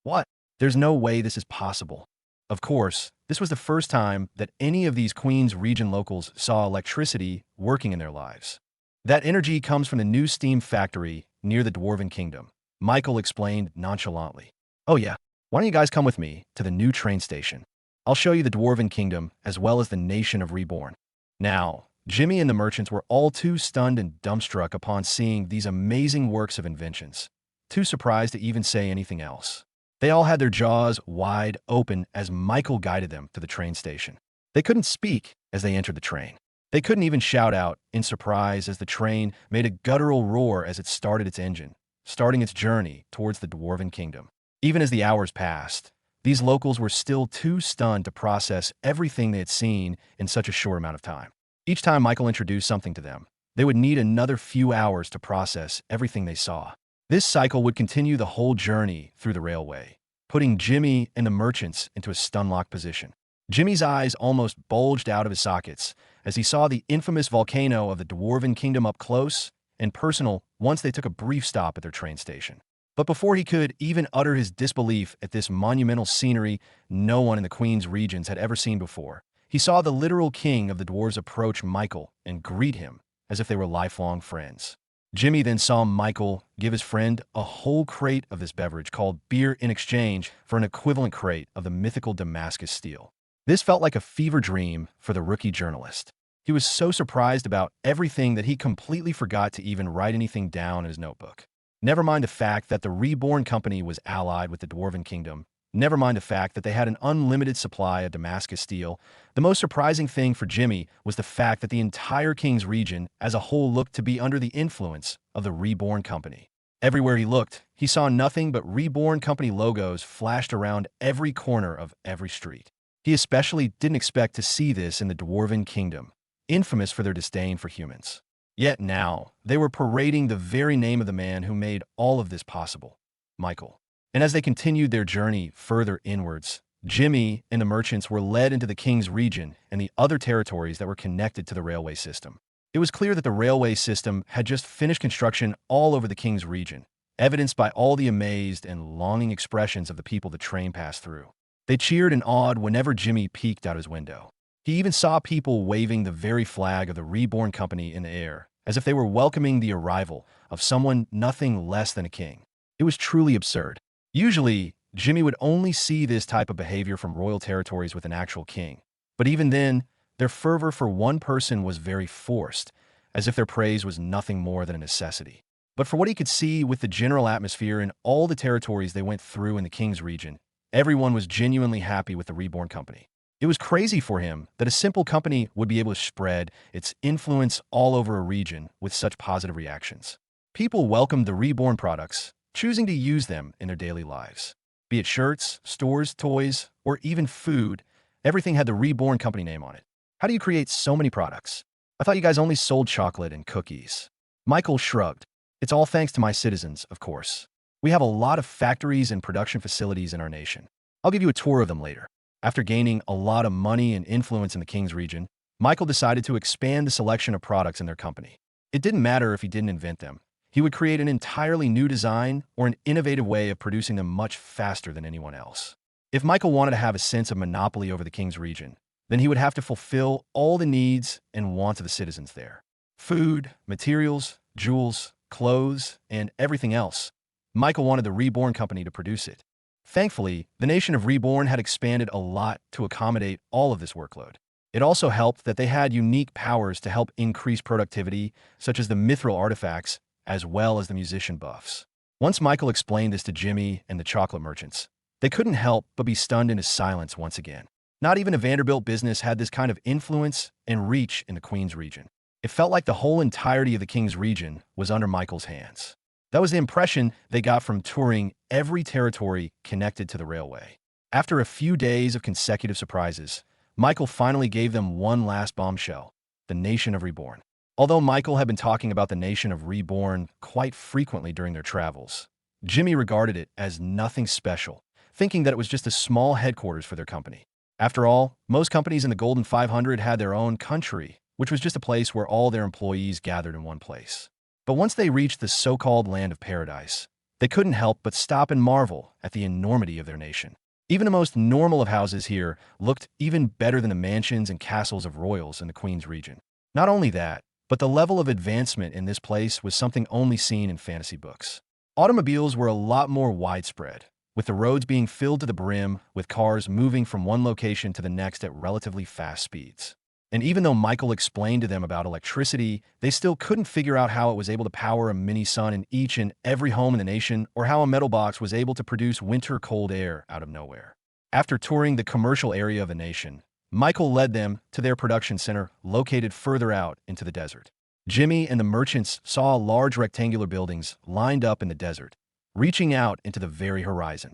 What? There's no way this is possible. Of course, this was the first time that any of these Queens region locals saw electricity working in their lives. That energy comes from the new steam factory near the Dwarven Kingdom, Michael explained nonchalantly. Oh yeah, why don't you guys come with me to the new train station? I'll show you the Dwarven Kingdom as well as the nation of Reborn. Now, Jimmy and the merchants were all too stunned and dumbstruck upon seeing these amazing works of inventions, too surprised to even say anything else. They all had their jaws wide open as Michael guided them to the train station. They couldn't speak as they entered the train. They couldn't even shout out in surprise as the train made a guttural roar as it started its engine, starting its journey towards the Dwarven Kingdom. Even as the hours passed, these locals were still too stunned to process everything they had seen in such a short amount of time. Each time Michael introduced something to them, they would need another few hours to process everything they saw. This cycle would continue the whole journey through the railway, putting Jimmy and the merchants into a stun-locked position. Jimmy's eyes almost bulged out of his sockets as he saw the infamous volcano of the Dwarven Kingdom up close and personal once they took a brief stop at their train station. But before he could even utter his disbelief at this monumental scenery no one in the Queen's regions had ever seen before, he saw the literal king of the dwarves approach Michael and greet him as if they were lifelong friends. Jimmy then saw Michael give his friend a whole crate of this beverage called beer in exchange for an equivalent crate of the mythical Damascus steel. This felt like a fever dream for the rookie journalist. He was so surprised about everything that he completely forgot to even write anything down in his notebook. Never mind the fact that the Reborn company was allied with the Dwarven Kingdom. Never mind the fact that they had an unlimited supply of Damascus steel. The most surprising thing for Jimmy was the fact that the entire King's region as a whole looked to be under the influence of the Reborn company. Everywhere he looked, he saw nothing but Reborn company logos flashed around every corner of every street. He especially didn't expect to see this in the Dwarven Kingdom, infamous for their disdain for humans. Yet now, they were parading the very name of the man who made all of this possible, Michael. And as they continued their journey further inwards, Jimmy and the merchants were led into the King's region and the other territories that were connected to the railway system. It was clear that the railway system had just finished construction all over the King's region, evidenced by all the amazed and longing expressions of the people the train passed through. They cheered and awed whenever Jimmy peeked out his window. He even saw people waving the very flag of the Reborn company in the air, as if they were welcoming the arrival of someone nothing less than a king. It was truly absurd. Usually, Jimmy would only see this type of behavior from royal territories with an actual king. But even then, their fervor for one person was very forced, as if their praise was nothing more than a necessity. But for what he could see with the general atmosphere in all the territories they went through in the King's region, everyone was genuinely happy with the Reborn company. It was crazy for him that a simple company would be able to spread its influence all over a region with such positive reactions. People welcomed the Reborn products, choosing to use them in their daily lives. Be it shirts, stores, toys, or even food, everything had the Reborn company name on it. How do you create so many products? I thought you guys only sold chocolate and cookies. Michael shrugged. It's all thanks to my citizens, of course. We have a lot of factories and production facilities in our nation. I'll give you a tour of them later. After gaining a lot of money and influence in the King's region, Michael decided to expand the selection of products in their company. It didn't matter if he didn't invent them. He would create an entirely new design or an innovative way of producing them much faster than anyone else. If Michael wanted to have a sense of monopoly over the King's region, then he would have to fulfill all the needs and wants of the citizens there. Food, materials, jewels, clothes, and everything else. Michael wanted the Reborn company to produce it. Thankfully, the nation of Reborn had expanded a lot to accommodate all of this workload. It also helped that they had unique powers to help increase productivity, such as the mithril artifacts, as well as the musician buffs. Once Michael explained this to Jimmy and the chocolate merchants, they couldn't help but be stunned into silence once again. Not even a Vanderbilt business had this kind of influence and reach in the Queen's region. It felt like the whole entirety of the King's region was under Michael's hands. That was the impression they got from touring every territory connected to the railway. After a few days of consecutive surprises, Michael finally gave them one last bombshell: the nation of Reborn. Although Michael had been talking about the nation of Reborn quite frequently during their travels, Jimmy regarded it as nothing special, thinking that it was just a small headquarters for their company. After all, most companies in the Golden 500 had their own country, which was just a place where all their employees gathered in one place. But once they reached the so-called land of paradise, they couldn't help but stop and marvel at the enormity of their nation. Even the most normal of houses here looked even better than the mansions and castles of royals in the Queen's region. Not only that, but the level of advancement in this place was something only seen in fantasy books. Automobiles were a lot more widespread, with the roads being filled to the brim with cars moving from one location to the next at relatively fast speeds. And even though Michael explained to them about electricity, they still couldn't figure out how it was able to power a mini sun in each and every home in the nation, or how a metal box was able to produce winter cold air out of nowhere. After touring the commercial area of the nation, Michael led them to their production center located further out into the desert. Jimmy and the merchants saw large rectangular buildings lined up in the desert, reaching out into the very horizon.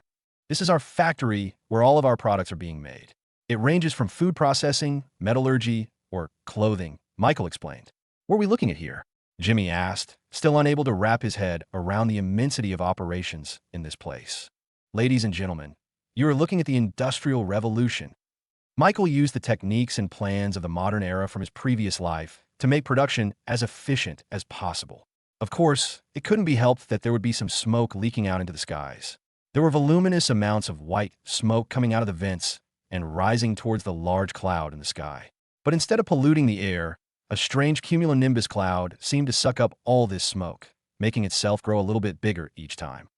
This is our factory where all of our products are being made. It ranges from food processing, metallurgy, or clothing, Michael explained. What are we looking at here? Jimmy asked, still unable to wrap his head around the immensity of operations in this place. Ladies and gentlemen, you are looking at the Industrial Revolution. Michael used the techniques and plans of the modern era from his previous life to make production as efficient as possible. Of course, it couldn't be helped that there would be some smoke leaking out into the skies. There were voluminous amounts of white smoke coming out of the vents and rising towards the large cloud in the sky. But instead of polluting the air, a strange cumulonimbus cloud seemed to suck up all this smoke, making itself grow a little bit bigger each time.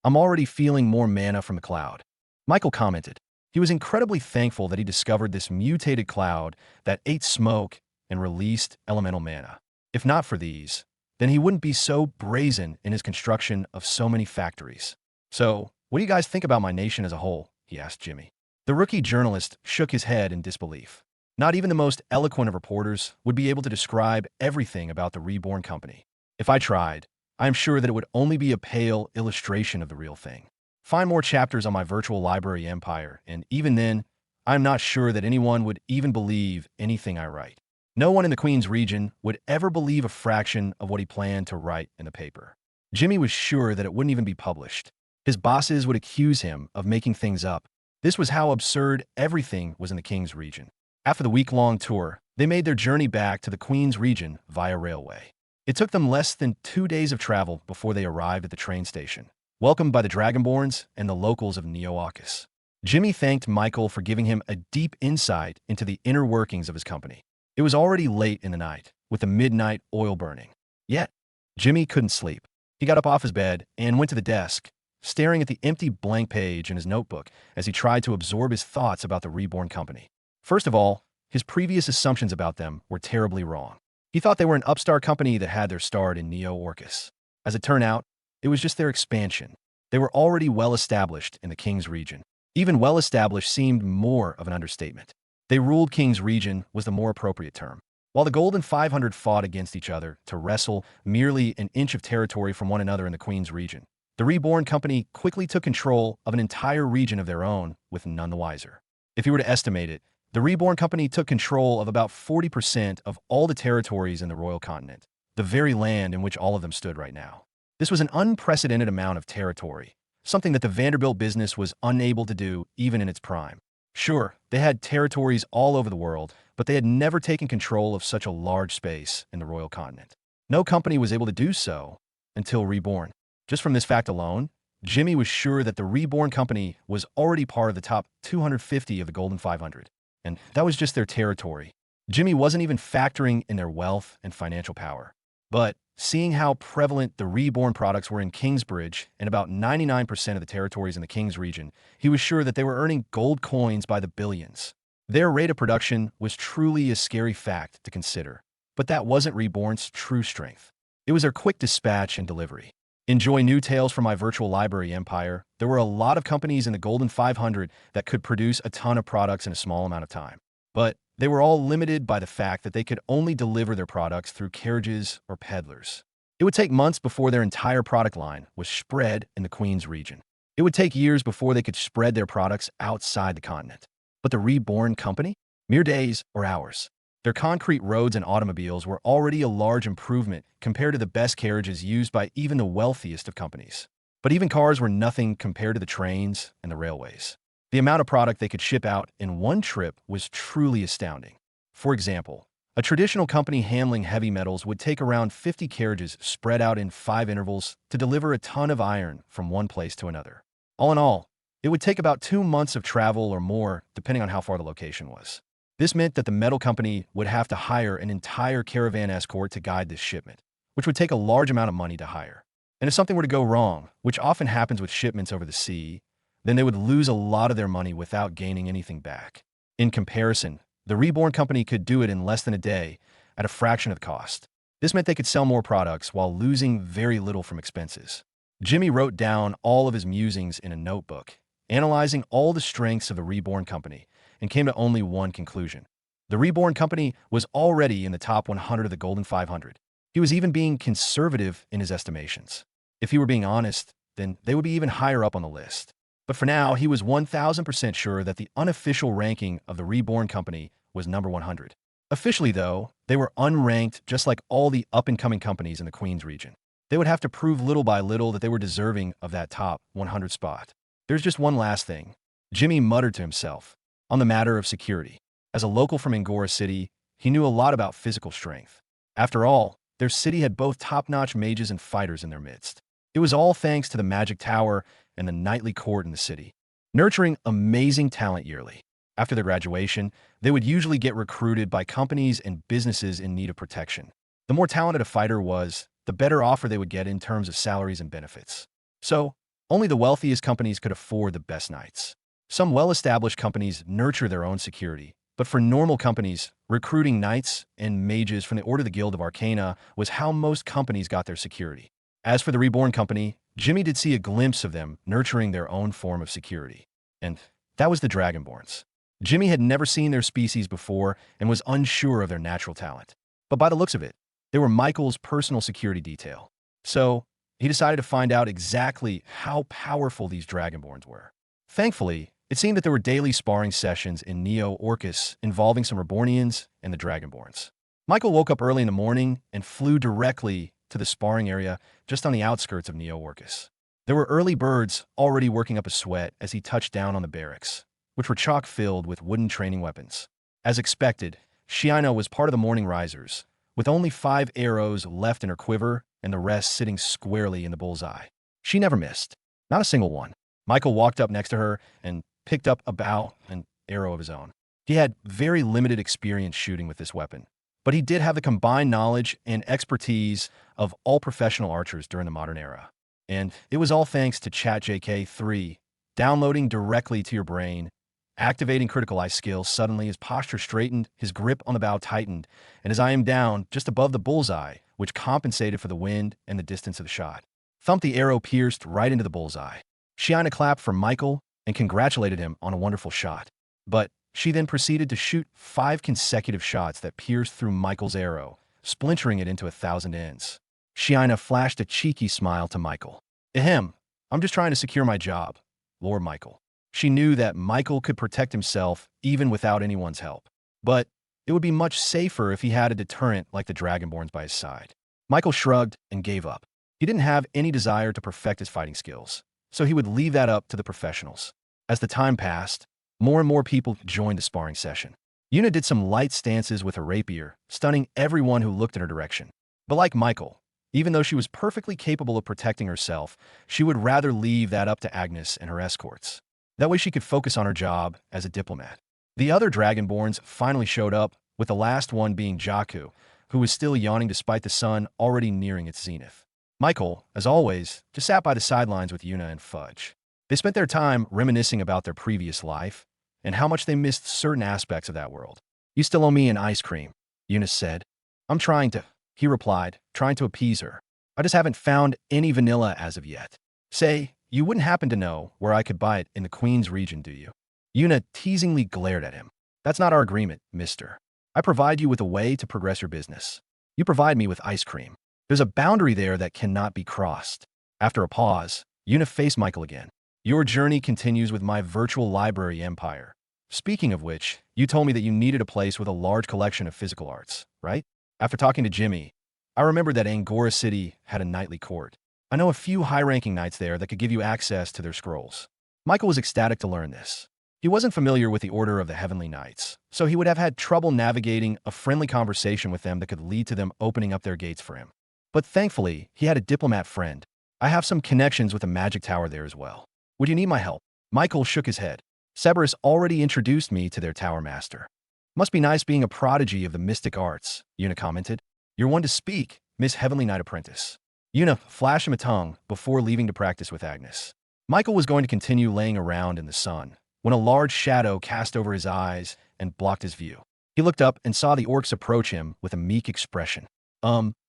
I'm already feeling more mana from the cloud, Michael commented. He was incredibly thankful that he discovered this mutated cloud that ate smoke and released elemental mana. If not for these, then he wouldn't be so brazen in his construction of so many factories. So, what do you guys think about my nation as a whole? He asked Jimmy. The rookie journalist shook his head in disbelief. Not even the most eloquent of reporters would be able to describe everything about the Reborn company. If I tried, I am sure that it would only be a pale illustration of the real thing. Find more chapters on my virtual library empire, and even then, I'm not sure that anyone would even believe anything I write. No one in the Queen's region would ever believe a fraction of what he planned to write in the paper. Jimmy was sure that it wouldn't even be published. His bosses would accuse him of making things up. This was how absurd everything was in the King's region. After the week-long tour, they made their journey back to the Queen's region via railway. It took them less than 2 days of travel before they arrived at the train station, welcomed by the Dragonborns and the locals of Neo-Arcus. Jimmy thanked Michael for giving him a deep insight into the inner workings of his company. It was already late in the night, with the midnight oil burning. Yet, Jimmy couldn't sleep. He got up off his bed and went to the desk, staring at the empty blank page in his notebook as he tried to absorb his thoughts about the Reborn company. First of all, his previous assumptions about them were terribly wrong. He thought they were an upstart company that had their start in Neo-Arcus. As it turned out, it was just their expansion. They were already well-established in the King's region. Even well-established seemed more of an understatement. They ruled King's region was the more appropriate term. While the Golden 500 fought against each other to wrestle merely an inch of territory from one another in the Queen's region, the Reborn company quickly took control of an entire region of their own, with none the wiser. If you were to estimate it, the Reborn company took control of about 40% of all the territories in the royal continent, the very land in which all of them stood right now. This was an unprecedented amount of territory, something that the Vanderbilt business was unable to do even in its prime. Sure, they had territories all over the world, but they had never taken control of such a large space in the royal continent. No company was able to do so until Reborn. Just from this fact alone, Jimmy was sure that the Reborn company was already part of the top 250 of the Golden 500, and that was just their territory. Jimmy wasn't even factoring in their wealth and financial power. But seeing how prevalent the Reborn products were in Kingsbridge and about 99% of the territories in the King's region, he was sure that they were earning gold coins by the billions. Their rate of production was truly a scary fact to consider. But that wasn't Reborn's true strength. It was their quick dispatch and delivery. Enjoy new tales from my virtual library empire. There were a lot of companies in the Golden 500 that could produce a ton of products in a small amount of time. But they were all limited by the fact that they could only deliver their products through carriages or peddlers. It would take months before their entire product line was spread in the Queen's region. It would take years before they could spread their products outside the continent. But the Reborn company? Mere days or hours. Their concrete roads and automobiles were already a large improvement compared to the best carriages used by even the wealthiest of companies. But even cars were nothing compared to the trains and the railways. The amount of product they could ship out in one trip was truly astounding. For example, a traditional company handling heavy metals would take around 50 carriages spread out in 5 intervals to deliver a ton of iron from one place to another. All in all, it would take about 2 months of travel or more, depending on how far the location was. This meant that the metal company would have to hire an entire caravan escort to guide this shipment, which would take a large amount of money to hire. And if something were to go wrong, which often happens with shipments over the sea, then they would lose a lot of their money without gaining anything back. In comparison, the Reborn company could do it in less than a day at a fraction of the cost. This meant they could sell more products while losing very little from expenses. Jimmy wrote down all of his musings in a notebook, analyzing all the strengths of the Reborn company and came to only one conclusion. The Reborn company was already in the top 100 of the Golden 500. He was even being conservative in his estimations. If he were being honest, then they would be even higher up on the list. But for now, he was 1000% sure that the unofficial ranking of the Reborn company was number 100. Officially, though, they were unranked just like all the up-and-coming companies in the Queens region. They would have to prove little by little that they were deserving of that top 100 spot. There's just one last thing. Jimmy muttered to himself on the matter of security. As a local from Angora City, he knew a lot about physical strength. After all, their city had both top-notch mages and fighters in their midst. It was all thanks to the Magic Tower and the nightly court in the city, nurturing amazing talent yearly. After their graduation, they would usually get recruited by companies and businesses in need of protection. The more talented a fighter was, the better offer they would get in terms of salaries and benefits. So, only the wealthiest companies could afford the best knights. Some well-established companies nurture their own security, but for normal companies, recruiting knights and mages from the Order of the Guild of Arcana was how most companies got their security. As for the Reborn company, Jimmy did see a glimpse of them nurturing their own form of security. And that was the Dragonborns. Jimmy had never seen their species before and was unsure of their natural talent. But by the looks of it, they were Michael's personal security detail. So, he decided to find out exactly how powerful these Dragonborns were. Thankfully, it seemed that there were daily sparring sessions in Neo Orcus involving some Rebornians and the Dragonborns. Michael woke up early in the morning and flew directly to the sparring area just on the outskirts of Neo Orcus. There were early birds already working up a sweat as he touched down on the barracks, which were chock-filled with wooden training weapons. As expected, Shiina was part of the morning risers, with only 5 arrows left in her quiver and the rest sitting squarely in the bullseye. She never missed. Not a single one. Michael walked up next to her and picked up a bow and arrow of his own. He had very limited experience shooting with this weapon, but he did have the combined knowledge and expertise of all professional archers during the modern era. And it was all thanks to ChatJK3, downloading directly to your brain, activating critical eye skills. Suddenly his posture straightened, his grip on the bow tightened, and his eye aimed down just above the bullseye, which compensated for the wind and the distance of the shot. Thump, the arrow pierced right into the bullseye. Shiina clapped for Michael and congratulated him on a wonderful shot. But she then proceeded to shoot 5 consecutive shots that pierced through Michael's arrow, splintering it into 1,000 ends. Shiina flashed a cheeky smile to Michael. Ahem, I'm just trying to secure my job, Lord Michael. She knew that Michael could protect himself even without anyone's help. But it would be much safer if he had a deterrent like the Dragonborns by his side. Michael shrugged and gave up. He didn't have any desire to perfect his fighting skills, so he would leave that up to the professionals. As the time passed, more and more people joined the sparring session. Yuna did some light stances with her rapier, stunning everyone who looked in her direction. But like Michael, even though she was perfectly capable of protecting herself, she would rather leave that up to Agnes and her escorts. That way she could focus on her job as a diplomat. The other Dragonborns finally showed up, with the last one being Jakku, who was still yawning despite the sun already nearing its zenith. Michael, as always, just sat by the sidelines with Yuna and Fudge. They spent their time reminiscing about their previous life and how much they missed certain aspects of that world. You still owe me an ice cream, Yuna said. I'm trying to, he replied, trying to appease her. I just haven't found any vanilla as of yet. Say, you wouldn't happen to know where I could buy it in the Queen's region, do you? Yuna teasingly glared at him. That's not our agreement, mister. I provide you with a way to progress your business. You provide me with ice cream. There's a boundary there that cannot be crossed. After a pause, Yuna faced Michael again. Your journey continues with my virtual library empire. Speaking of which, you told me that you needed a place with a large collection of physical arts, right? After talking to Jimmy, I remembered that Angora City had a knightly court. I know a few high-ranking knights there that could give you access to their scrolls. Michael was ecstatic to learn this. He wasn't familiar with the Order of the Heavenly Knights, so he would have had trouble navigating a friendly conversation with them that could lead to them opening up their gates for him. But thankfully, he had a diplomat friend. I have some connections with the Magic Tower there as well. Would you need my help? Michael shook his head. Cerberus already introduced me to their tower master. Must be nice being a prodigy of the mystic arts, Yuna commented. You're one to speak, Miss Heavenly Knight Apprentice. Yuna flashed him a tongue before leaving to practice with Agnes. Michael was going to continue laying around in the sun when a large shadow cast over his eyes and blocked his view. He looked up and saw the orcs approach him with a meek expression.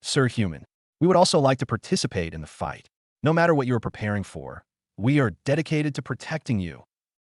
Sir Human, we would also like to participate in the fight. No matter what you are preparing for, we are dedicated to protecting you.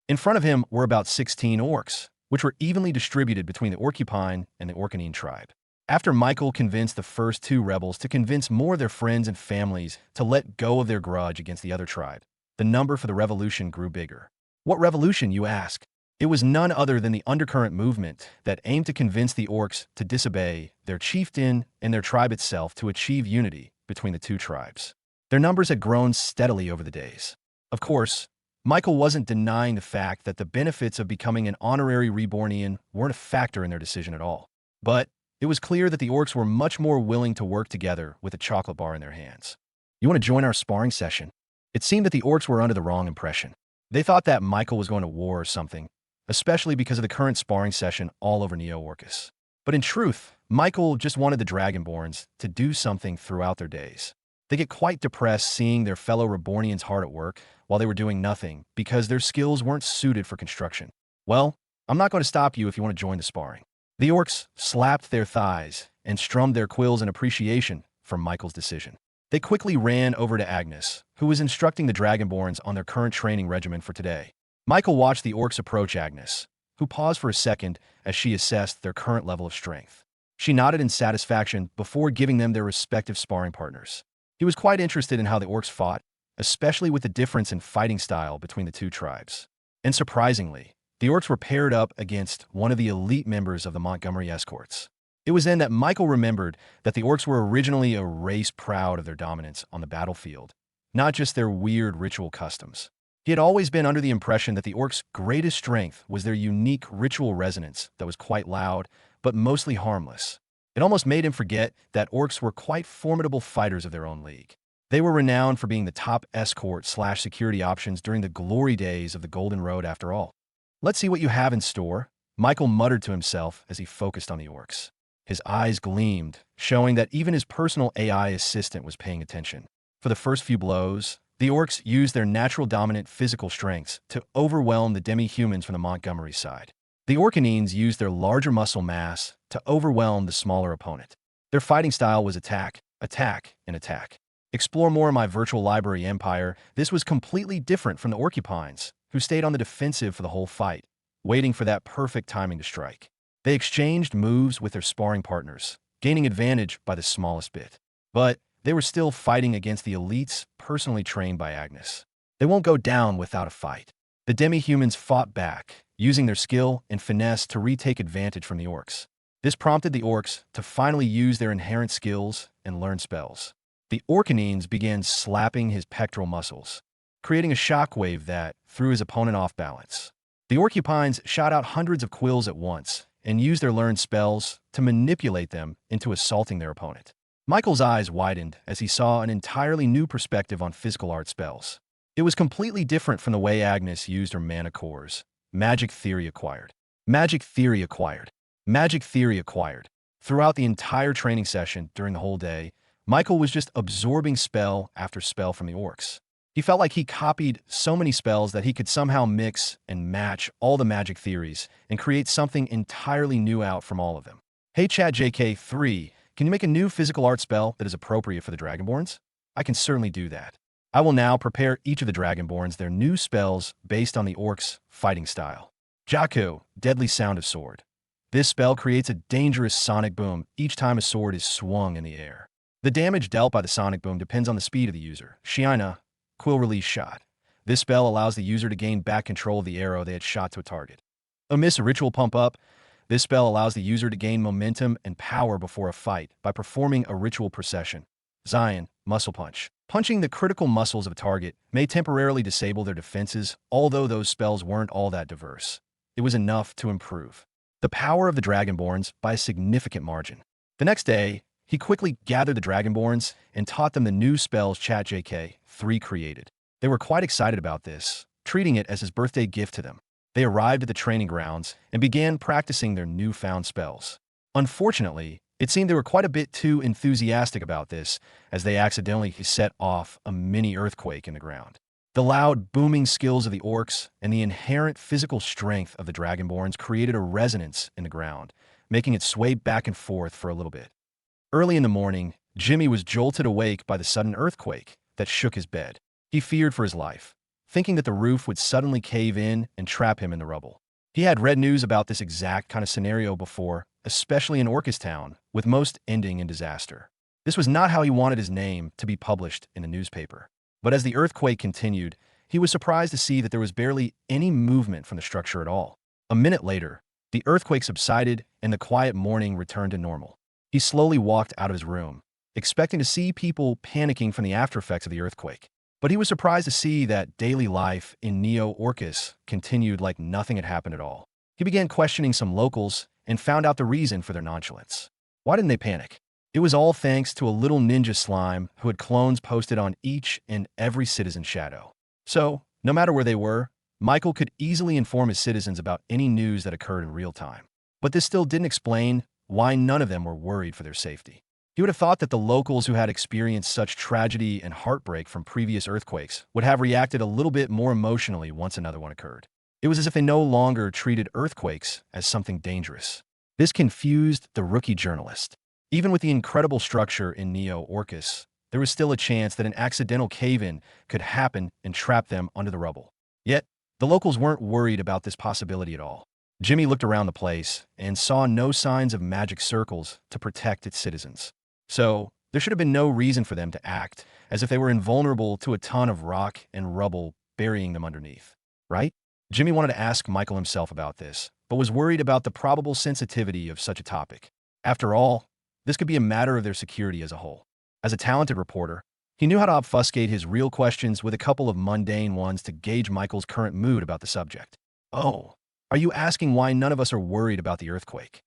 In front of him were about 16 orcs, which were evenly distributed between the Orcupine and the Orcanine tribe. After Michael convinced the first two rebels to convince more of their friends and families to let go of their grudge against the other tribe, the number for the revolution grew bigger. What revolution, you ask? It was none other than the undercurrent movement that aimed to convince the orcs to disobey their chieftain and their tribe itself to achieve unity between the two tribes. Their numbers had grown steadily over the days. Of course, Michael wasn't denying the fact that the benefits of becoming an honorary Rebornian weren't a factor in their decision at all. But it was clear that the orcs were much more willing to work together with a chocolate bar in their hands. You want to join our sparring session? It seemed that the orcs were under the wrong impression. They thought that Michael was going to war or something, especially because of the current sparring session all over Neo-Orcus. But in truth, Michael just wanted the Dragonborns to do something throughout their days. They get quite depressed seeing their fellow Rebornians hard at work while they were doing nothing because their skills weren't suited for construction. Well, I'm not going to stop you if you want to join the sparring. The orcs slapped their thighs and strummed their quills in appreciation for Michael's decision. They quickly ran over to Agnes, who was instructing the Dragonborns on their current training regimen for today. Michael watched the orcs approach Agnes, who paused for a second as she assessed their current level of strength. She nodded in satisfaction before giving them their respective sparring partners. He was quite interested in how the orcs fought, especially with the difference in fighting style between the two tribes. And surprisingly, the orcs were paired up against one of the elite members of the Montgomery escorts. It was then that Michael remembered that the orcs were originally a race proud of their dominance on the battlefield, not just their weird ritual customs. He had always been under the impression that the orcs' greatest strength was their unique ritual resonance that was quite loud, but mostly harmless. It almost made him forget that orcs were quite formidable fighters of their own league. They were renowned for being the top escort/security options during the glory days of the Golden Road after all. Let's see what you have in store, Michael muttered to himself as he focused on the orcs. His eyes gleamed, showing that even his personal AI assistant was paying attention. For the first few blows, the orcs used their natural dominant physical strengths to overwhelm the demi-humans from the Montgomery side. The Orcanines used their larger muscle mass to overwhelm the smaller opponent. Their fighting style was attack, attack, and attack. Explore more in my virtual library empire. This was completely different from the Orcupines, who stayed on the defensive for the whole fight, waiting for that perfect timing to strike. They exchanged moves with their sparring partners, gaining advantage by the smallest bit. But they were still fighting against the elites personally trained by Agnes. They won't go down without a fight. The demi-humans fought back, using their skill and finesse to retake advantage from the orcs. This prompted the orcs to finally use their inherent skills and learn spells. The Orcanines began slapping his pectoral muscles, creating a shockwave that threw his opponent off balance. The Orcupines shot out hundreds of quills at once and used their learned spells to manipulate them into assaulting their opponent. Michael's eyes widened as he saw an entirely new perspective on physical art spells. It was completely different from the way Agnes used her mana cores. Magic theory acquired. Magic theory acquired. Magic theory acquired. Throughout the entire training session during the whole day, Michael was just absorbing spell after spell from the orcs. He felt like he copied so many spells that he could somehow mix and match all the magic theories and create something entirely new out from all of them. Hey ChatJK3, can you make a new physical art spell that is appropriate for the Dragonborns? I can certainly do that. I will now prepare each of the Dragonborns their new spells based on the orcs' fighting style. Jaku, Deadly Sound of Sword. This spell creates a dangerous sonic boom each time a sword is swung in the air. The damage dealt by the sonic boom depends on the speed of the user. Shiina, Quill Release Shot. This spell allows the user to gain back control of the arrow they had shot to a target. Amiss Ritual Pump Up. This spell allows the user to gain momentum and power before a fight by performing a ritual procession. Zion, Muscle Punch. Punching the critical muscles of a target may temporarily disable their defenses, although those spells weren't all that diverse. It was enough to improve the power of the Dragonborns by a significant margin. The next day, he quickly gathered the Dragonborns and taught them the new spells ChatJK3 created. They were quite excited about this, treating it as his birthday gift to them. They arrived at the training grounds and began practicing their newfound spells. Unfortunately, it seemed they were quite a bit too enthusiastic about this, as they accidentally set off a mini earthquake in the ground. The loud, booming skills of the orcs and the inherent physical strength of the Dragonborns created a resonance in the ground, making it sway back and forth for a little bit. Early in the morning, Jimmy was jolted awake by the sudden earthquake that shook his bed. He feared for his life, thinking that the roof would suddenly cave in and trap him in the rubble. He had read news about this exact kind of scenario before, especially in Orcustown, with most ending in disaster. This was not how he wanted his name to be published in the newspaper. But as the earthquake continued, he was surprised to see that there was barely any movement from the structure at all. A minute later, the earthquake subsided and the quiet morning returned to normal. He slowly walked out of his room, expecting to see people panicking from the aftereffects of the earthquake. But he was surprised to see that daily life in Neo Orcus continued like nothing had happened at all. He began questioning some locals and found out the reason for their nonchalance. Why didn't they panic? It was all thanks to a little ninja slime who had clones posted on each and every citizen's shadow. So, no matter where they were, Michael could easily inform his citizens about any news that occurred in real time. But this still didn't explain why none of them were worried for their safety. He would have thought that the locals who had experienced such tragedy and heartbreak from previous earthquakes would have reacted a little bit more emotionally once another one occurred. It was as if they no longer treated earthquakes as something dangerous. This confused the rookie journalist. Even with the incredible structure in Neo Orcus, there was still a chance that an accidental cave-in could happen and trap them under the rubble. Yet, the locals weren't worried about this possibility at all. Jimmy looked around the place and saw no signs of magic circles to protect its citizens. So, there should have been no reason for them to act as if they were invulnerable to a ton of rock and rubble burying them underneath, right? Jimmy wanted to ask Michael himself about this, but was worried about the probable sensitivity of such a topic. After all, this could be a matter of their security as a whole. As a talented reporter, he knew how to obfuscate his real questions with a couple of mundane ones to gauge Michael's current mood about the subject. Oh, are you asking why none of us are worried about the earthquake?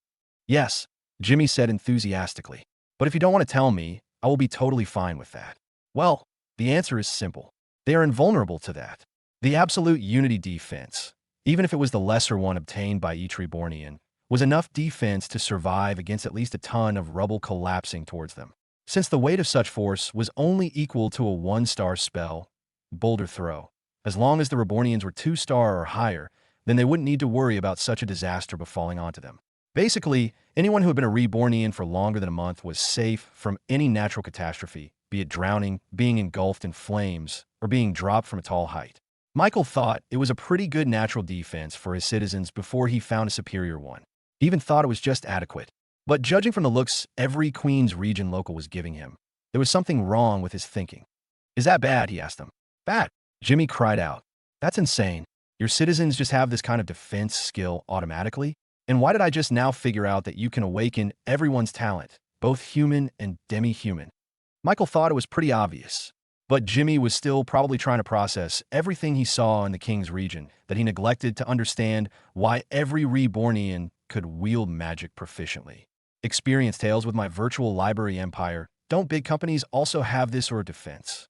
Yes, Jimmy said enthusiastically. But if you don't want to tell me, I will be totally fine with that. Well, the answer is simple. They are invulnerable to that. The absolute unity defense, even if it was the lesser one obtained by each Rebornian, was enough defense to survive against at least a ton of rubble collapsing towards them. Since the weight of such force was only equal to a 1-star spell, Boulder Throw, as long as the Rebornians were 2-star or higher, then they wouldn't need to worry about such a disaster befalling onto them. Basically, anyone who had been a Rebornian for longer than a month was safe from any natural catastrophe, be it drowning, being engulfed in flames, or being dropped from a tall height. Michael thought it was a pretty good natural defense for his citizens before he found a superior one. He even thought it was just adequate. But judging from the looks every Queen's region local was giving him, there was something wrong with his thinking. Is that bad? He asked them. Bad, Jimmy cried out. That's insane. Your citizens just have this kind of defense skill automatically? And why did I just now figure out that you can awaken everyone's talent, both human and demi-human? Michael thought it was pretty obvious. But Jimmy was still probably trying to process everything he saw in the King's region that he neglected to understand why every Rebornian could wield magic proficiently. Experience tales with my virtual library empire. Don't big companies also have this sort of defense?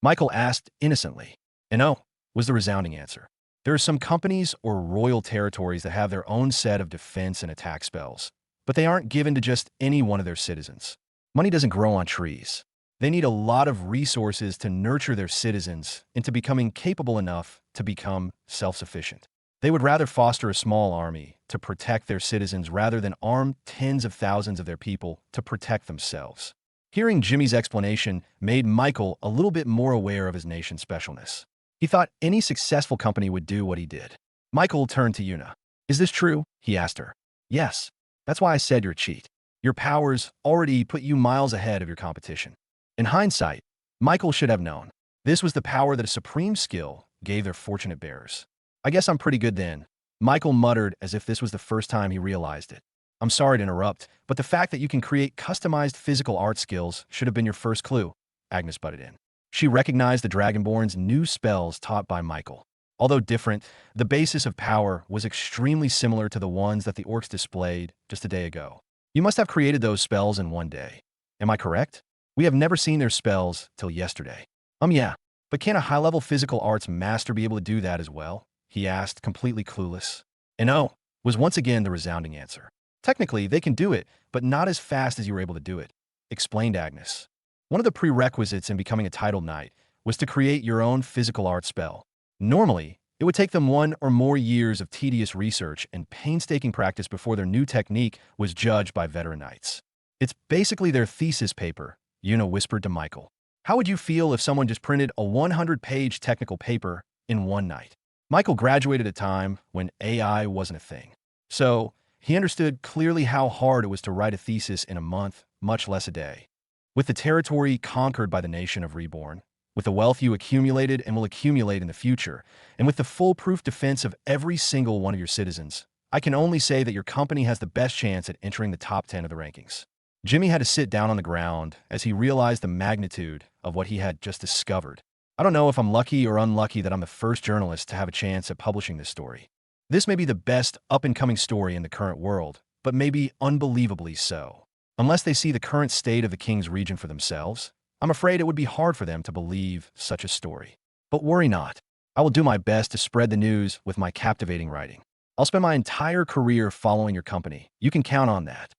Michael asked innocently. And no, was the resounding answer. There are some companies or royal territories that have their own set of defense and attack spells, but they aren't given to just any one of their citizens. Money doesn't grow on trees. They need a lot of resources to nurture their citizens into becoming capable enough to become self-sufficient. They would rather foster a small army to protect their citizens rather than arm tens of thousands of their people to protect themselves. Hearing Jimmy's explanation made Michael a little bit more aware of his nation's specialness. He thought any successful company would do what he did. Michael turned to Yuna. Is this true? He asked her. Yes. That's why I said you're a cheat. Your powers already put you miles ahead of your competition. In hindsight, Michael should have known. This was the power that a supreme skill gave their fortunate bearers. I guess I'm pretty good then, Michael muttered as if this was the first time he realized it. I'm sorry to interrupt, but the fact that you can create customized physical art skills should have been your first clue, Agnes butted in. She recognized the Dragonborn's new spells taught by Michael. Although different, the basis of power was extremely similar to the ones that the orcs displayed just a day ago. You must have created those spells in one day. Am I correct? We have never seen their spells till yesterday. Yeah, but can a high-level physical arts master be able to do that as well? He asked, completely clueless. And no, was once again the resounding answer. Technically, they can do it, but not as fast as you were able to do it, explained Agnes. One of the prerequisites in becoming a titled knight was to create your own physical art spell. Normally, it would take them 1 or more years of tedious research and painstaking practice before their new technique was judged by veteran knights. It's basically their thesis paper, Yuna whispered to Michael. How would you feel if someone just printed a 100-page technical paper in one night? Michael graduated at a time when AI wasn't a thing. So he understood clearly how hard it was to write a thesis in a month, much less a day. With the territory conquered by the nation of Reborn, with the wealth you accumulated and will accumulate in the future, and with the foolproof defense of every single one of your citizens, I can only say that your company has the best chance at entering the top 10 of the rankings. Jimmy had to sit down on the ground as he realized the magnitude of what he had just discovered. I don't know if I'm lucky or unlucky that I'm the first journalist to have a chance at publishing this story. This may be the best up-and-coming story in the current world, but maybe unbelievably so. Unless they see the current state of the King's region for themselves, I'm afraid it would be hard for them to believe such a story. But worry not. I will do my best to spread the news with my captivating writing. I'll spend my entire career following your company. You can count on that.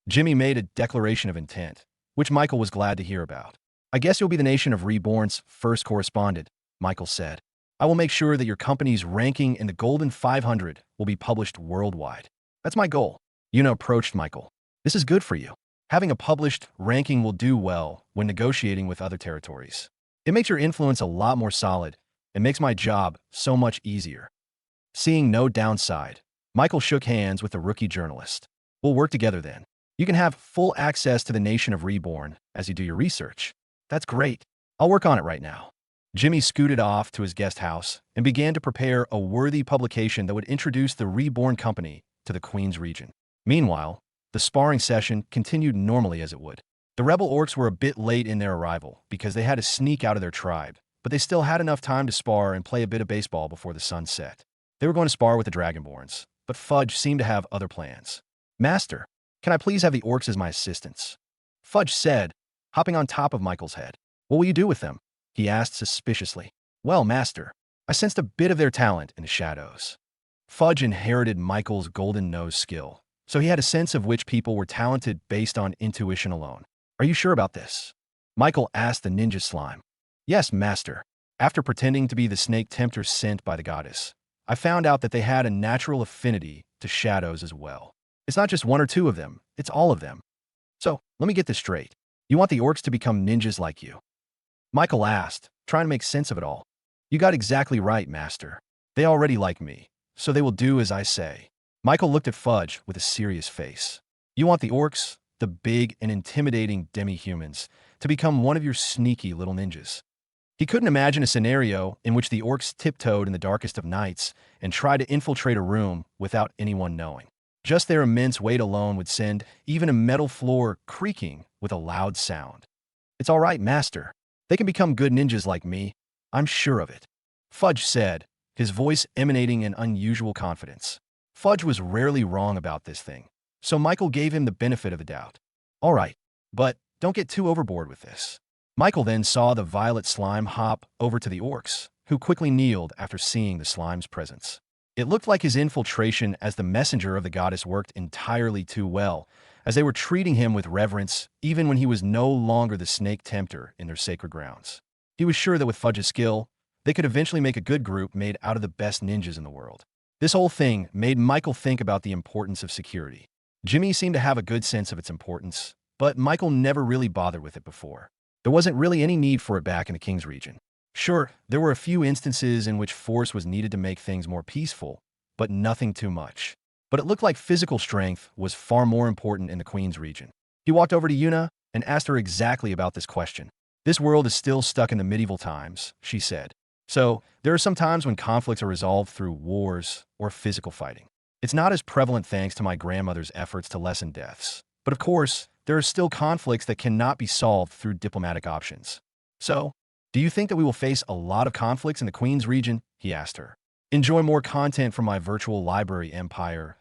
Jimmy made a declaration of intent, which Michael was glad to hear about. I guess you'll be the nation of Reborn's first correspondent, Michael said. I will make sure that your company's ranking in the Golden 500 will be published worldwide. That's my goal. Yuna approached Michael. This is good for you. Having a published ranking will do well when negotiating with other territories. It makes your influence a lot more solid and makes my job so much easier. Seeing no downside, Michael shook hands with the rookie journalist. We'll work together then. You can have full access to the nation of Reborn as you do your research. That's great. I'll work on it right now. Jimmy scooted off to his guest house and began to prepare a worthy publication that would introduce the Reborn company to the Queen's region. Meanwhile, the sparring session continued normally as it would. The rebel orcs were a bit late in their arrival because they had to sneak out of their tribe, but they still had enough time to spar and play a bit of baseball before the sun set. They were going to spar with the Dragonborns, but Fudge seemed to have other plans. Master, can I please have the orcs as my assistants? Fudge said, hopping on top of Michael's head. What will you do with them? He asked suspiciously. Well, Master, I sensed a bit of their talent in the shadows. Fudge inherited Michael's golden nose skill, so he had a sense of which people were talented based on intuition alone. Are you sure about this? Michael asked the ninja slime. Yes, Master. After pretending to be the snake tempter sent by the goddess, I found out that they had a natural affinity to shadows as well. It's not just one or two of them, it's all of them. So, let me get this straight. You want the orcs to become ninjas like you? Michael asked, trying to make sense of it all. You got exactly right, Master. They already like me, so they will do as I say. Michael looked at Fudge with a serious face. You want the orcs, the big and intimidating demi-humans, to become one of your sneaky little ninjas. He couldn't imagine a scenario in which the orcs tiptoed in the darkest of nights and tried to infiltrate a room without anyone knowing. Just their immense weight alone would send even a metal floor creaking with a loud sound. It's all right, Master. They can become good ninjas like me. I'm sure of it. Fudge said, his voice emanating an unusual confidence. Fudge was rarely wrong about this thing, so Michael gave him the benefit of the doubt. All right, but don't get too overboard with this. Michael then saw the violet slime hop over to the orcs, who quickly kneeled after seeing the slime's presence. It looked like his infiltration as the messenger of the goddess worked entirely too well, as they were treating him with reverence even when he was no longer the snake tempter in their sacred grounds. He was sure that with Fudge's skill, they could eventually make a good group made out of the best ninjas in the world. This whole thing made Michael think about the importance of security. Jimmy seemed to have a good sense of its importance, but Michael never really bothered with it before. There wasn't really any need for it back in the King's region. Sure, there were a few instances in which force was needed to make things more peaceful, but nothing too much. But it looked like physical strength was far more important in the Queen's region. He walked over to Yuna and asked her exactly about this question. This world is still stuck in the medieval times, she said. So, there are some times when conflicts are resolved through wars or physical fighting. It's not as prevalent thanks to my grandmother's efforts to lessen deaths. But of course, there are still conflicts that cannot be solved through diplomatic options. So, do you think that we will face a lot of conflicts in the Queen's region? He asked her. Enjoy more content from my virtual library empire.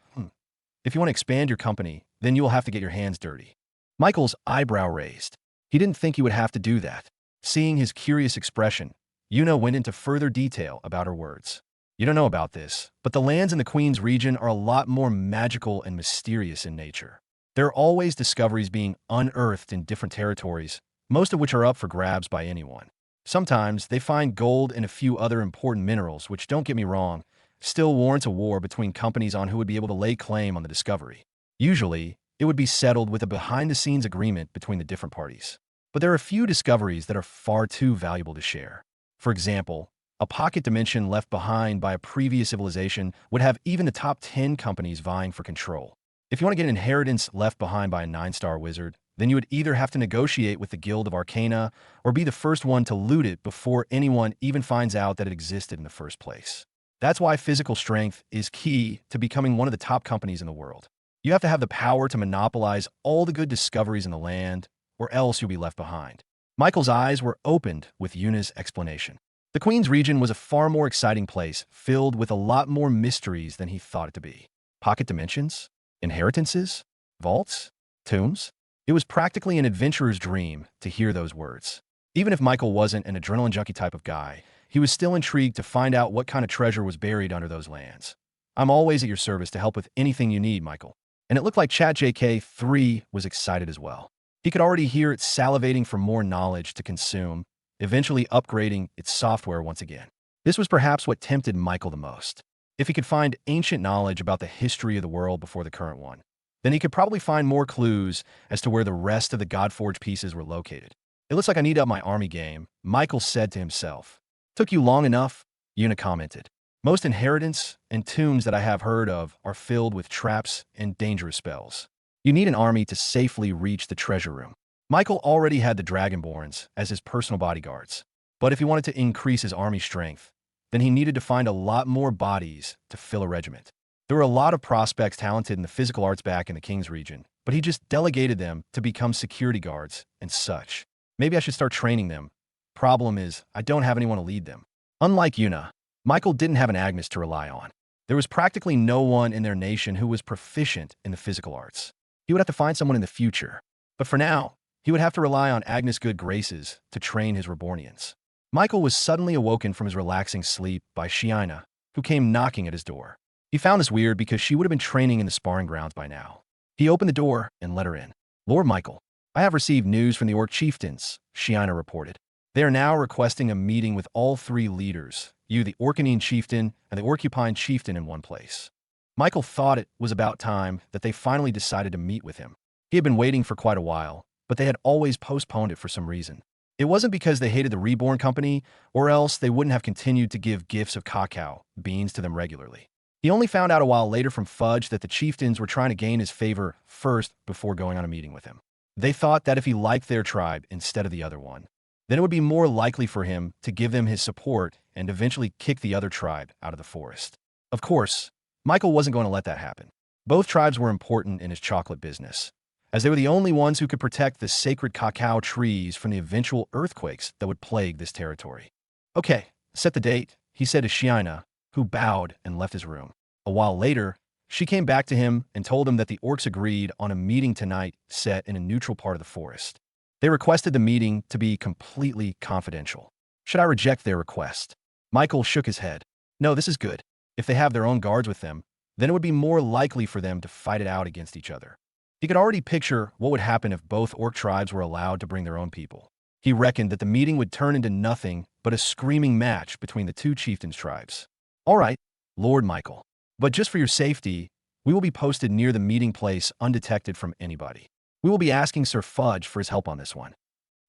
If you want to expand your company, then you will have to get your hands dirty. Michael's eyebrow raised. He didn't think he would have to do that. Seeing his curious expression, Yuna went into further detail about her words. You don't know about this, but the lands in the Queen's region are a lot more magical and mysterious in nature. There are always discoveries being unearthed in different territories, most of which are up for grabs by anyone. Sometimes they find gold and a few other important minerals, which, don't get me wrong, still warrants a war between companies on who would be able to lay claim on the discovery. Usually, it would be settled with a behind-the-scenes agreement between the different parties. But there are a few discoveries that are far too valuable to share. For example, A pocket dimension left behind by a previous civilization would have even the top 10 companies vying for control. If you want to get an inheritance left behind by a 9-star wizard, then you would either have to negotiate with the Guild of Arcana or be the first one to loot it before anyone even finds out that it existed in the first place. That's why physical strength is key to becoming one of the top companies in the world. You have to have the power to monopolize all the good discoveries in the land, or else you'll be left behind. Michael's eyes were opened with Yuna's explanation. The Queen's region was a far more exciting place, filled with a lot more mysteries than he thought it to be. Pocket dimensions? Inheritances? Vaults? Tombs? It was practically an adventurer's dream to hear those words. Even if Michael wasn't an adrenaline junkie type of guy, he was still intrigued to find out what kind of treasure was buried under those lands. I'm always at your service to help with anything you need, Michael. And it looked like ChatJK3 was excited as well. He could already hear it salivating for more knowledge to consume, eventually upgrading its software once again. This was perhaps what tempted Michael the most. If he could find ancient knowledge about the history of the world before the current one, then he could probably find more clues as to where the rest of the Godforged pieces were located. It looks like I need up my army game, Michael said to himself. Took you long enough? Yuna commented. Most inheritance and tombs that I have heard of are filled with traps and dangerous spells. You need an army to safely reach the treasure room. Michael already had the Dragonborns as his personal bodyguards, but if he wanted to increase his army strength, then he needed to find a lot more bodies to fill a regiment. There were a lot of prospects talented in the physical arts back in the King's region, but he just delegated them to become security guards and such. Maybe I should start training them. Problem is, I don't have anyone to lead them. Unlike Yuna, Michael didn't have an Agnes to rely on. There was practically no one in their nation who was proficient in the physical arts. He would have to find someone in the future. But for now, he would have to rely on Agnes' good graces to train his Rebornians. Michael was suddenly awoken from his relaxing sleep by Shiina, who came knocking at his door. He found this weird because she would have been training in the sparring grounds by now. He opened the door and let her in. Lord Michael, I have received news from the Orc chieftains, Shiina reported. They are now requesting a meeting with all 3 leaders, you, the Orcanine chieftain, and the Orcupine chieftain in one place. Michael thought it was about time that they finally decided to meet with him. He had been waiting for quite a while, but they had always postponed it for some reason. It wasn't because they hated the Reborn company, or else they wouldn't have continued to give gifts of cacao beans to them regularly. He only found out a while later from Fudge that the chieftains were trying to gain his favor first before going on a meeting with him. They thought that if he liked their tribe instead of the other one, then it would be more likely for him to give them his support and eventually kick the other tribe out of the forest. Of course, Michael wasn't going to let that happen. Both tribes were important in his chocolate business, as they were the only ones who could protect the sacred cacao trees from the eventual earthquakes that would plague this territory. Okay, set the date, he said to Shiina, who bowed and left his room. A while later, she came back to him and told him that the orcs agreed on a meeting tonight set in a neutral part of the forest. They requested the meeting to be completely confidential. Should I reject their request? Michael shook his head. No, this is good. If they have their own guards with them, then it would be more likely for them to fight it out against each other. He could already picture what would happen if both orc tribes were allowed to bring their own people. He reckoned that the meeting would turn into nothing but a screaming match between the 2 chieftains' tribes. All right, Lord Michael. But just for your safety, we will be posted near the meeting place undetected from anybody. We will be asking Sir Fudge for his help on this one.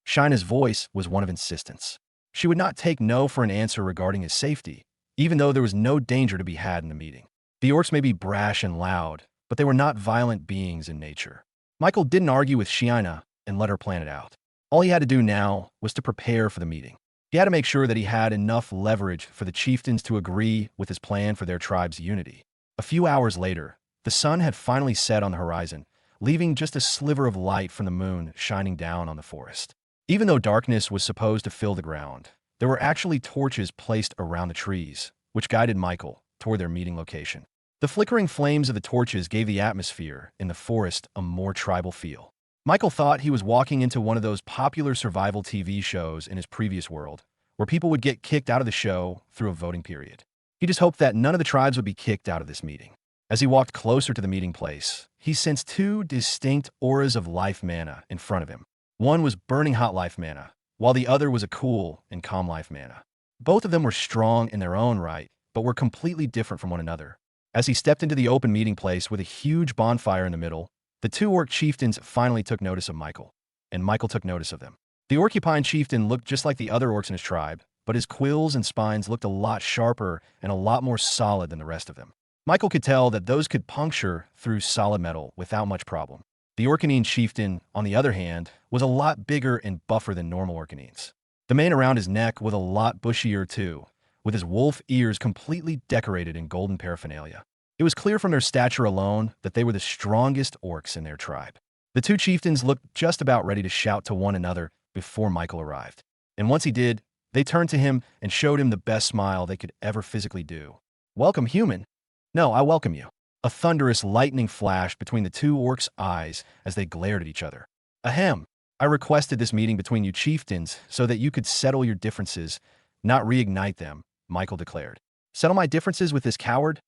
Shina's voice was one of insistence. She would not take no for an answer regarding his safety, even though there was no danger to be had in the meeting. The orcs may be brash and loud, but they were not violent beings in nature. Michael didn't argue with Shiina and let her plan it out. All he had to do now was to prepare for the meeting. He had to make sure that he had enough leverage for the chieftains to agree with his plan for their tribe's unity. A few hours later, the sun had finally set on the horizon, leaving just a sliver of light from the moon shining down on the forest. Even though darkness was supposed to fill the ground, there were actually torches placed around the trees, which guided Michael toward their meeting location. The flickering flames of the torches gave the atmosphere in the forest a more tribal feel. Michael thought he was walking into one of those popular survival TV shows in his previous world, where people would get kicked out of the show through a voting period. He just hoped that none of the tribes would be kicked out of this meeting. As he walked closer to the meeting place, he sensed 2 distinct auras of life mana in front of him. One was burning hot life mana, while the other was a cool and calm life mana. Both of them were strong in their own right, but were completely different from one another. As he stepped into the open meeting place with a huge bonfire in the middle, the 2 orc chieftains finally took notice of Michael, and Michael took notice of them. The Orcupine chieftain looked just like the other orcs in his tribe, but his quills and spines looked a lot sharper and a lot more solid than the rest of them. Michael could tell that those could puncture through solid metal without much problem. The Orcanine chieftain, on the other hand, was a lot bigger and buffer than normal Orcanines. The mane around his neck was a lot bushier too, with his wolf ears completely decorated in golden paraphernalia. It was clear from their stature alone that they were the strongest orcs in their tribe. The two chieftains looked just about ready to shout to one another before Michael arrived. And once he did, they turned to him and showed him the best smile they could ever physically do. "Welcome, human." "No, I welcome you." A thunderous lightning flashed between the two orcs' eyes as they glared at each other. "Ahem. I requested this meeting between you chieftains so that you could settle your differences, not reignite them," Michael declared. "Settle my differences with this coward?"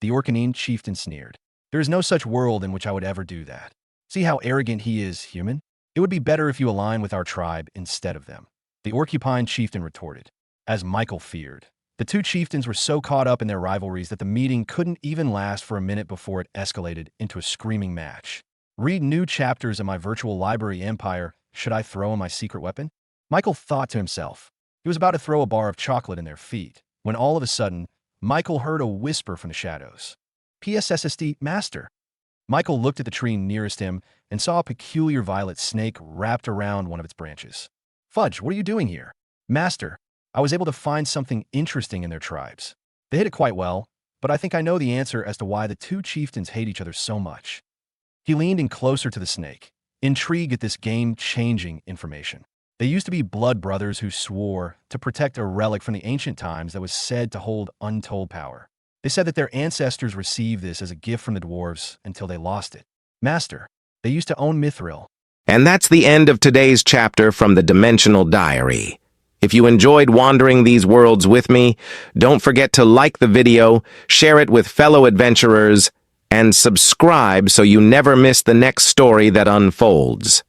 The Orcanine chieftain sneered. "There is no such world in which I would ever do that. See how arrogant he is, human? It would be better if you align with our tribe instead of them," the Orcupine chieftain retorted. As Michael feared, the two chieftains were so caught up in their rivalries that the meeting couldn't even last for a minute before it escalated into a screaming match. Read new chapters of my virtual library empire. Should I throw in my secret weapon? Michael thought to himself. He was about to throw a bar of chocolate in their feet, when all of a sudden, Michael heard a whisper from the shadows. "PSSSD, Master." Michael looked at the tree nearest him and saw a peculiar violet snake wrapped around one of its branches. "Fudge, what are you doing here?" "Master, I was able to find something interesting in their tribes. They hid it quite well, but I think I know the answer as to why the two chieftains hate each other so much." He leaned in closer to the snake, intrigued at this game-changing information. They used to be blood brothers who swore to protect a relic from the ancient times that was said to hold untold power. They said that their ancestors received this as a gift from the dwarves until they lost it. "Master, they used to own Mithril." And that's the end of today's chapter from the Dimensional Diary. If you enjoyed wandering these worlds with me, don't forget to like the video, share it with fellow adventurers, and subscribe so you never miss the next story that unfolds.